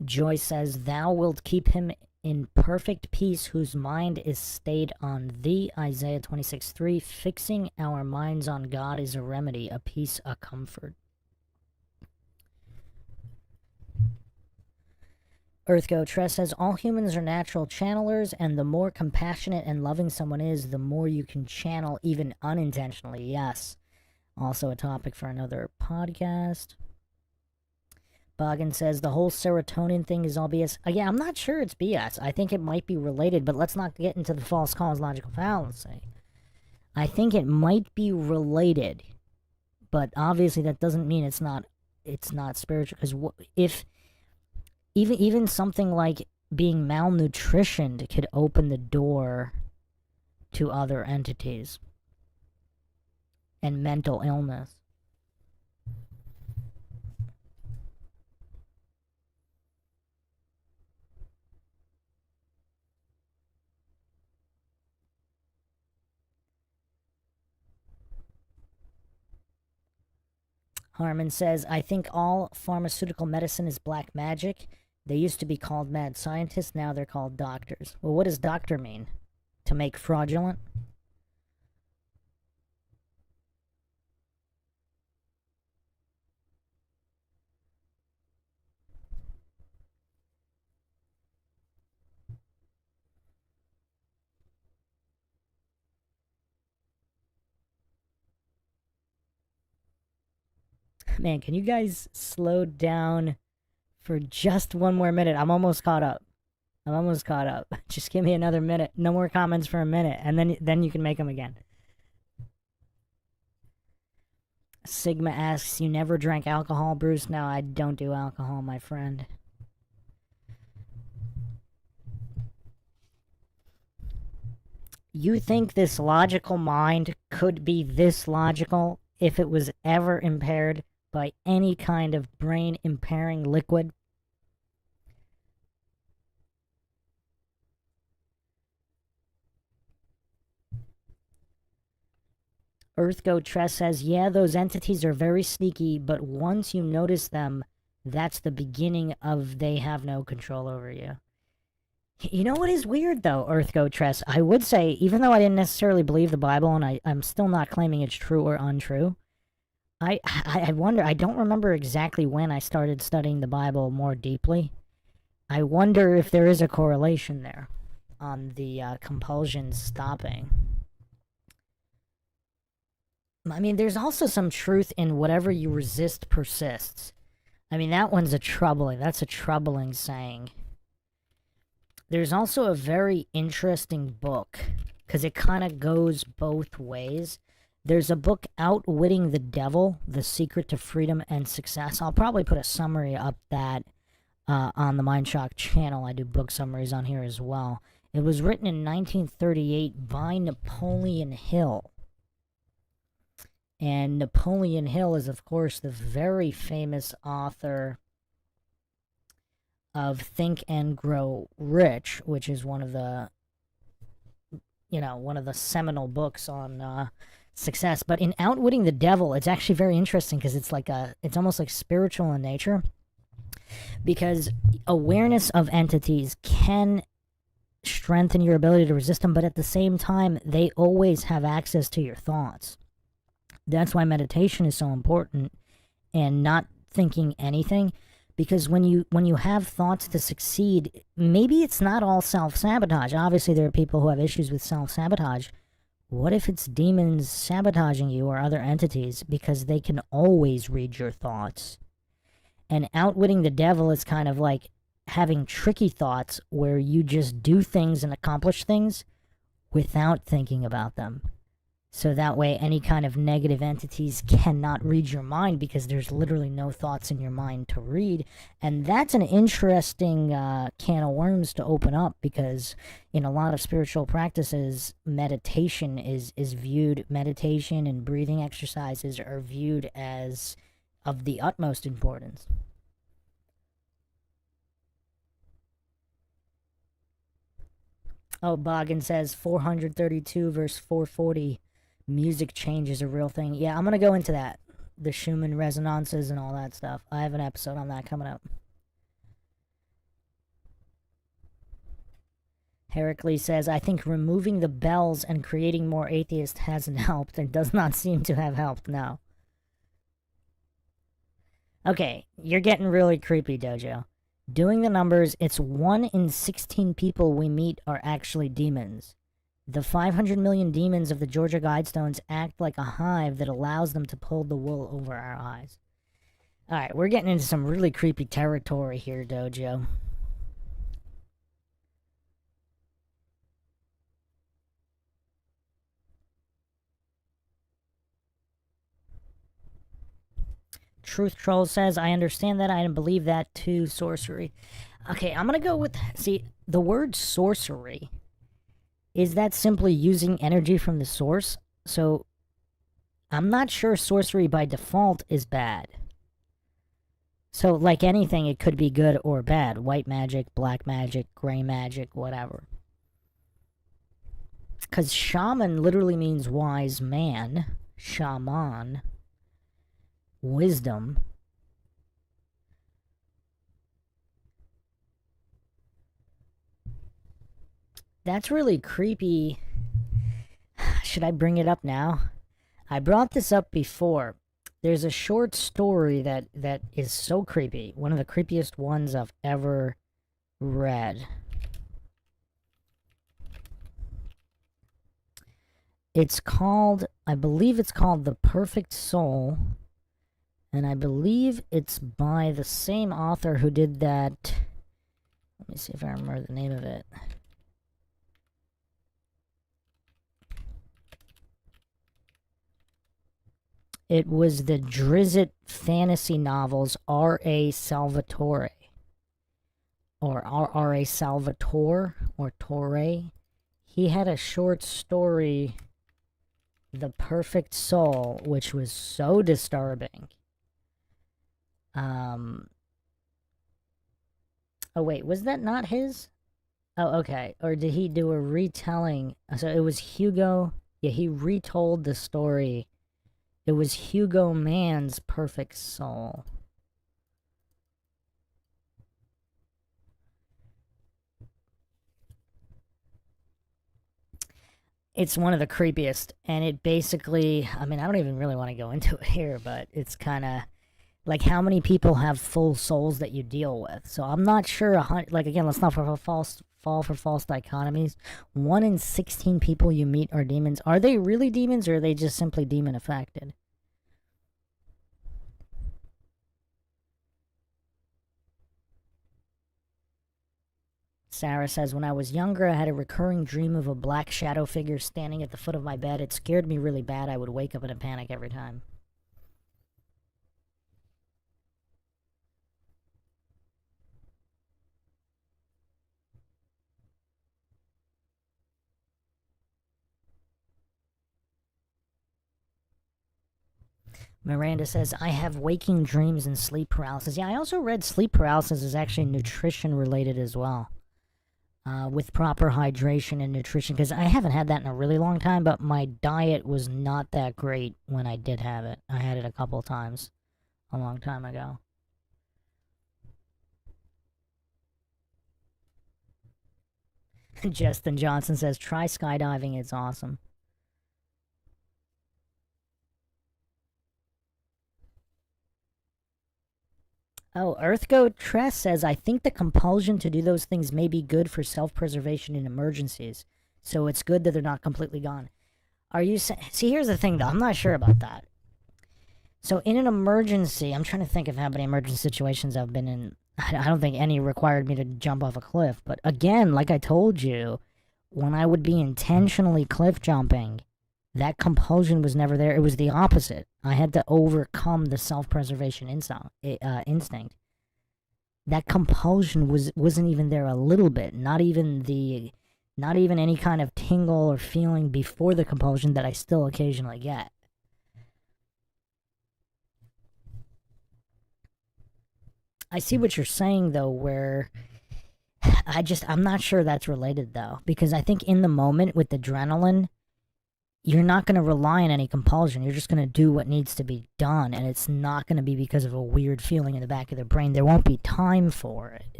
Joyce says, thou wilt keep him in perfect peace whose mind is stayed on thee. Isaiah 26:3. Fixing our minds on God is a remedy, a peace, a comfort. Earthgo Tress says, all humans are natural channelers, and the more compassionate and loving someone is, the more you can channel even unintentionally. Yes. Also a topic for another podcast. Boggin says the whole serotonin thing is all BS. Yeah, I'm not sure it's BS. I think it might be related, but let's not get into the false cosmological fallacy. I think it might be related, but obviously that doesn't mean it's not spiritual. Because if even something like being malnutritioned could open the door to other entities and mental illness. Harmon says, I think all pharmaceutical medicine is black magic. They used to be called mad scientists, now they're called doctors. Well, what does doctor mean? To make fraudulent? Man, can you guys slow down for just one more minute? I'm almost caught up. Just give me another minute. No more comments for a minute, and then you can make them again. Sigma asks, you never drank alcohol, Bruce? No, I don't do alcohol, my friend. You think this logical mind could be this logical if it was ever impaired by any kind of brain-impairing liquid? Earthgo Tress says, yeah, those entities are very sneaky, but once you notice them, that's the beginning of they have no control over you. You know what is weird, though, Earthgo Tress? I would say, even though I didn't necessarily believe the Bible, and I'm still not claiming it's true or untrue, I wonder, I don't remember exactly when I started studying the Bible more deeply. I wonder if there is a correlation there on the compulsion stopping. I mean, there's also some truth in whatever you resist persists. I mean, that's a troubling saying. There's also a very interesting book, because it kind of goes both ways. There's a book, Outwitting the Devil, The Secret to Freedom and Success. I'll probably put a summary up that on the MINDSHOCK channel. I do book summaries on here as well. It was written in 1938 by Napoleon Hill. And Napoleon Hill is, of course, the very famous author of Think and Grow Rich, which is one of the seminal books on success. But in Outwitting the Devil, it's actually very interesting because it's almost like spiritual in nature, because awareness of entities can strengthen your ability to resist them, but at the same time, they always have access to your thoughts. That's why meditation is so important, and not thinking anything, Because when you have thoughts to succeed, maybe it's not all self-sabotage. Obviously, there are people who have issues with self-sabotage. What if it's demons sabotaging you or other entities? Because they can always read your thoughts. And outwitting the devil is kind of like having tricky thoughts where you just do things and accomplish things without thinking about them. So that way any kind of negative entities cannot read your mind because there's literally no thoughts in your mind to read. And that's an interesting can of worms to open up, because in a lot of spiritual practices, meditation is viewed, meditation and breathing exercises are viewed as of the utmost importance. Oh, Boggin says 432 verse 440, music change is a real thing. Yeah, I'm going to go into that. The Schumann resonances and all that stuff. I have an episode on that coming up. Heracles says, I think removing the bells and creating more atheists hasn't helped and does not seem to have helped now. Okay, you're getting really creepy, Dojo. Doing the numbers, it's 1 in 16 people we meet are actually demons. The 500 million demons of the Georgia Guidestones act like a hive that allows them to pull the wool over our eyes. Alright, we're getting into some really creepy territory here, Dojo. Truth Troll says, I understand that, I believe that too, sorcery. Okay, I'm gonna go with, see, the word sorcery, is that simply using energy from the source? So, I'm not sure sorcery by default is bad. So, like anything, it could be good or bad. White magic, black magic, gray magic, whatever. Because shaman literally means wise man. Shaman. Wisdom. That's really creepy. Should I bring it up now? I brought this up before. There's a short story that is so creepy. One of the creepiest ones I've ever read. It's called, I believe it's called The Perfect Soul. And I believe it's by the same author who did that. Let me see if I remember the name of it. It was the Drizzt fantasy novels R.A. Salvatore. Or R.A. Salvatore, or Torre. He had a short story, The Perfect Soul, which was so disturbing. Oh wait, was that not his? Oh, okay. Or did he do a retelling? So it was Hugo. Yeah, he retold the story. It was Hugo Mann's Perfect Soul. It's one of the creepiest, and it basically, I mean, I don't even really want to go into it here, but it's kind of like how many people have full souls that you deal with. So I'm not sure, like, again, let's not fall for false dichotomies. 1 in 16 people you meet are demons. Are they really demons, or are they just simply demon affected? Sarah says, when I was younger, I had a recurring dream of a black shadow figure standing at the foot of my bed. It scared me really bad. I would wake up in a panic every time. Miranda says, I have waking dreams and sleep paralysis. Yeah, I also read sleep paralysis is actually nutrition related as well. With proper hydration and nutrition, because I haven't had that in a really long time, but my diet was not that great when I did have it. I had it a couple times a long time ago. Justin Johnson says, try skydiving, it's awesome. Oh, EarthGoat Tress says, I think the compulsion to do those things may be good for self-preservation in emergencies. So it's good that they're not completely gone. Are you see, here's the thing, though. I'm not sure about that. So in an emergency, I'm trying to think of how many emergency situations I've been in. I don't think any required me to jump off a cliff. But again, like I told you, when I would be intentionally cliff jumping, that compulsion was never there. It was the opposite. I had to overcome the self-preservation instinct. That compulsion wasn't even there a little bit. Not even any kind of tingle or feeling before the compulsion that I still occasionally get. I see what you're saying, though, where I'm not sure that's related, though, because I think in the moment with adrenaline, you're not going to rely on any compulsion. You're just going to do what needs to be done, and it's not going to be because of a weird feeling in the back of the brain. There won't be time for it.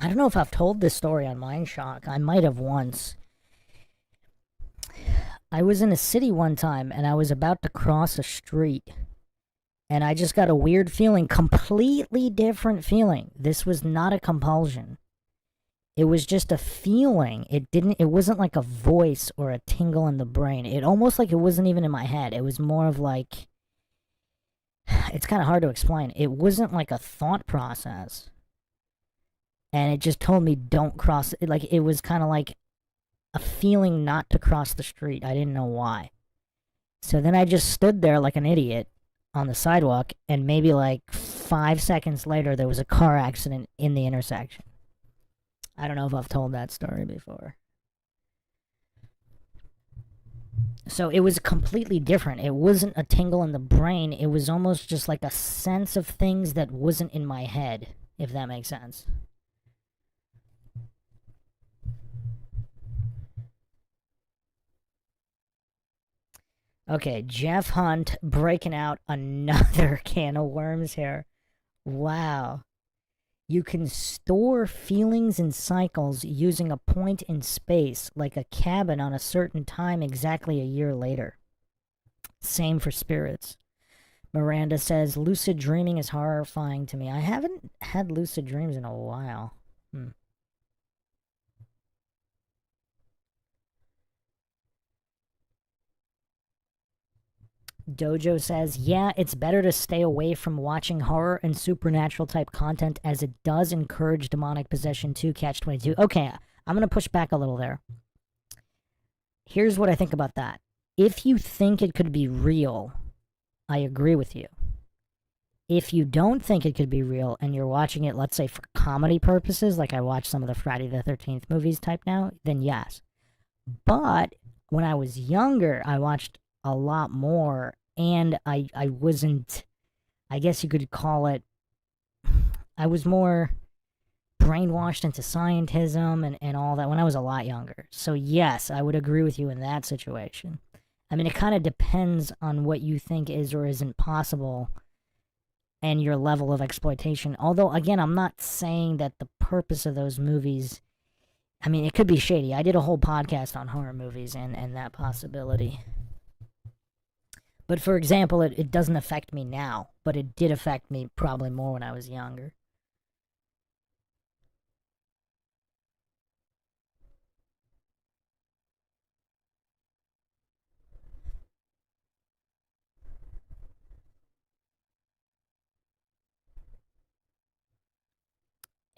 I don't know if I've told this story on MindShock. I might have once. I was in a city one time, and I was about to cross a street, and I just got a weird feeling, completely different feeling. This was not a compulsion. It was just a feeling. It wasn't like a voice or a tingle in the brain. It almost like it wasn't even in my head. It was more of like, it's kind of hard to explain. It wasn't like a thought process. And it just told me don't cross it. Like, it was kind of like a feeling not to cross the street. I didn't know why. So then I just stood there like an idiot on the sidewalk, and maybe like 5 seconds later there was a car accident in the intersection. I don't know if I've told that story before. So it was completely different. It wasn't a tingle in the brain. It was almost just like a sense of things that wasn't in my head, if that makes sense. Okay, Jeff Hunt breaking out another can of worms here. Wow. You can store feelings and cycles using a point in space, like a cabin on a certain time exactly a year later. Same for spirits. Miranda says, lucid dreaming is horrifying to me. I haven't had lucid dreams in a while. Dojo says, yeah, it's better to stay away from watching horror and supernatural type content as it does encourage demonic possession to Catch-22. Okay, I'm going to push back a little there. Here's what I think about that. If you think it could be real, I agree with you. If you don't think it could be real and you're watching it, let's say for comedy purposes, like I watch some of the Friday the 13th movies type now, then yes. But when I was younger, I watched a lot more, and I wasn't, I guess you could call it, I was more brainwashed into scientism and all that when I was a lot younger. So yes, I would agree with you in that situation. I mean, it kind of depends on what you think is or isn't possible and your level of exploitation. Although, again, I'm not saying that the purpose of those movies, I mean, it could be shady. I did a whole podcast on horror movies and that possibility. But for example, it doesn't affect me now, but it did affect me probably more when I was younger.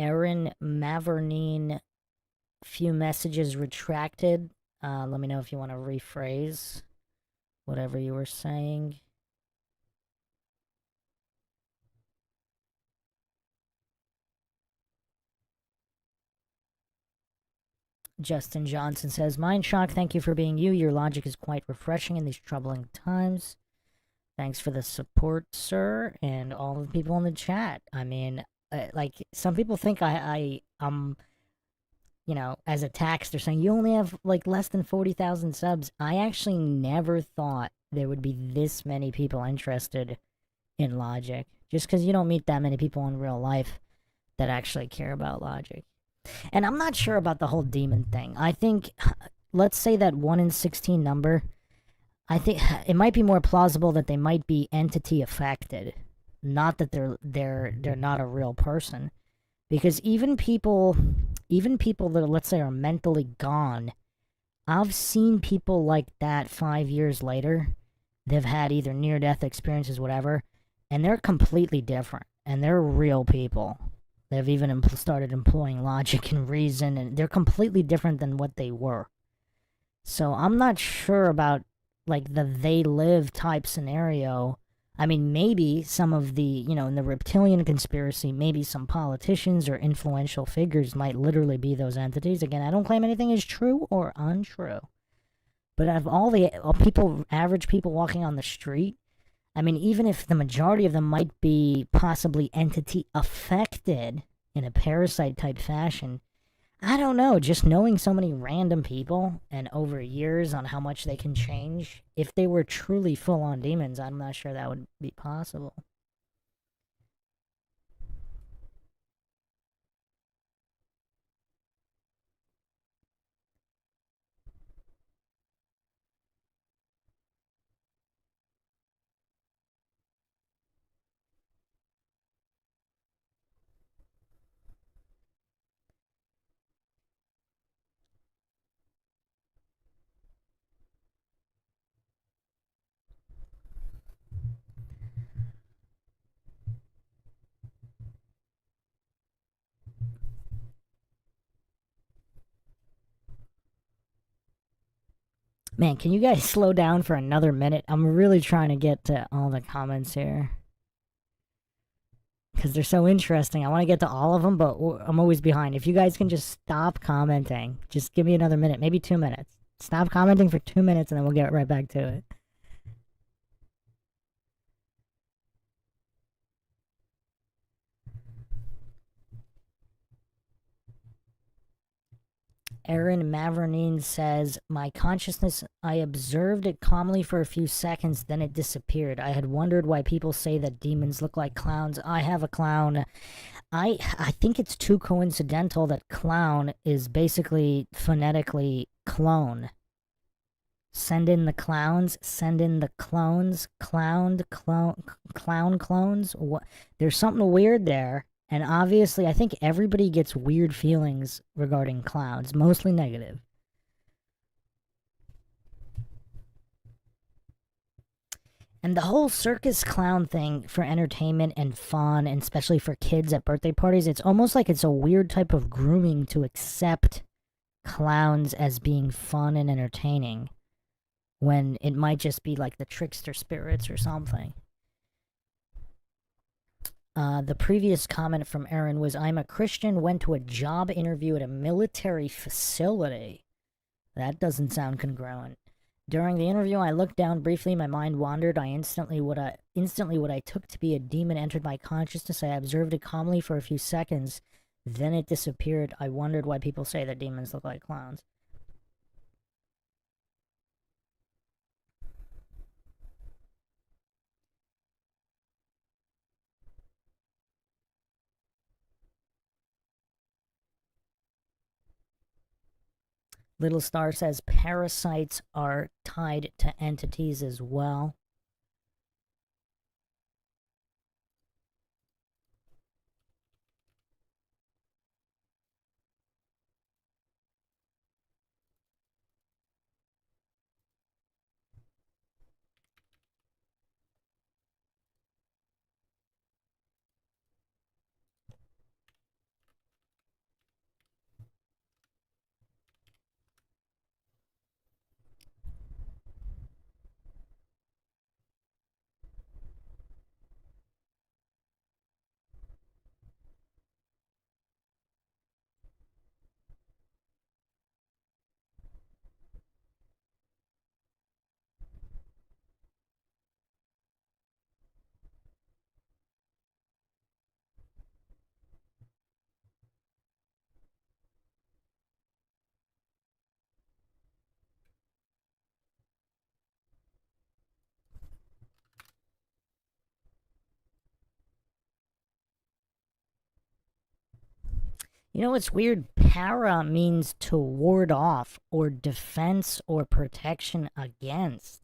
Erin Mavernine, few messages retracted. Let me know if you want to rephrase whatever you were saying. Justin Johnson says, MindShock, thank you for being you. Your logic is quite refreshing in these troubling times. Thanks for the support, sir, and all the people in the chat. I mean, like, some people think I'm, you know, as a tax, they're saying you only have, like, less than 40,000 subs. I actually never thought there would be this many people interested in logic. Just because you don't meet that many people in real life that actually care about logic. And I'm not sure about the whole demon thing. I think, let's say that 1 in 16 number, I think it might be more plausible that they might be entity affected Not that they're not a real person, because even people that, let's say, are mentally gone, I've seen people like that 5 years later. They've had either near-death experiences, whatever, and they're completely different, and they're real people. They've even started employing logic and reason, and they're completely different than what they were. So I'm not sure about, like, the they live type scenario. I mean, maybe some of the, in the reptilian conspiracy, maybe some politicians or influential figures might literally be those entities. Again, I don't claim anything is true or untrue. But out of all the average people walking on the street, I mean, even if the majority of them might be possibly entity affected in a parasite type fashion, I don't know, just knowing so many random people and over years on how much they can change, if they were truly full-on demons, I'm not sure that would be possible. Man, can you guys slow down for another minute? I'm really trying to get to all the comments here, because they're so interesting. I want to get to all of them, but I'm always behind. If you guys can just stop commenting, just give me another minute, maybe 2 minutes. Stop commenting for 2 minutes, and then we'll get right back to it. Aaron Mavernine says, my consciousness, I observed it calmly for a few seconds, then it disappeared. I had wondered why people say that demons look like clowns. I have a clown. I think it's too coincidental that clown is basically phonetically clone. Send in the clowns, send in the clones, clown clones. What? There's something weird there. And obviously, I think everybody gets weird feelings regarding clowns, mostly negative. And the whole circus clown thing for entertainment and fun, and especially for kids at birthday parties, it's almost like it's a weird type of grooming to accept clowns as being fun and entertaining, when it might just be like the trickster spirits or something. The previous comment from Aaron was, I'm a Christian, went to a job interview at a military facility. That doesn't sound congruent. During the interview, I looked down briefly, my mind wandered. Instantly what I took to be a demon entered my consciousness. I observed it calmly for a few seconds, then it disappeared. I wondered why people say that demons look like clowns. Little Star says parasites are tied to entities as well. You know what's weird? Para means to ward off, or defense or protection against.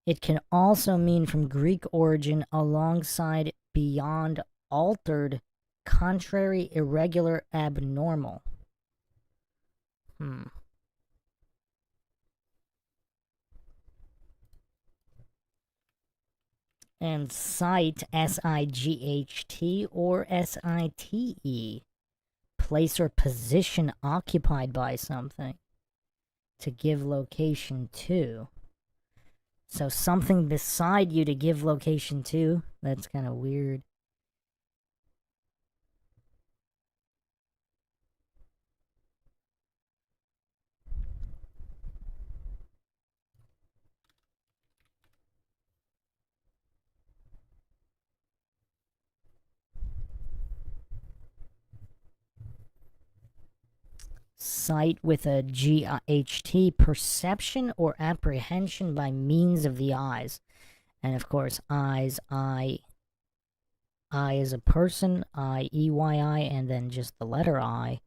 It can also mean from Greek origin alongside, beyond, altered, contrary, irregular, abnormal. And sight, S-I-G-H-T or S-I-T-E. Place or position occupied by something. To give location to. So something beside you to give location to? That's kind of weird. Sight with a G-H-T, perception or apprehension by means of the eyes. And of course, eyes, I is a person, I-E-Y-I, and then just the letter I.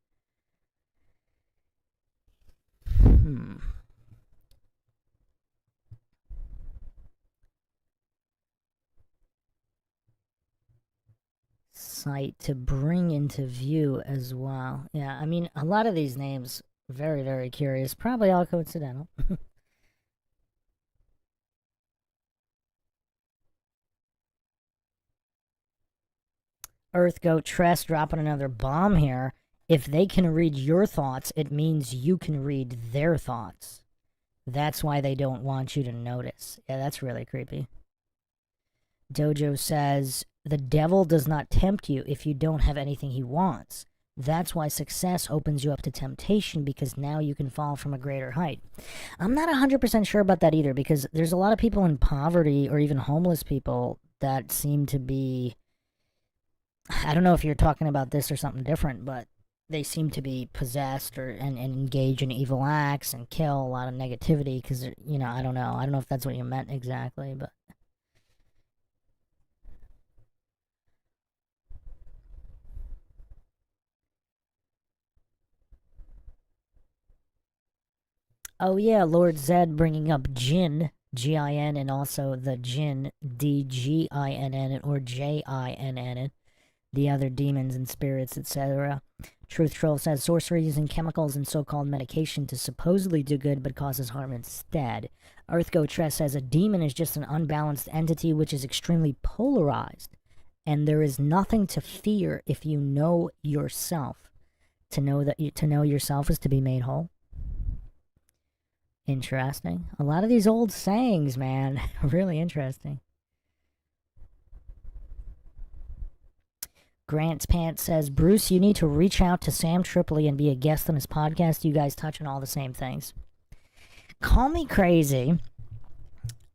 Sight, to bring into view as well. Yeah, I mean, a lot of these names, very, very curious. Probably all coincidental. Earth Goat Tress dropping another bomb here. If they can read your thoughts, it means you can read their thoughts. That's why they don't want you to notice. Yeah, that's really creepy. Dojo says, the devil does not tempt you if you don't have anything he wants. That's why success opens you up to temptation, because now you can fall from a greater height. I'm not 100% sure about that either, because there's a lot of people in poverty or even homeless people that seem to be... I don't know if you're talking about this or something different, but they seem to be possessed and engage in evil acts and kill a lot of negativity because, you know, I don't know. I don't know if that's what you meant exactly, but... Oh yeah, Lord Zed bringing up Jinn, G-I-N, and also the Jinn, D-G-I-N-N, or J-I-N-N, the other demons and spirits, etc. Truth Troll says, sorcery using chemicals and so-called medication to supposedly do good but causes harm instead. Earthgo Tress says, a demon is just an unbalanced entity which is extremely polarized, and there is nothing to fear if you know yourself. To know yourself is to be made whole. Interesting. A lot of these old sayings, man. Really interesting. Grant's Pants says, Bruce, you need to reach out to Sam Tripoli and be a guest on his podcast. You guys touch on all the same things. Call me crazy.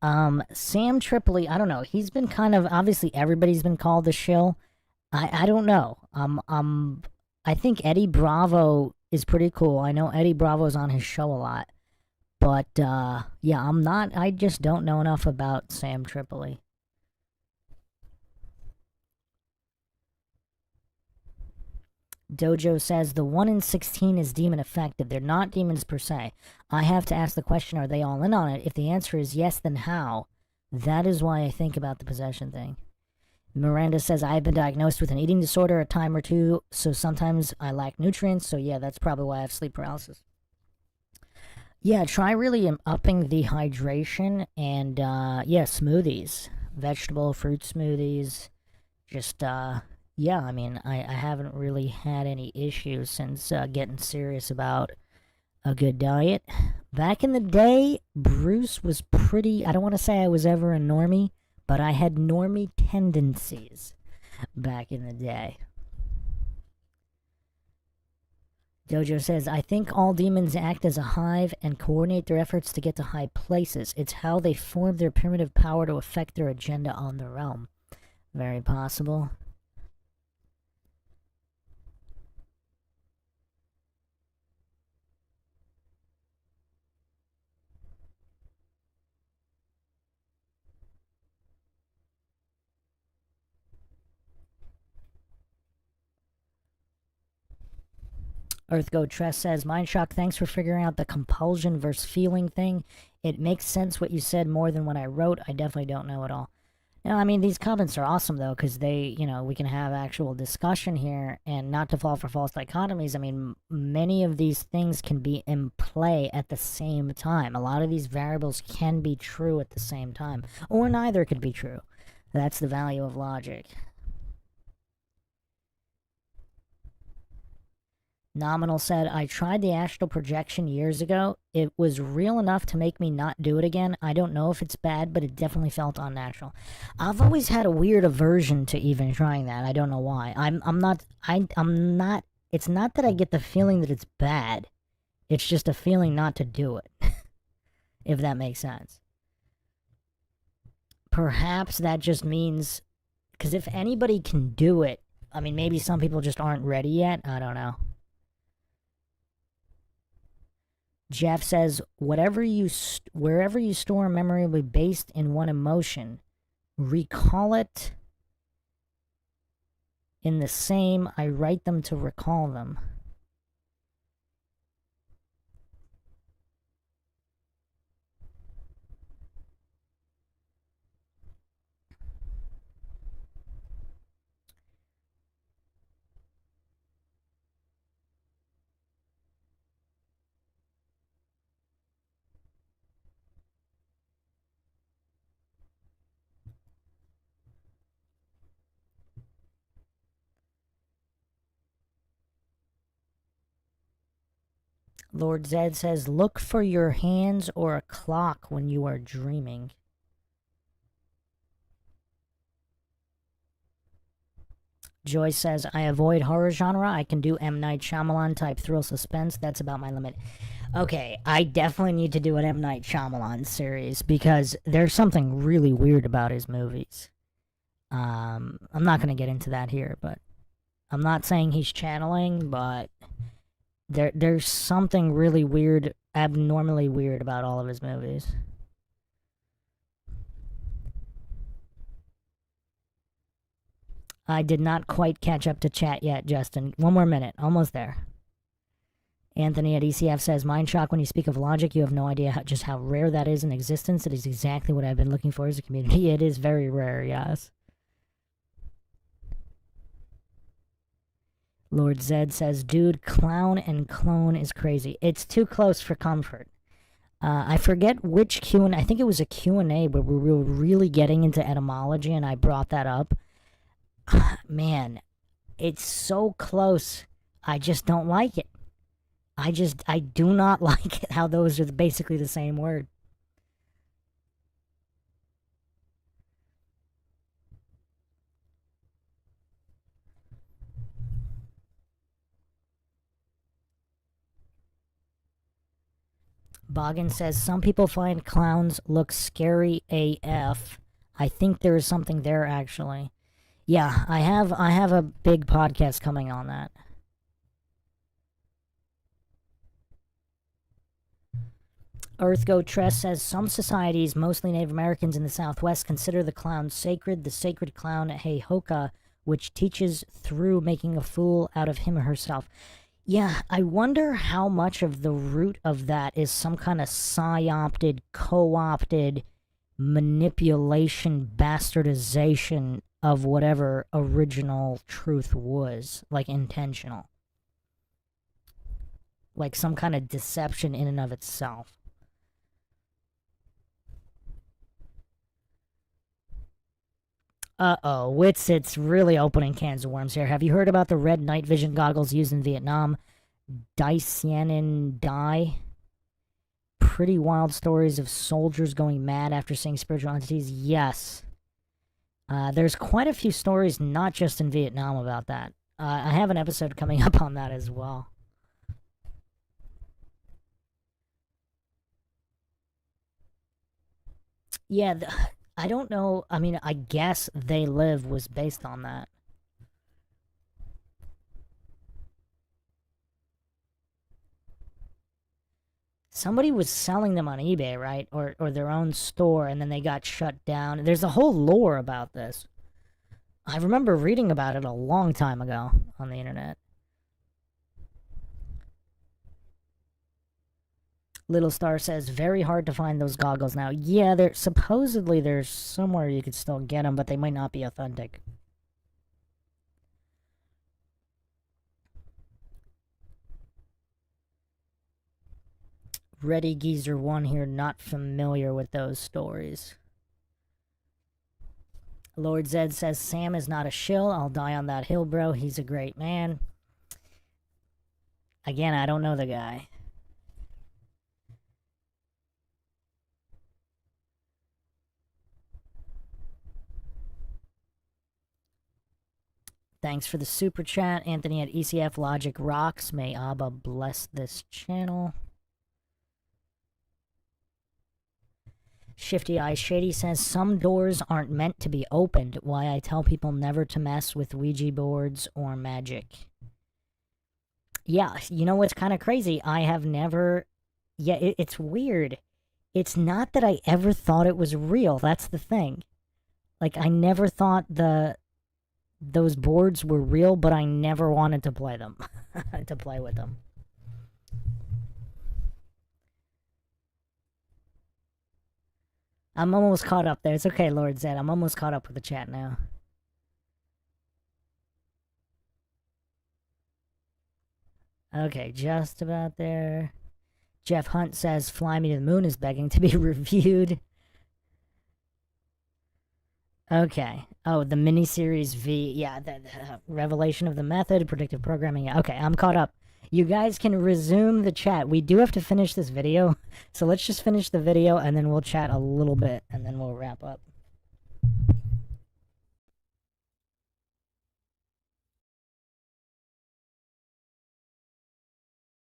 Sam Tripoli, I don't know. He's been kind of, obviously everybody's been called the shill. I don't know. I think Eddie Bravo is pretty cool. I know Eddie Bravo's on his show a lot. But, yeah, I just don't know enough about Sam Tripoli. Dojo says, the 1 in 16 is demon affected. They're not demons per se. I have to ask the question, are they all in on it? If the answer is yes, then how? That is why I think about the possession thing. Miranda says, I've been diagnosed with an eating disorder a time or two, so sometimes I lack nutrients, so yeah, that's probably why I have sleep paralysis. Yeah, try really upping the hydration and, yeah, smoothies. Vegetable, fruit smoothies. Just, yeah, I mean, I haven't really had any issues since getting serious about a good diet. Back in the day, Bruce was pretty, I don't want to say I was ever a normie, but I had normie tendencies back in the day. Dojo says, I think all demons act as a hive and coordinate their efforts to get to high places. It's how they form their primitive power to affect their agenda on the realm. Very possible. Earthgo Tress says, MindShock, thanks for figuring out the compulsion versus feeling thing. It makes sense what you said more than what I wrote. I definitely don't know it all. No, I mean, these comments are awesome, though, because they, we can have actual discussion here, and not to fall for false dichotomies. I mean, many of these things can be in play at the same time. A lot of these variables can be true at the same time, or neither could be true. That's the value of logic. Nominal said, I tried the astral projection years ago. It was real enough to make me not do it again. I don't know if it's bad, but it definitely felt unnatural. I've always had a weird aversion to even trying that. I don't know why. I'm not, it's not that I get the feeling that it's bad. It's just a feeling not to do it. If that makes sense. Perhaps that just means, because if anybody can do it, I mean, maybe some people just aren't ready yet. I don't know. Jeff says, wherever you store a memory will be based in one emotion. Recall it in the same. I write them to recall them. Lord Zed says, look for your hands or a clock when you are dreaming. Joyce says, I avoid horror genre. I can do M. Night Shyamalan type thrill suspense. That's about my limit. Okay, I definitely need to do an M. Night Shyamalan series because there's something really weird about his movies. I'm not going to get into that here, but I'm not saying he's channeling, but there's something really weird, abnormally weird about all of his movies. I did not quite catch up to chat yet, Justin. One more minute. Almost there. Anthony at ECF says, MindShock, when you speak of logic, you have no idea just how rare that is in existence. It is exactly what I've been looking for as a community. It is very rare, yes. Lord Zed says, dude, clown and clone is crazy. It's too close for comfort. I forget which Q&A. I think it was a Q&A where we were really getting into etymology, and I brought that up. Man, it's so close. I just don't like it. I do not like it how those are basically the same word. Boggin says, some people find clowns look scary AF. I think there is something there, actually. Yeah, I have a big podcast coming on that. Earthgo Tress says, some societies, mostly Native Americans in the Southwest, consider the clown sacred. The sacred clown, Heihoka, which teaches through making a fool out of him or herself. Yeah, I wonder how much of the root of that is some kind of psyopted, co-opted manipulation, bastardization of whatever original truth was, like intentional. Like some kind of deception in and of itself. Uh-oh, Witsit's really opening cans of worms here. Have you heard about the red night vision goggles used in Vietnam? Dicyanin dye? Pretty wild stories of soldiers going mad after seeing spiritual entities? Yes. There's quite a few stories, not just in Vietnam, about that. I have an episode coming up on that as well. Yeah, I don't know. I mean, I guess They Live was based on that. Somebody was selling them on eBay, right? Or their own store, and then they got shut down. There's a whole lore about this. I remember reading about it a long time ago on the internet. Little Star says, very hard to find those goggles now. Yeah, supposedly there's somewhere you could still get them, but they might not be authentic. Ready Geezer 1 here, not familiar with those stories. Lord Zed says, Sam is not a shill. I'll die on that hill, bro. He's a great man. Again, I don't know the guy. Thanks for the super chat, Anthony at ECF Logic Rocks. May Abba bless this channel. Shifty Eye Shady says, some doors aren't meant to be opened. Why I tell people never to mess with Ouija boards or magic. Yeah, you know what's kind of crazy? I have never... Yeah, it's weird. It's not that I ever thought it was real. That's the thing. Like, I never thought those boards were real, but I never wanted to play them. to play with them. I'm almost caught up there. It's okay, Lord Zed. I'm almost caught up with the chat now. Okay, just about there. Jeff Hunt says, Fly Me to the Moon is begging to be reviewed. Okay. Oh, the miniseries V. Yeah, the revelation of the method, predictive programming. Okay, I'm caught up. You guys can resume the chat. We do have to finish this video, so let's just finish the video, and then we'll chat a little bit, and then we'll wrap up.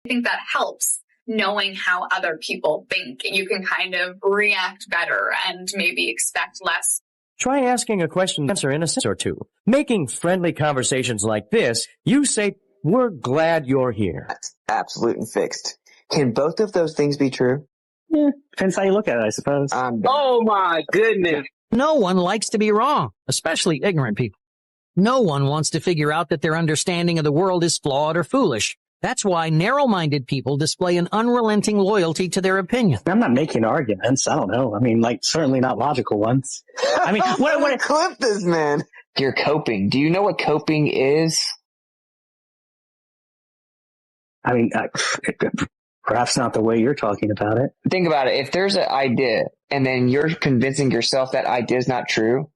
I think that helps, knowing how other people think. You can kind of react better and maybe expect less. Try asking a question, answer in a sentence or two. Making friendly conversations like this, you say, we're glad you're here. That's absolute and fixed. Can both of those things be true? Yeah, depends how you look at it, I suppose. Oh my goodness. No one likes to be wrong, especially ignorant people. No one wants to figure out that their understanding of the world is flawed or foolish. That's why narrow-minded people display an unrelenting loyalty to their opinion. I'm not making arguments. I don't know. I mean, like, certainly not logical ones. I mean, what clip this, man? You're coping. Do you know what coping is? I mean, perhaps not the way you're talking about it. Think about it. If there's an idea and then you're convincing yourself that idea is not true,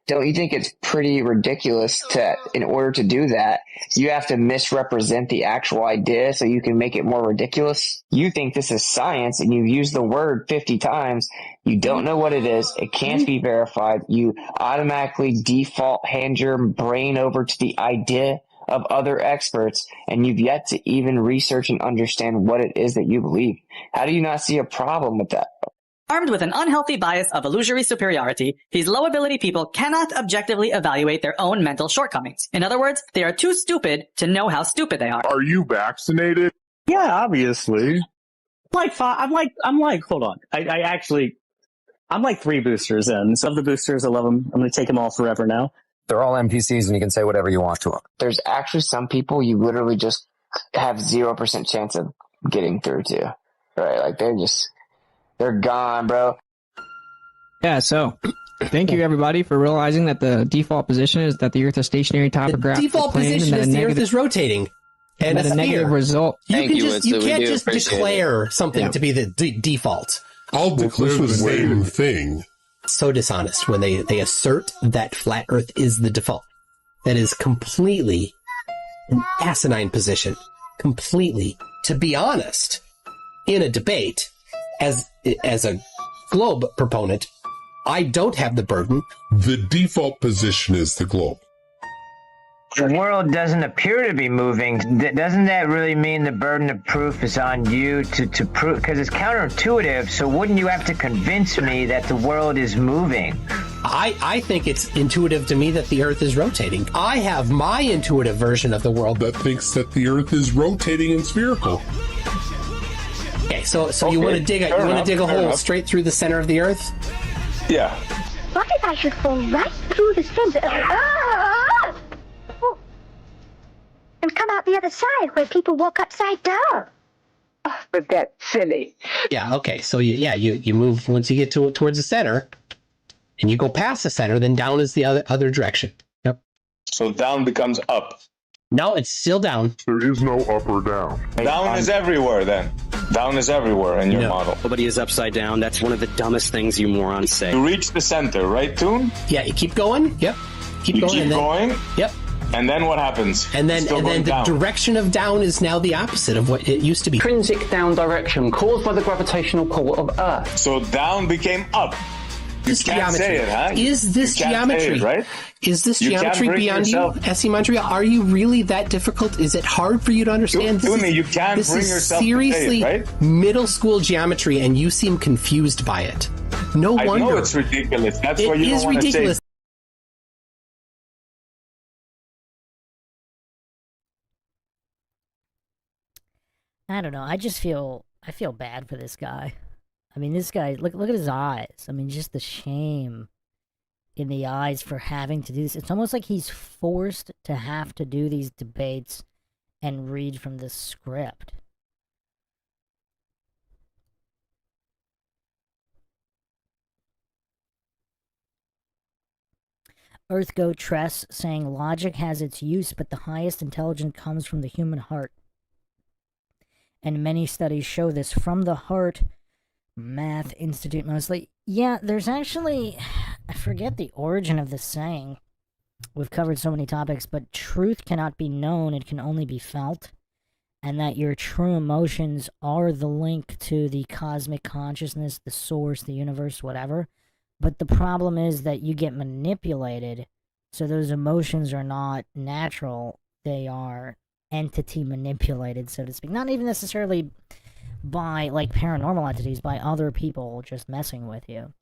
don't you think it's pretty ridiculous to, in order to do that, you have to misrepresent the actual idea so you can make it more ridiculous? You think this is science and you've used the word 50 times. You don't know what it is. It can't be verified. You automatically default hand your brain over to the idea of other experts, and you've yet to even research and understand what it is that you believe. How do you not see a problem with that? Armed with an unhealthy bias of illusory superiority, these low-ability people cannot objectively evaluate their own mental shortcomings. In other words, they are too stupid to know how stupid they are. Are you vaccinated? Yeah, obviously. I'm like, hold on. I'm like 3 boosters in. Some of the boosters, I love them. I'm going to take them all forever now. They're all NPCs and you can say whatever you want to them. There's actually some people you literally just have 0% chance of getting through to. Right? Like they're gone, bro. Yeah, so thank you everybody for realizing that the default position is that the Earth is stationary topographic. The default position is the Earth is rotating. And a negative result. You can't just declare something to be the default. I'll declare the same thing. So dishonest when they assert that flat Earth is the default. That is completely an asinine position. Completely. To be honest, in a debate, as a globe proponent, I don't have the burden. The default position is the globe. The world doesn't appear to be moving. Doesn't that really mean the burden of proof is on you to prove? Because it's counterintuitive, so wouldn't you have to convince me that the world is moving? I think it's intuitive to me that the Earth is rotating. I have my intuitive version of the world that thinks that the Earth is rotating and spherical. Okay, so you want to dig a hole straight through the center of the Earth? Yeah. What if I should fall right through the center of and come out the other side where people walk upside down? but that's silly. Yeah, okay. So you move once you get towards the center, and you go past the center, then down is the other direction. Yep. So down becomes up. No, it's still down. There is no up or down. Down is everywhere then. Down is everywhere in your model. Nobody is upside down. That's one of the dumbest things you morons say. You reach the center, right, Toon? Yeah, you keep going. Yep. Keep going. Yep. And then what happens? And then the direction of down is now the opposite of what it used to be. Intrinsic down direction caused by the gravitational pull of Earth. So down became up. You can't geometry. say it, huh? Is this geometry? It, right? Is this geometry beyond you, S.E. Montreal? Are you really that difficult? Is it hard for you to understand? You can't this bring is yourself seriously to say it, right? Middle school geometry, and you seem confused by it. No wonder. I know it's ridiculous. That's why you don't want to say it. I don't know. I feel bad for this guy. I mean, this guy, look at his eyes. I mean, just the shame in the eyes for having to do this. It's almost like he's forced to have to do these debates and read from the script. Earthgoat Tress saying logic has its use, but the highest intelligence comes from the human heart. And many studies show this from the heart. Math Institute mostly. Yeah, there's actually, I forget the origin of this saying. We've covered so many topics, but truth cannot be known, it can only be felt. And that your true emotions are the link to the cosmic consciousness, the source, the universe, whatever. But the problem is that you get manipulated, so those emotions are not natural, they are entity manipulated, so to speak. Not even necessarily by, like, paranormal entities, by other people just messing with you.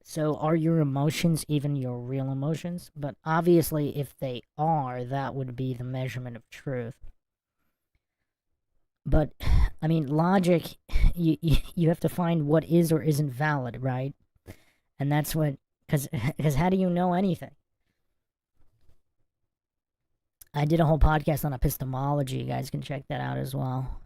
So are your emotions even your real emotions? But obviously, if they are, that would be the measurement of truth. But, I mean, logic, you have to find what is or isn't valid, right? And that's what, because how do you know anything? I did a whole podcast on epistemology. You guys can check that out as well.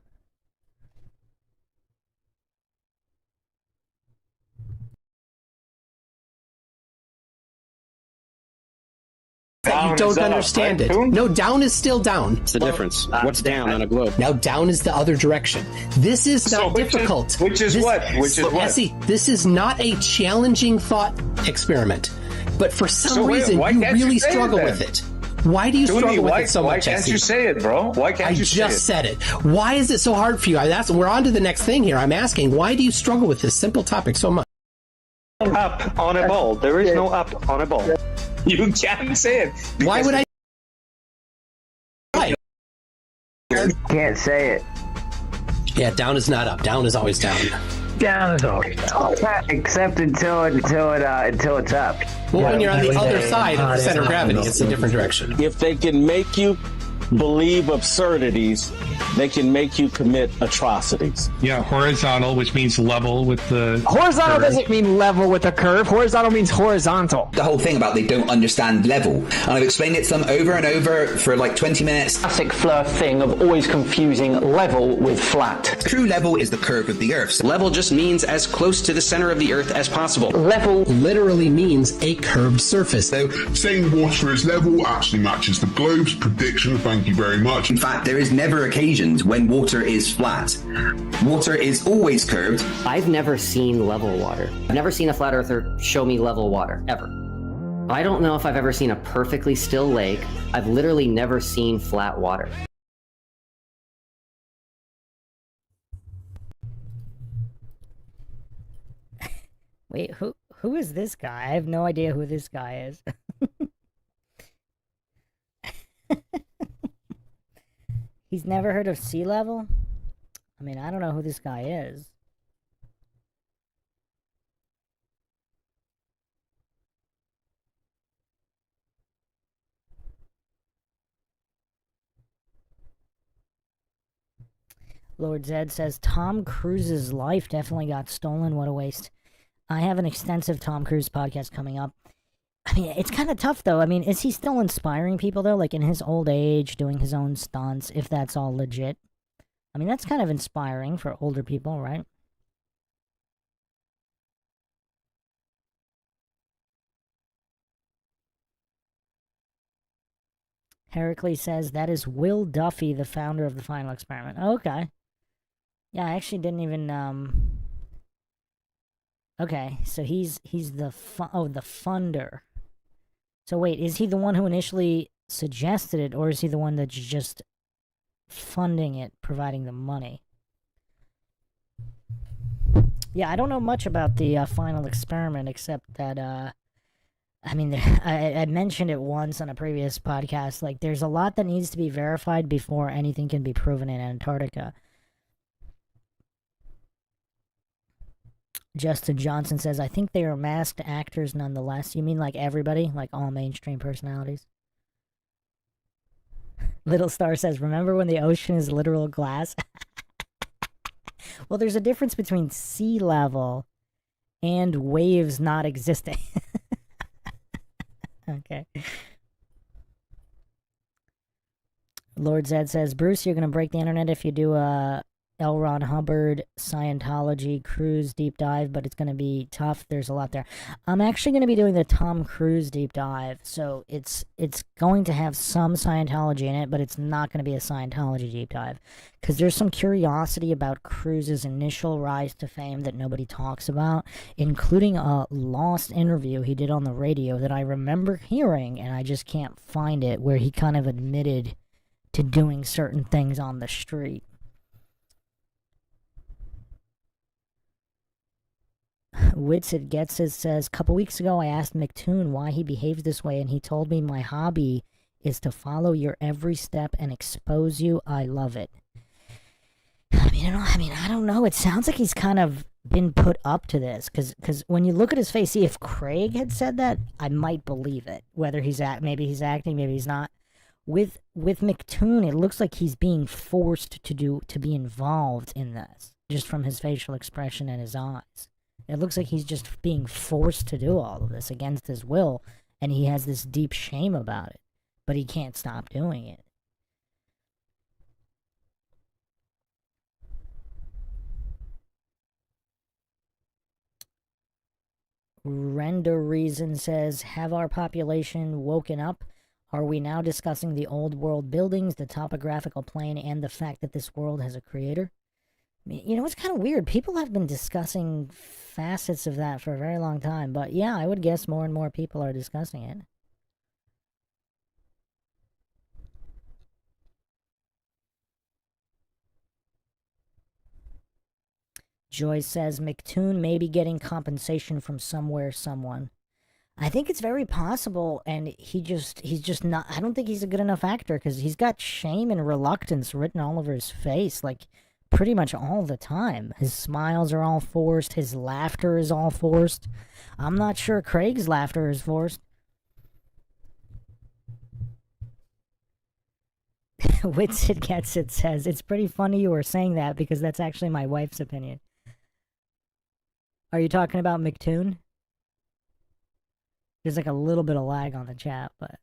That you don't understand it. No, down is still down. What's the difference? What's down on a globe? Now down is the other direction. This is not difficult. Which is what? Essie, this is not a challenging thought experiment. But for some reason, you really struggle with it. Why do you struggle with it so much, Why can't you say it, bro? Why can't you say it? I just said it. Why is it so hard for you? We're on to the next thing here. I'm asking, why do you struggle with this simple topic so much? Up on a ball. There is no up on a ball. You can't say it. Why would I? Can't say it. Yeah, down is not up. Down is always down. Down is always down. Except until it's up. Well, when you're on the other side of the center of gravity, it's a different direction. If they can make you believe absurdities, they can make you commit atrocities. Yeah, horizontal, which means level with the... Horizontal doesn't mean level with a curve. Horizontal means horizontal. The whole thing about they don't understand level. And I've explained it to them over and over for like 20 minutes. Classic Fleur thing of always confusing level with flat. True level is the curve of the Earth. Level just means as close to the center of the Earth as possible. Level literally means a curved surface. So saying water is level actually matches the globe's prediction. Thank you very much. In fact, there is never occasions when water is flat. Water is always curved. I've never seen level water. I've never seen a flat earther show me level water, ever. I don't know if I've ever seen a perfectly still lake. I've literally never seen flat water. Wait, who is this guy? I have no idea who this guy is. He's never heard of sea level? I mean, I don't know who this guy is. Lord Zed says, Tom Cruise's life definitely got stolen. What a waste. I have an extensive Tom Cruise podcast coming up. I mean, it's kind of tough, though. I mean, is he still inspiring people, though? Like, in his old age, doing his own stunts, if that's all legit? I mean, that's kind of inspiring for older people, right? Heracles says that is Will Duffy, the founder of the Final Experiment. Okay. Yeah, I actually didn't even, Okay, so he's the the funder. So wait, is he the one who initially suggested it, or is he the one that's just funding it, providing the money? Yeah, I don't know much about the Final Experiment, except that, I mean, I mentioned it once on a previous podcast. Like, there's a lot that needs to be verified before anything can be proven in Antarctica. Justin Johnson says, I think they are masked actors nonetheless. You mean like everybody? Like all mainstream personalities? Little Star says, remember when the ocean is literal glass? Well, there's a difference between sea level and waves not existing. Okay. Lord Zed says, Bruce, you're going to break the internet if you do a L. Ron Hubbard Scientology cruise deep dive, but it's going to be tough. There's a lot there. I'm actually going to be doing the Tom Cruise deep dive, so it's going to have some Scientology in it, but it's not going to be a Scientology deep dive, because there's some curiosity about Cruise's initial rise to fame that nobody talks about, including a lost interview he did on the radio that I remember hearing, and I just can't find it, where he kind of admitted to doing certain things on the street. Witsit Gets It says, couple weeks ago I asked McToon why he behaves this way, and he told me my hobby is to follow your every step and expose you. I love it. I don't know. It sounds like he's kind of been put up to this, because when you look at his face, see, if Craig had said that, I might believe it. Whether maybe he's acting, maybe he's not. With McToon, it looks like he's being forced to be involved in this, just from his facial expression and his eyes. It looks like he's just being forced to do all of this against his will, and he has this deep shame about it, but he can't stop doing it. Render Reason says, have our population woken up? Are we now discussing the old world buildings, the topographical plane, and the fact that this world has a creator? You know, it's kind of weird. People have been discussing facets of that for a very long time. But yeah, I would guess more and more people are discussing it. Joyce says, McToon may be getting compensation from someone. I think it's very possible, and he's just not, I don't think he's a good enough actor, because he's got shame and reluctance written all over his face, like, pretty much all the time. His smiles are all forced. His laughter is all forced. I'm not sure Craig's laughter is forced. Witsit Gets It says, it's pretty funny you were saying that, because that's actually my wife's opinion. Are you talking about McToon? There's like a little bit of lag on the chat, but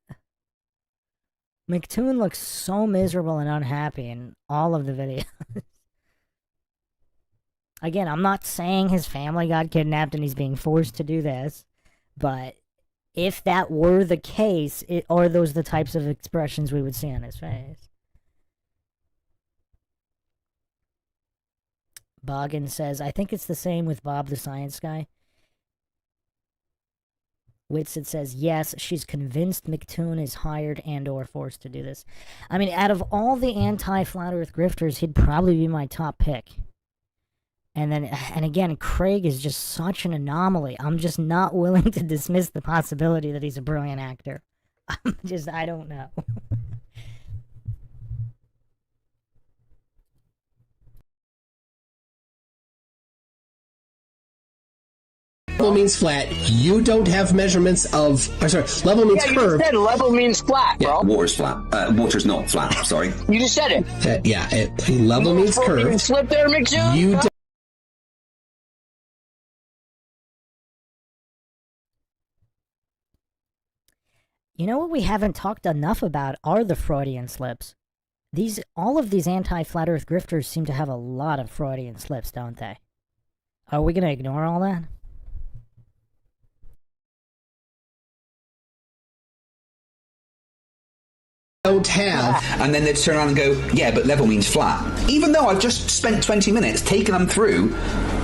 McToon looks so miserable and unhappy in all of the videos. Again, I'm not saying his family got kidnapped and he's being forced to do this, but if that were the case, are those the types of expressions we would see on his face? Boggin says, I think it's the same with Bob the Science Guy. Witsit says, yes, she's convinced McToon is hired and or forced to do this. I mean, out of all the anti-Flat Earth grifters, he'd probably be my top pick. And again, Craig is just such an anomaly. I'm just not willing to dismiss the possibility that he's a brilliant actor. I don't know. Level means flat. You don't have measurements of. Level means curve. You said level means flat, bro. Yeah, water's flat. Water's not flat. Sorry. You just said it. Level means curve. Slip there, McToon. You don't. You know what we haven't talked enough about are the Freudian slips. All of these anti-flat Earth grifters seem to have a lot of Freudian slips, don't they? Are we gonna ignore all that? Don't have, and then they'd turn around and go, yeah, but level means flat. Even though I've just spent 20 minutes taking them through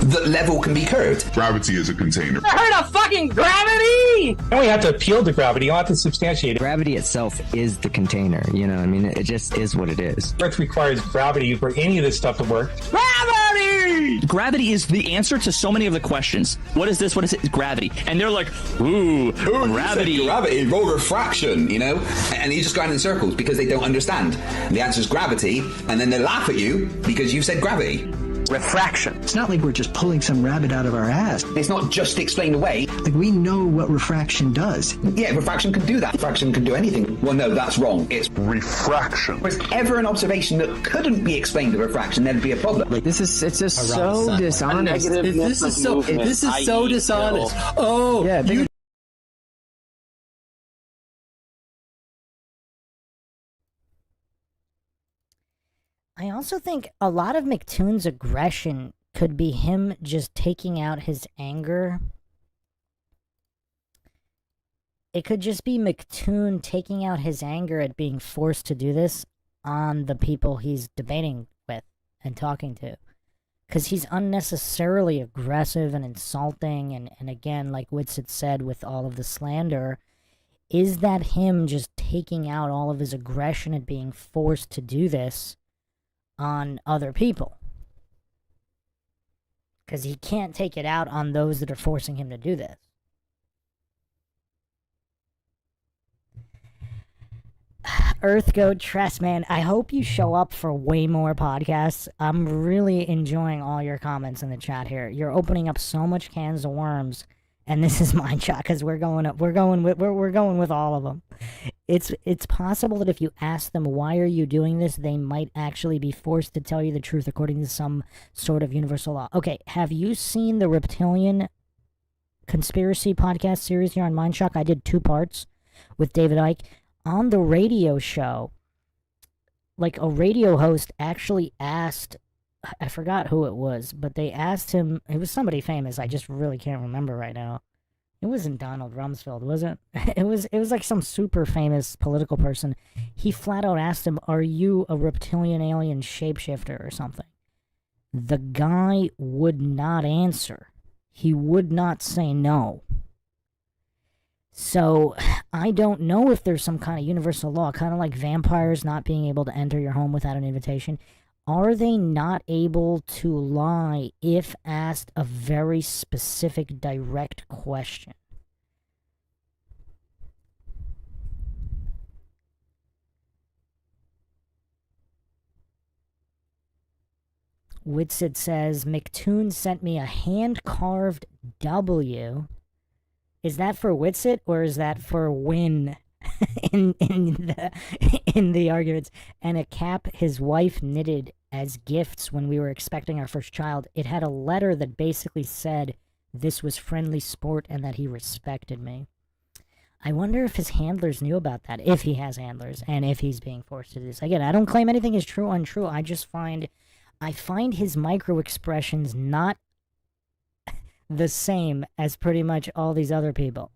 that level can be curved. Gravity is a container. I heard of fucking gravity! And we have to appeal to gravity. You don't have to substantiate it. Gravity itself is the container, you know, I mean, it just is what it is. Earth requires gravity for any of this stuff to work. Gravity! Gravity is the answer to so many of the questions. What is this? What is it? It's gravity. And they're like, ooh, gravity. Gravity, roll refraction, you know? And you just go in circles because they don't understand. And the answer is gravity, and then they laugh at you because you said gravity. Refraction. It's not like we're just pulling some rabbit out of our ass. It's not just explained away. Like, we know what refraction does. Yeah, refraction can do that. Refraction can do anything. Well, no, that's wrong. It's refraction. If there's ever an observation that couldn't be explained with refraction, there'd be a problem. Like, it's just so dishonest. This is so dishonest. Oh, yeah. I also think a lot of McToon's aggression could be him just taking out his anger. It could just be McToon taking out his anger at being forced to do this on the people he's debating with and talking to. Because he's unnecessarily aggressive and insulting, and again, like Witsit said with all of the slander, is that him just taking out all of his aggression at being forced to do this on other people? Because he can't take it out on those that are forcing him to do this. Earth Goat Tress, man, I hope you show up for way more podcasts. I'm really enjoying all your comments in the chat here. You're opening up so much cans of worms, and this is MINDSHOCK because we're going with all of them. It's possible that if you ask them why are you doing this, they might actually be forced to tell you the truth according to some sort of universal law. Okay, have you seen the Reptilian Conspiracy podcast series here on MINDSHOCK? I did 2 parts with David Icke. On the radio show, like, a radio host actually asked, I forgot who it was, but they asked him, it was somebody famous, I just really can't remember right now. It wasn't Donald Rumsfeld, was it? It was like some super famous political person. He flat out asked him, are you a reptilian alien shapeshifter or something? The guy would not answer. He would not say no. So, I don't know if there's some kind of universal law, kind of like vampires not being able to enter your home without an invitation. Are they not able to lie if asked a very specific, direct question? Witsit says, McToon sent me a hand-carved W. Is that for Witsit, or is that for Win in the arguments? And a cap his wife knitted as gifts when we were expecting our first child. It had a letter that basically said this was friendly sport and that he respected me. I wonder if his handlers knew about that, if he has handlers, and if he's being forced to do this. Again, I don't claim anything is true or untrue. I find his micro expressions not the same as pretty much all these other people.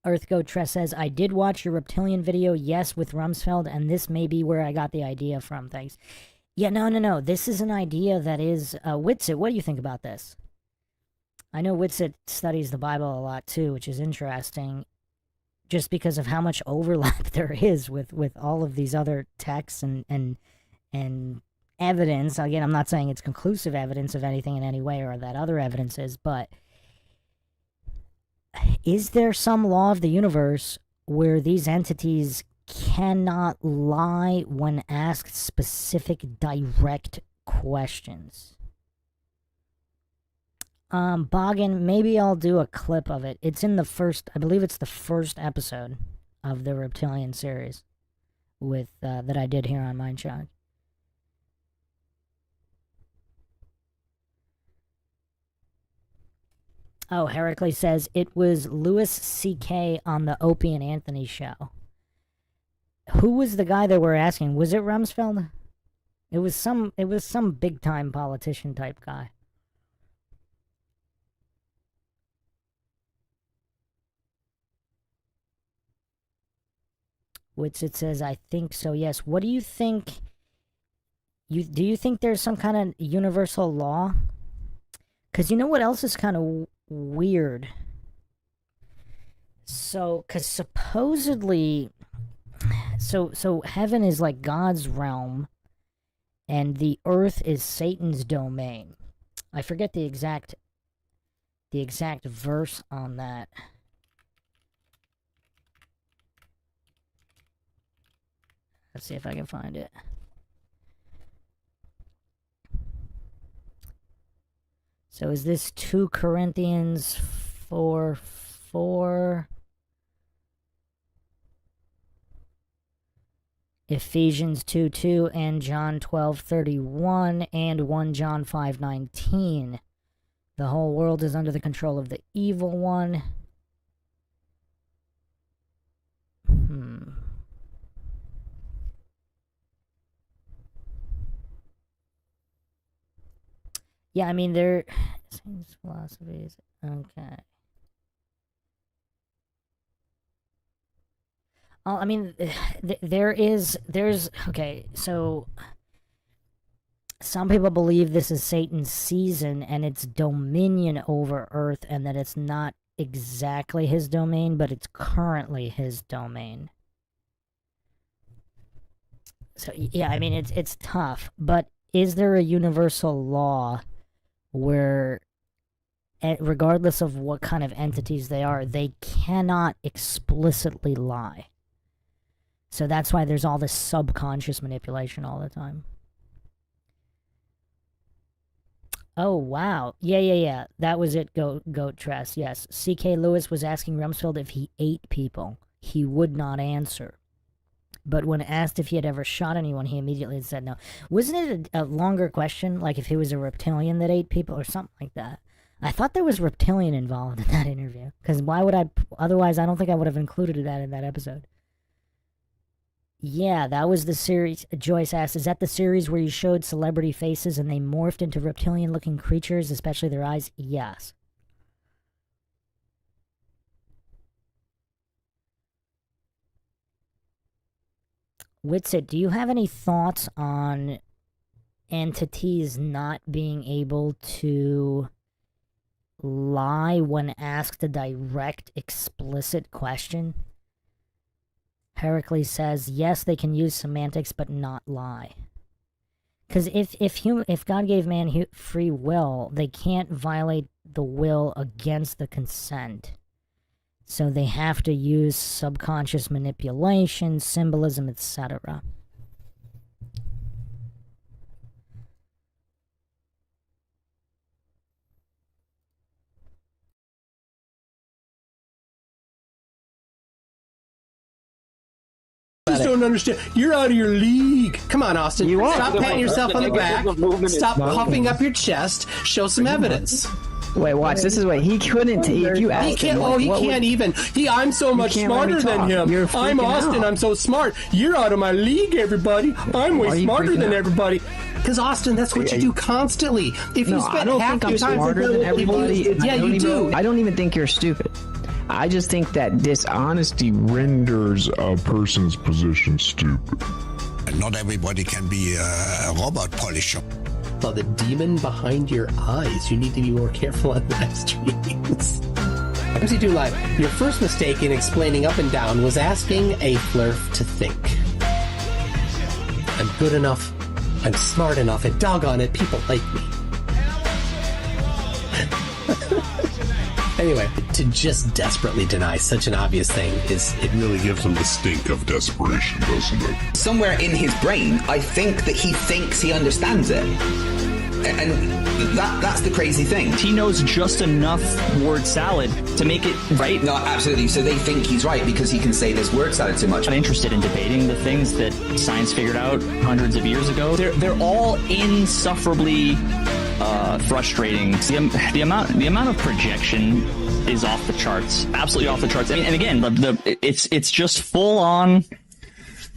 Earthgoat Tress says, I did watch your reptilian video, yes, with Rumsfeld, and this may be where I got the idea from. Thanks. Yeah, no. This is an idea that is... Witsit, what do you think about this? I know Witsit studies the Bible a lot, too, which is interesting, just because of how much overlap there is with all of these other texts and evidence. Again, I'm not saying it's conclusive evidence of anything in any way or that other evidence is, but is there some law of the universe where these entities cannot lie when asked specific direct questions? Boggin, maybe I'll do a clip of it. It's in the first, I believe it's the first episode of the Reptilian series with, that I did here on MINDSHOCK. Oh, Heracles says it was Louis C.K. on the Opie and Anthony show. Who was the guy that we're asking? Was it Rumsfeld? It was some big time politician type guy. Which it says, I think so, yes. What do you think? Do you think there's some kind of universal law? Because you know what else is kind of weird? So, because supposedly, so heaven is like God's realm, and the earth is Satan's domain. I forget the exact verse on that. Let's see if I can find it. So is this 2 Corinthians 4:4? Ephesians 2:2 and John 12:31 and 1 John 5:19. The whole world is under the control of the evil one. Yeah, I mean, they're philosophies. Okay. I mean, there's okay. So some people believe this is Satan's season and its dominion over Earth, and that it's not exactly his domain, but it's currently his domain. So yeah, I mean, it's tough, but is there a universal law where, regardless of what kind of entities they are, they cannot explicitly lie? So that's why there's all this subconscious manipulation all the time. Oh, wow. Yeah. That was it, Goat Tress. Yes. C.K. Lewis was asking Rumsfeld if he ate people. He would not answer. But when asked if he had ever shot anyone, he immediately said no. Wasn't it a longer question, like if he was a reptilian that ate people or something like that? I thought there was reptilian involved in that interview. Because why would I... Otherwise, I don't think I would have included that in that episode. Yeah, that was the series. Joyce asked, is that the series where you showed celebrity faces and they morphed into reptilian-looking creatures, especially their eyes? Yes. Witsit, do you have any thoughts on entities not being able to lie when asked a direct, explicit question? Heracles says, yes, they can use semantics, but not lie. Because if God gave man free will, they can't violate the will against the consent. So they have to use subconscious manipulation, symbolism, etc. I just don't understand. You're out of your league. Come on, Austin. You are. Stop patting yourself on the back. Stop puffing up your chest. Show some evidence. Wait, watch. This is what he couldn't. If you asked he can't. him, He can't even. I'm so much smarter than him. I'm Austin. I'm so smart. You're out of my league, everybody. I'm way smarter than everybody. Because Austin, that's what you do constantly. If you spend half your time smarter than everybody. Yeah, you do. I don't even think you're stupid. I just think that dishonesty renders a person's position stupid. Not everybody can be a robot polisher. Oh, the demon behind your eyes. You need to be more careful on live streams. MC2 Live, your first mistake in explaining up and down was asking a flurf to think. I'm good enough, I'm smart enough, and doggone it, people like me. Anyway, to just desperately deny such an obvious thing it really gives him the stink of desperation, doesn't it? Somewhere in his brain, I think that he thinks he understands it. And that's the crazy thing. He knows just enough word salad to make it right. No, absolutely. So they think he's right because he can say this word salad too much. I'm interested in debating the things that science figured out hundreds of years ago. They're all insufferably frustrating. The amount of projection is off the charts, absolutely off the charts. I mean, and again, it's just full on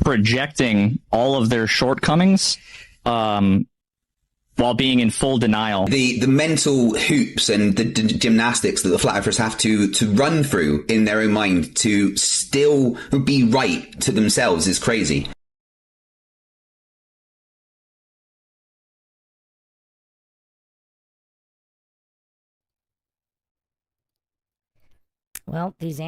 projecting all of their shortcomings, while being in full denial. The mental hoops and the gymnastics that the flat earthers have to run through in their own mind to still be right to themselves is crazy. Well, these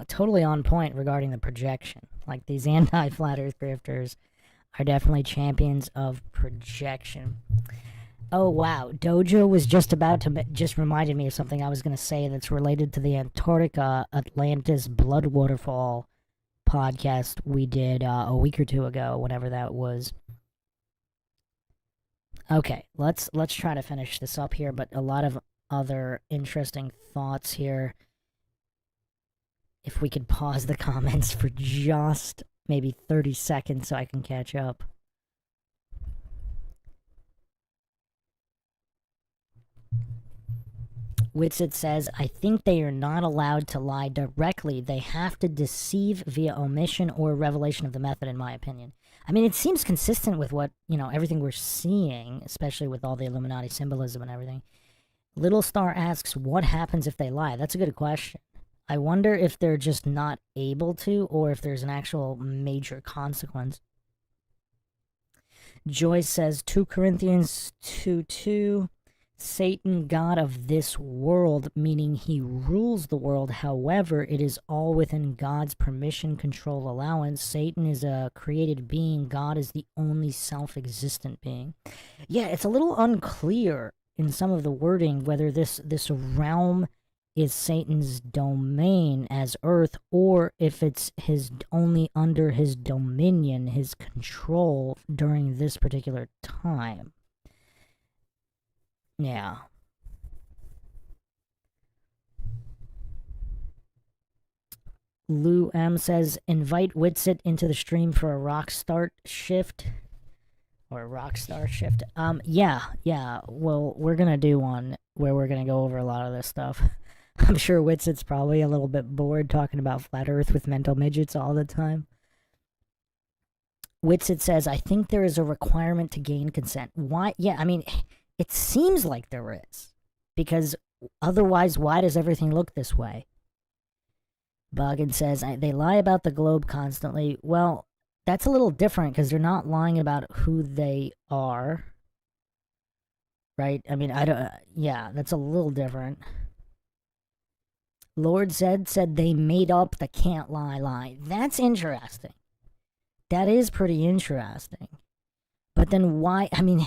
totally on point regarding the projection. Like, these anti-flat earth grifters are definitely champions of projection. Oh, wow. Dojo was just reminded me of something I was going to say that's related to the Antarctica Atlantis Blood Waterfall podcast we did a week or two ago, whenever that was. Okay, let's try to finish this up here, but a lot of other interesting thoughts here. If we could pause the comments for just maybe 30 seconds so I can catch up. Witsit says, I think they are not allowed to lie directly. They have to deceive via omission or revelation of the method, in my opinion. I mean, it seems consistent with what, everything we're seeing, especially with all the Illuminati symbolism and everything. Little Star asks, what happens if they lie? That's a good question. I wonder if they're just not able to, or if there's an actual major consequence. Joyce says, 2 Corinthians 2:2, Satan, God of this world, meaning he rules the world. However, it is all within God's permission, control, allowance. Satan is a created being. God is the only self-existent being. Yeah, it's a little unclear in some of the wording whether this realm is Satan's domain as Earth, or if it's his only under his dominion, his control during this particular time. Yeah. Lou M says, invite Witsit into the stream for a rockstar shift. Or a rockstar shift. Yeah. Well, we're gonna do one where we're gonna go over a lot of this stuff. I'm sure Witsit's probably a little bit bored talking about flat earth with mental midgets all the time. Witsit says, I think there is a requirement to gain consent. Why? Yeah, I mean, it seems like there is. Because otherwise, why does everything look this way? Boggin says, they lie about the globe constantly. Well, that's a little different because they're not lying about who they are. Right? I mean, yeah, that's a little different. Lord said they made up the can't lie lie. That's interesting. That is pretty interesting. But then why? I mean,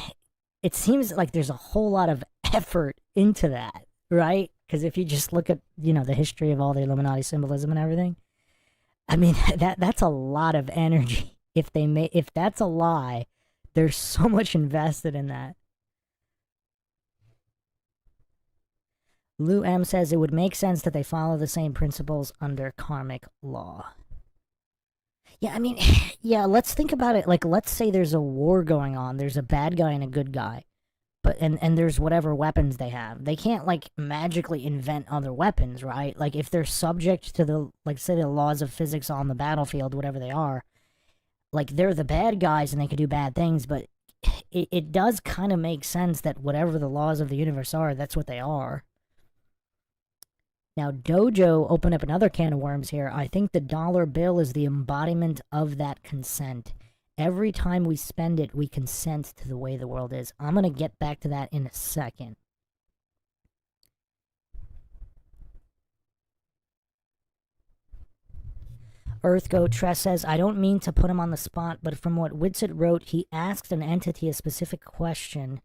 it seems like there's a whole lot of effort into that, right? Because if you just look at, the history of all the Illuminati symbolism and everything, I mean, that's a lot of energy. If that's a lie, there's so much invested in that. Lou M says it would make sense that they follow the same principles under karmic law. Yeah, I mean, yeah, let's think about it. Like, let's say there's a war going on. There's a bad guy and a good guy. And there's whatever weapons they have. They can't, like, magically invent other weapons, right? Like, if they're subject to the, like, say, the laws of physics on the battlefield, whatever they are, like, they're the bad guys and they can do bad things, but it does kind of make sense that whatever the laws of the universe are, that's what they are. Now, Dojo opened up another can of worms here. I think the dollar bill is the embodiment of that consent. Every time we spend it, we consent to the way the world is. I'm going to get back to that in a second. Earthgoat Tress says, I don't mean to put him on the spot, but from what Witsit wrote, he asked an entity a specific question,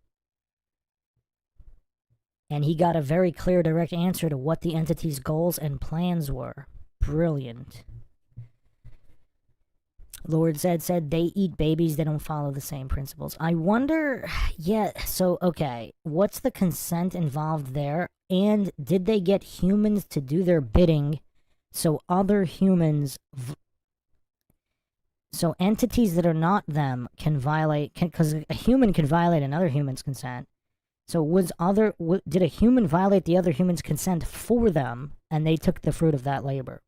and he got a very clear, direct answer to what the entity's goals and plans were. Brilliant. Lord Zed said, they eat babies, they don't follow the same principles. I wonder, yeah, so, okay, what's the consent involved there? And did they get humans to do their bidding so other humans... So entities that are not them can violate, because a human can violate another human's consent. So did a human violate the other human's consent for them, and they took the fruit of that labor,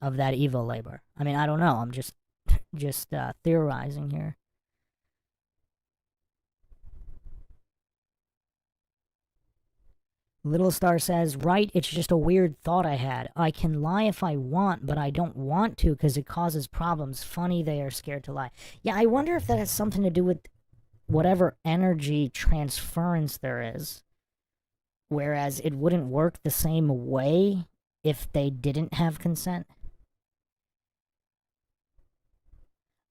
of that evil labor? I mean, I don't know. I'm just theorizing here. Little Star says, right, it's just a weird thought I had. I can lie if I want, but I don't want to because it causes problems. Funny they are scared to lie. Yeah, I wonder if that has something to do with whatever energy transference there is. Whereas it wouldn't work the same way if they didn't have consent.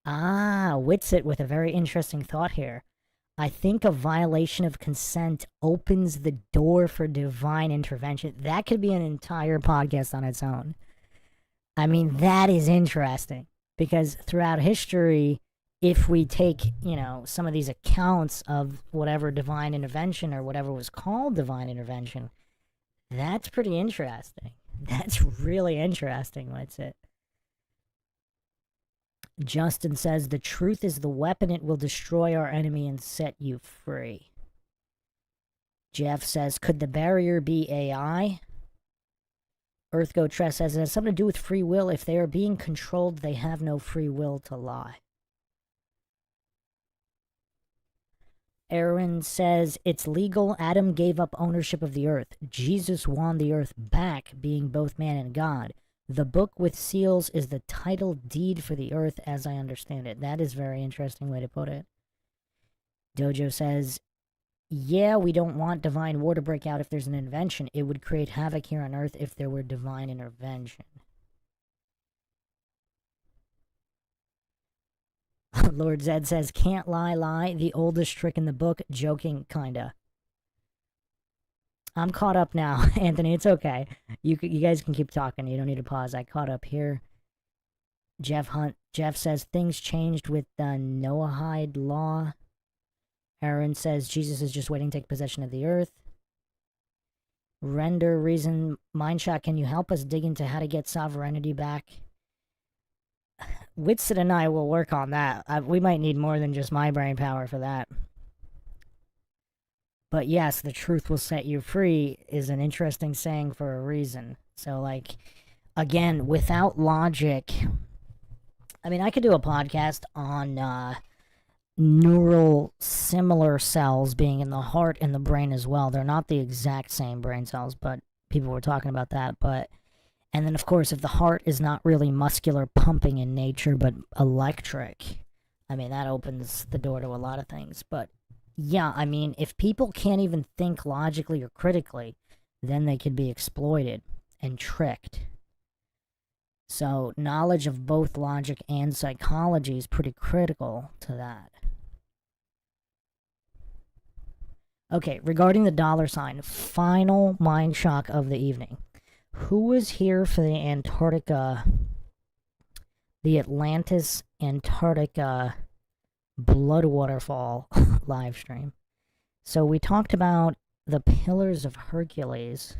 Ah, Witsit with a very interesting thought here. I think a violation of consent opens the door for divine intervention. That could be an entire podcast on its own. I mean, that is interesting. Because throughout history, if we take, some of these accounts of whatever divine intervention or whatever was called divine intervention, that's pretty interesting. That's really interesting, Witsit. Justin says, the truth is the weapon. It will destroy our enemy and set you free. Jeff says, could the barrier be AI? EarthGo Tress says, it has something to do with free will. If they are being controlled, they have no free will to lie. Aaron says, it's legal. Adam gave up ownership of the earth. Jesus won the earth back, being both man and God. The book with seals is the title deed for the earth, as I understand it. That is a very interesting way to put it. Dojo says, yeah, we don't want divine war to break out if there's an intervention. It would create havoc here on earth if there were divine intervention. Lord Zed says, can't lie, the oldest trick in the book, joking, kinda. I'm caught up now, Anthony. It's okay. You guys can keep talking. You don't need to pause. I caught up here. Jeff says things changed with the Noahide law. Aaron says Jesus is just waiting to take possession of the earth. Render reason MINDSHOCK, can you help us dig into how to get sovereignty back? Witsit and I will work on that. We might need more than just my brain power for that. But yes, the truth will set you free is an interesting saying for a reason. So, again, without logic, I mean, I could do a podcast on neural similar cells being in the heart and the brain as well. They're not the exact same brain cells, but people were talking about that. And then, of course, if the heart is not really muscular pumping in nature, but electric, I mean, that opens the door to a lot of things. But yeah, I mean, if people can't even think logically or critically, then they could be exploited and tricked. So knowledge of both logic and psychology is pretty critical to that. Okay, regarding the dollar sign, final mind shock of the evening. Who was here for the Atlantis Antarctica blood waterfall live stream? So we talked about the Pillars of Hercules.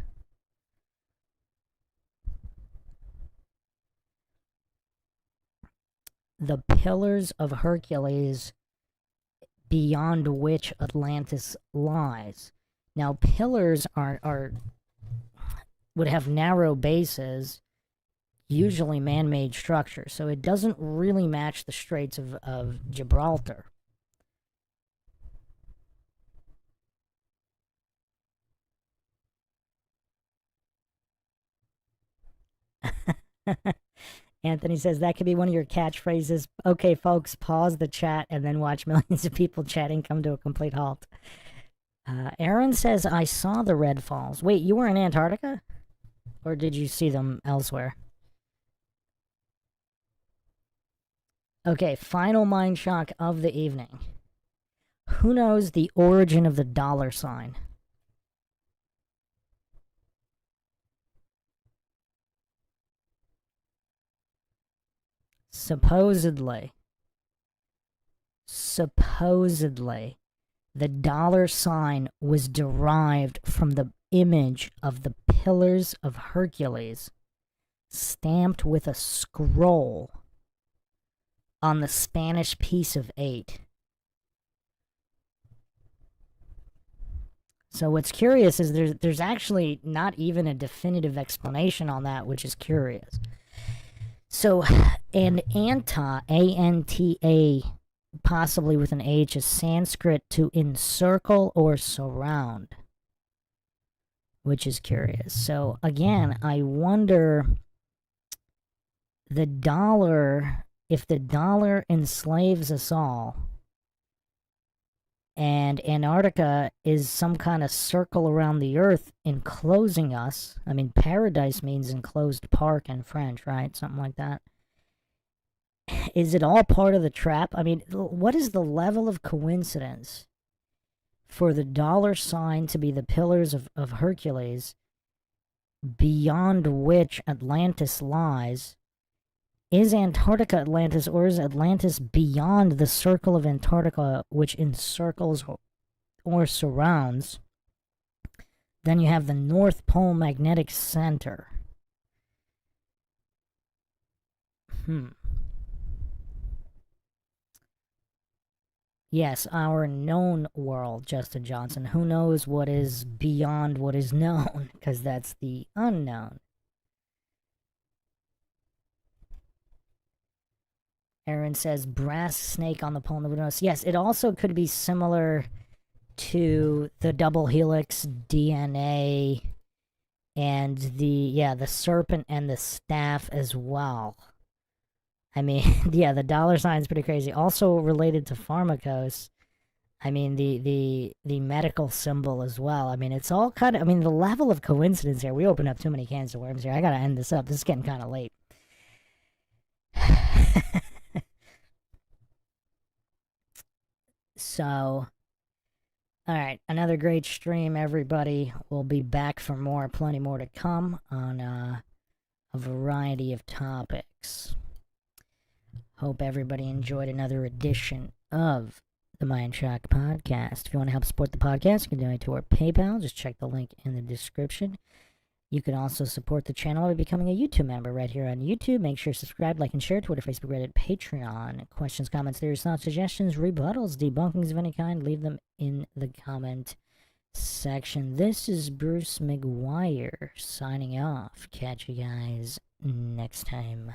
The Pillars of Hercules beyond which Atlantis lies. Now, pillars would have narrow bases, usually man-made structures, so it doesn't really match the Straits of Gibraltar. Anthony says that could be one of your catchphrases. Okay, folks, pause the chat and then watch millions of people chatting come to a complete halt. Aaron says, I saw the Red Falls. Wait, you were in Antarctica? Or did you see them elsewhere? Okay, final mind shock of the evening. Who knows the origin of the dollar sign? Supposedly, the dollar sign was derived from the image of the Pillars of Hercules, stamped with a scroll on the Spanish piece of 8. So what's curious is there's actually not even a definitive explanation on that, which is curious. So, and anta, A-N-T-A, possibly with an H, is Sanskrit to encircle or surround, which is curious. So again, I wonder if the dollar enslaves us all, and Antarctica is some kind of circle around the Earth enclosing us. I mean, paradise means enclosed park in French, right? Something like that. Is it all part of the trap? I mean, what is the level of coincidence for the dollar sign to be the pillars of Hercules, beyond which Atlantis lies? Is Antarctica Atlantis, or is Atlantis beyond the circle of Antarctica, which encircles or surrounds? Then you have the North Pole magnetic center. Yes, our known world, Justin Johnson. Who knows what is beyond what is known? Because that's the unknown. Aaron says brass snake on the pole. Nobody knows. Yes, it also could be similar to the double helix DNA and the serpent and the staff as well. I mean, yeah, the dollar sign is pretty crazy. Also related to Pharmakos, I mean, the medical symbol as well. I mean, it's all kind of, I mean, the level of coincidence here. We opened up too many cans of worms here. I gotta end this up. This is getting kind of late. So, alright, another great stream, everybody. We'll be back for more, plenty more to come on a variety of topics. Hope everybody enjoyed another edition of the MINDSHOCK podcast. If you want to help support the podcast, you can donate to our PayPal. Just check the link in the description. You can also support the channel by becoming a YouTube member right here on YouTube. Make sure to subscribe, like, and share. Twitter, Facebook, Reddit, Patreon. Questions, comments, theories, thoughts, suggestions, rebuttals, debunkings of any kind, leave them in the comment section. This is Bruce McGuire signing off. Catch you guys next time.